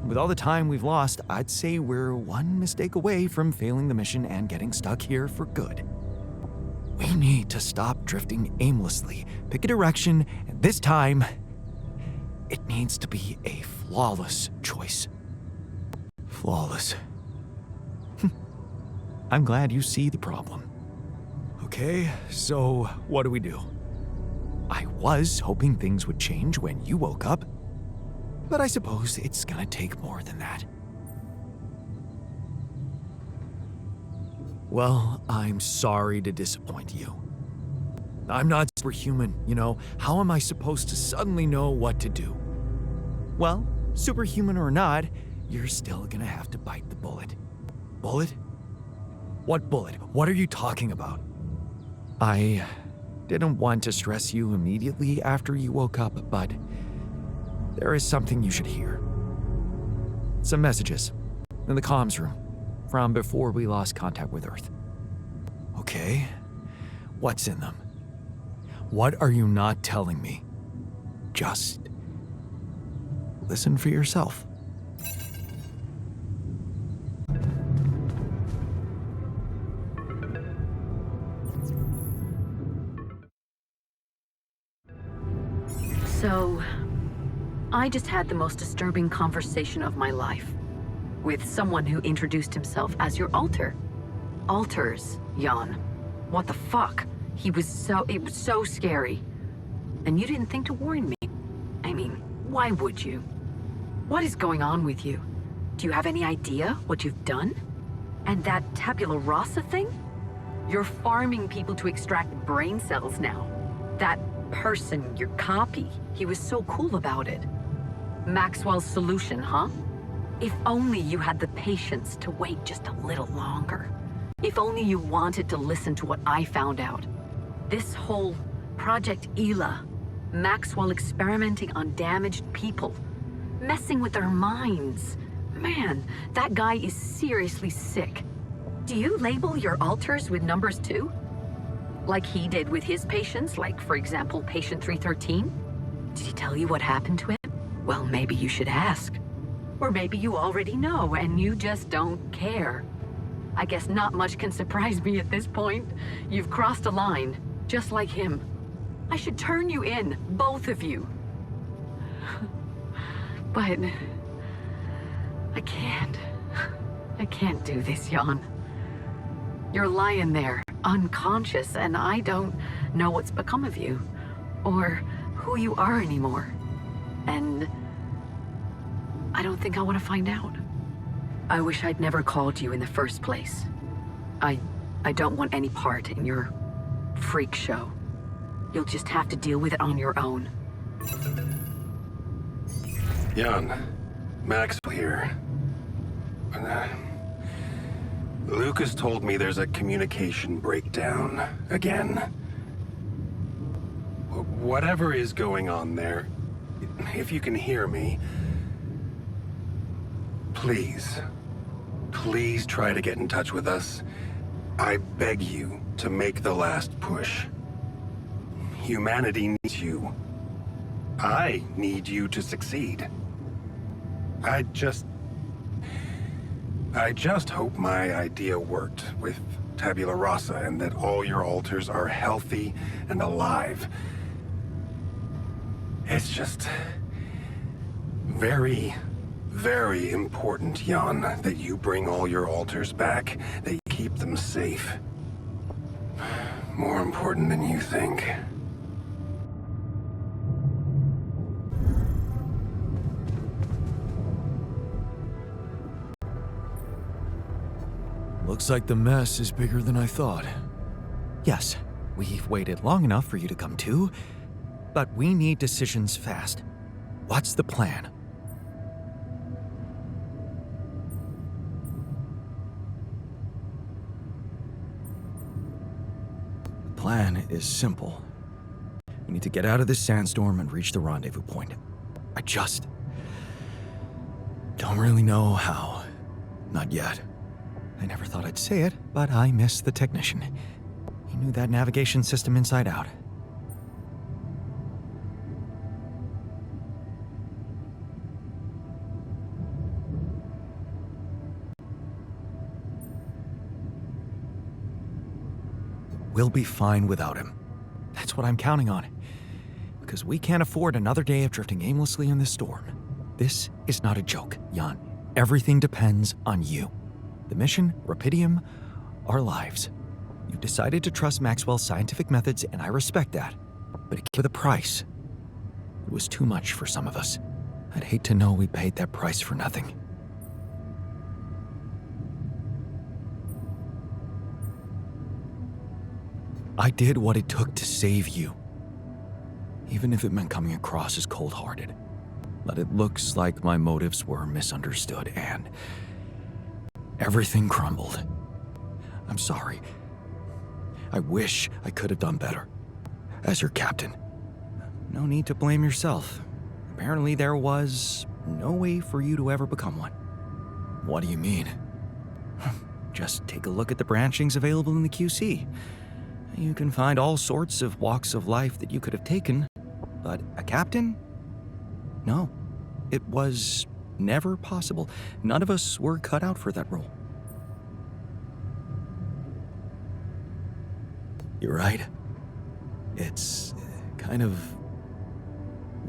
With all the time we've lost, I'd say we're one mistake away from failing the mission and getting stuck here for good. We need to stop drifting aimlessly, pick a direction, and this time, it needs to be a flawless choice. Flawless. I'm glad you see the problem. Okay, so what do we do? I was hoping things would change when you woke up, but I suppose it's gonna take more than that. Well, I'm sorry to disappoint you. I'm not superhuman, you know. How am I supposed to suddenly know what to do? Well, superhuman or not, you're still gonna have to bite the bullet. Bullet? What bullet? What are you talking about? I didn't want to stress you immediately after you woke up, but there is something you should hear. Some messages in the comms room from before we lost contact with Earth. Okay. What's in them? What are you not telling me? Just listen for yourself. I just had the most disturbing conversation of my life. With someone who introduced himself as your alter. Alters, Jan. What the fuck? It was so scary. And you didn't think to warn me. I mean, why would you? What is going on with you? Do you have any idea what you've done? And that Tabula Rasa thing? You're farming people to extract brain cells now. That person, your copy, he was so cool about it. Maxwell's solution, huh? If only you had the patience to wait just a little longer. If only you wanted to listen to what I found out. This whole Project Ela, Maxwell experimenting on damaged people, messing with their minds. Man, that guy is seriously sick. Do you label your alters with numbers too? Like he did with his patients, like for example, patient 313? Did he tell you what happened to him? Well, maybe you should ask. Or maybe you already know and you just don't care. I guess not much can surprise me at this point. You've crossed a line, just like him. I should turn you in, both of you. But I can't. I can't do this, Jan. You're lying there, unconscious, and I don't know what's become of you, or who you are anymore. And I don't think I want to find out. I wish I'd never called you in the first place. I don't want any part in your freak show. You'll just have to deal with it on your own. Jan, Maxwell here. Lucas told me there's a communication breakdown again. Whatever is going on there, if you can hear me, please try to get in touch with us. I beg you to make the last push. Humanity needs you. I need you to succeed. I just hope my idea worked with Tabula Rasa and that all your alters are healthy and alive. It's just very, very important, Jan, that you bring all your alters back, that you keep them safe. More important than you think. Looks like the mess is bigger than I thought. Yes, we've waited long enough for you to come to, but we need decisions fast. What's the plan? The plan is simple. We need to get out of this sandstorm and reach the rendezvous point. I just don't really know how. Not yet. I never thought I'd say it, but I miss the technician. He knew that navigation system inside out. We'll be fine without him. That's what I'm counting on. Because we can't afford another day of drifting aimlessly in this storm. This is not a joke, Jan. Everything depends on you. The mission, Rapidium, our lives. You decided to trust Maxwell's scientific methods, and I respect that. But it came with a price. It was too much for some of us. I'd hate to know we paid that price for nothing. I did what it took to save you. Even if it meant coming across as cold-hearted. But it looks like my motives were misunderstood, and everything crumbled. I'm sorry. I wish I could have done better. As your captain. No need to blame yourself. Apparently there was no way for you to ever become one. What do you mean? Just take a look at the branchings available in the QC. You can find all sorts of walks of life that you could have taken, but a captain? No. It was never possible. None of us were cut out for that role. You're right. It's kind of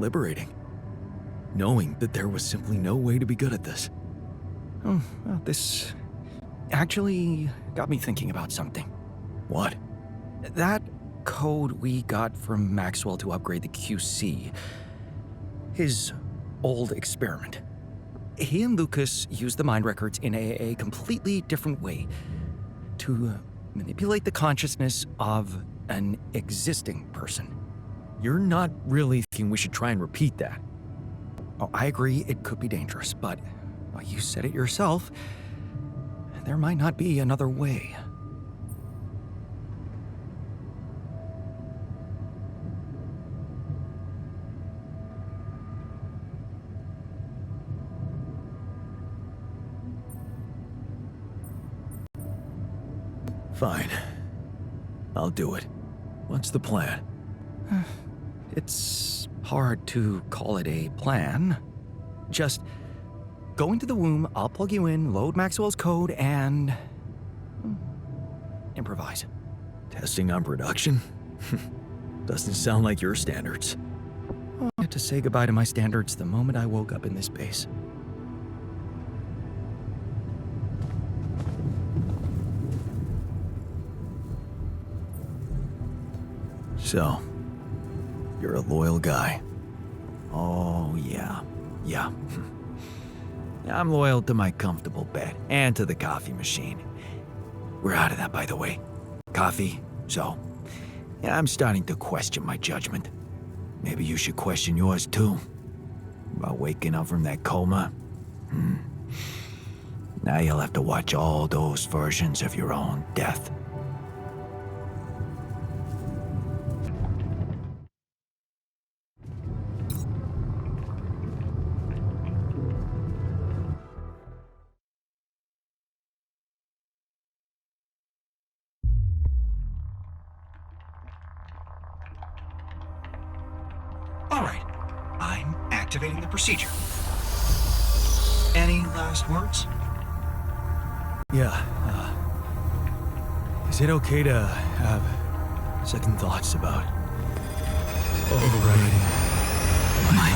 liberating. knowing that there was simply no way to be good at this. Oh, well, this actually got me thinking about something. What? That code we got from Maxwell to upgrade the QC, his old experiment. He and Lucas used the mind records in a completely different way to manipulate the consciousness of an existing person. You're not really thinking we should try and repeat that? Oh, I agree it could be dangerous, but well, you said it yourself. There might not be another way. Fine. I'll do it. What's the plan? It's hard to call it a plan. Just go into the womb, I'll plug you in, load Maxwell's code, and improvise. Testing on production? Doesn't sound like your standards. I had to say goodbye to my standards the moment I woke up in this base. So, you're a loyal guy. Oh, yeah. Yeah. I'm loyal to my comfortable bed and to the coffee machine. We're out of that, by the way. Coffee, so. Yeah, I'm starting to question my judgment. Maybe you should question yours too. About waking up from that coma. Now you'll have to watch all those versions of your own death. All right, I'm activating the procedure. Any last words? Yeah, is it okay to have second thoughts about overriding my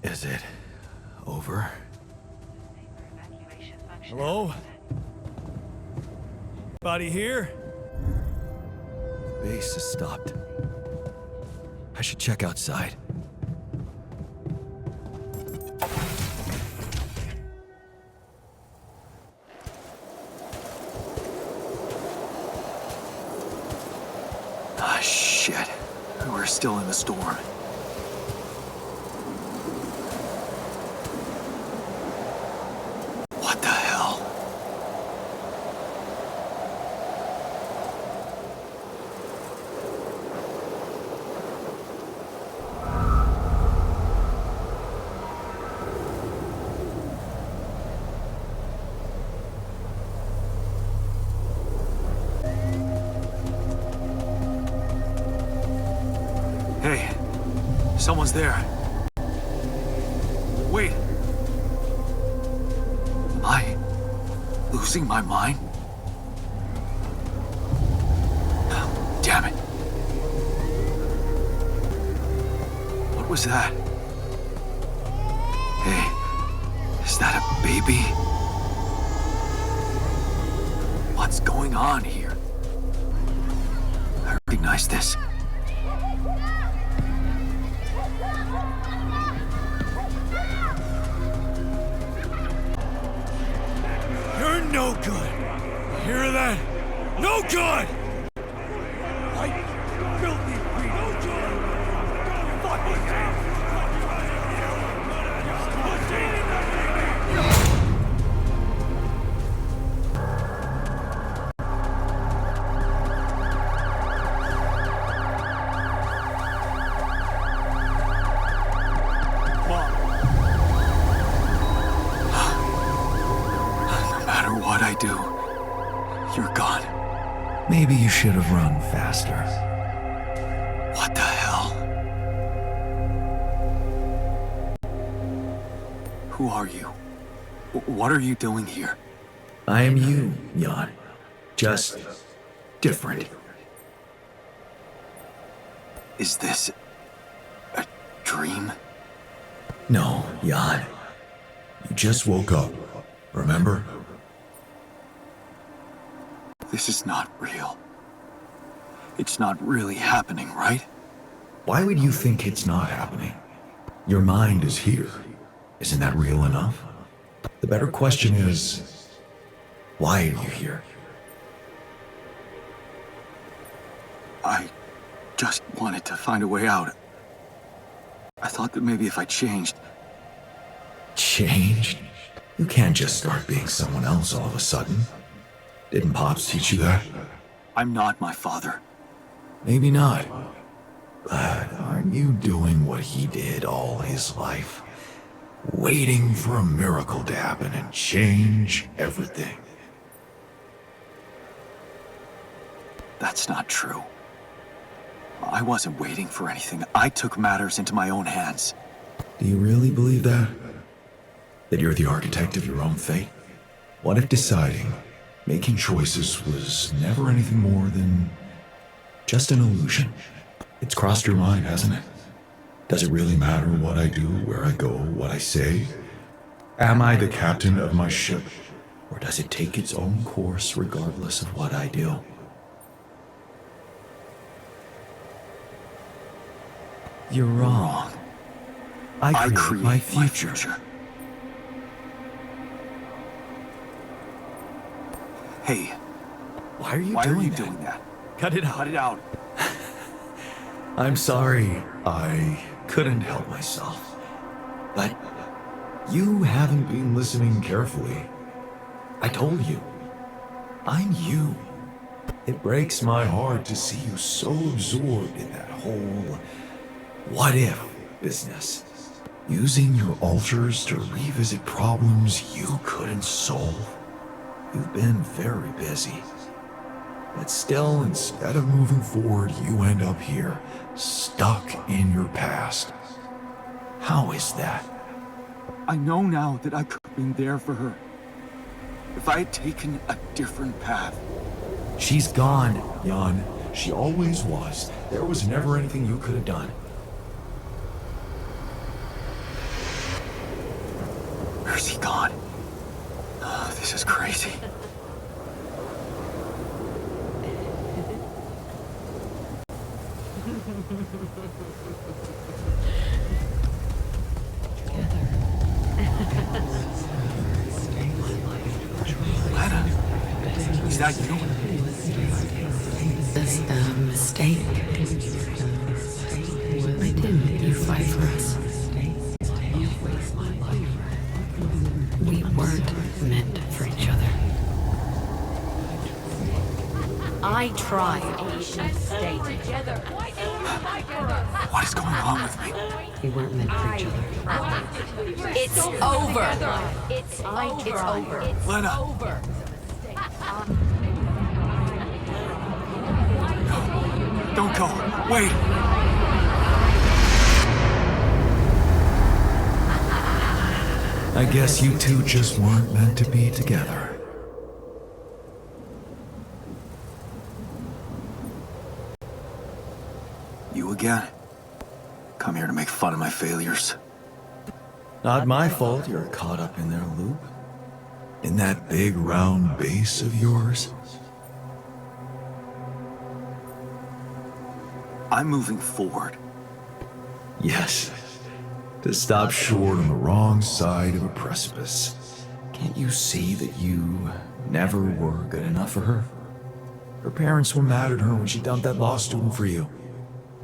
Is it over? Hello? Anybody here? The base has stopped. I should check outside. Ah, shit. We're still in the storm. What the hell? Hey, someone's there. Wait. Am I losing my mind? Oh, damn it. What was that? Hey, is that a baby? What's going on here? I recognize this. You're no good. Hear that? No good! Filthy breed. No good! Fucking do, you're gone. Maybe you should have run faster. What the hell? Who are you? What are you doing here? I am you, Jan. Just different. Is this a dream? No, Jan. You just woke up, remember? This is not real. It's not really happening, right? Why would you think it's not happening? Your mind is here. Isn't that real enough? The better question is, why are you here? I just wanted to find a way out. I thought that maybe if I changed... Changed? You can't just start being someone else all of a sudden. Didn't Pops teach you that? I'm not my father. Maybe not. But aren't you doing what he did all his life? Waiting for a miracle to happen and change everything. That's not true. I wasn't waiting for anything. I took matters into my own hands. Do you really believe that? That you're the architect of your own fate? What if deciding, making choices was never anything more than just an illusion? It's crossed your mind, hasn't it? Does it really matter what I do, where I go, what I say? Am I the captain of my ship? Or does it take its own course regardless of what I do? You're wrong. I create my future. Hey, Why are you why are doing you that? doing that? Cut it out. Cut it out. I'm sorry. I couldn't help myself. But you haven't been listening carefully. I told you. I'm you. It breaks my heart to see you so absorbed in that whole what-if business. Using your alters to revisit problems you couldn't solve. You've been very busy. But still, instead of moving forward, you end up here, stuck in your past. How is that? I know now that I could have been there for her. If I had taken a different path. She's gone, Jan. She always was. There was never anything you could have done. Where's he gone? Oh, this is crazy. Lana, is that you? Just a mistake. Why didn't you fight for us? We weren't meant for each other. I tried. What is going on with me? We weren't meant for each other. It's over. It's over. Lena! No, don't go. Wait! I guess you two just weren't meant to be together. You again? Come here to make fun of my failures. Not my fault you're caught up in their loop. In that big round base of yours. I'm moving forward. Yes. To stop short on the wrong side of a precipice. Can't you see that you never were good enough for her? Her parents were mad at her when she dumped that law student for you.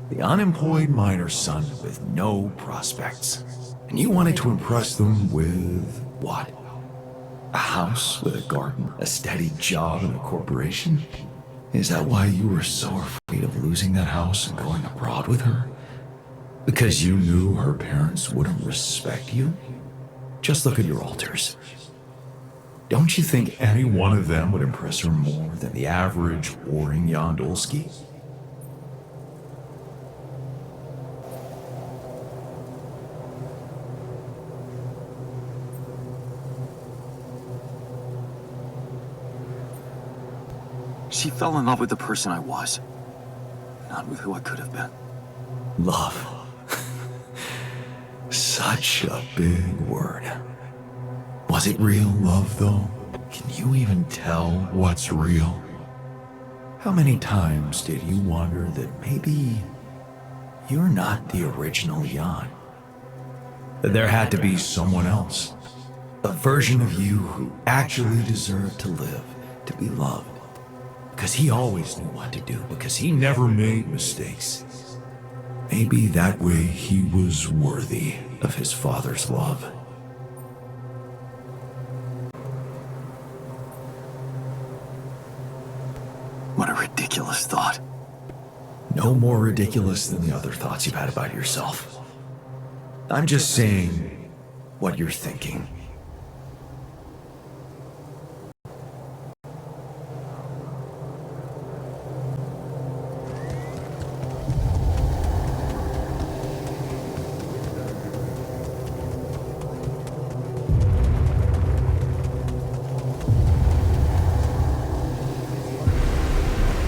The unemployed miner son with no prospects. And you wanted to impress them with what? A house with a garden, a steady job in a corporation? Is that why you were so afraid of losing that house and going abroad with her? Because you knew her parents wouldn't respect you? Just look at your alters. Don't you think any one of them would impress her more than the average warring Yondolski? She fell in love with the person I was, not with who I could have been. Love. Such a big word. Was it real love, though? Can you even tell what's real? How many times did you wonder that maybe you're not the original Jan? That there had to be someone else, a version of you who actually deserved to live, to be loved. Because he always knew what to do, because he never made mistakes. Maybe that way he was worthy of his father's love. What a ridiculous thought. No more ridiculous than the other thoughts you've had about yourself. I'm just saying what you're thinking.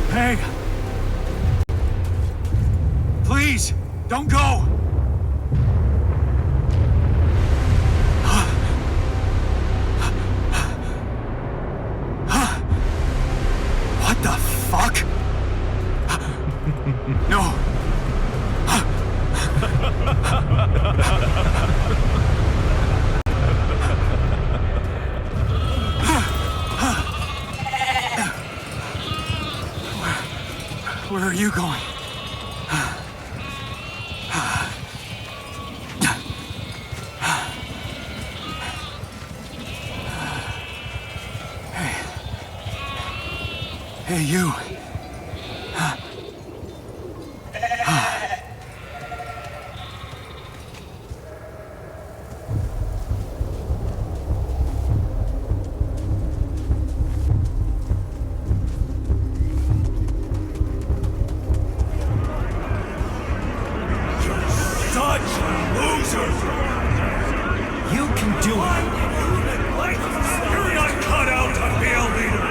Hey! Please, don't go! What the fuck? No. Where are you going? Hey, you. You can do it. You're not cut out to be a leader.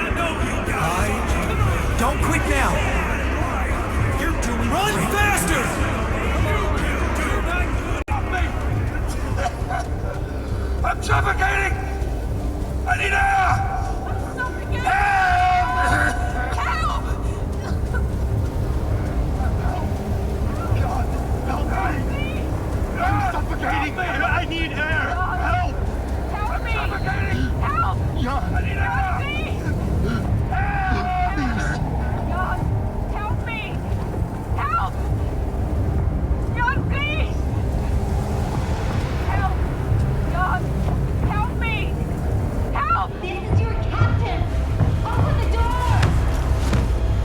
Don't quit now. You're doing Run faster! I'm suffocating! I need air! Suffocating! I need air! Help! I'm suffocating! Help! I need air! Help me! Help! John, please! Help! John, help me! Help! This is your captain! Open the door!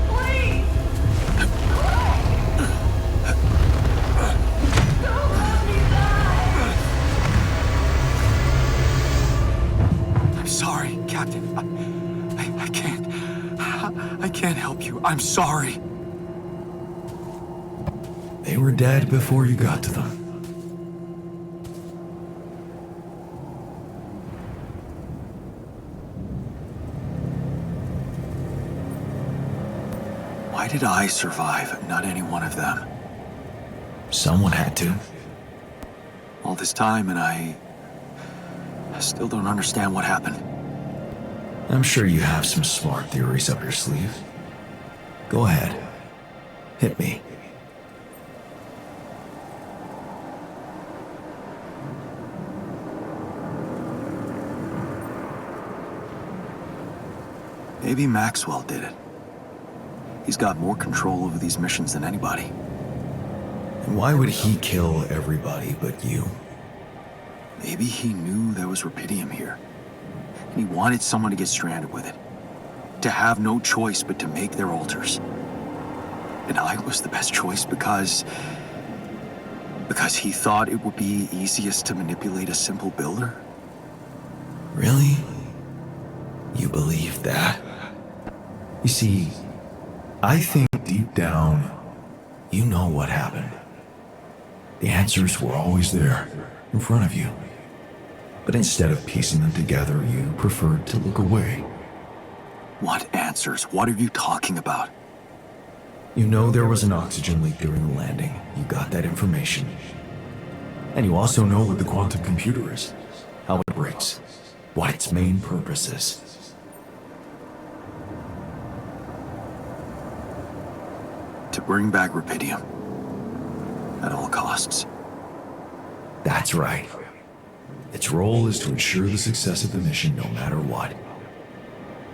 Please! Don't let me die! I'm sorry, Captain. I can't help you. I'm sorry. They were dead before you got to them. Why did I survive, not any one of them? Someone had to. All this time, and I still don't understand what happened. I'm sure you have some smart theories up your sleeve. Go ahead. Hit me. Maybe Maxwell did it. He's got more control over these missions than anybody. And why would he kill everybody but you? Maybe he knew there was rubidium here. And he wanted someone to get stranded with it. To have no choice but to make their altars. And I was the best choice because he thought it would be easiest to manipulate a simple builder? Really? You believe that? You see, I think deep down, you know what happened. The answers were always there, in front of you. But instead of piecing them together, you preferred to look away. What answers? What are you talking about? You know there was an oxygen leak during the landing. You got that information. And you also know what the quantum computer is, how it breaks, what its main purpose is. To bring back Rubidium. At all costs. That's right. Its role is to ensure the success of the mission no matter what.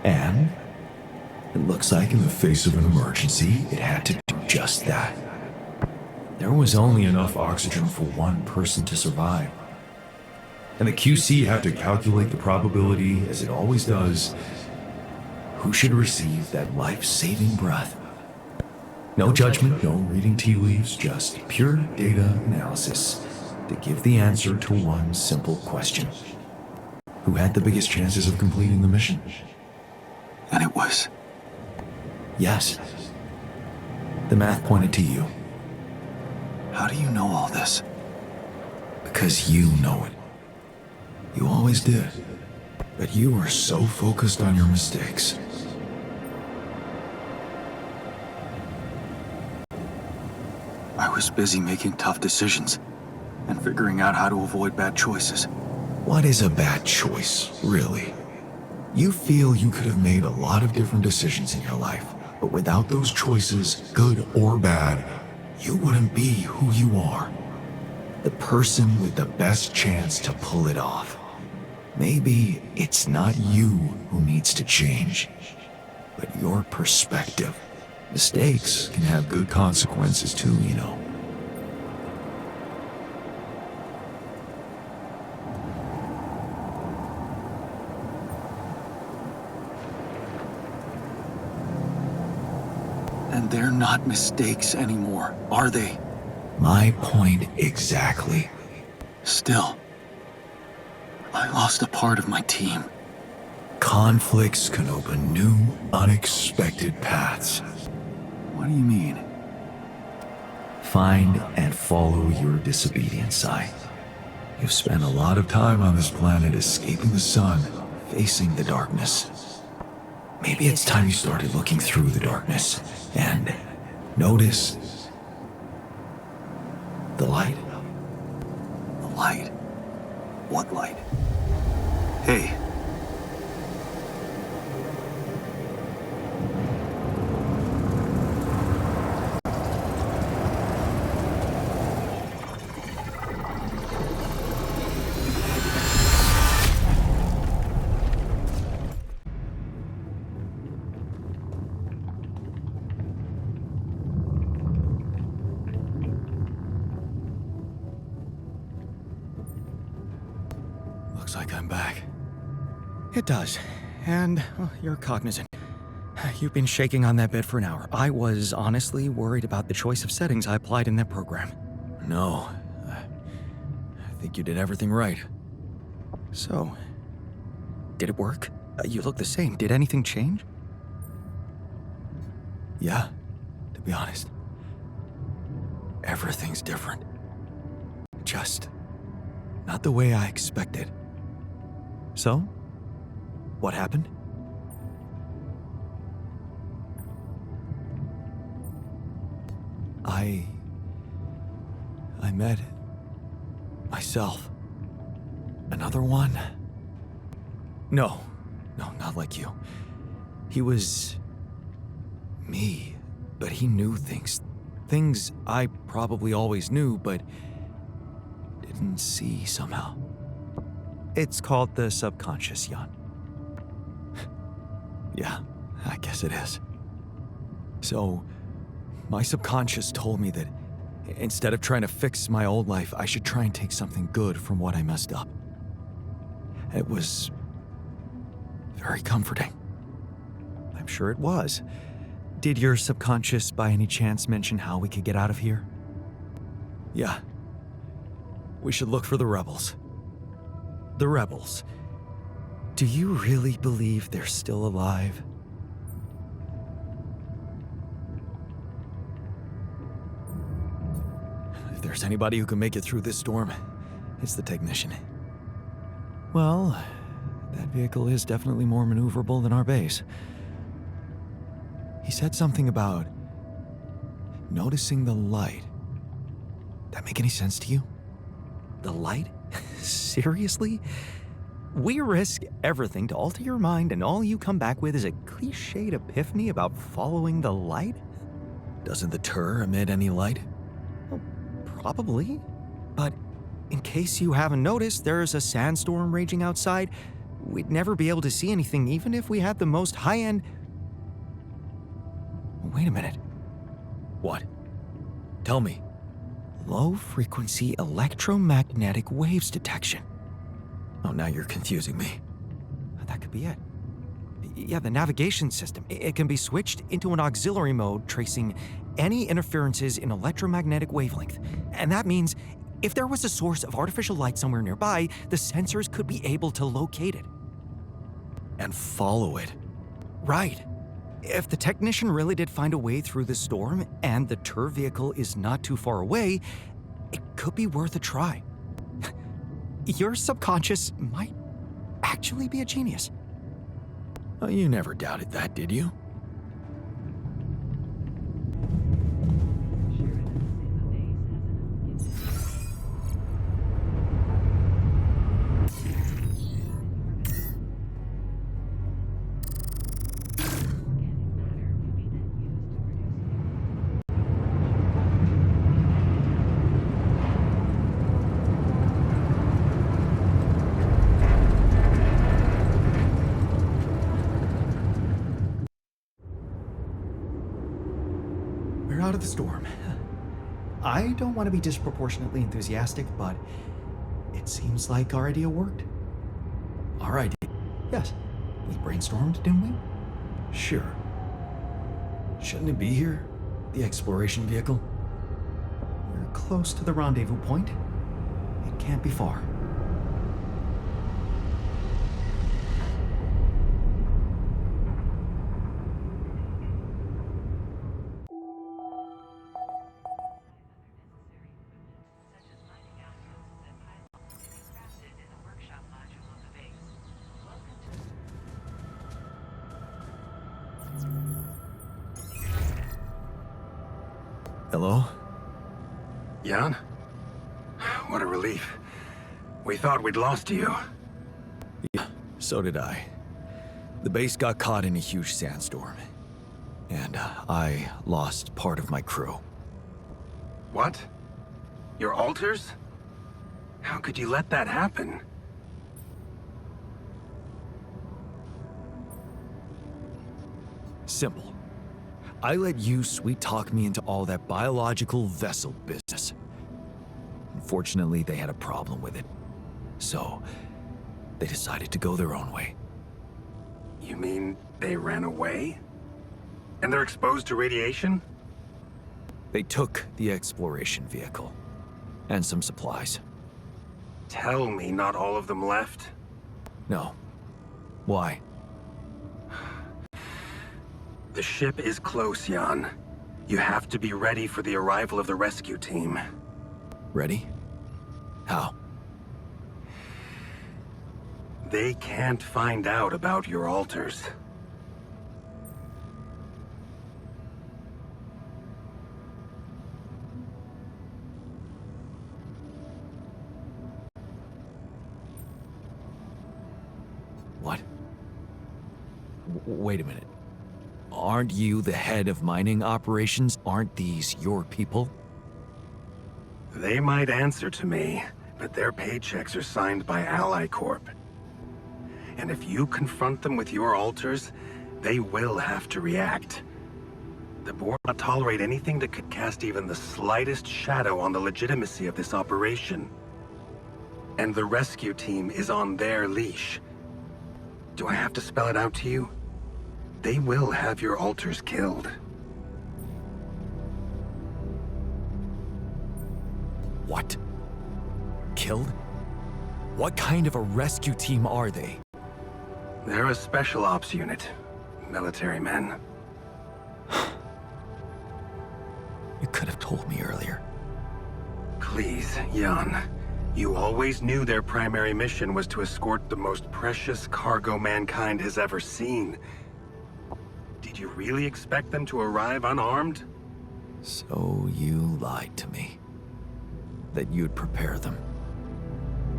And it looks like in the face of an emergency, it had to do just that. There was only enough oxygen for one person to survive. And the QC had to calculate the probability, as it always does, who should receive that life-saving breath. No judgment, no reading tea leaves, just pure data analysis to give the answer to one simple question. Who had the biggest chances of completing the mission? And it was... Yes. The math pointed to you. How do you know all this? Because you know it. You always did. But you were so focused on your mistakes. I was busy making tough decisions and figuring out how to avoid bad choices. What is a bad choice, really? You feel you could have made a lot of different decisions in your life, but without those choices, good or bad, you wouldn't be who you are. The person with the best chance to pull it off. Maybe it's not you who needs to change, but your perspective. Mistakes can have good consequences too, you know. And they're not mistakes anymore, are they? My point exactly. Still, I lost a part of my team. Conflicts can open new, unexpected paths. What do you mean? Find and follow your disobedience, Si. You've spent a lot of time on this planet escaping the sun, facing the darkness. Maybe it's time you started looking through the darkness and notice the light. The light? What light? Hey. Looks like I'm back. It does. And you're cognizant. You've been shaking on that bed for an hour. I was honestly worried about the choice of settings I applied in that program. No. I think you did everything right. So, did it work? You look the same. Did anything change? Yeah, to be honest. Everything's different. Just not the way I expected. So? What happened? I met myself. Another one? No, not like you. He was me, but he knew things. Things I probably always knew, but didn't see somehow. It's called the subconscious, Jan. Yeah, I guess it is. So, my subconscious told me that instead of trying to fix my old life, I should try and take something good from what I messed up. It was very comforting. I'm sure it was. Did your subconscious by any chance mention how we could get out of here? Yeah. We should look for the rebels. The rebels. Do you really believe they're still alive? If there's anybody who can make it through this storm, it's the technician. Well, that vehicle is definitely more maneuverable than our base. He said something about noticing the light. That make any sense to you? The light? Seriously? We risk everything to alter your mind, and all you come back with is a cliched epiphany about following the light? Doesn't the Tur emit any light? Well, probably. But in case you haven't noticed, there's a sandstorm raging outside. We'd never be able to see anything even if we had the most high-end... Wait a minute. What? Tell me. Low-frequency electromagnetic waves detection. Oh, now you're confusing me. That could be it. Yeah, the navigation system. It can be switched into an auxiliary mode, tracing any interferences in electromagnetic wavelength. And that means if there was a source of artificial light somewhere nearby, the sensors could be able to locate it. And follow it. Right. If the technician really did find a way through the storm, and the Tur vehicle is not too far away, it could be worth a try. Your subconscious might actually be a genius. Oh, you never doubted that, did you? We're out of the storm. I don't want to be disproportionately enthusiastic, but it seems like our idea worked. Our idea? Yes. We brainstormed, didn't we? Sure. Shouldn't it be here? The exploration vehicle? We're close to the rendezvous point. It can't be far. Hello? Jan? What a relief. We thought we'd lost you. Yeah, so did I. The base got caught in a huge sandstorm. And I lost part of my crew. What? Your altars? How could you let that happen? Simple. I let you sweet-talk me into all that biological vessel business. Unfortunately, they had a problem with it. So, they decided to go their own way. You mean they ran away? And they're exposed to radiation? They took the exploration vehicle. And some supplies. Tell me not all of them left? No. Why? The ship is close, Jan. You have to be ready for the arrival of the rescue team. Ready? How? They can't find out about your altars. What? Wait a minute. Aren't you the head of mining operations? Aren't these your people? They might answer to me, but their paychecks are signed by Ally Corp. And if you confront them with your altars, they will have to react. The board will not tolerate anything that could cast even the slightest shadow on the legitimacy of this operation. And the rescue team is on their leash. Do I have to spell it out to you? They will have your altars killed. What? Killed? What kind of a rescue team are they? They're a special ops unit. Military men. You could have told me earlier. Please, Jan. You always knew their primary mission was to escort the most precious cargo mankind has ever seen. Did you really expect them to arrive unarmed? So you lied to me. That you'd prepare them.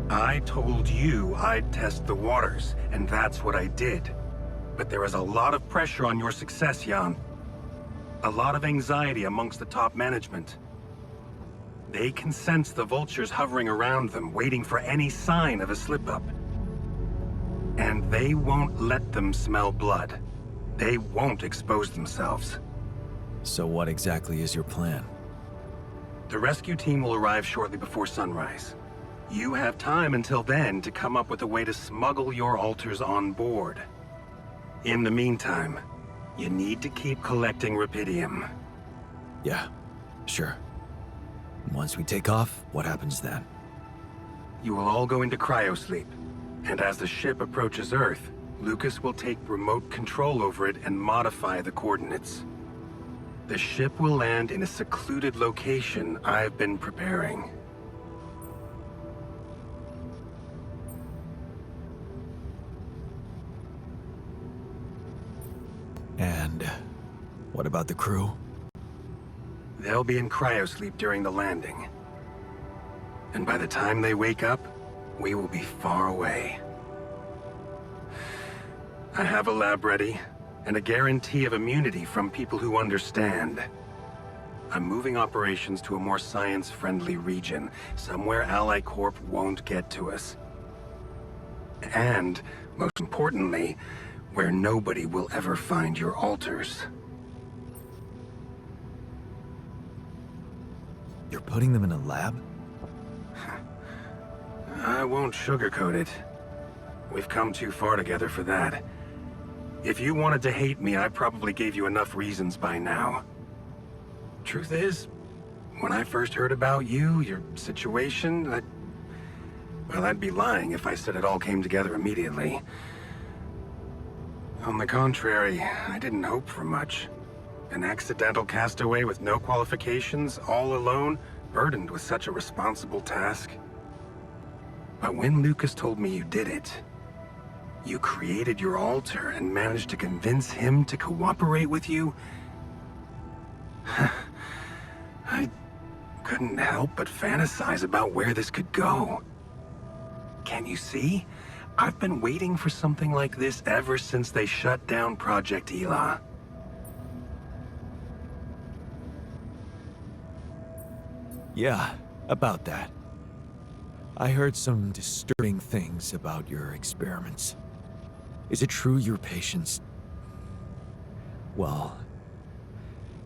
I told you I'd test the waters, and that's what I did. But there is a lot of pressure on your success, Jan. A lot of anxiety amongst the top management. They can sense the vultures hovering around them, waiting for any sign of a slip-up. And they won't let them smell blood. They won't expose themselves. So what exactly is your plan? The rescue team will arrive shortly before sunrise. You have time until then to come up with a way to smuggle your altars on board. In the meantime, you need to keep collecting Rapidium. Yeah, sure. Once we take off, what happens then? You will all go into cryosleep, and as the ship approaches Earth, Lucas will take remote control over it and modify the coordinates. The ship will land in a secluded location I've been preparing. And what about the crew? They'll be in cryosleep during the landing. And by the time they wake up, we will be far away. I have a lab ready, and a guarantee of immunity from people who understand. I'm moving operations to a more science-friendly region, somewhere Ally Corp won't get to us. And, most importantly, where nobody will ever find your altars. You're putting them in a lab? I won't sugarcoat it. We've come too far together for that. If you wanted to hate me, I probably gave you enough reasons by now. Truth is, when I first heard about you, your situation, well, I'd be lying if I said it all came together immediately. On the contrary, I didn't hope for much. An accidental castaway with no qualifications, all alone, burdened with such a responsible task. But when Lucas told me you did it, you created your altar and managed to convince him to cooperate with you, I couldn't help but fantasize about where this could go. Can you see? I've been waiting for something like this ever since they shut down Project Ela. Yeah, about that. I heard some disturbing things about your experiments. Is it true your patients... well,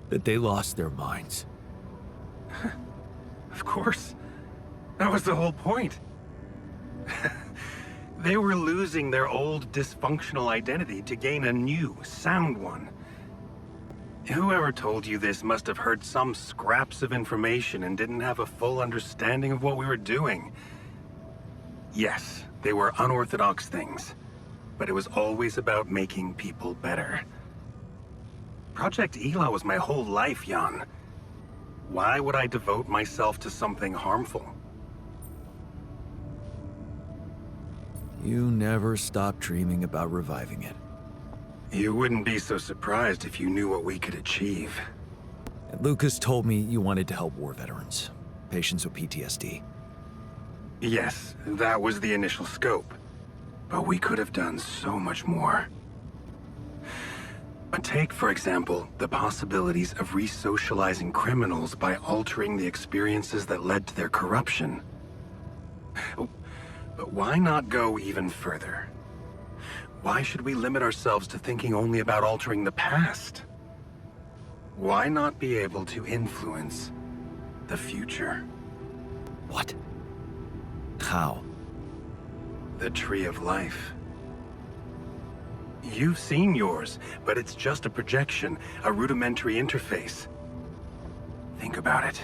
that they lost their minds? Of course. That was the whole point. They were losing their old dysfunctional identity to gain a new, sound one. Whoever told you this must have heard some scraps of information and didn't have a full understanding of what we were doing. Yes, they were unorthodox things, but it was always about making people better. Project Ela was my whole life, Jan. Why would I devote myself to something harmful? You never stopped dreaming about reviving it. You wouldn't be so surprised if you knew what we could achieve. Lucas told me you wanted to help war veterans, patients with PTSD. Yes, that was the initial scope. But we could have done so much more. But take, for example, the possibilities of re-socializing criminals by altering the experiences that led to their corruption. But why not go even further? Why should we limit ourselves to thinking only about altering the past? Why not be able to influence the future? What? How? The Tree of Life. You've seen yours, but it's just a projection, a rudimentary interface. Think about it.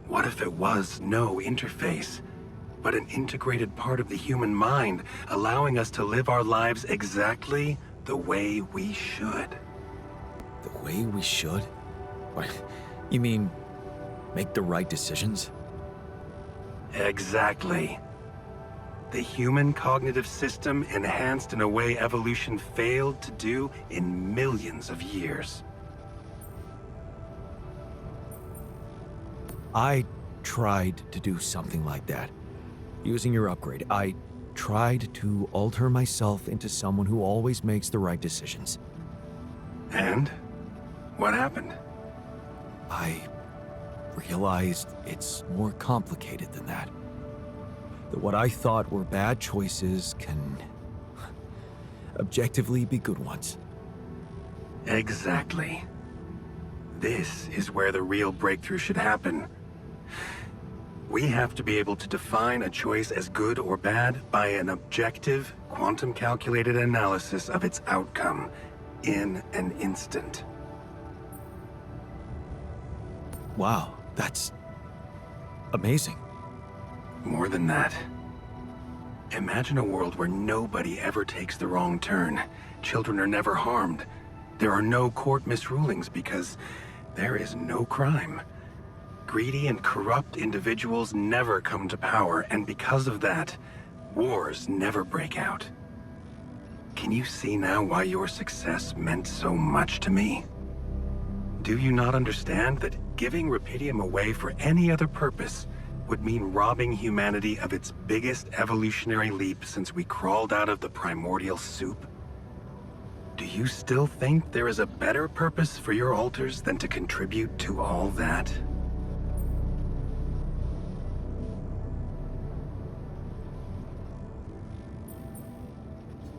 What if it was no interface, but an integrated part of the human mind, allowing us to live our lives exactly the way we should. The way we should? What, you mean make the right decisions? Exactly. The human cognitive system enhanced in a way evolution failed to do in millions of years. I tried to do something like that. Using your upgrade, I tried to alter myself into someone who always makes the right decisions. And? What happened? I realized it's more complicated than that. That what I thought were bad choices can objectively be good ones. Exactly. This is where the real breakthrough should happen. We have to be able to define a choice as good or bad by an objective, quantum-calculated analysis of its outcome in an instant. Wow, that's amazing. More than that. Imagine a world where nobody ever takes the wrong turn. Children are never harmed. There are no court misrulings because there is no crime. Greedy and corrupt individuals never come to power, and because of that, wars never break out. Can you see now why your success meant so much to me? Do you not understand that giving Rapidium away for any other purpose would mean robbing humanity of its biggest evolutionary leap since we crawled out of the primordial soup? Do you still think there is a better purpose for your altars than to contribute to all that?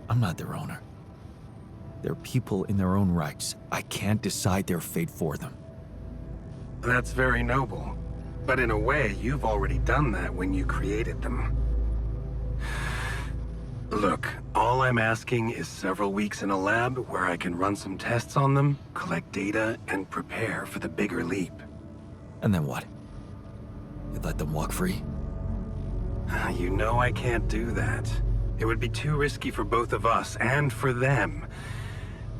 I'm not their owner. They're people in their own rights. I can't decide their fate for them. That's very noble. But in a way, you've already done that when you created them. Look, all I'm asking is several weeks in a lab where I can run some tests on them, collect data, and prepare for the bigger leap. And then what? You let them walk free? You know I can't do that. It would be too risky for both of us and for them.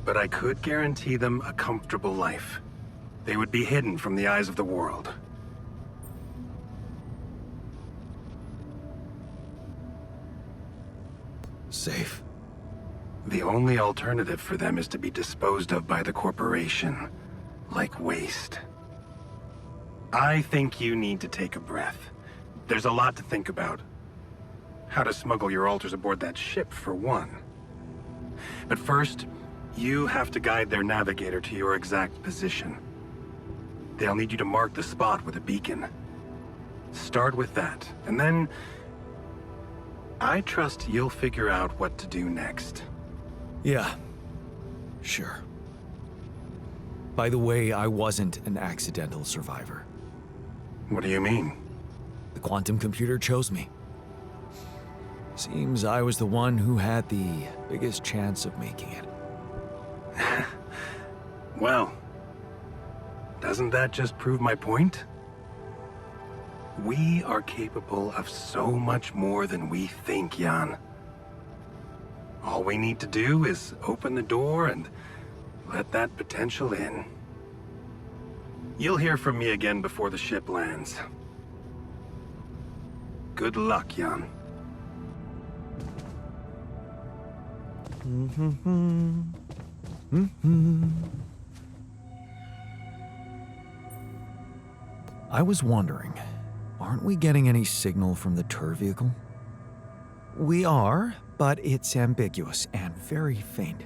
But I could guarantee them a comfortable life. They would be hidden from the eyes of the world. Safe. The only alternative for them is to be disposed of by the corporation, like waste. I think you need to take a breath. There's a lot to think about. How to smuggle your altars aboard that ship, for one. But first, you have to guide their navigator to your exact position. They'll need you to mark the spot with a beacon. Start with that, and then I trust you'll figure out what to do next. Yeah, sure. By the way, I wasn't an accidental survivor. What do you mean? The quantum computer chose me. Seems I was the one who had the biggest chance of making it. Well, doesn't that just prove my point? We are capable of so much more than we think, Jan. All we need to do is open the door and let that potential in. You'll hear from me again before the ship lands. Good luck, Jan. I was wondering, aren't we getting any signal from the tour vehicle? We are, but it's ambiguous and very faint.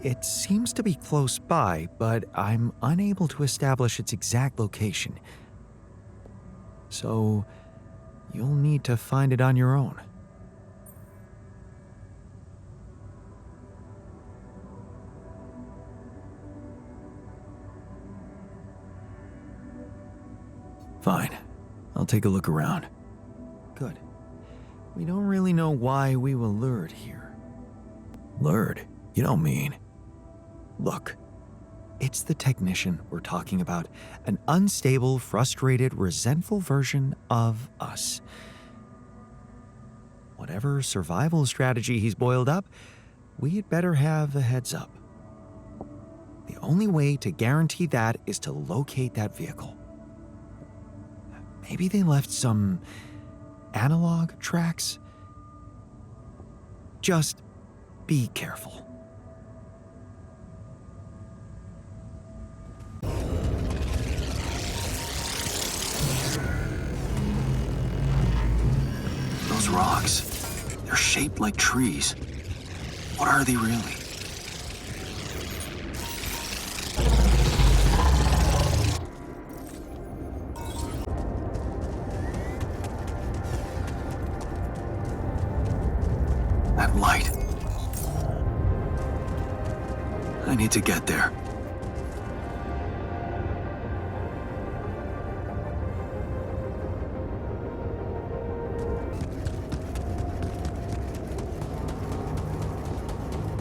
It seems to be close by, but I'm unable to establish its exact location. So, you'll need to find it on your own. Fine. I'll take a look around. Good. We don't really know why we were lured here. Lured? You don't mean... Look, It's the technician we're talking about. An unstable, frustrated, resentful version of us. Whatever survival strategy he's boiled up, we had better have a heads up. The only way to guarantee that is to locate that vehicle. Maybe they left some analog tracks? Just be careful. Those rocks, they're shaped like trees. What are they really? That light. I need to get there.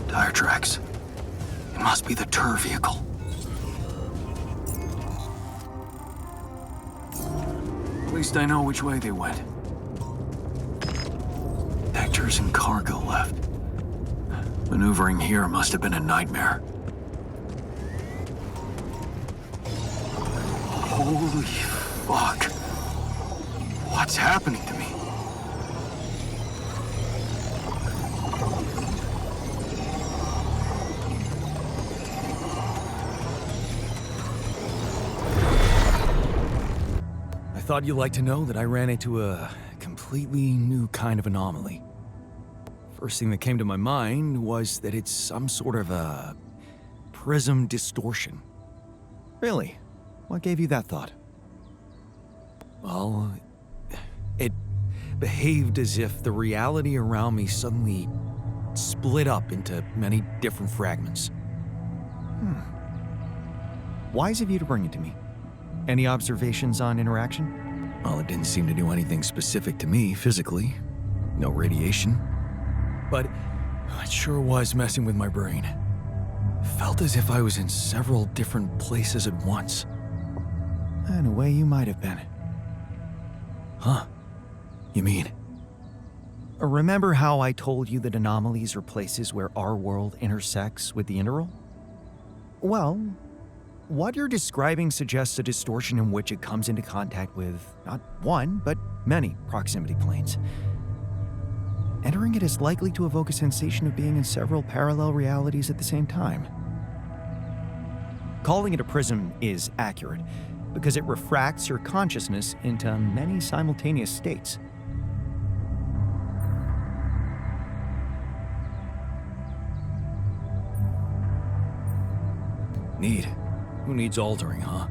Tire tracks. It must be the tour vehicle. At least I know which way they went. Vectors and cargo left. Maneuvering here must have been a nightmare. Holy fuck. What's happening to me? I thought you'd like to know that I ran into a completely new kind of anomaly. First thing that came to my mind was that it's some sort of a prism distortion. Really? What gave you that thought? Well, it behaved as if the reality around me suddenly split up into many different fragments. Wise of you to bring it to me. Any observations on interaction? Well, it didn't seem to do anything specific to me physically. No radiation. But it sure was messing with my brain. Felt as if I was in several different places at once. In a way, you might have been. Huh? You mean? Remember how I told you that anomalies are places where our world intersects with the integral? Well, what you're describing suggests a distortion in which it comes into contact with not one, but many proximity planes. Entering it is likely to evoke a sensation of being in several parallel realities at the same time. Calling it a prism is accurate, because it refracts your consciousness into many simultaneous states. Neat. Who needs altering, huh?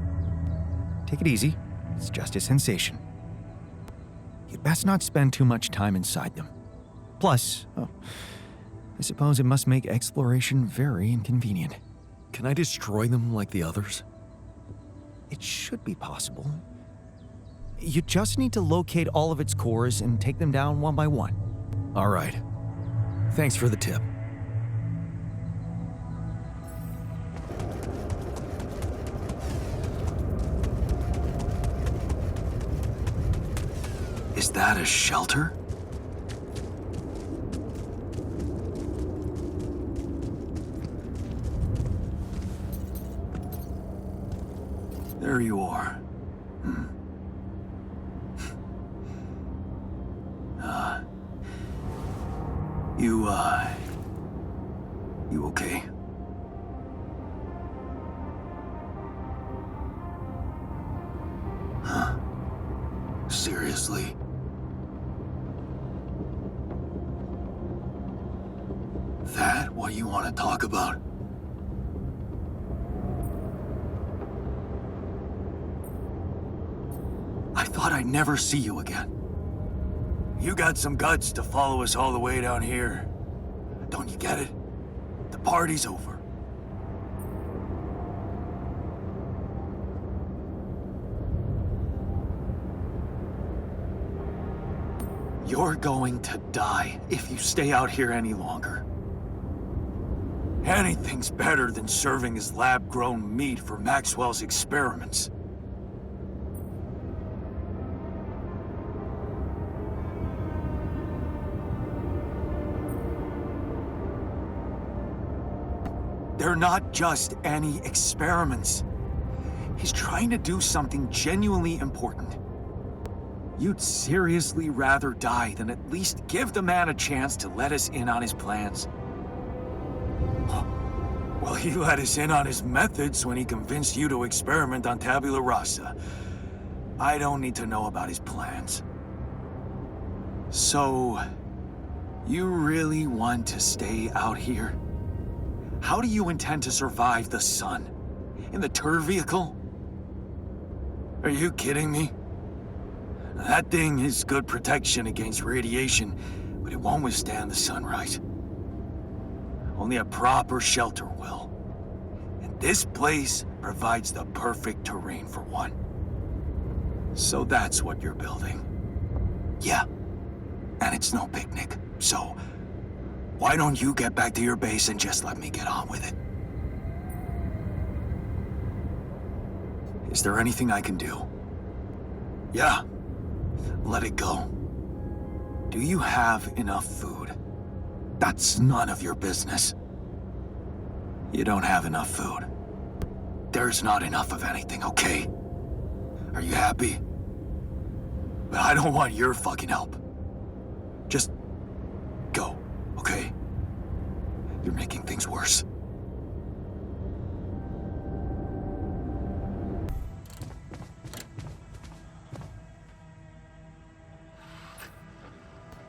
Take it easy. It's just a sensation. You'd best not spend too much time inside them. Plus, I suppose it must make exploration very inconvenient. Can I destroy them like the others? It should be possible. You just need to locate all of its cores and take them down one by one. All right. Thanks for the tip. Is that a shelter? There you are. You okay? Huh? Seriously? That what you want to talk about? I thought I'd never see you again. You got some guts to follow us all the way down here. Don't you get it? The party's over. You're going to die if you stay out here any longer. Anything's better than serving as lab-grown meat for Maxwell's experiments. They're not just any experiments. He's trying to do something genuinely important. You'd seriously rather die than at least give the man a chance to let us in on his plans. Well, he let us in on his methods when he convinced you to experiment on Tabula Rasa. I don't need to know about his plans. So, you really want to stay out here? How do you intend to survive the sun? In the tour vehicle? Are you kidding me? That thing is good protection against radiation, but it won't withstand the sunrise. Only a proper shelter will. And this place provides the perfect terrain for one. So that's what you're building. Yeah. And it's no picnic, so why don't you get back to your base and just let me get on with it? Is there anything I can do? Yeah. Let it go. Do you have enough food? That's none of your business. You don't have enough food. There's not enough of anything, okay? Are you happy? But I don't want your fucking help. Just go, okay? You're making things worse.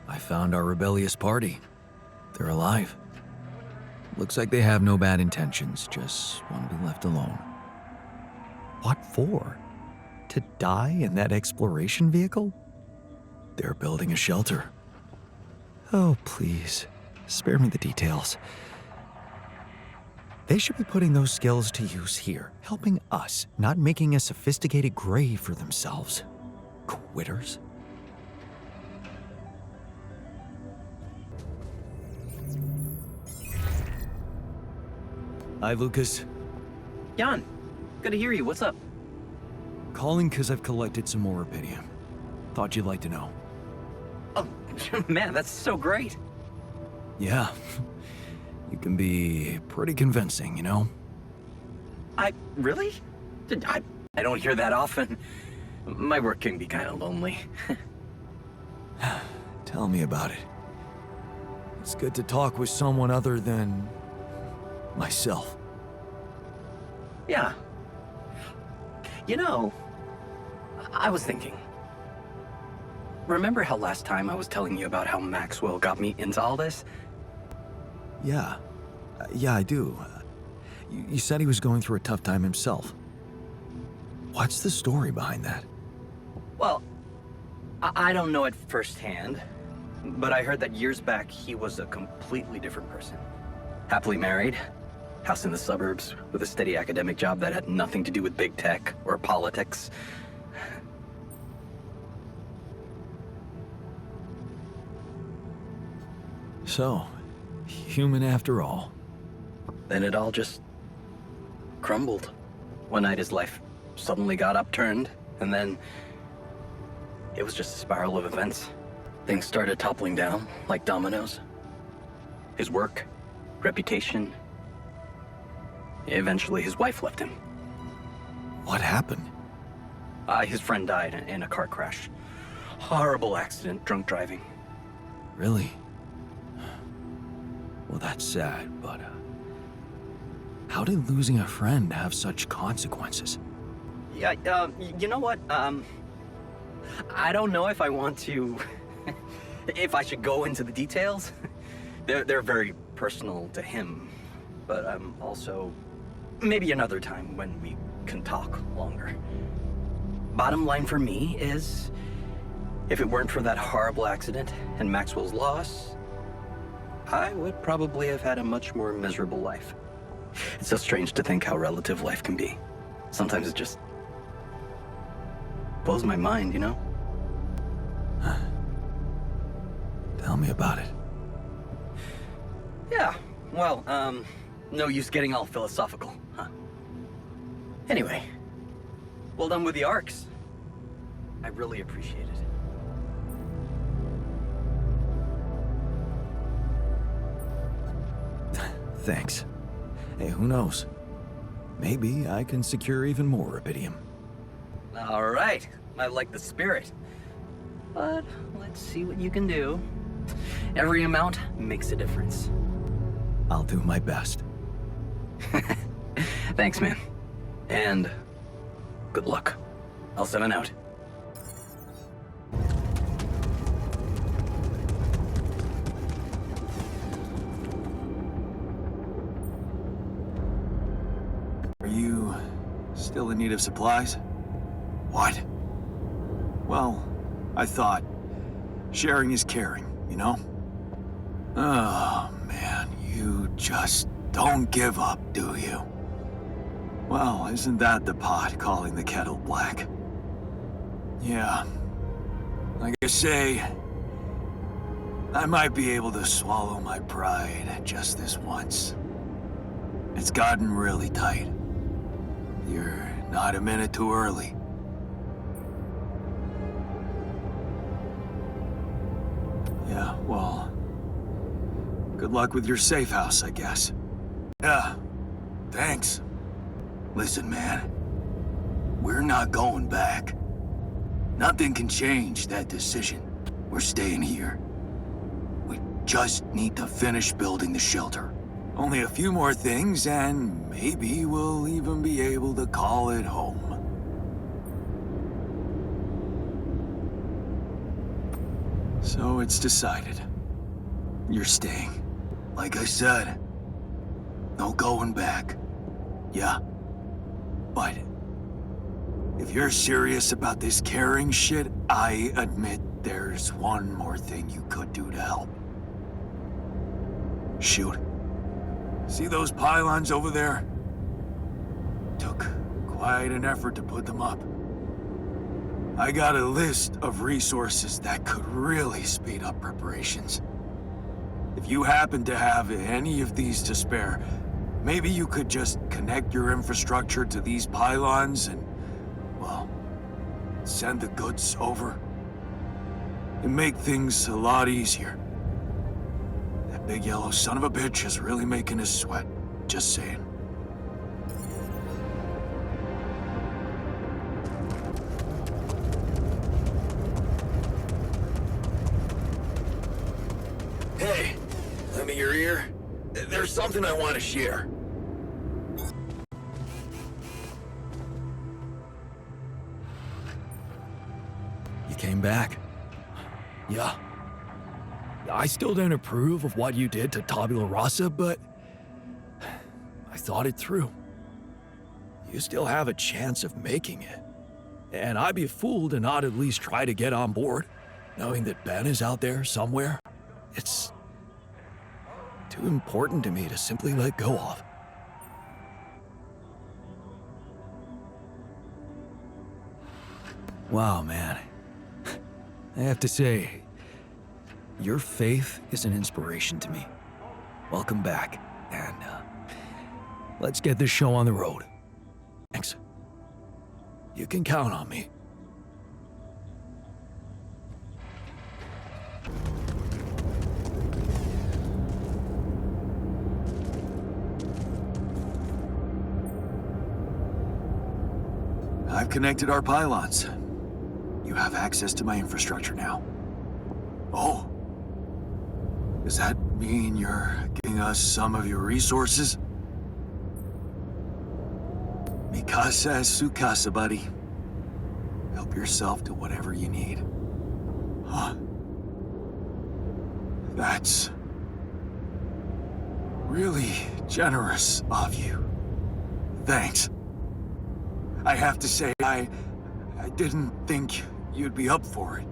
I found our rebellious party. They're alive. Looks like they have no bad intentions, just want to be left alone. What for? To die in that exploration vehicle? They're building a shelter. Oh, please, spare me the details. They should be putting those skills to use here, helping us, not making a sophisticated grave for themselves. Quitters. Hi, Lucas. Jan, good to hear you. What's up? Calling because I've collected some more rubidium. Thought you'd like to know. Oh, man, that's so great. Yeah. You can be pretty convincing, you know? Really? I don't hear that often. My work can be kind of lonely. Tell me about it. It's good to talk with someone other than myself. Yeah. You know, I was thinking. Remember how last time I was telling you about how Maxwell got me into all this? Yeah. Yeah, I do. You said he was going through a tough time himself. What's the story behind that? Well, I don't know it firsthand, but I heard that years back he was a completely different person. Happily married, house in the suburbs, with a steady academic job that had nothing to do with big tech or politics. So, human after all. Then it all just crumbled. One night his life suddenly got upturned, and then it was just a spiral of events. Things started toppling down like dominoes. His work, reputation. Eventually his wife left him. What happened? His friend died in a car crash. Horrible accident, drunk driving. Really? Well, that's sad, but how did losing a friend have such consequences? Yeah, you know what? I don't know if I want to... if I should go into the details. They're very personal to him. But also... maybe another time when we can talk longer. Bottom line for me is... if it weren't for that horrible accident and Maxwell's loss, I would probably have had a much more miserable life. It's so strange to think how relative life can be. Sometimes it just blows my mind, you know? Tell me about it. Yeah, well, No use getting all philosophical, huh? Anyway, well done with the arcs. I really appreciate it. Thanks. Hey, who knows? Maybe I can secure even more rubidium. All right, I like the spirit. But let's see what you can do. Every amount makes a difference. I'll do my best. Thanks, man. And good luck. I'll 7 out. Are you still in need of supplies? What? Well, I thought sharing is caring, you know? Oh, man, you just don't give up, do you? Well, isn't that the pot calling the kettle black? Yeah. Like I say, I might be able to swallow my pride just this once. It's gotten really tight. You're not a minute too early. Yeah, well, good luck with your safe house, I guess. Yeah, thanks. Listen, man, we're not going back. Nothing can change that decision. We're staying here. We just need to finish building the shelter. Only a few more things, and maybe we'll even be able to call it home. So it's decided. You're staying. Like I said, no going back. Yeah. But if you're serious about this caring shit, I admit there's one more thing you could do to help. Shoot. See those pylons over there? Took quite an effort to put them up. I got a list of resources that could really speed up preparations. If you happen to have any of these to spare, maybe you could just connect your infrastructure to these pylons and, well, send the goods over. It'd make things a lot easier. That big yellow son of a bitch is really making us sweat. Just saying. Hey, lend me your ear. There's something I want to share. You came back? Yeah. I still don't approve of what you did to Tabula Rasa, but I thought it through. You still have a chance of making it. And I'd be a fool to not at least try to get on board, knowing that Ben is out there somewhere. It's too important to me to simply let go of. Wow, man. I have to say, your faith is an inspiration to me. Welcome back, and let's get this show on the road. Thanks. You can count on me. I've connected our pylons. You have access to my infrastructure now. Oh. Does that mean you're giving us some of your resources? Mikasa Sukasa, buddy. Help yourself to whatever you need. Huh. That's really generous of you. Thanks. I have to say, I didn't think you'd be up for it.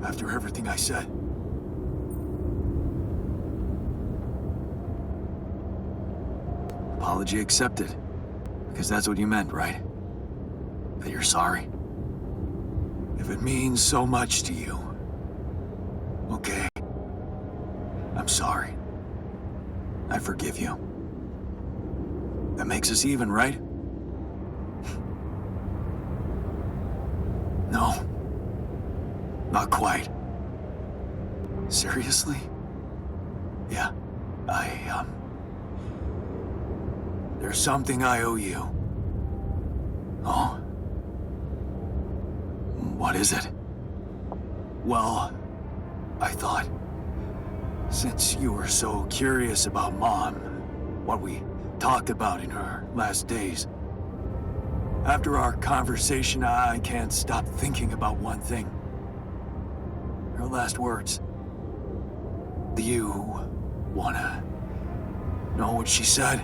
After everything I said. Apology accepted. Because that's what you meant, right? That you're sorry? If it means so much to you, okay. I'm sorry. I forgive you. That makes us even, right? No. Not quite. Seriously? Yeah. There's something I owe you. Oh? What is it? Well, I thought, since you were so curious about Mom, what we talked about in her last days, after our conversation, I can't stop thinking about one thing. Her last words. Do you wanna know what she said?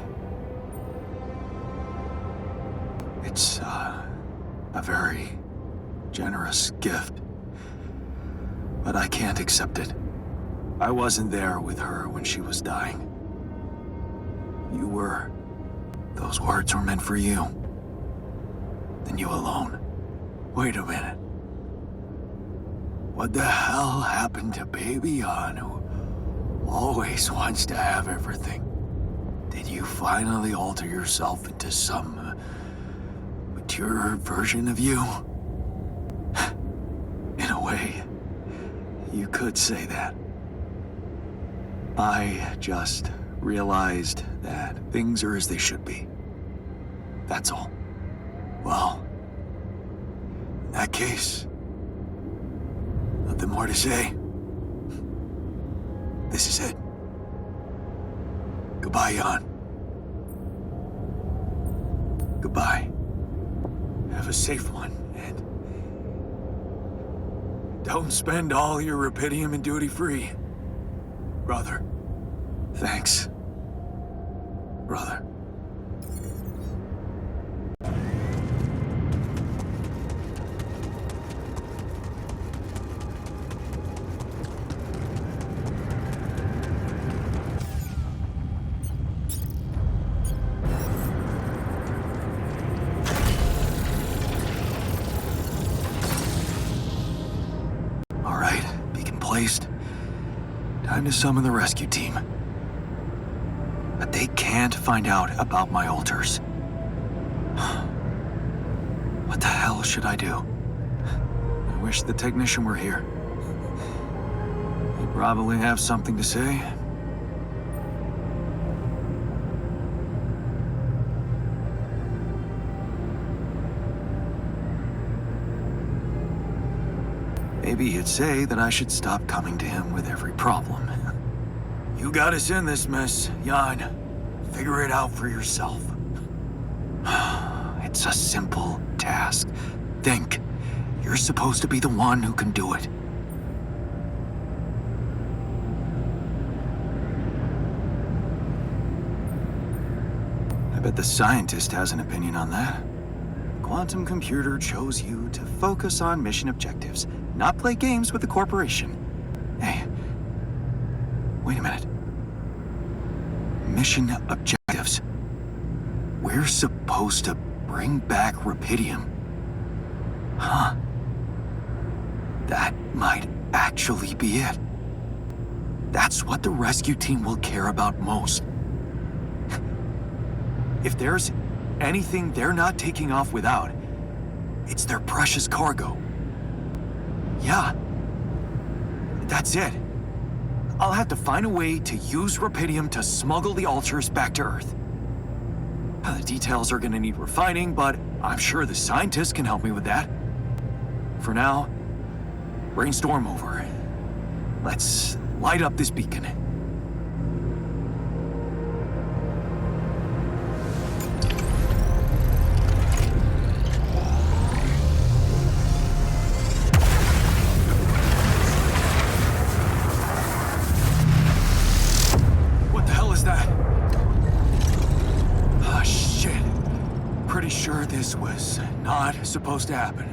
It's, a very generous gift, but I can't accept it. I wasn't there with her when she was dying. You were. Those words were meant for you. And you alone. Wait a minute. What the hell happened to Baby Yan, who always wants to have everything? Did you finally alter yourself into some mature version of you? In a way, you could say that. I just realized that things are as they should be. That's all. Well, in that case, nothing more to say. This is it. Goodbye, Yan. Goodbye. Have a safe one, and don't spend all your rupidium in duty-free. Brother. Thanks. Brother. All right, beacon placed. Time to summon the rescue team. But they can't find out about my altars. What the hell should I do? I wish the technician were here. He'd probably have something to say. Maybe he'd say that I should stop coming to him with every problem. You got us in this mess, Yan. Figure it out for yourself. It's a simple task. Think. You're supposed to be the one who can do it. I bet the scientist has an opinion on that. Quantum computer chose you to focus on mission objectives, not play games with the corporation. Hey, wait a minute. Mission objectives. We're supposed to bring back rupidium. Huh. That might actually be it. That's what the rescue team will care about most. If there's anything they're not taking off without, it's their precious cargo. Yeah. That's it. I'll have to find a way to use rupidium to smuggle the altars back to Earth. The details are gonna need refining, but I'm sure the scientists can help me with that. For now, brainstorm over. Let's light up this beacon. What the hell is that? Ah, shit. Pretty sure this was not supposed to happen.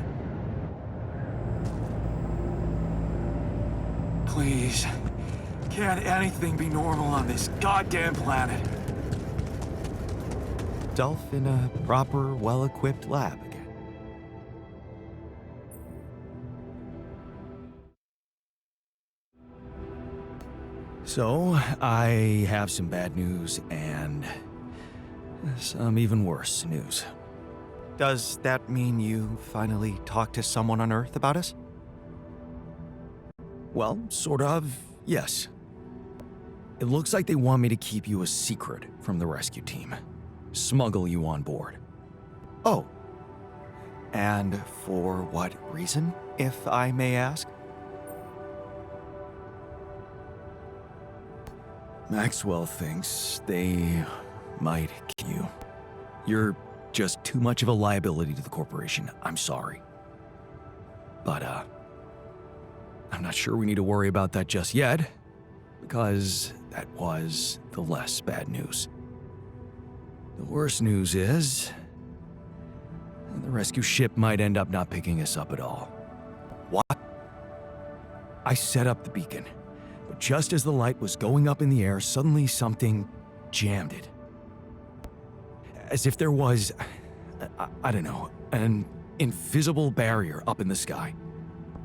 Please, can't anything be normal on this goddamn planet? Dolph in a proper, well-equipped lab again. So, I have some bad news and Some even worse news. Does that mean you finally talked to someone on Earth about us? Well, sort of, yes. It looks like they want me to keep you a secret from the rescue team. Smuggle you on board. Oh. And for what reason, if I may ask? Maxwell thinks they might kill you. You're just too much of a liability to the corporation. I'm sorry. But, I'm not sure we need to worry about that just yet, because that was the less bad news. The worst news is the rescue ship might end up not picking us up at all. What? I set up the beacon, but just as the light was going up in the air, suddenly something jammed it. As if there was, I don't know, an invisible barrier up in the sky.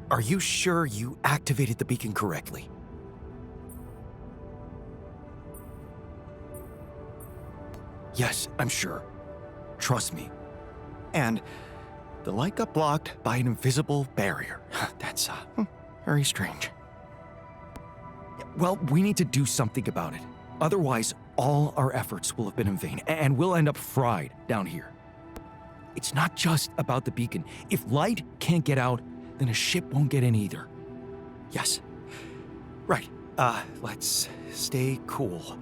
Are you sure you activated the beacon correctly? Yes, I'm sure. Trust me. And the light got blocked by an invisible barrier. That's, very strange. Well, we need to do something about it. Otherwise, all our efforts will have been in vain, and we'll end up fried down here. It's not just about the beacon. If light can't get out, then a ship won't get in either. Yes. Right. Let's stay cool.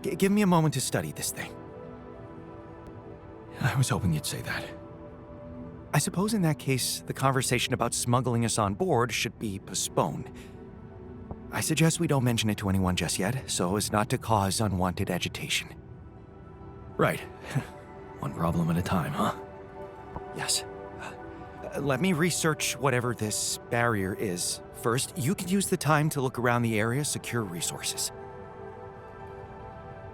Give me a moment to study this thing. I was hoping you'd say that. I suppose in that case, the conversation about smuggling us on board should be postponed. I suggest we don't mention it to anyone just yet, so as not to cause unwanted agitation. Right. One problem at a time, huh? Yes. Let me research whatever this barrier is. First, you can use the time to look around the area, secure resources.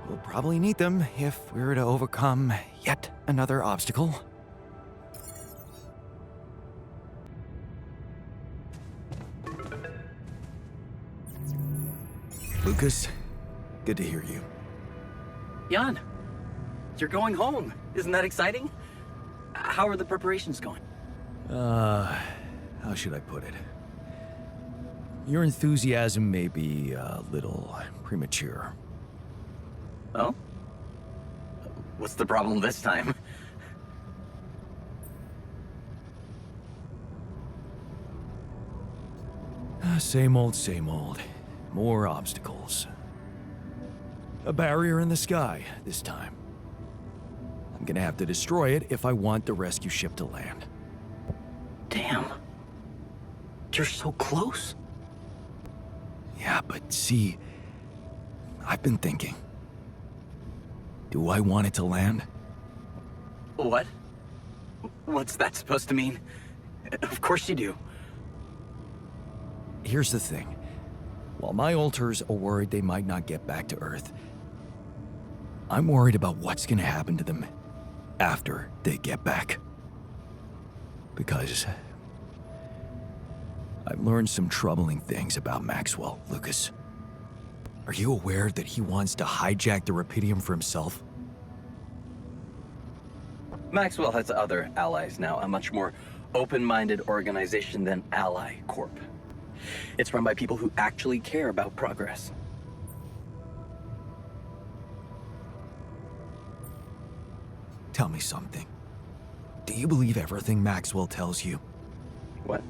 We'll probably need them if we're to overcome yet another obstacle. Lucas, good to hear you. Jan, you're going home. Isn't that exciting? How are the preparations going? How should I put it? Your enthusiasm may be a little premature. Oh? What's the problem this time? Same old, same old. More obstacles. A barrier in the sky this time. I'm gonna have to destroy it if I want the rescue ship to land. Damn. You're so close. Yeah, but see, I've been thinking. Do I want it to land? What? What's that supposed to mean? Of course you do. Here's the thing. While my alters are worried they might not get back to Earth, I'm worried about what's gonna happen to them after they get back. Because I've learned some troubling things about Maxwell, Lucas. Are you aware that he wants to hijack the Rapidium for himself? Maxwell has other allies now, a much more open-minded organization than Ally Corp. It's run by people who actually care about progress. Tell me something. Do you believe everything Maxwell tells you? What?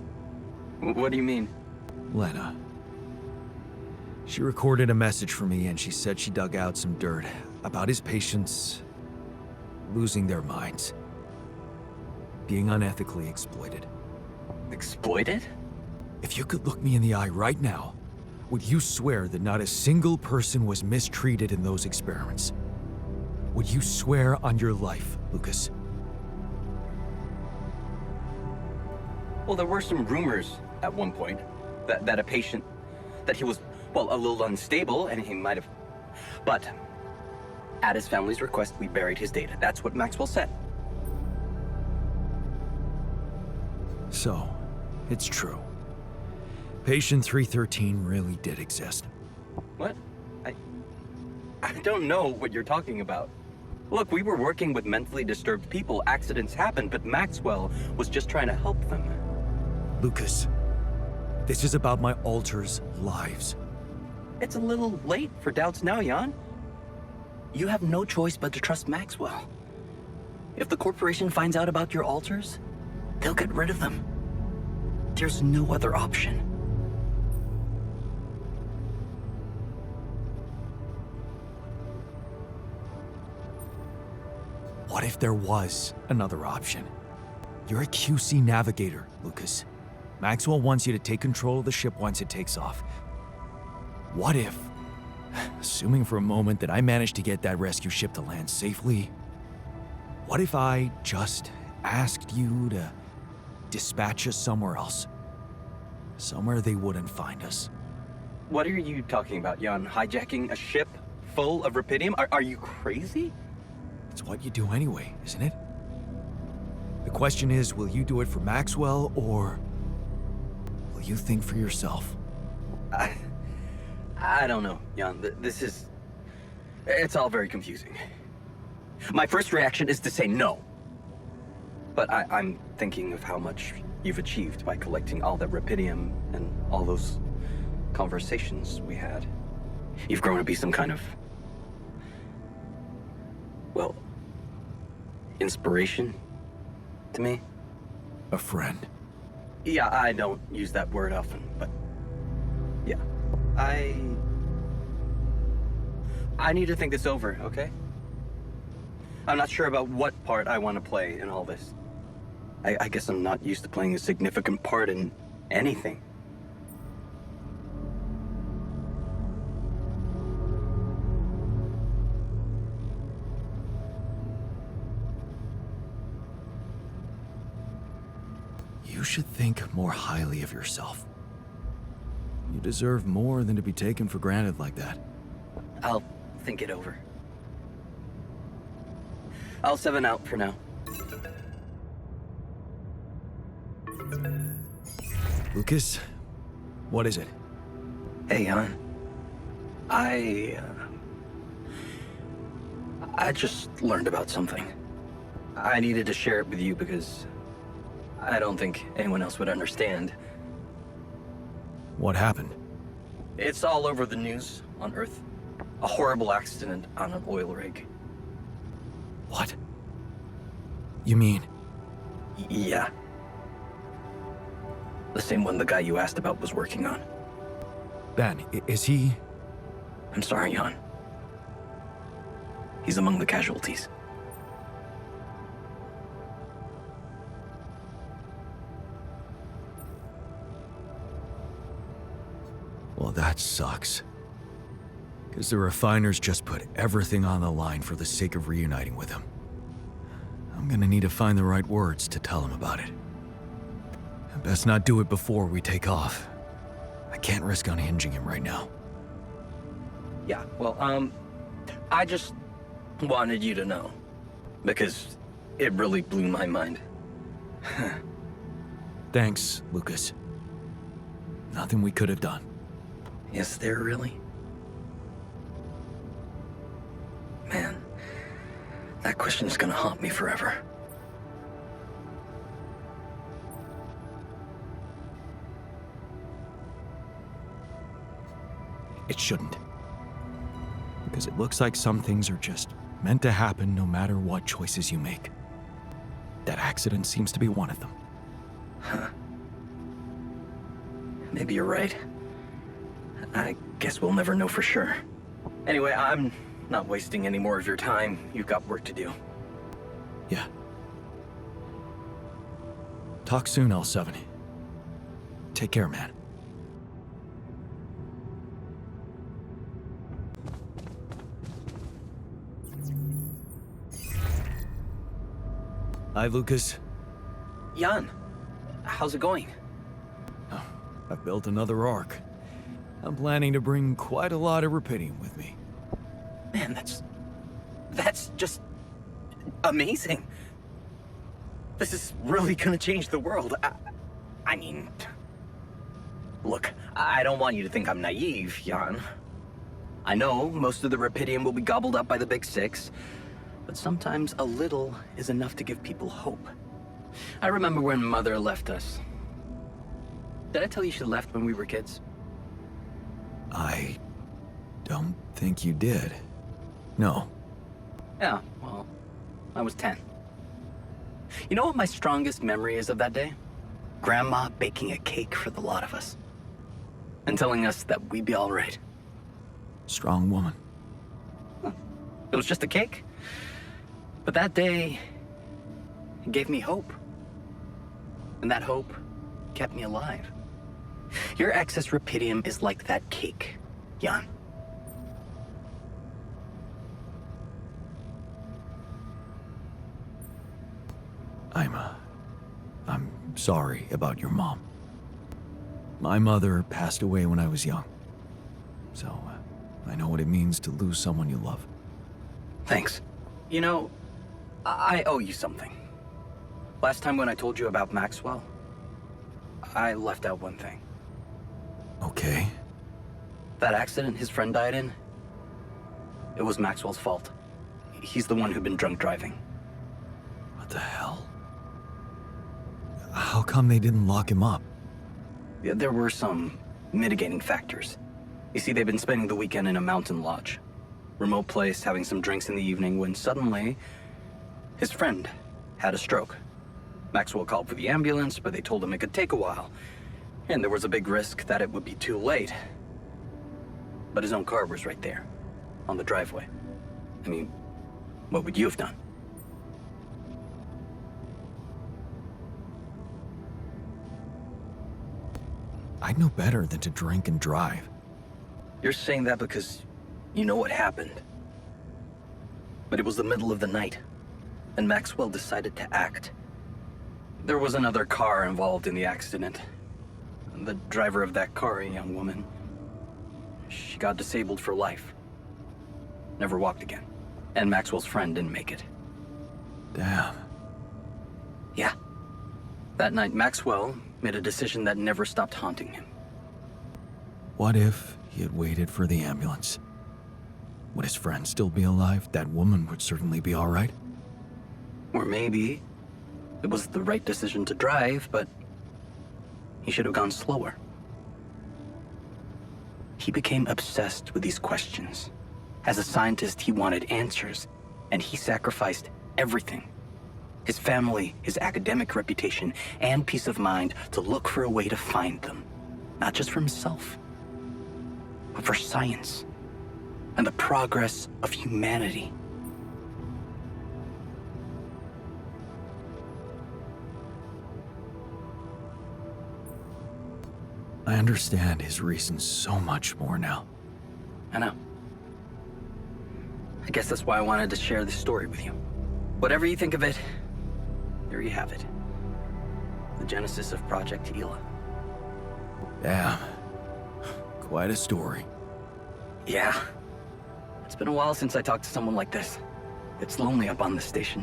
What do you mean? Lena. She recorded a message for me and she said she dug out some dirt about his patients losing their minds. Being unethically exploited. Exploited? If you could look me in the eye right now, would you swear that not a single person was mistreated in those experiments? Would you swear on your life, Lucas? Well, there were some rumors at one point that a patient, that he was, well, a little unstable and he might have... But at his family's request, we buried his data. That's what Maxwell said. So, it's true. Patient 313 really did exist. What? I don't know what you're talking about. Look, we were working with mentally disturbed people. Accidents happen, but Maxwell was just trying to help them. Lucas, this is about my alters' lives. It's a little late for doubts now, Jan. You have no choice but to trust Maxwell. If the corporation finds out about your alters, they'll get rid of them. There's no other option. What if there was another option? You're a QC navigator, Lucas. Maxwell wants you to take control of the ship once it takes off. What if, assuming for a moment that I managed to get that rescue ship to land safely, what if I just asked you to dispatch us somewhere else? Somewhere they wouldn't find us. What are you talking about, Jan? Hijacking a ship full of rupidium? Are you crazy? It's what you do anyway, isn't it? The question is, will you do it for Maxwell, or will you think for yourself? I don't know, Jan. It's all very confusing. My first reaction is to say no. But I'm thinking of how much you've achieved by collecting all that rupidium and all those conversations we had. You've grown to be some kind of, well, inspiration to me. A friend. Yeah, I don't use that word often, but yeah. I need to think this over, okay? I'm not sure about what part I want to play in all this. I guess I'm not used to playing a significant part in anything. You should think more highly of yourself. You deserve more than to be taken for granted like that. I'll think it over. I'll 7 out for now. Lucas, what is it? Hey, Jan. I just learned about something. I needed to share it with you because I don't think anyone else would understand. What happened? It's all over the news on Earth. A horrible accident on an oil rig. What? You mean? Yeah. The same one the guy you asked about was working on. Ben, is he? I'm sorry, Jan. He's among the casualties. Well, that sucks. Because the refiners just put everything on the line for the sake of reuniting with him. I'm gonna need to find the right words to tell him about it. I best not do it before we take off. I can't risk unhinging him right now. Yeah, well, I just wanted you to know. Because it really blew my mind. Thanks, Lucas. Nothing we could have done. Is there really? Man, that question's gonna haunt me forever. It shouldn't. Because it looks like some things are just meant to happen no matter what choices you make. That accident seems to be one of them. Huh. Maybe you're right. I guess we'll never know for sure. Anyway, I'm not wasting any more of your time. You've got work to do. Yeah. Talk soon, L7. Take care, man. Hi, Lucas. Jan, how's it going? Oh, I've built another Ark. I'm planning to bring quite a lot of rupidium with me. Man, that's just amazing. This is really gonna change the world. I mean, look, I don't want you to think I'm naive, Jan. I know most of the rupidium will be gobbled up by the Big Six, but sometimes a little is enough to give people hope. I remember when Mother left us. Did I tell you she left when we were kids? I don't think you did. No. Yeah, well, I was 10. You know what my strongest memory is of that day? Grandma baking a cake for the lot of us. And telling us that we'd be all right. Strong woman. It was just a cake. But that day, it gave me hope. And that hope kept me alive. Your excess rupidium is like that cake, Jan. I'm sorry about your mom. My mother passed away when I was young. So, I know what it means to lose someone you love. Thanks. You know, I owe you something. Last time when I told you about Maxwell, I left out one thing. Okay. That accident his friend died in, it was Maxwell's fault. He's the one who'd been drunk driving. What the hell? How come they didn't lock him up? Yeah, there were some mitigating factors. You see, they'd been spending the weekend in a mountain lodge. Remote place, having some drinks in the evening, when suddenly, his friend had a stroke. Maxwell called for the ambulance, but they told him it could take a while. And there was a big risk that it would be too late. But his own car was right there, on the driveway. I mean, what would you have done? I'd know better than to drink and drive. You're saying that because you know what happened. But it was the middle of the night, and Maxwell decided to act. There was another car involved in the accident. The driver of that car, a young woman, she got disabled for life. Never walked again. And Maxwell's friend didn't make it. Damn. Yeah. That night, Maxwell made a decision that never stopped haunting him. What if he had waited for the ambulance? Would his friend still be alive? That woman would certainly be all right. Or maybe it was the right decision to drive, but he should have gone slower. He became obsessed with these questions. As a scientist, he wanted answers, and he sacrificed everything. His family, his academic reputation, and peace of mind to look for a way to find them. Not just for himself, but for science and the progress of humanity. I understand his reasons so much more now. I know. I guess that's why I wanted to share this story with you. Whatever you think of it, there you have it. The genesis of Project Hela. Damn. Quite a story. Yeah. It's been a while since I talked to someone like this. It's lonely up on this station.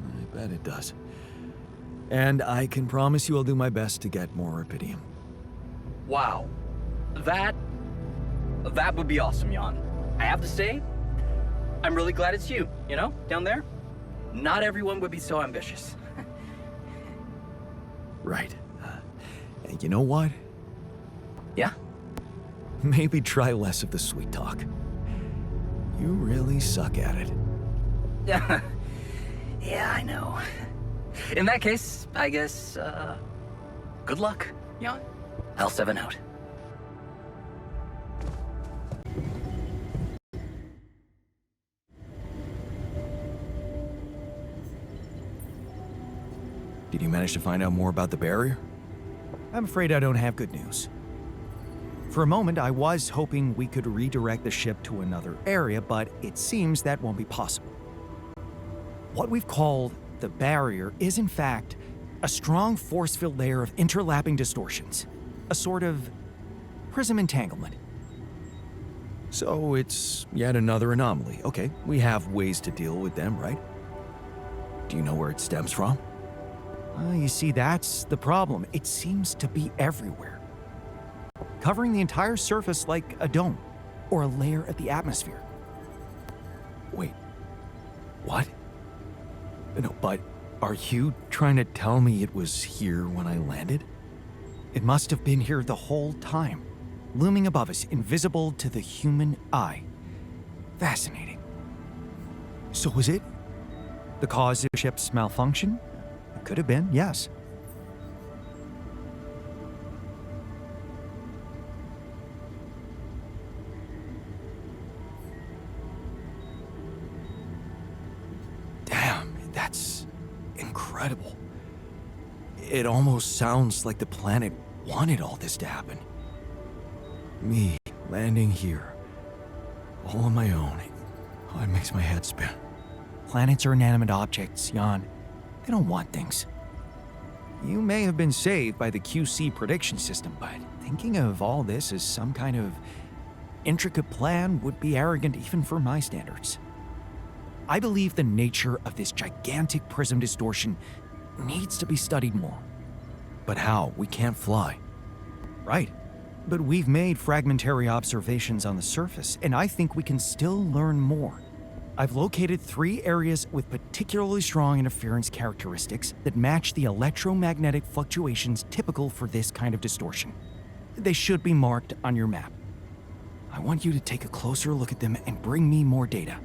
I bet it does. And I can promise you I'll do my best to get more rupidium. Wow. That would be awesome, Jan. I have to say, I'm really glad it's you, you know, down there. Not everyone would be so ambitious. Right. And you know what? Yeah? Maybe try less of the sweet talk. You really suck at it. Yeah. Yeah, I know. In that case, I guess, good luck, Jan. L7 out. Did you manage to find out more about the barrier? I'm afraid I don't have good news. For a moment, I was hoping we could redirect the ship to another area, but it seems that won't be possible. What we've called the barrier is, in fact, a strong force-filled layer of interlapping distortions. A sort of prism entanglement. So it's yet another anomaly. Okay, we have ways to deal with them, right? Do you know where it stems from? You see, that's the problem. It seems to be everywhere, covering the entire surface like a dome or a layer of the atmosphere. Wait, what? No, but are you trying to tell me it was here when I landed? It must have been here the whole time, looming above us, invisible to the human eye. Fascinating. So was it the cause of the ship's malfunction? It could have been, yes. Damn, that's incredible. It almost sounds like the planet wanted all this to happen. Me landing here, all on my own. Oh, it makes my head spin. Planets are inanimate objects, Jan. They don't want things. You may have been saved by the QC prediction system, but thinking of all this as some kind of intricate plan would be arrogant even for my standards. I believe the nature of this gigantic prism distortion needs to be studied more. But how? We can't fly. Right. But we've made fragmentary observations on the surface, and I think we can still learn more. I've located 3 areas with particularly strong interference characteristics that match the electromagnetic fluctuations typical for this kind of distortion. They should be marked on your map. I want you to take a closer look at them and bring me more data.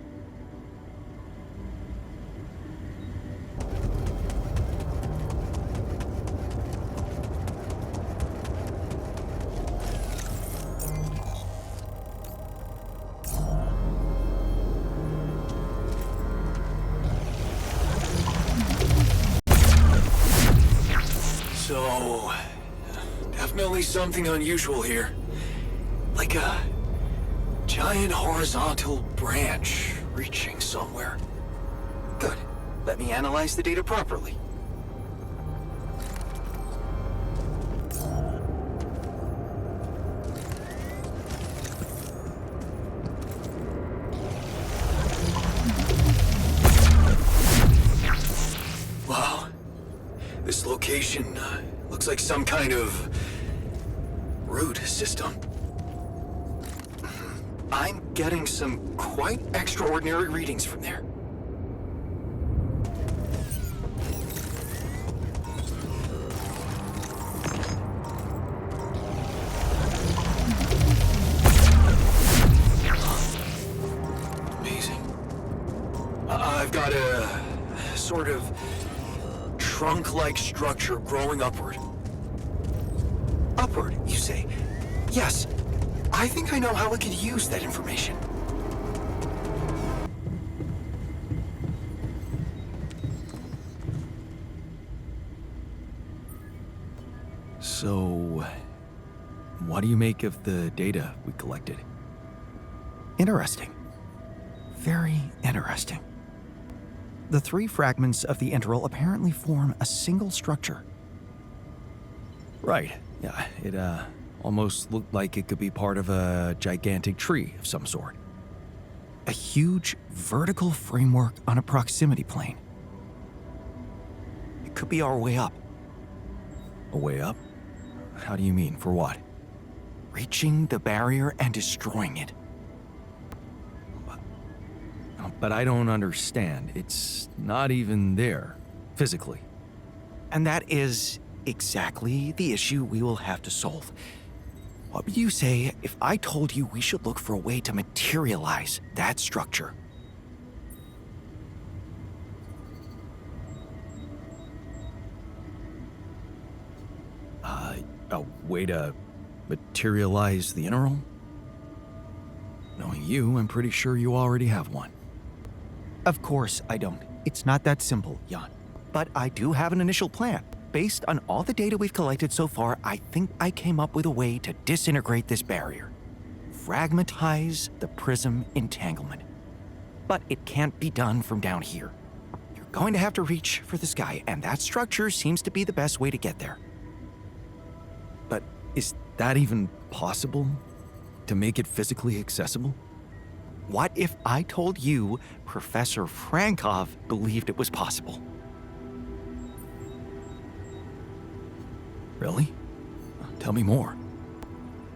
So, definitely something unusual here. Like a giant horizontal branch reaching somewhere. Good. Let me analyze the data properly. Wow. This location looks like some kind of root system. I'm getting some quite extraordinary readings from there. Amazing. I've got a sort of trunk-like structure growing upward. Upward, you say? Yes. I think I know how we could use that information. So, what do you make of the data we collected? Interesting. Very interesting. The 3 fragments of the interval apparently form a single structure. Right. Yeah, it almost looked like it could be part of a gigantic tree of some sort. A huge vertical framework on a proximity plane. It could be our way up. A way up? How do you mean? For what? Reaching the barrier and destroying it. But I don't understand. It's not even there, physically. And that is exactly the issue we will have to solve. What would you say if I told you we should look for a way to materialize that structure? A way to materialize the interval? Knowing you, I'm pretty sure you already have one. Of course I don't. It's not that simple, Jan. But I do have an initial plan. Based on all the data we've collected so far, I think I came up with a way to disintegrate this barrier. Fragmentize the prism entanglement. But it can't be done from down here. You're going to have to reach for the sky, and that structure seems to be the best way to get there. But is that even possible? To make it physically accessible? What if I told you Professor Frankov believed it was possible? Really? Tell me more.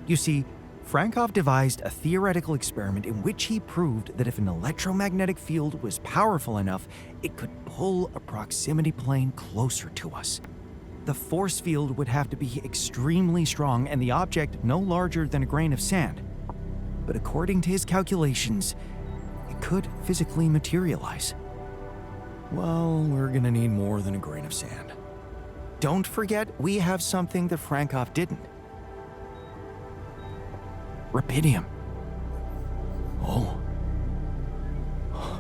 You see, Frankov devised a theoretical experiment in which he proved that if an electromagnetic field was powerful enough, it could pull a proximity plane closer to us. The force field would have to be extremely strong and the object no larger than a grain of sand. But according to his calculations, it could physically materialize. Well, we're gonna need more than a grain of sand. Don't forget, we have something that Frankov didn't. Rubidium. Oh.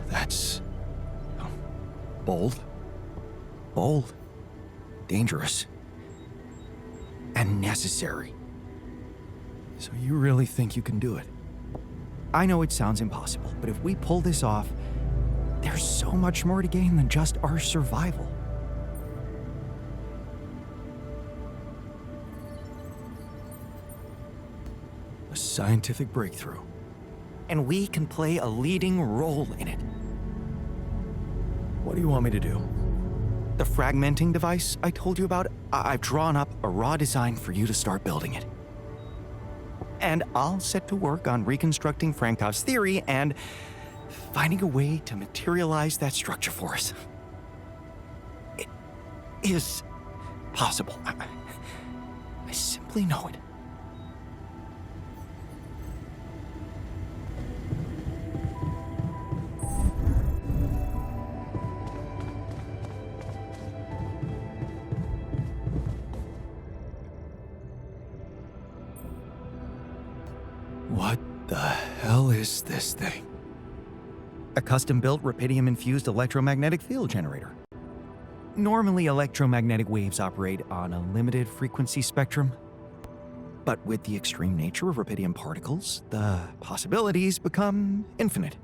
That's... bold. Bold. Dangerous. And necessary. So you really think you can do it? I know it sounds impossible, but if we pull this off, there's so much more to gain than just our survival. A scientific breakthrough. And we can play a leading role in it. What do you want me to do? The fragmenting device I told you about, I've drawn up a raw design for you to start building it. And I'll set to work on reconstructing Frankov's theory and finding a way to materialize that structure for us. It is possible. I simply know it. What the hell is this thing? A custom-built rubidium-infused electromagnetic field generator. Normally, electromagnetic waves operate on a limited frequency spectrum. But with the extreme nature of rubidium particles, the possibilities become infinite.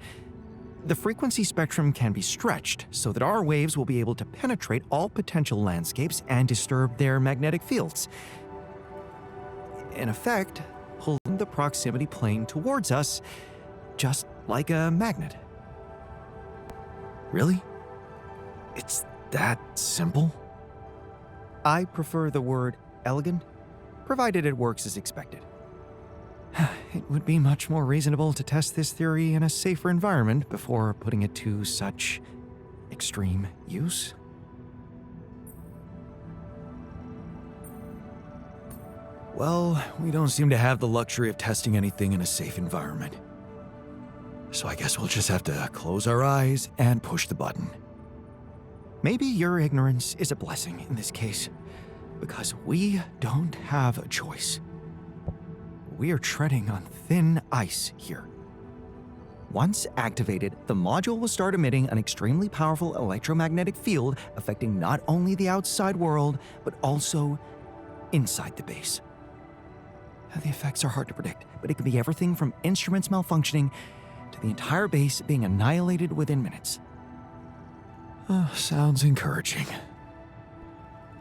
The frequency spectrum can be stretched so that our waves will be able to penetrate all potential landscapes and disturb their magnetic fields. In effect, pulling the proximity plane towards us, just like a magnet. Really? It's that simple? I prefer the word elegant, provided it works as expected. It would be much more reasonable to test this theory in a safer environment before putting it to such extreme use. Well, we don't seem to have the luxury of testing anything in a safe environment. So I guess we'll just have to close our eyes and push the button. Maybe your ignorance is a blessing in this case, because we don't have a choice. We are treading on thin ice here. Once activated, the module will start emitting an extremely powerful electromagnetic field affecting not only the outside world, but also inside the base. The effects are hard to predict, but it can be everything from instruments malfunctioning to the entire base being annihilated within minutes. Sounds encouraging.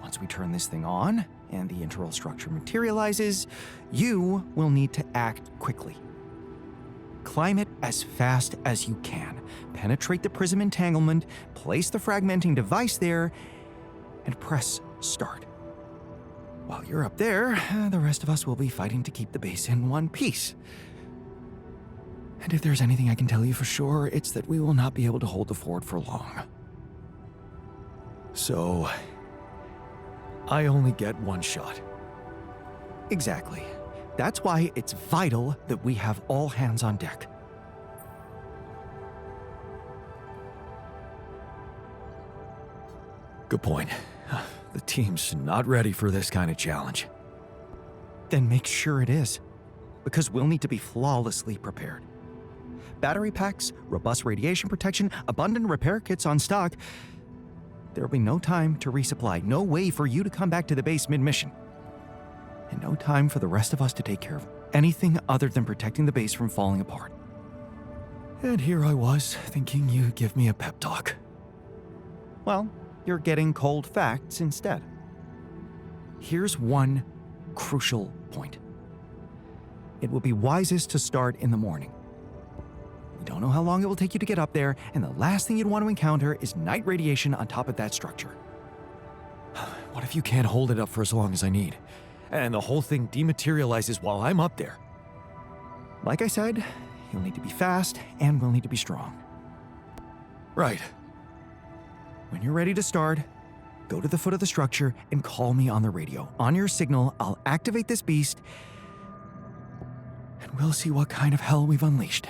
Once we turn this thing on and the internal structure materializes, you will need to act quickly. Climb it as fast as you can, penetrate the prism entanglement, place the fragmenting device there, and press start. While you're up there, the rest of us will be fighting to keep the base in one piece. And if there's anything I can tell you for sure, it's that we will not be able to hold the fort for long. So, I only get one shot. Exactly. That's why it's vital that we have all hands on deck. Good point. The team's not ready for this kind of challenge. Then make sure it is, because we'll need to be flawlessly prepared. Battery packs, robust radiation protection, abundant repair kits on stock. There'll be no time to resupply, no way for you to come back to the base mid-mission. And no time for the rest of us to take care of anything other than protecting the base from falling apart. And here I was, thinking you'd give me a pep talk. Well, you're getting cold facts instead. Here's one crucial point. It will be wisest to start in the morning. We don't know how long it will take you to get up there, and the last thing you'd want to encounter is night radiation on top of that structure. What if you can't hold it up for as long as I need, and the whole thing dematerializes while I'm up there? Like I said, you'll need to be fast, and we'll need to be strong. Right. When you're ready to start, go to the foot of the structure and call me on the radio. On your signal, I'll activate this beast, and we'll see what kind of hell we've unleashed.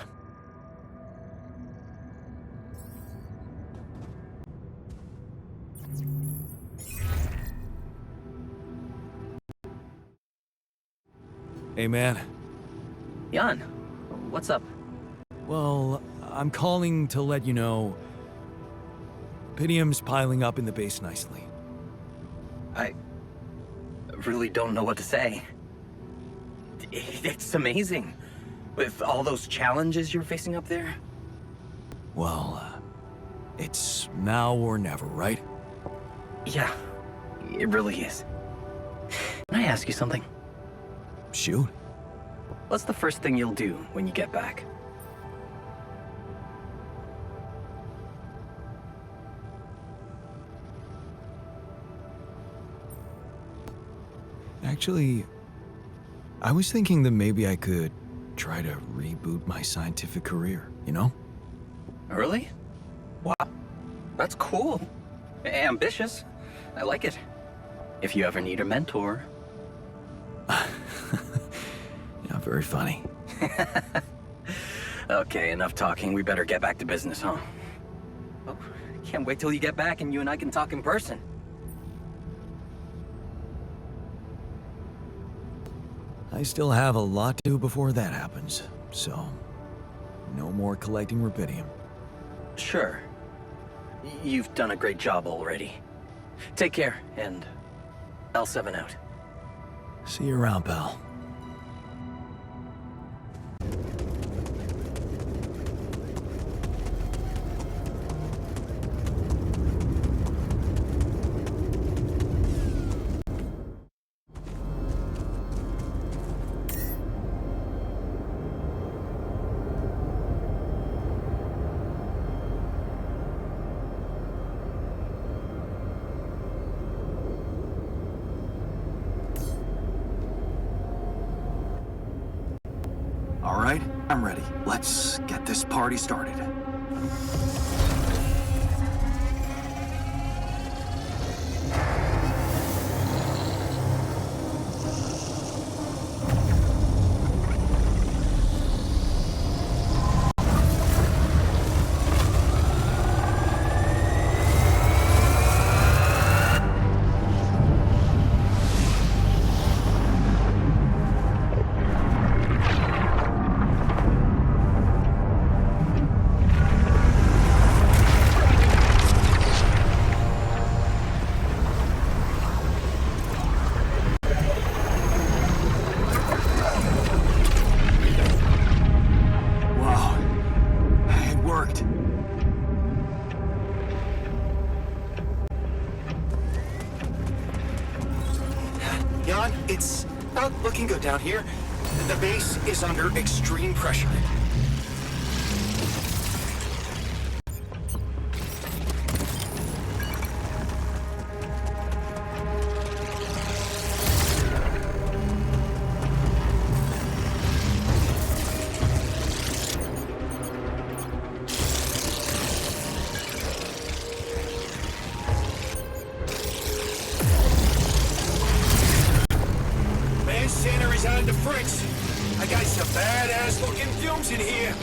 Hey, man. Jan, what's up? Well, I'm calling to let you know Rubidium's piling up in the base nicely. I really don't know what to say. It's amazing. With all those challenges you're facing up there. Well, it's now or never, right? Yeah, it really is. Can I ask you something? Shoot. What's the first thing you'll do when you get back? Actually, I was thinking that maybe I could try to reboot my scientific career, you know? Really? Wow, that's cool. Ambitious. I like it. If you ever need a mentor. Yeah, very funny. Okay, enough talking. We better get back to business, huh? Oh, can't wait till you get back and you and I can talk in person. I still have a lot to do before that happens, so no more collecting rubidium. Sure. You've done a great job already. Take care, and L7 out. See you around, pal. All right, I'm ready. Let's get this party started. It's not looking good down here. The base is under extreme pressure. On the fritz. I got some badass looking fumes in here.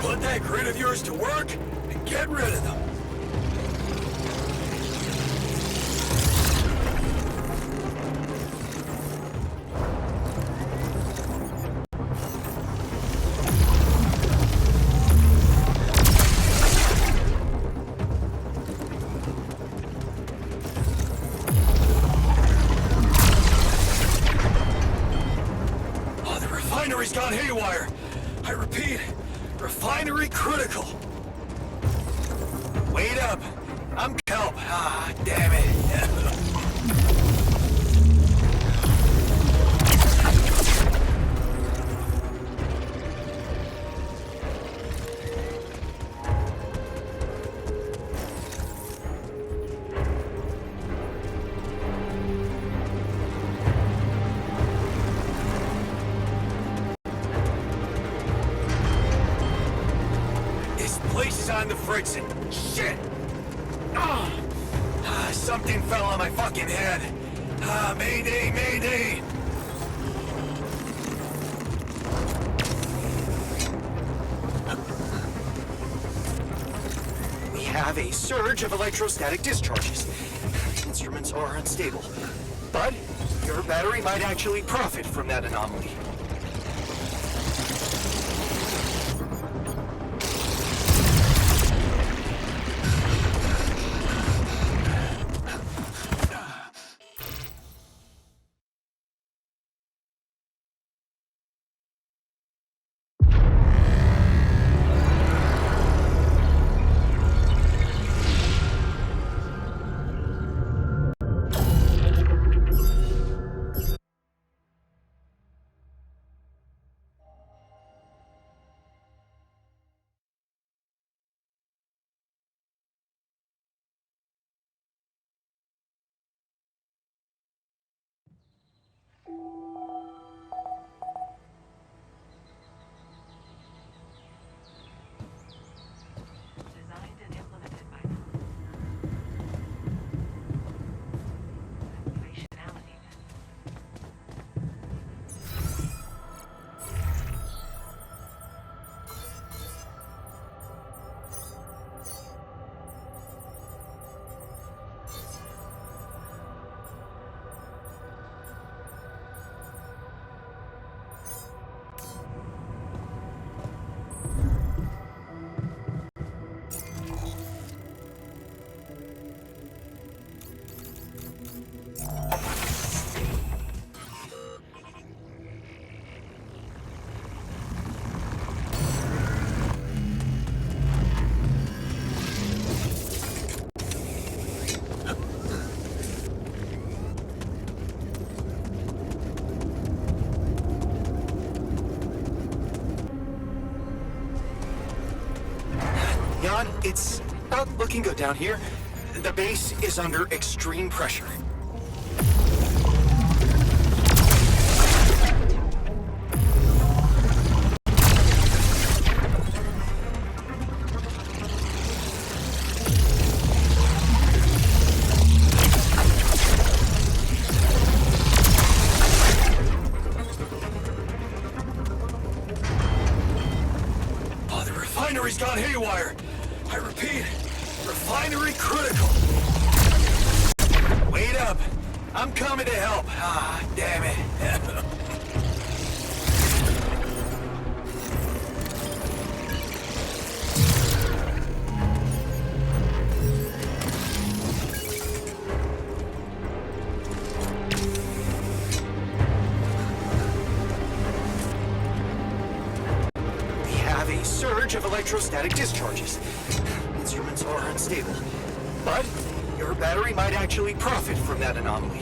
Put that grit of yours to work and get rid of them. Refinery's gone haywire. I repeat, refinery critical. Wait up. I'm kelp. Ah, damn it. This place is on the fritz and shit! Something fell on my fucking head. Mayday, mayday! We have a surge of electrostatic discharges. Instruments are unstable. But your battery might actually profit from that anomaly. Jan, it's not looking good down here. The base is under extreme pressure. Oh, the refinery's gone haywire. I repeat, refinery critical. Wait up. I'm coming to help. Ah, damn it. We have a surge of electrostatic discharges. Instruments are unstable. But your battery might actually profit from that anomaly.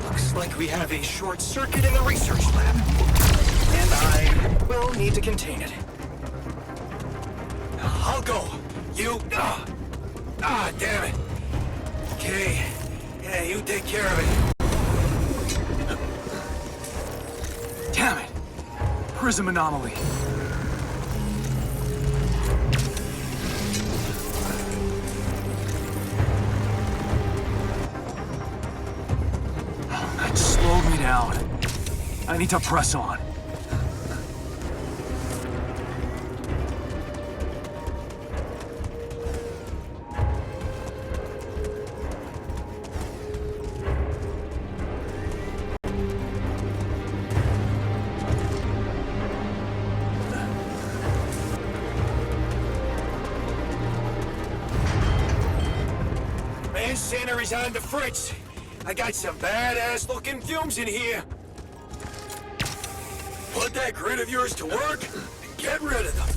Looks like we have a short circuit in the research lab. And I will need to contain it. I'll go. You... damn it. Okay. Yeah, you take care of it. Damn it. Prism anomaly. That slowed me down. I need to press on. Man, Sannery's on the fritz. I got some badass looking fumes in here. Put that grid of yours to work and get rid of them.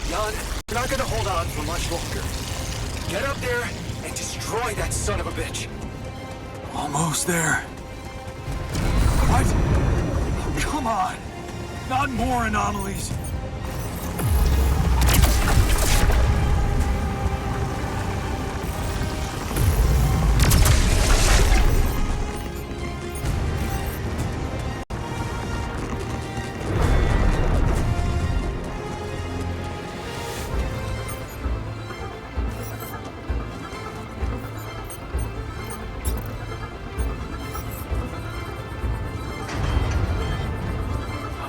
Jan, you're not gonna hold on for much longer. Get up there and destroy that son of a bitch. Almost there. What? Oh, come on. Not more anomalies.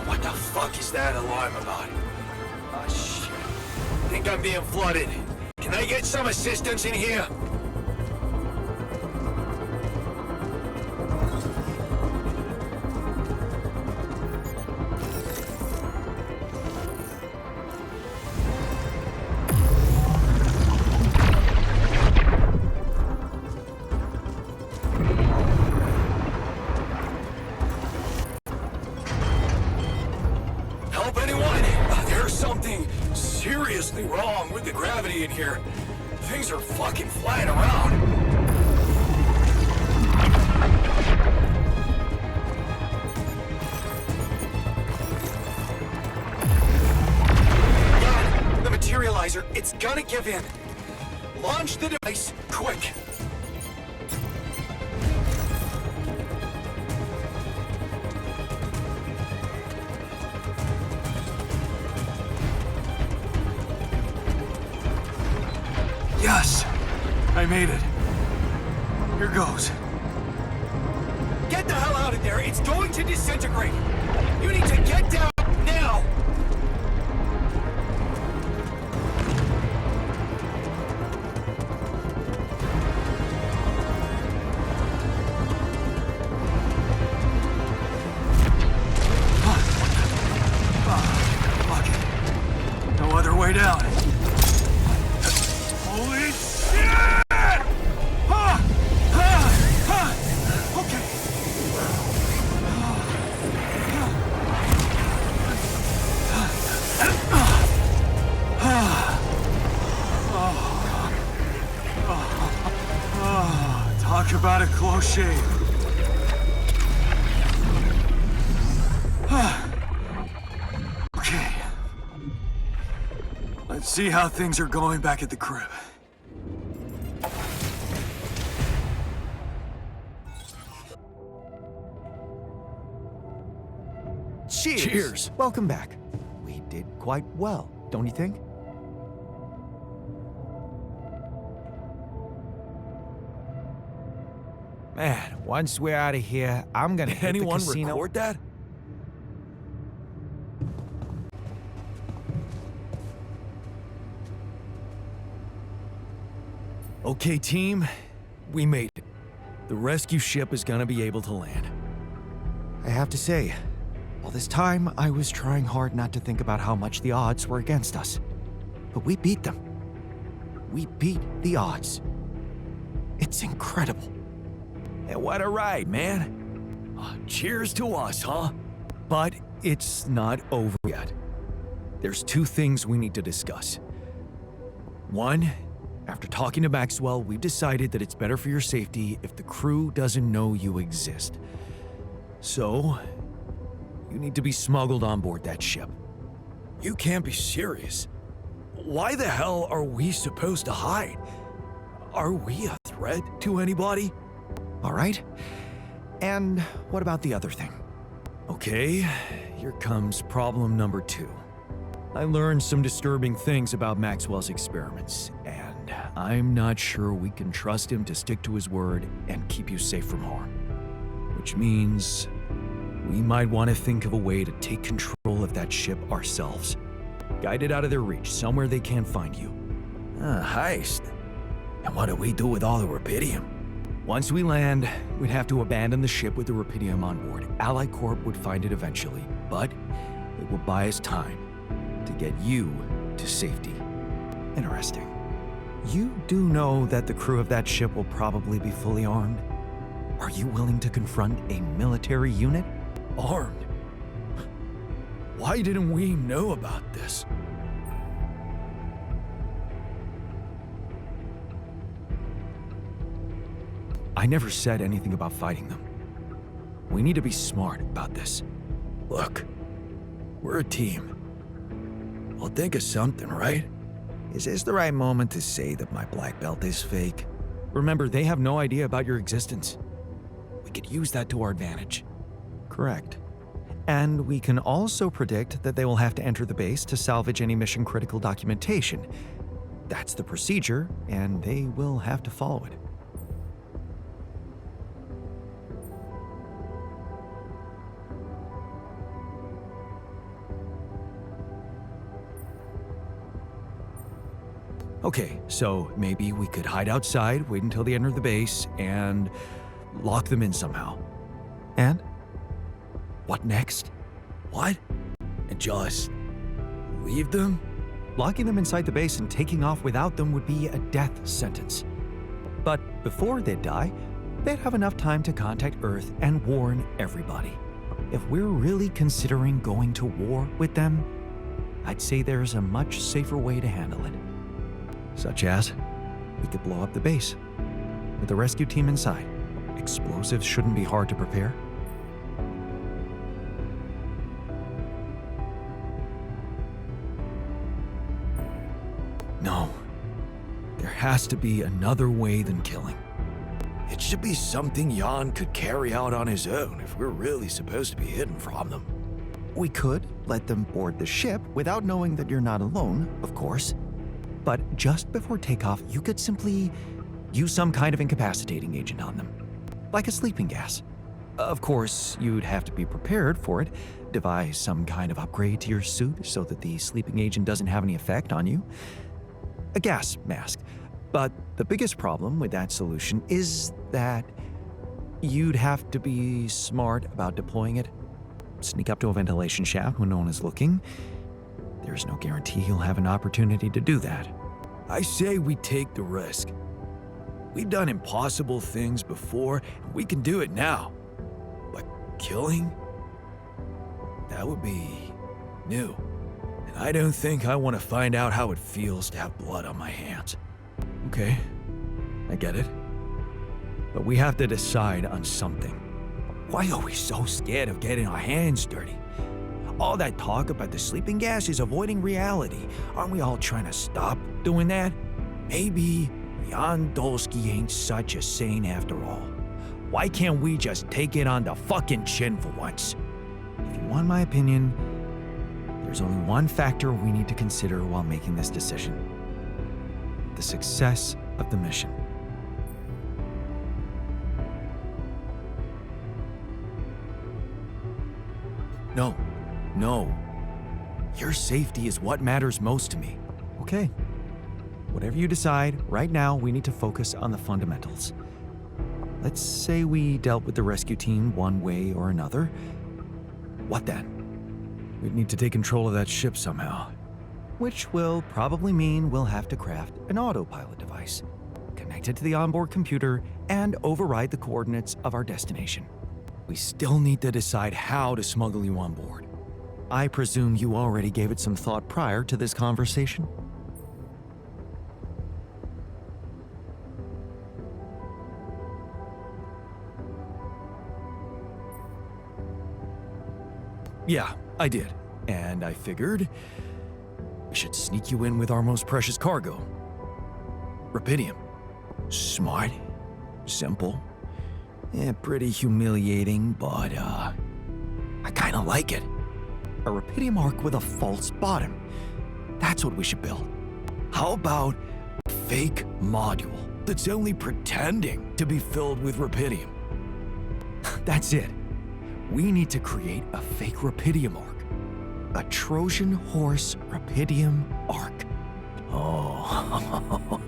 What the fuck is that alarm about? Oh, shit. I think I'm being flooded. Can I get some assistance in here? Help anyone? There's something seriously wrong with the gravity in here. Things are fucking flying around. God, the materializer, it's gonna give in. Launch the device, quick. Yes! I made it. Here goes. Get the hell out of there! It's going to disintegrate! You need to get down now! Fuck it. No other way down. Holy shit! Okay. Talk about a close shave. Okay. Let's see how things are going back at the crib. Cheers! Welcome back. We did quite well, don't you think? Man, once we're out of here, I'm gonna hit the Anyone casino. record that? Okay, team. We made it. The rescue ship is gonna be able to land. I have to say, all this time I was trying hard not to think about how much the odds were against us. But we beat them. We beat the odds. It's incredible. And what a ride, man. Cheers to us, huh? But it's not over yet. There's two things we need to discuss. One, after talking to Maxwell, we've decided that it's better for your safety if the crew doesn't know you exist. So, you need to be smuggled on board that ship. You can't be serious. Why the hell are we supposed to hide? Are we a threat to anybody? All right? And what about the other thing? Okay, here comes problem number 2. I learned some disturbing things about Maxwell's experiments, and I'm not sure we can trust him to stick to his word and keep you safe from harm. Which means we might want to think of a way to take control of that ship ourselves. Guide it out of their reach, somewhere they can't find you. Heist. And what do we do with all the rubidium? Once we land, we'd have to abandon the ship with the rubidium on board. Ally Corp would find it eventually, but it will buy us time to get you to safety. Interesting. You do know that the crew of that ship will probably be fully armed? Are you willing to confront a military unit? Armed? Why didn't we know about this? I I never said anything about fighting them. We need to be smart about this. Look, we're a team. We'll think of something, right? Is this the right moment to say that my black belt is fake? Remember, they have no idea about your existence. We could use that to our advantage. Correct. And we can also predict that they will have to enter the base to salvage any mission-critical documentation. That's the procedure, and they will have to follow it. Okay, so maybe we could hide outside, wait until they enter the base, and lock them in somehow. And? What next? What? And just leave them? Locking them inside the base and taking off without them would be a death sentence. But before they die, they'd have enough time to contact Earth and warn everybody. If we're really considering going to war with them, I'd say there's a much safer way to handle it. Such as, we could blow up the base with the rescue team inside. Explosives shouldn't be hard to prepare. No. There has to be another way than killing. It should be something Jan could carry out on his own if we're really supposed to be hidden from them. We could let them board the ship without knowing that you're not alone, of course. But just before takeoff, you could simply use some kind of incapacitating agent on them, like a sleeping gas. Of course, you'd have to be prepared for it, devise some kind of upgrade to your suit so that the sleeping agent doesn't have any effect on you. A gas mask. But the biggest problem with that solution is that you'd have to be smart about deploying it. Sneak up to a ventilation shaft when no one is looking. There's no guarantee you'll have an opportunity to do that. I say we take the risk. We've done impossible things before, and we can do it now. But killing? That would be new. And I don't think I want to find out how it feels to have blood on my hands. Okay, I get it. But we have to decide on something. Why are we so scared of getting our hands dirty? All that talk about the sleeping gas is avoiding reality. Aren't we all trying to stop doing that? Maybe Jan Dolsky ain't such a saint after all. Why can't we just take it on the fucking chin for once? If you want my opinion, there's only one factor we need to consider while making this decision. The success of the mission. No. Your safety is what matters most to me. Okay. Whatever you decide, right now we need to focus on the fundamentals. Let's say we dealt with the rescue team one way or another. What then? We'd need to take control of that ship somehow. Which will probably mean we'll have to craft an autopilot device, connect it to the onboard computer, and override the coordinates of our destination. We still need to decide how to smuggle you on board. I presume you already gave it some thought prior to this conversation? Yeah, I did. And I figured we should sneak you in with our most precious cargo. Rubidium. Smart. Simple. Pretty humiliating, but I kinda like it. A rubidium arc with a false bottom. That's what we should build. How about a fake module that's only pretending to be filled with rubidium? That's it. We need to create a fake rubidium arc. A Trojan horse rubidium arc. Oh,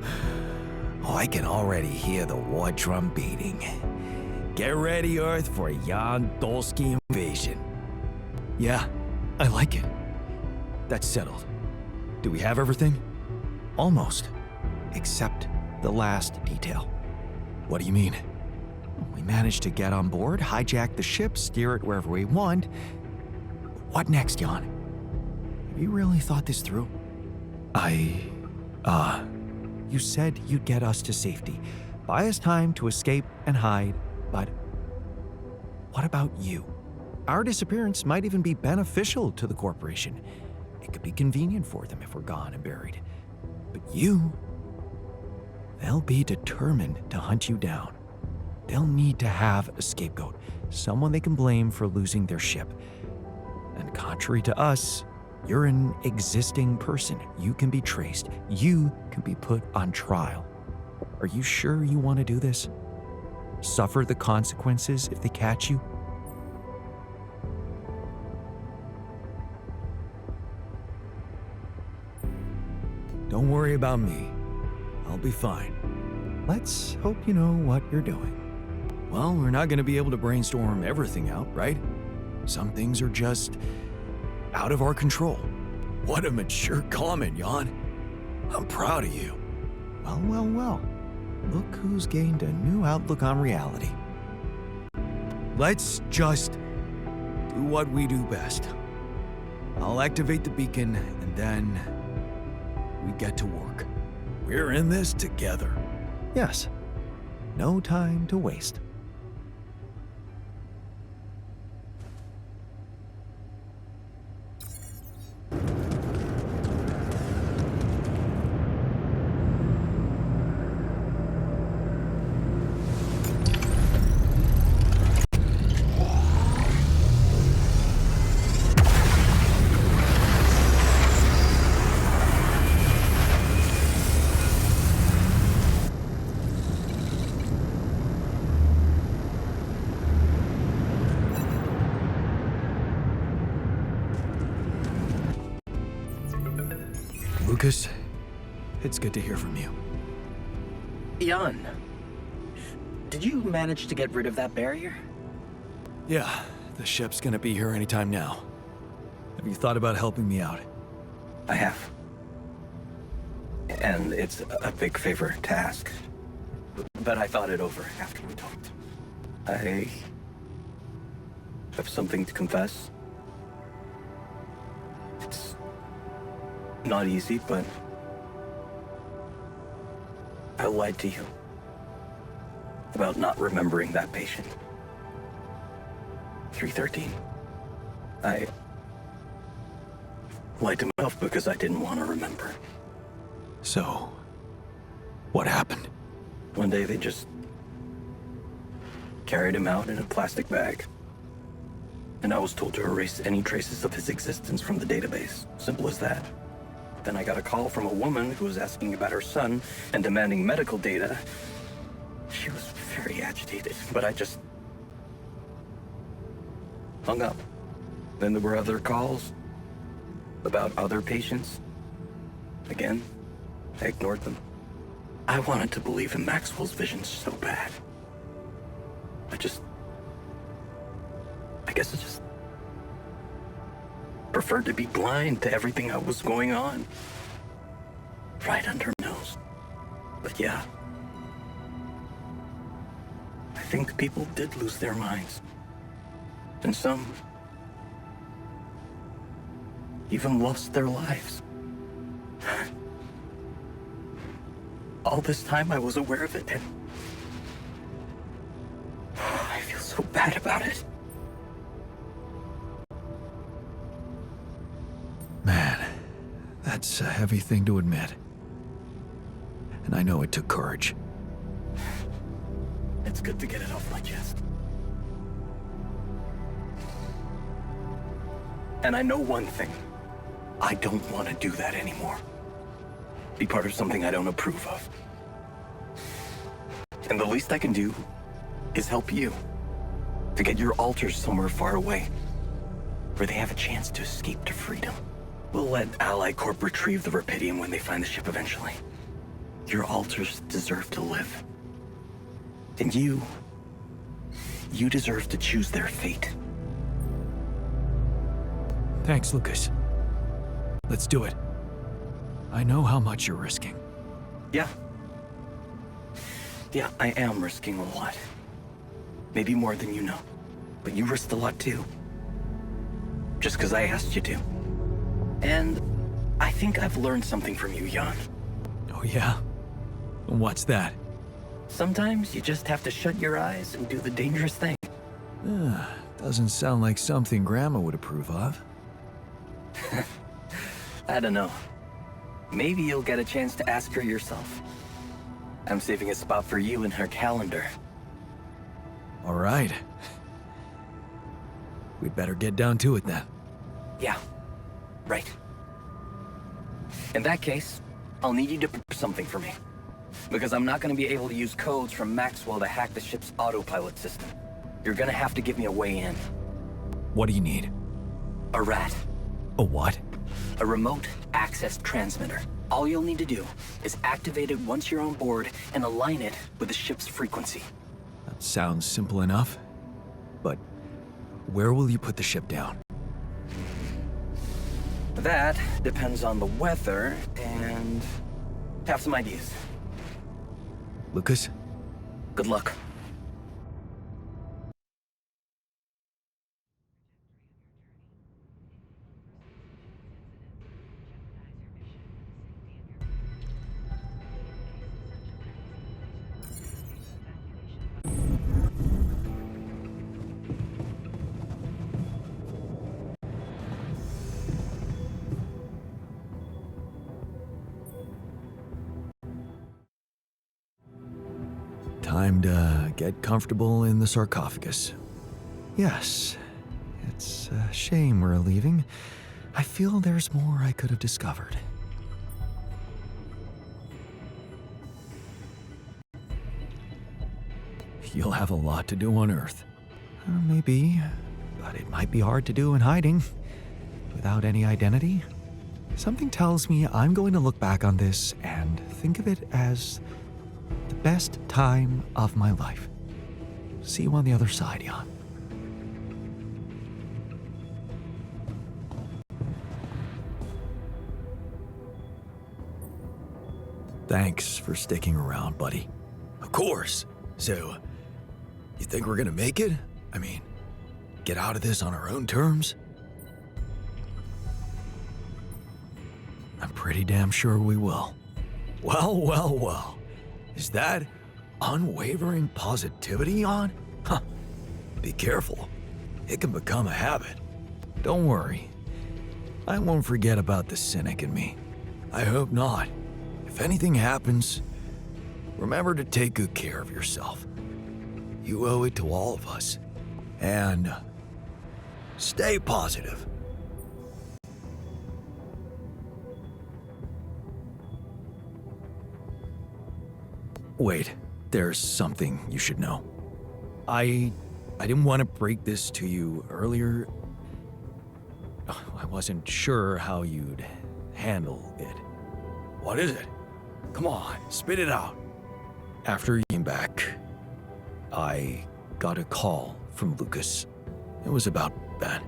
I can already hear the war drum beating. Get ready, Earth, for a Jan Dolsky invasion. Yeah, I like it. That's settled. Do we have everything? Almost. Except the last detail. What do you mean? We managed to get on board, hijack the ship, steer it wherever we want. What next, Jan? Have you really thought this through? You You said you'd get us to safety, buy us time to escape and hide, but what about you? Our disappearance might even be beneficial to the corporation. It could be convenient for them if we're gone and buried. But you, they'll be determined to hunt you down. They'll need to have a scapegoat, someone they can blame for losing their ship. And contrary to us, you're an existing person. You can be traced. You can be put on trial. Are you sure you want to do this? Suffer the consequences if they catch you? Don't worry about me. I'll be fine. Let's hope you know what you're doing. Well, we're not going to be able to brainstorm everything out, right? Some things are just out of our control. What a mature comment, Jan. I'm proud of you. Well, well, well. Look who's gained a new outlook on reality. Let's just do what we do best. I'll activate the beacon, and then we get to work. We're in this together. Yes. No time to waste. Lucas, it's good to hear from you. Jan, did you manage to get rid of that barrier? Yeah, the ship's gonna be here anytime now. Have you thought about helping me out? I have. And it's a big favor to ask. But I thought it over after we talked. I have something to confess. It's not easy, but I lied to you about not remembering that patient. 313. I lied to myself because I didn't want to remember. So, what happened? One day they just carried him out in a plastic bag. And I was told to erase any traces of his existence from the database. Simple as that. Then I got a call from a woman who was asking about her son and demanding medical data. She was very agitated, but I just hung up. Then there were other calls about other patients. Again, I ignored them. I wanted to believe in Maxwell's vision so bad. I guess I just preferred to be blind to everything that was going on. Right under my nose. But yeah, I think people did lose their minds. And some even lost their lives. All this time I was aware of it, and I feel so bad about it. Man, that's a heavy thing to admit. And I know it took courage. It's good to get it off my chest. And I know one thing. I don't want to do that anymore. Be part of something I don't approve of. And the least I can do is help you to get your alters somewhere far away, where they have a chance to escape to freedom. We'll let Ally Corp retrieve the Rapidium when they find the ship eventually. Your alters deserve to live. And you deserve to choose their fate. Thanks, Lucas. Let's do it. I know how much you're risking. Yeah, I am risking a lot. Maybe more than you know. But you risked a lot too. Just because I asked you to. And I think I've learned something from you, Jan. Oh yeah? What's that? Sometimes you just have to shut your eyes and do the dangerous thing. Doesn't sound like something Grandma would approve of. I don't know. Maybe you'll get a chance to ask her yourself. I'm saving a spot for you in her calendar. All right. We'd better get down to it then. Yeah, right. In that case, I'll need you to prepare something for me. Because I'm not going to be able to use codes from Maxwell to hack the ship's autopilot system. You're going to have to give me a way in. What do you need? A rat. A what? A remote access transmitter. All you'll need to do is activate it once you're on board and align it with the ship's frequency. That sounds simple enough. But where will you put the ship down? That depends on the weather and... have some ideas. Lucas? Good luck. Time to get comfortable in the sarcophagus. Yes, it's a shame we're leaving. I feel there's more I could have discovered. You'll have a lot to do on Earth. Maybe, but it might be hard to do in hiding. Without any identity. Something tells me I'm going to look back on this and think of it as the best time of my life. See you on the other side, Jan. Thanks for sticking around, buddy. Of course. So, you think we're gonna make it? I mean, get out of this on our own terms? I'm pretty damn sure we will. Well, well, well. Is that unwavering positivity on? Huh. Be careful. It can become a habit. Don't worry. I won't forget about the cynic in me. I hope not. If anything happens, remember to take good care of yourself. You owe it to all of us. And stay positive. Wait, there's something you should know. I didn't want to break this to you earlier. I wasn't sure how you'd handle it. What is it? Come on, spit it out. After you came back, I got a call from Lucas. It was about Ben.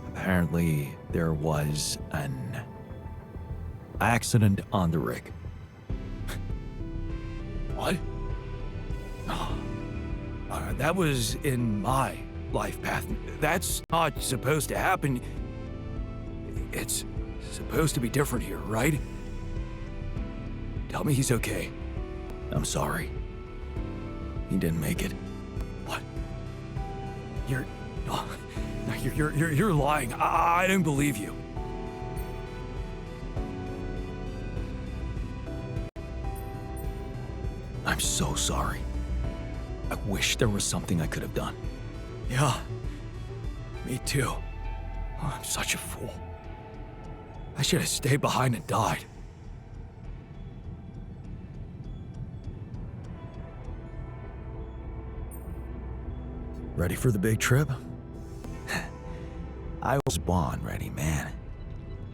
Apparently, there was an accident on the rig. What? That was in my life path. That's not supposed to happen. It's supposed to be different here, right? Tell me he's okay. I'm sorry. He didn't make it. What? You're lying. I don't believe you. I'm so sorry. I wish there was something I could have done. Yeah, me too. Oh, I'm such a fool. I should have stayed behind and died. Ready for the big trip? I was born ready, man.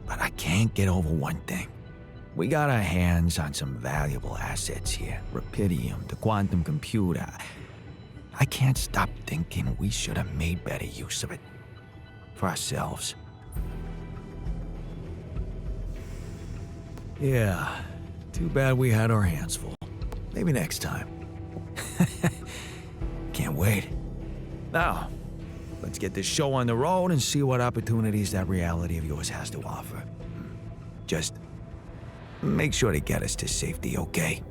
But I can't get over one thing. We got our hands on some valuable assets here. Rapidium, the quantum computer. I can't stop thinking we should have made better use of it. For ourselves. Yeah, too bad we had our hands full. Maybe next time. Can't wait. Now, let's get this show on the road and see what opportunities that reality of yours has to offer. Just make sure to get us to safety, okay?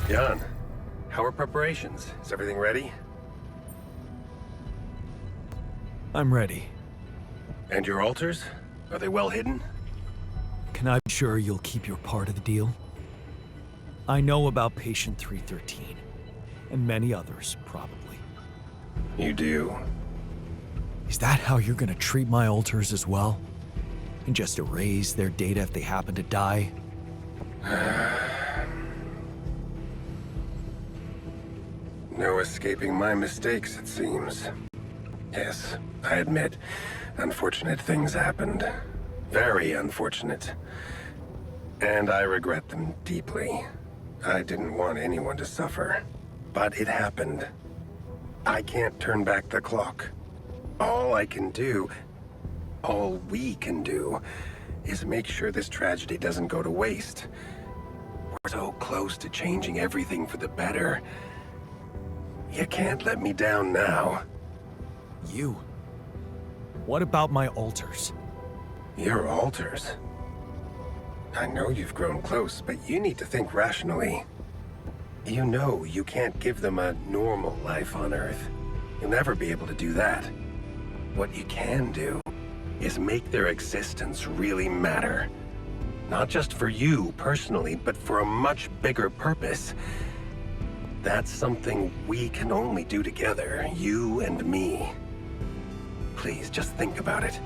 Jan, how are preparations? Is everything ready? I'm ready. And your altars? Are they well hidden? Can I be sure you'll keep your part of the deal? I know about Patient 313, and many others, probably. You do. Is that how you're gonna treat my alters as well? And just erase their data if they happen to die? No escaping my mistakes, it seems. Yes, I admit, unfortunate things happened. Very unfortunate. And I regret them deeply. I didn't want anyone to suffer. But it happened. I can't turn back the clock. All I can do, all we can do, is make sure this tragedy doesn't go to waste. We're so close to changing everything for the better. You can't let me down now. You? What about my alters? Your alters? I know you've grown close, but you need to think rationally. You know you can't give them a normal life on Earth. You'll never be able to do that. What you can do is make their existence really matter. Not just for you personally, but for a much bigger purpose. That's something we can only do together, you and me. Please, just think about it.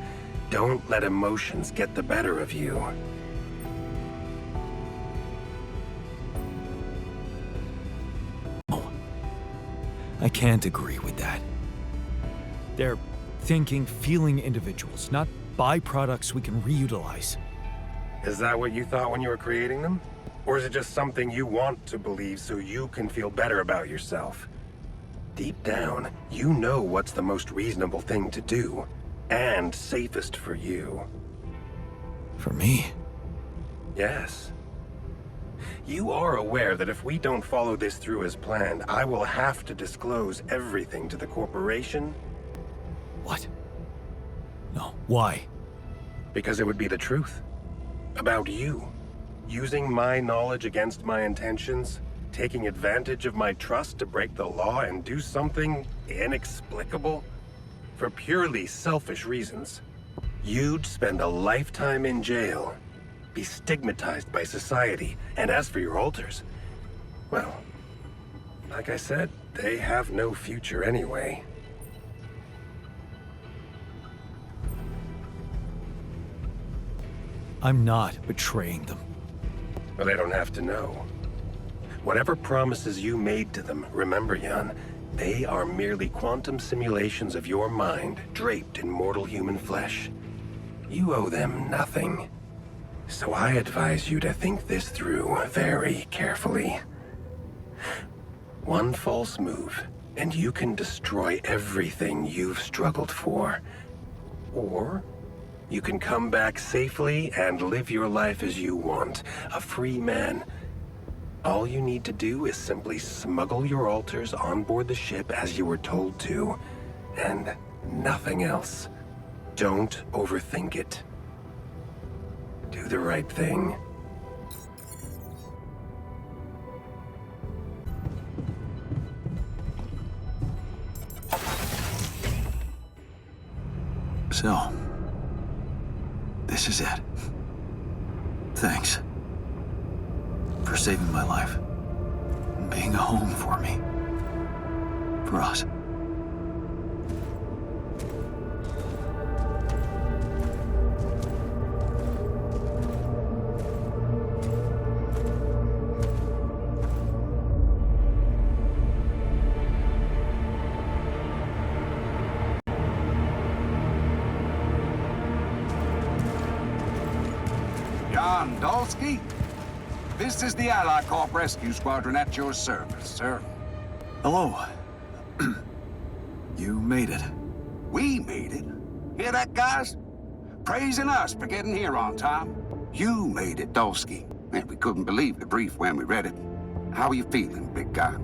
Don't let emotions get the better of you. I can't agree with that. They're thinking, feeling individuals, not byproducts we can reutilize. Is that what you thought when you were creating them? Or is it just something you want to believe so you can feel better about yourself? Deep down, you know what's the most reasonable thing to do, and safest for you. For me? Yes. You are aware that if we don't follow this through as planned, I will have to disclose everything to the corporation? What? No, why? Because it would be the truth. About you. Using my knowledge against my intentions, taking advantage of my trust to break the law and do something inexplicable for purely selfish reasons. You'd spend a lifetime in jail, be stigmatized by society, and as for your alters, well, like I said, they have no future anyway. I'm not betraying them. But they don't have to know. Whatever promises you made to them, remember, Jan, they are merely quantum simulations of your mind, draped in mortal human flesh. You owe them nothing. So I advise you to think this through very carefully. One false move, and you can destroy everything you've struggled for. Or you can come back safely and live your life as you want, a free man. All you need to do is simply smuggle your alters on board the ship as you were told to, and nothing else. Don't overthink it. Do the right thing. So, this is it. Thanks for saving my life and being a home for me. For us. John Dolsky? This is the Allied Corp Rescue Squadron at your service, sir. Hello. You made it. We made it. Hear that, guys? Praising us for getting here on time. You made it, Dolsky. And we couldn't believe the brief when we read it. How are you feeling, big guy?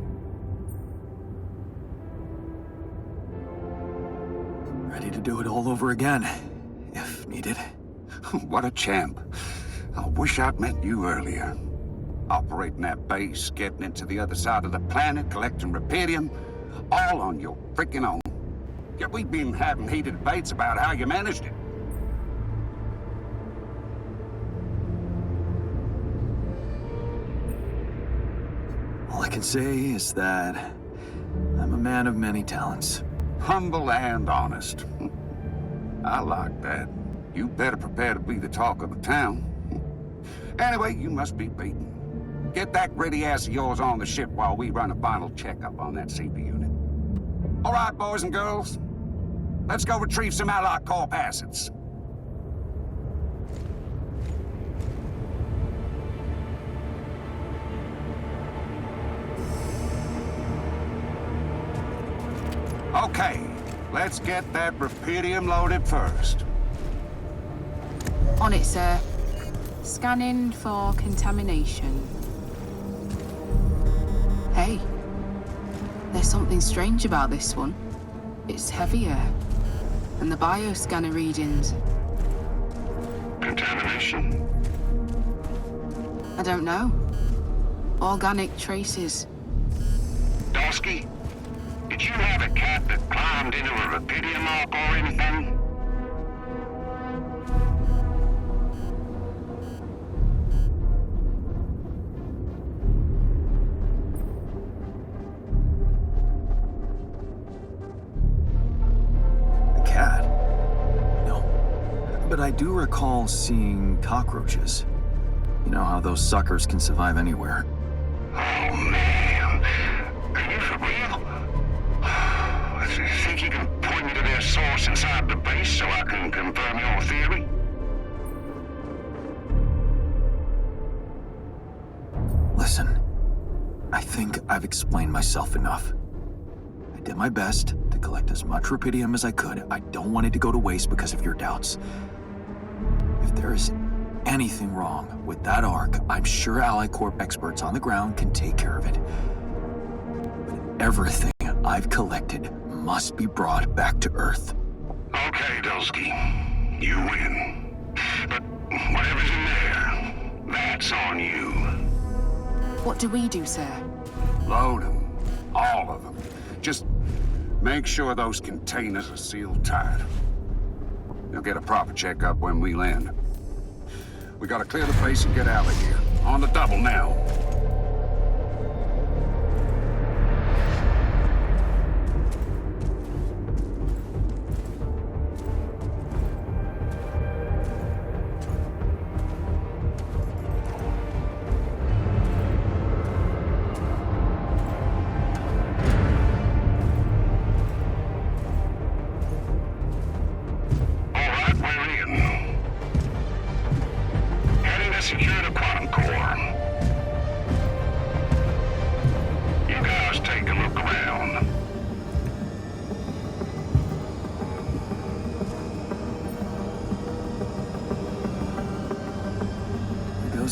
Ready to do it all over again, if needed. What a champ. I wish I'd met you earlier. Operating that base, getting into the other side of the planet, collecting rubidium, all on your freaking own. Yet we've been having heated debates about how you managed it. All I can say is that I'm a man of many talents. Humble and honest. I like that. You better prepare to be the talk of the town. Anyway, you must be beaten. Get that gritty ass of yours on the ship while we run a final checkup on that CP unit. All right, boys and girls. Let's go retrieve some Allied Corp assets. Okay, let's get that rubidium loaded first. On it, sir. Scanning for contamination. Hey, there's something strange about this one. It's heavier. And the bioscanner readings. Contamination? I don't know. Organic traces. Dosky, did you have a cat that climbed into a rubidium arc or anything? But I do recall seeing cockroaches. You know how those suckers can survive anywhere. Oh, man. Are you for real? Think you can point me to their source inside the base so I can confirm your theory? Listen, I think I've explained myself enough. I did my best to collect as much rubidium as I could. I don't want it to go to waste because of your doubts. If there is anything wrong with that arc, I'm sure Allied Corp experts on the ground can take care of it. But everything I've collected must be brought back to Earth. Okay, Dosky. You win. But whatever's in there, that's on you. What do we do, sir? Load them. All of them. Just make sure those containers are sealed tight. You'll get a proper checkup when we land. We gotta clear the base and get out of here. On the double now.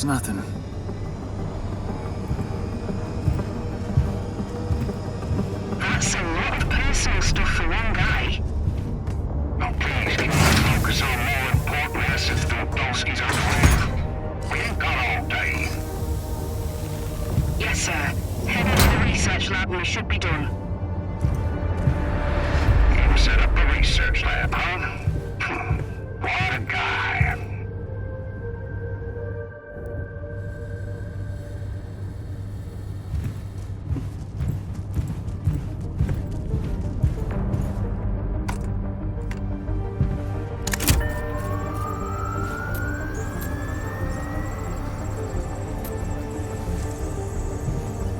Nothing. That's a lot of personal stuff for one guy. Oh, please, can you focus on more important assets than Dolsky's own? We ain't got all day. Yes, sir. Head into the research lab and we should be done. You set up a research lab, huh? What a guy.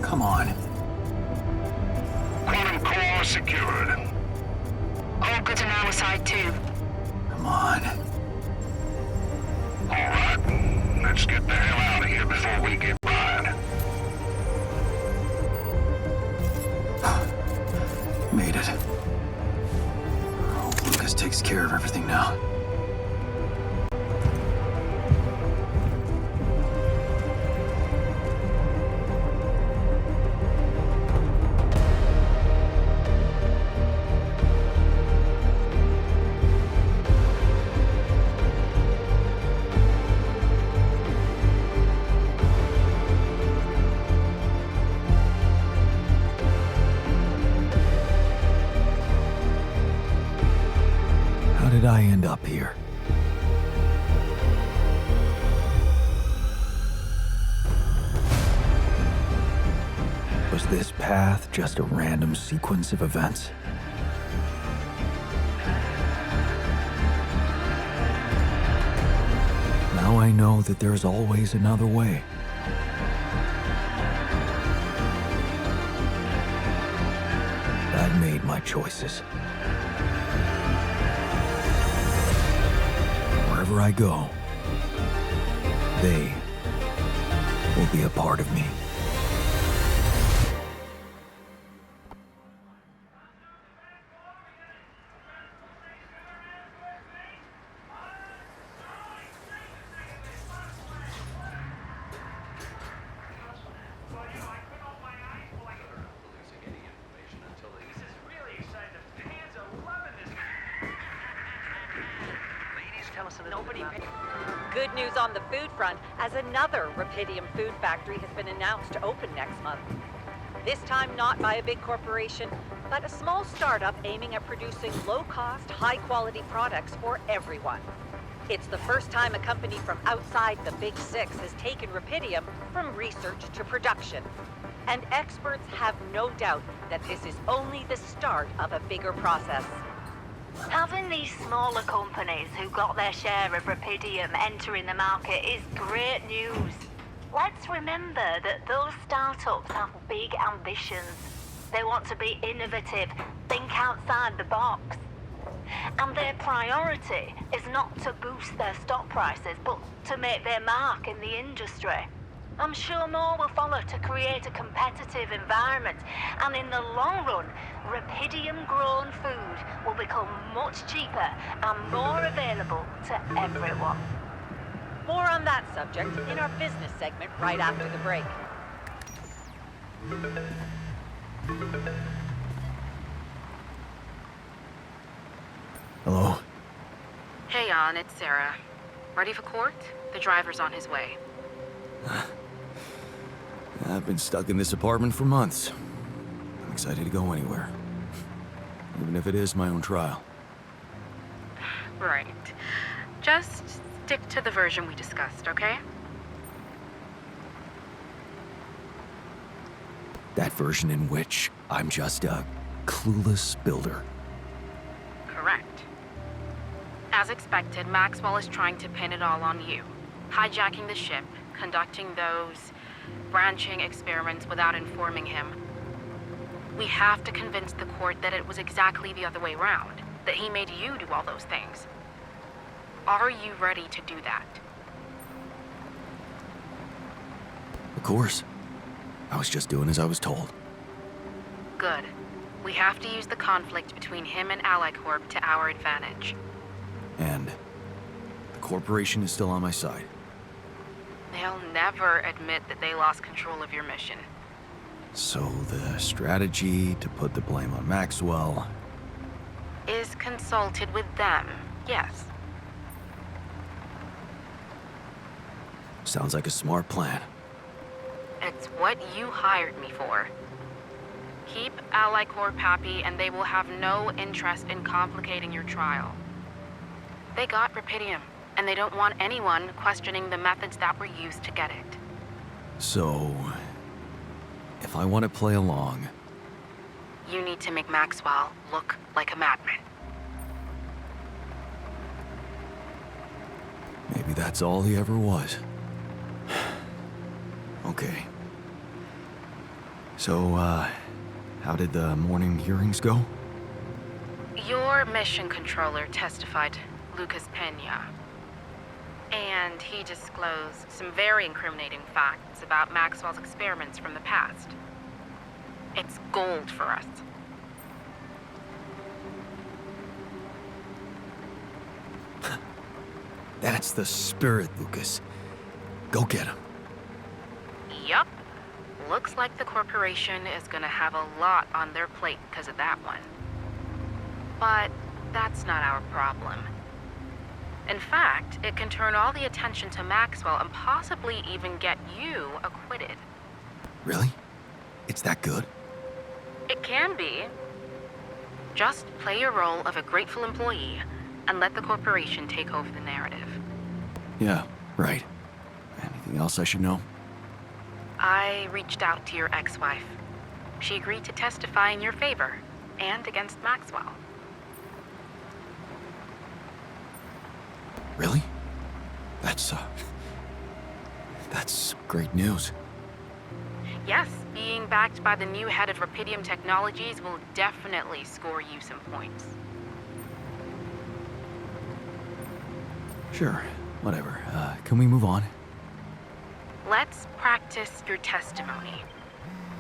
Come on. Quantum core secured. All good on our side, too. Come on. All right. Let's get the hell out of here before we get fired. Made it. Oh, Lucas takes care of everything now. up here. Was this path just a random sequence of events? Now I know that there's always another way. I've made my choices. Wherever I go, they will be a part of me. Good news on the food front, as another Rapidium food factory has been announced to open next month. This time not by a big corporation, but a small startup aiming at producing low-cost, high-quality products for everyone. It's the first time a company from outside the Big Six has taken Rapidium from research to production. And experts have no doubt that this is only the start of a bigger process. Having these smaller companies who got their share of Rapidium entering the market is great news. Let's remember that those startups have big ambitions. They want to be innovative, think outside the box. And their priority is not to boost their stock prices, but to make their mark in the industry. I'm sure more will follow to create a competitive environment, and in the long run, Rapidium-grown food will become much cheaper and more available to everyone. More on that subject in our business segment right after the break. Hello? Hey, Jan, it's Sarah. Ready for court? The driver's on his way. I've been stuck in this apartment for months. I'm excited to go anywhere. Even if it is my own trial. Right. Just stick to the version we discussed, okay? That version in which I'm just a clueless builder. Correct. As expected, Maxwell is trying to pin it all on you. Hijacking the ship, conducting those branching experiments without informing him. We have to convince the court that it was exactly the other way around, that he made you do all those things. Are you ready to do that? Of course. I was just doing as I was told. Good. We have to use the conflict between him and Ally Corp to our advantage. And the corporation is still on my side. They'll never admit that they lost control of your mission. So the strategy to put the blame on Maxwell Is consulted with them, yes. sounds like a smart plan. It's what you hired me for. Keep Ally Corp happy and they will have no interest in complicating your trial. They got Rapidium, and they don't want anyone questioning the methods that were used to get it. So, if I want to play along, You need to make Maxwell look like a madman. maybe that's all he ever was. Okay. So, how did the morning hearings go? Your mission controller testified, Lucas Pena. And he disclosed some very incriminating facts about Maxwell's experiments from the past. It's gold for us. That's the spirit, Lucas. Go get him. Yup. Looks like the corporation is gonna have a lot on their plate because of that one. But that's not our problem. In fact, it can turn all the attention to Maxwell and possibly even get you acquitted. Really? It's that good? It can be. Just play your role of a grateful employee, and let the corporation take over the narrative. Yeah, right. Anything else I should know? I reached out to your ex-wife. She agreed to testify in your favor, and against Maxwell. Really? That's great news. Yes, being backed by the new head of Rapidium Technologies will definitely score you some points. Sure, whatever. Can we move on? Let's practice your testimony.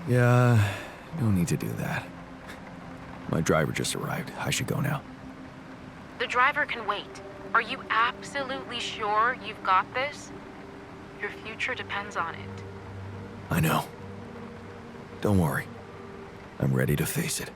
Yeah, no need to do that. My driver just arrived. I should go now. The driver can wait. Are you absolutely sure you've got this? Your future depends on it. I know. Don't worry. I'm ready to face it.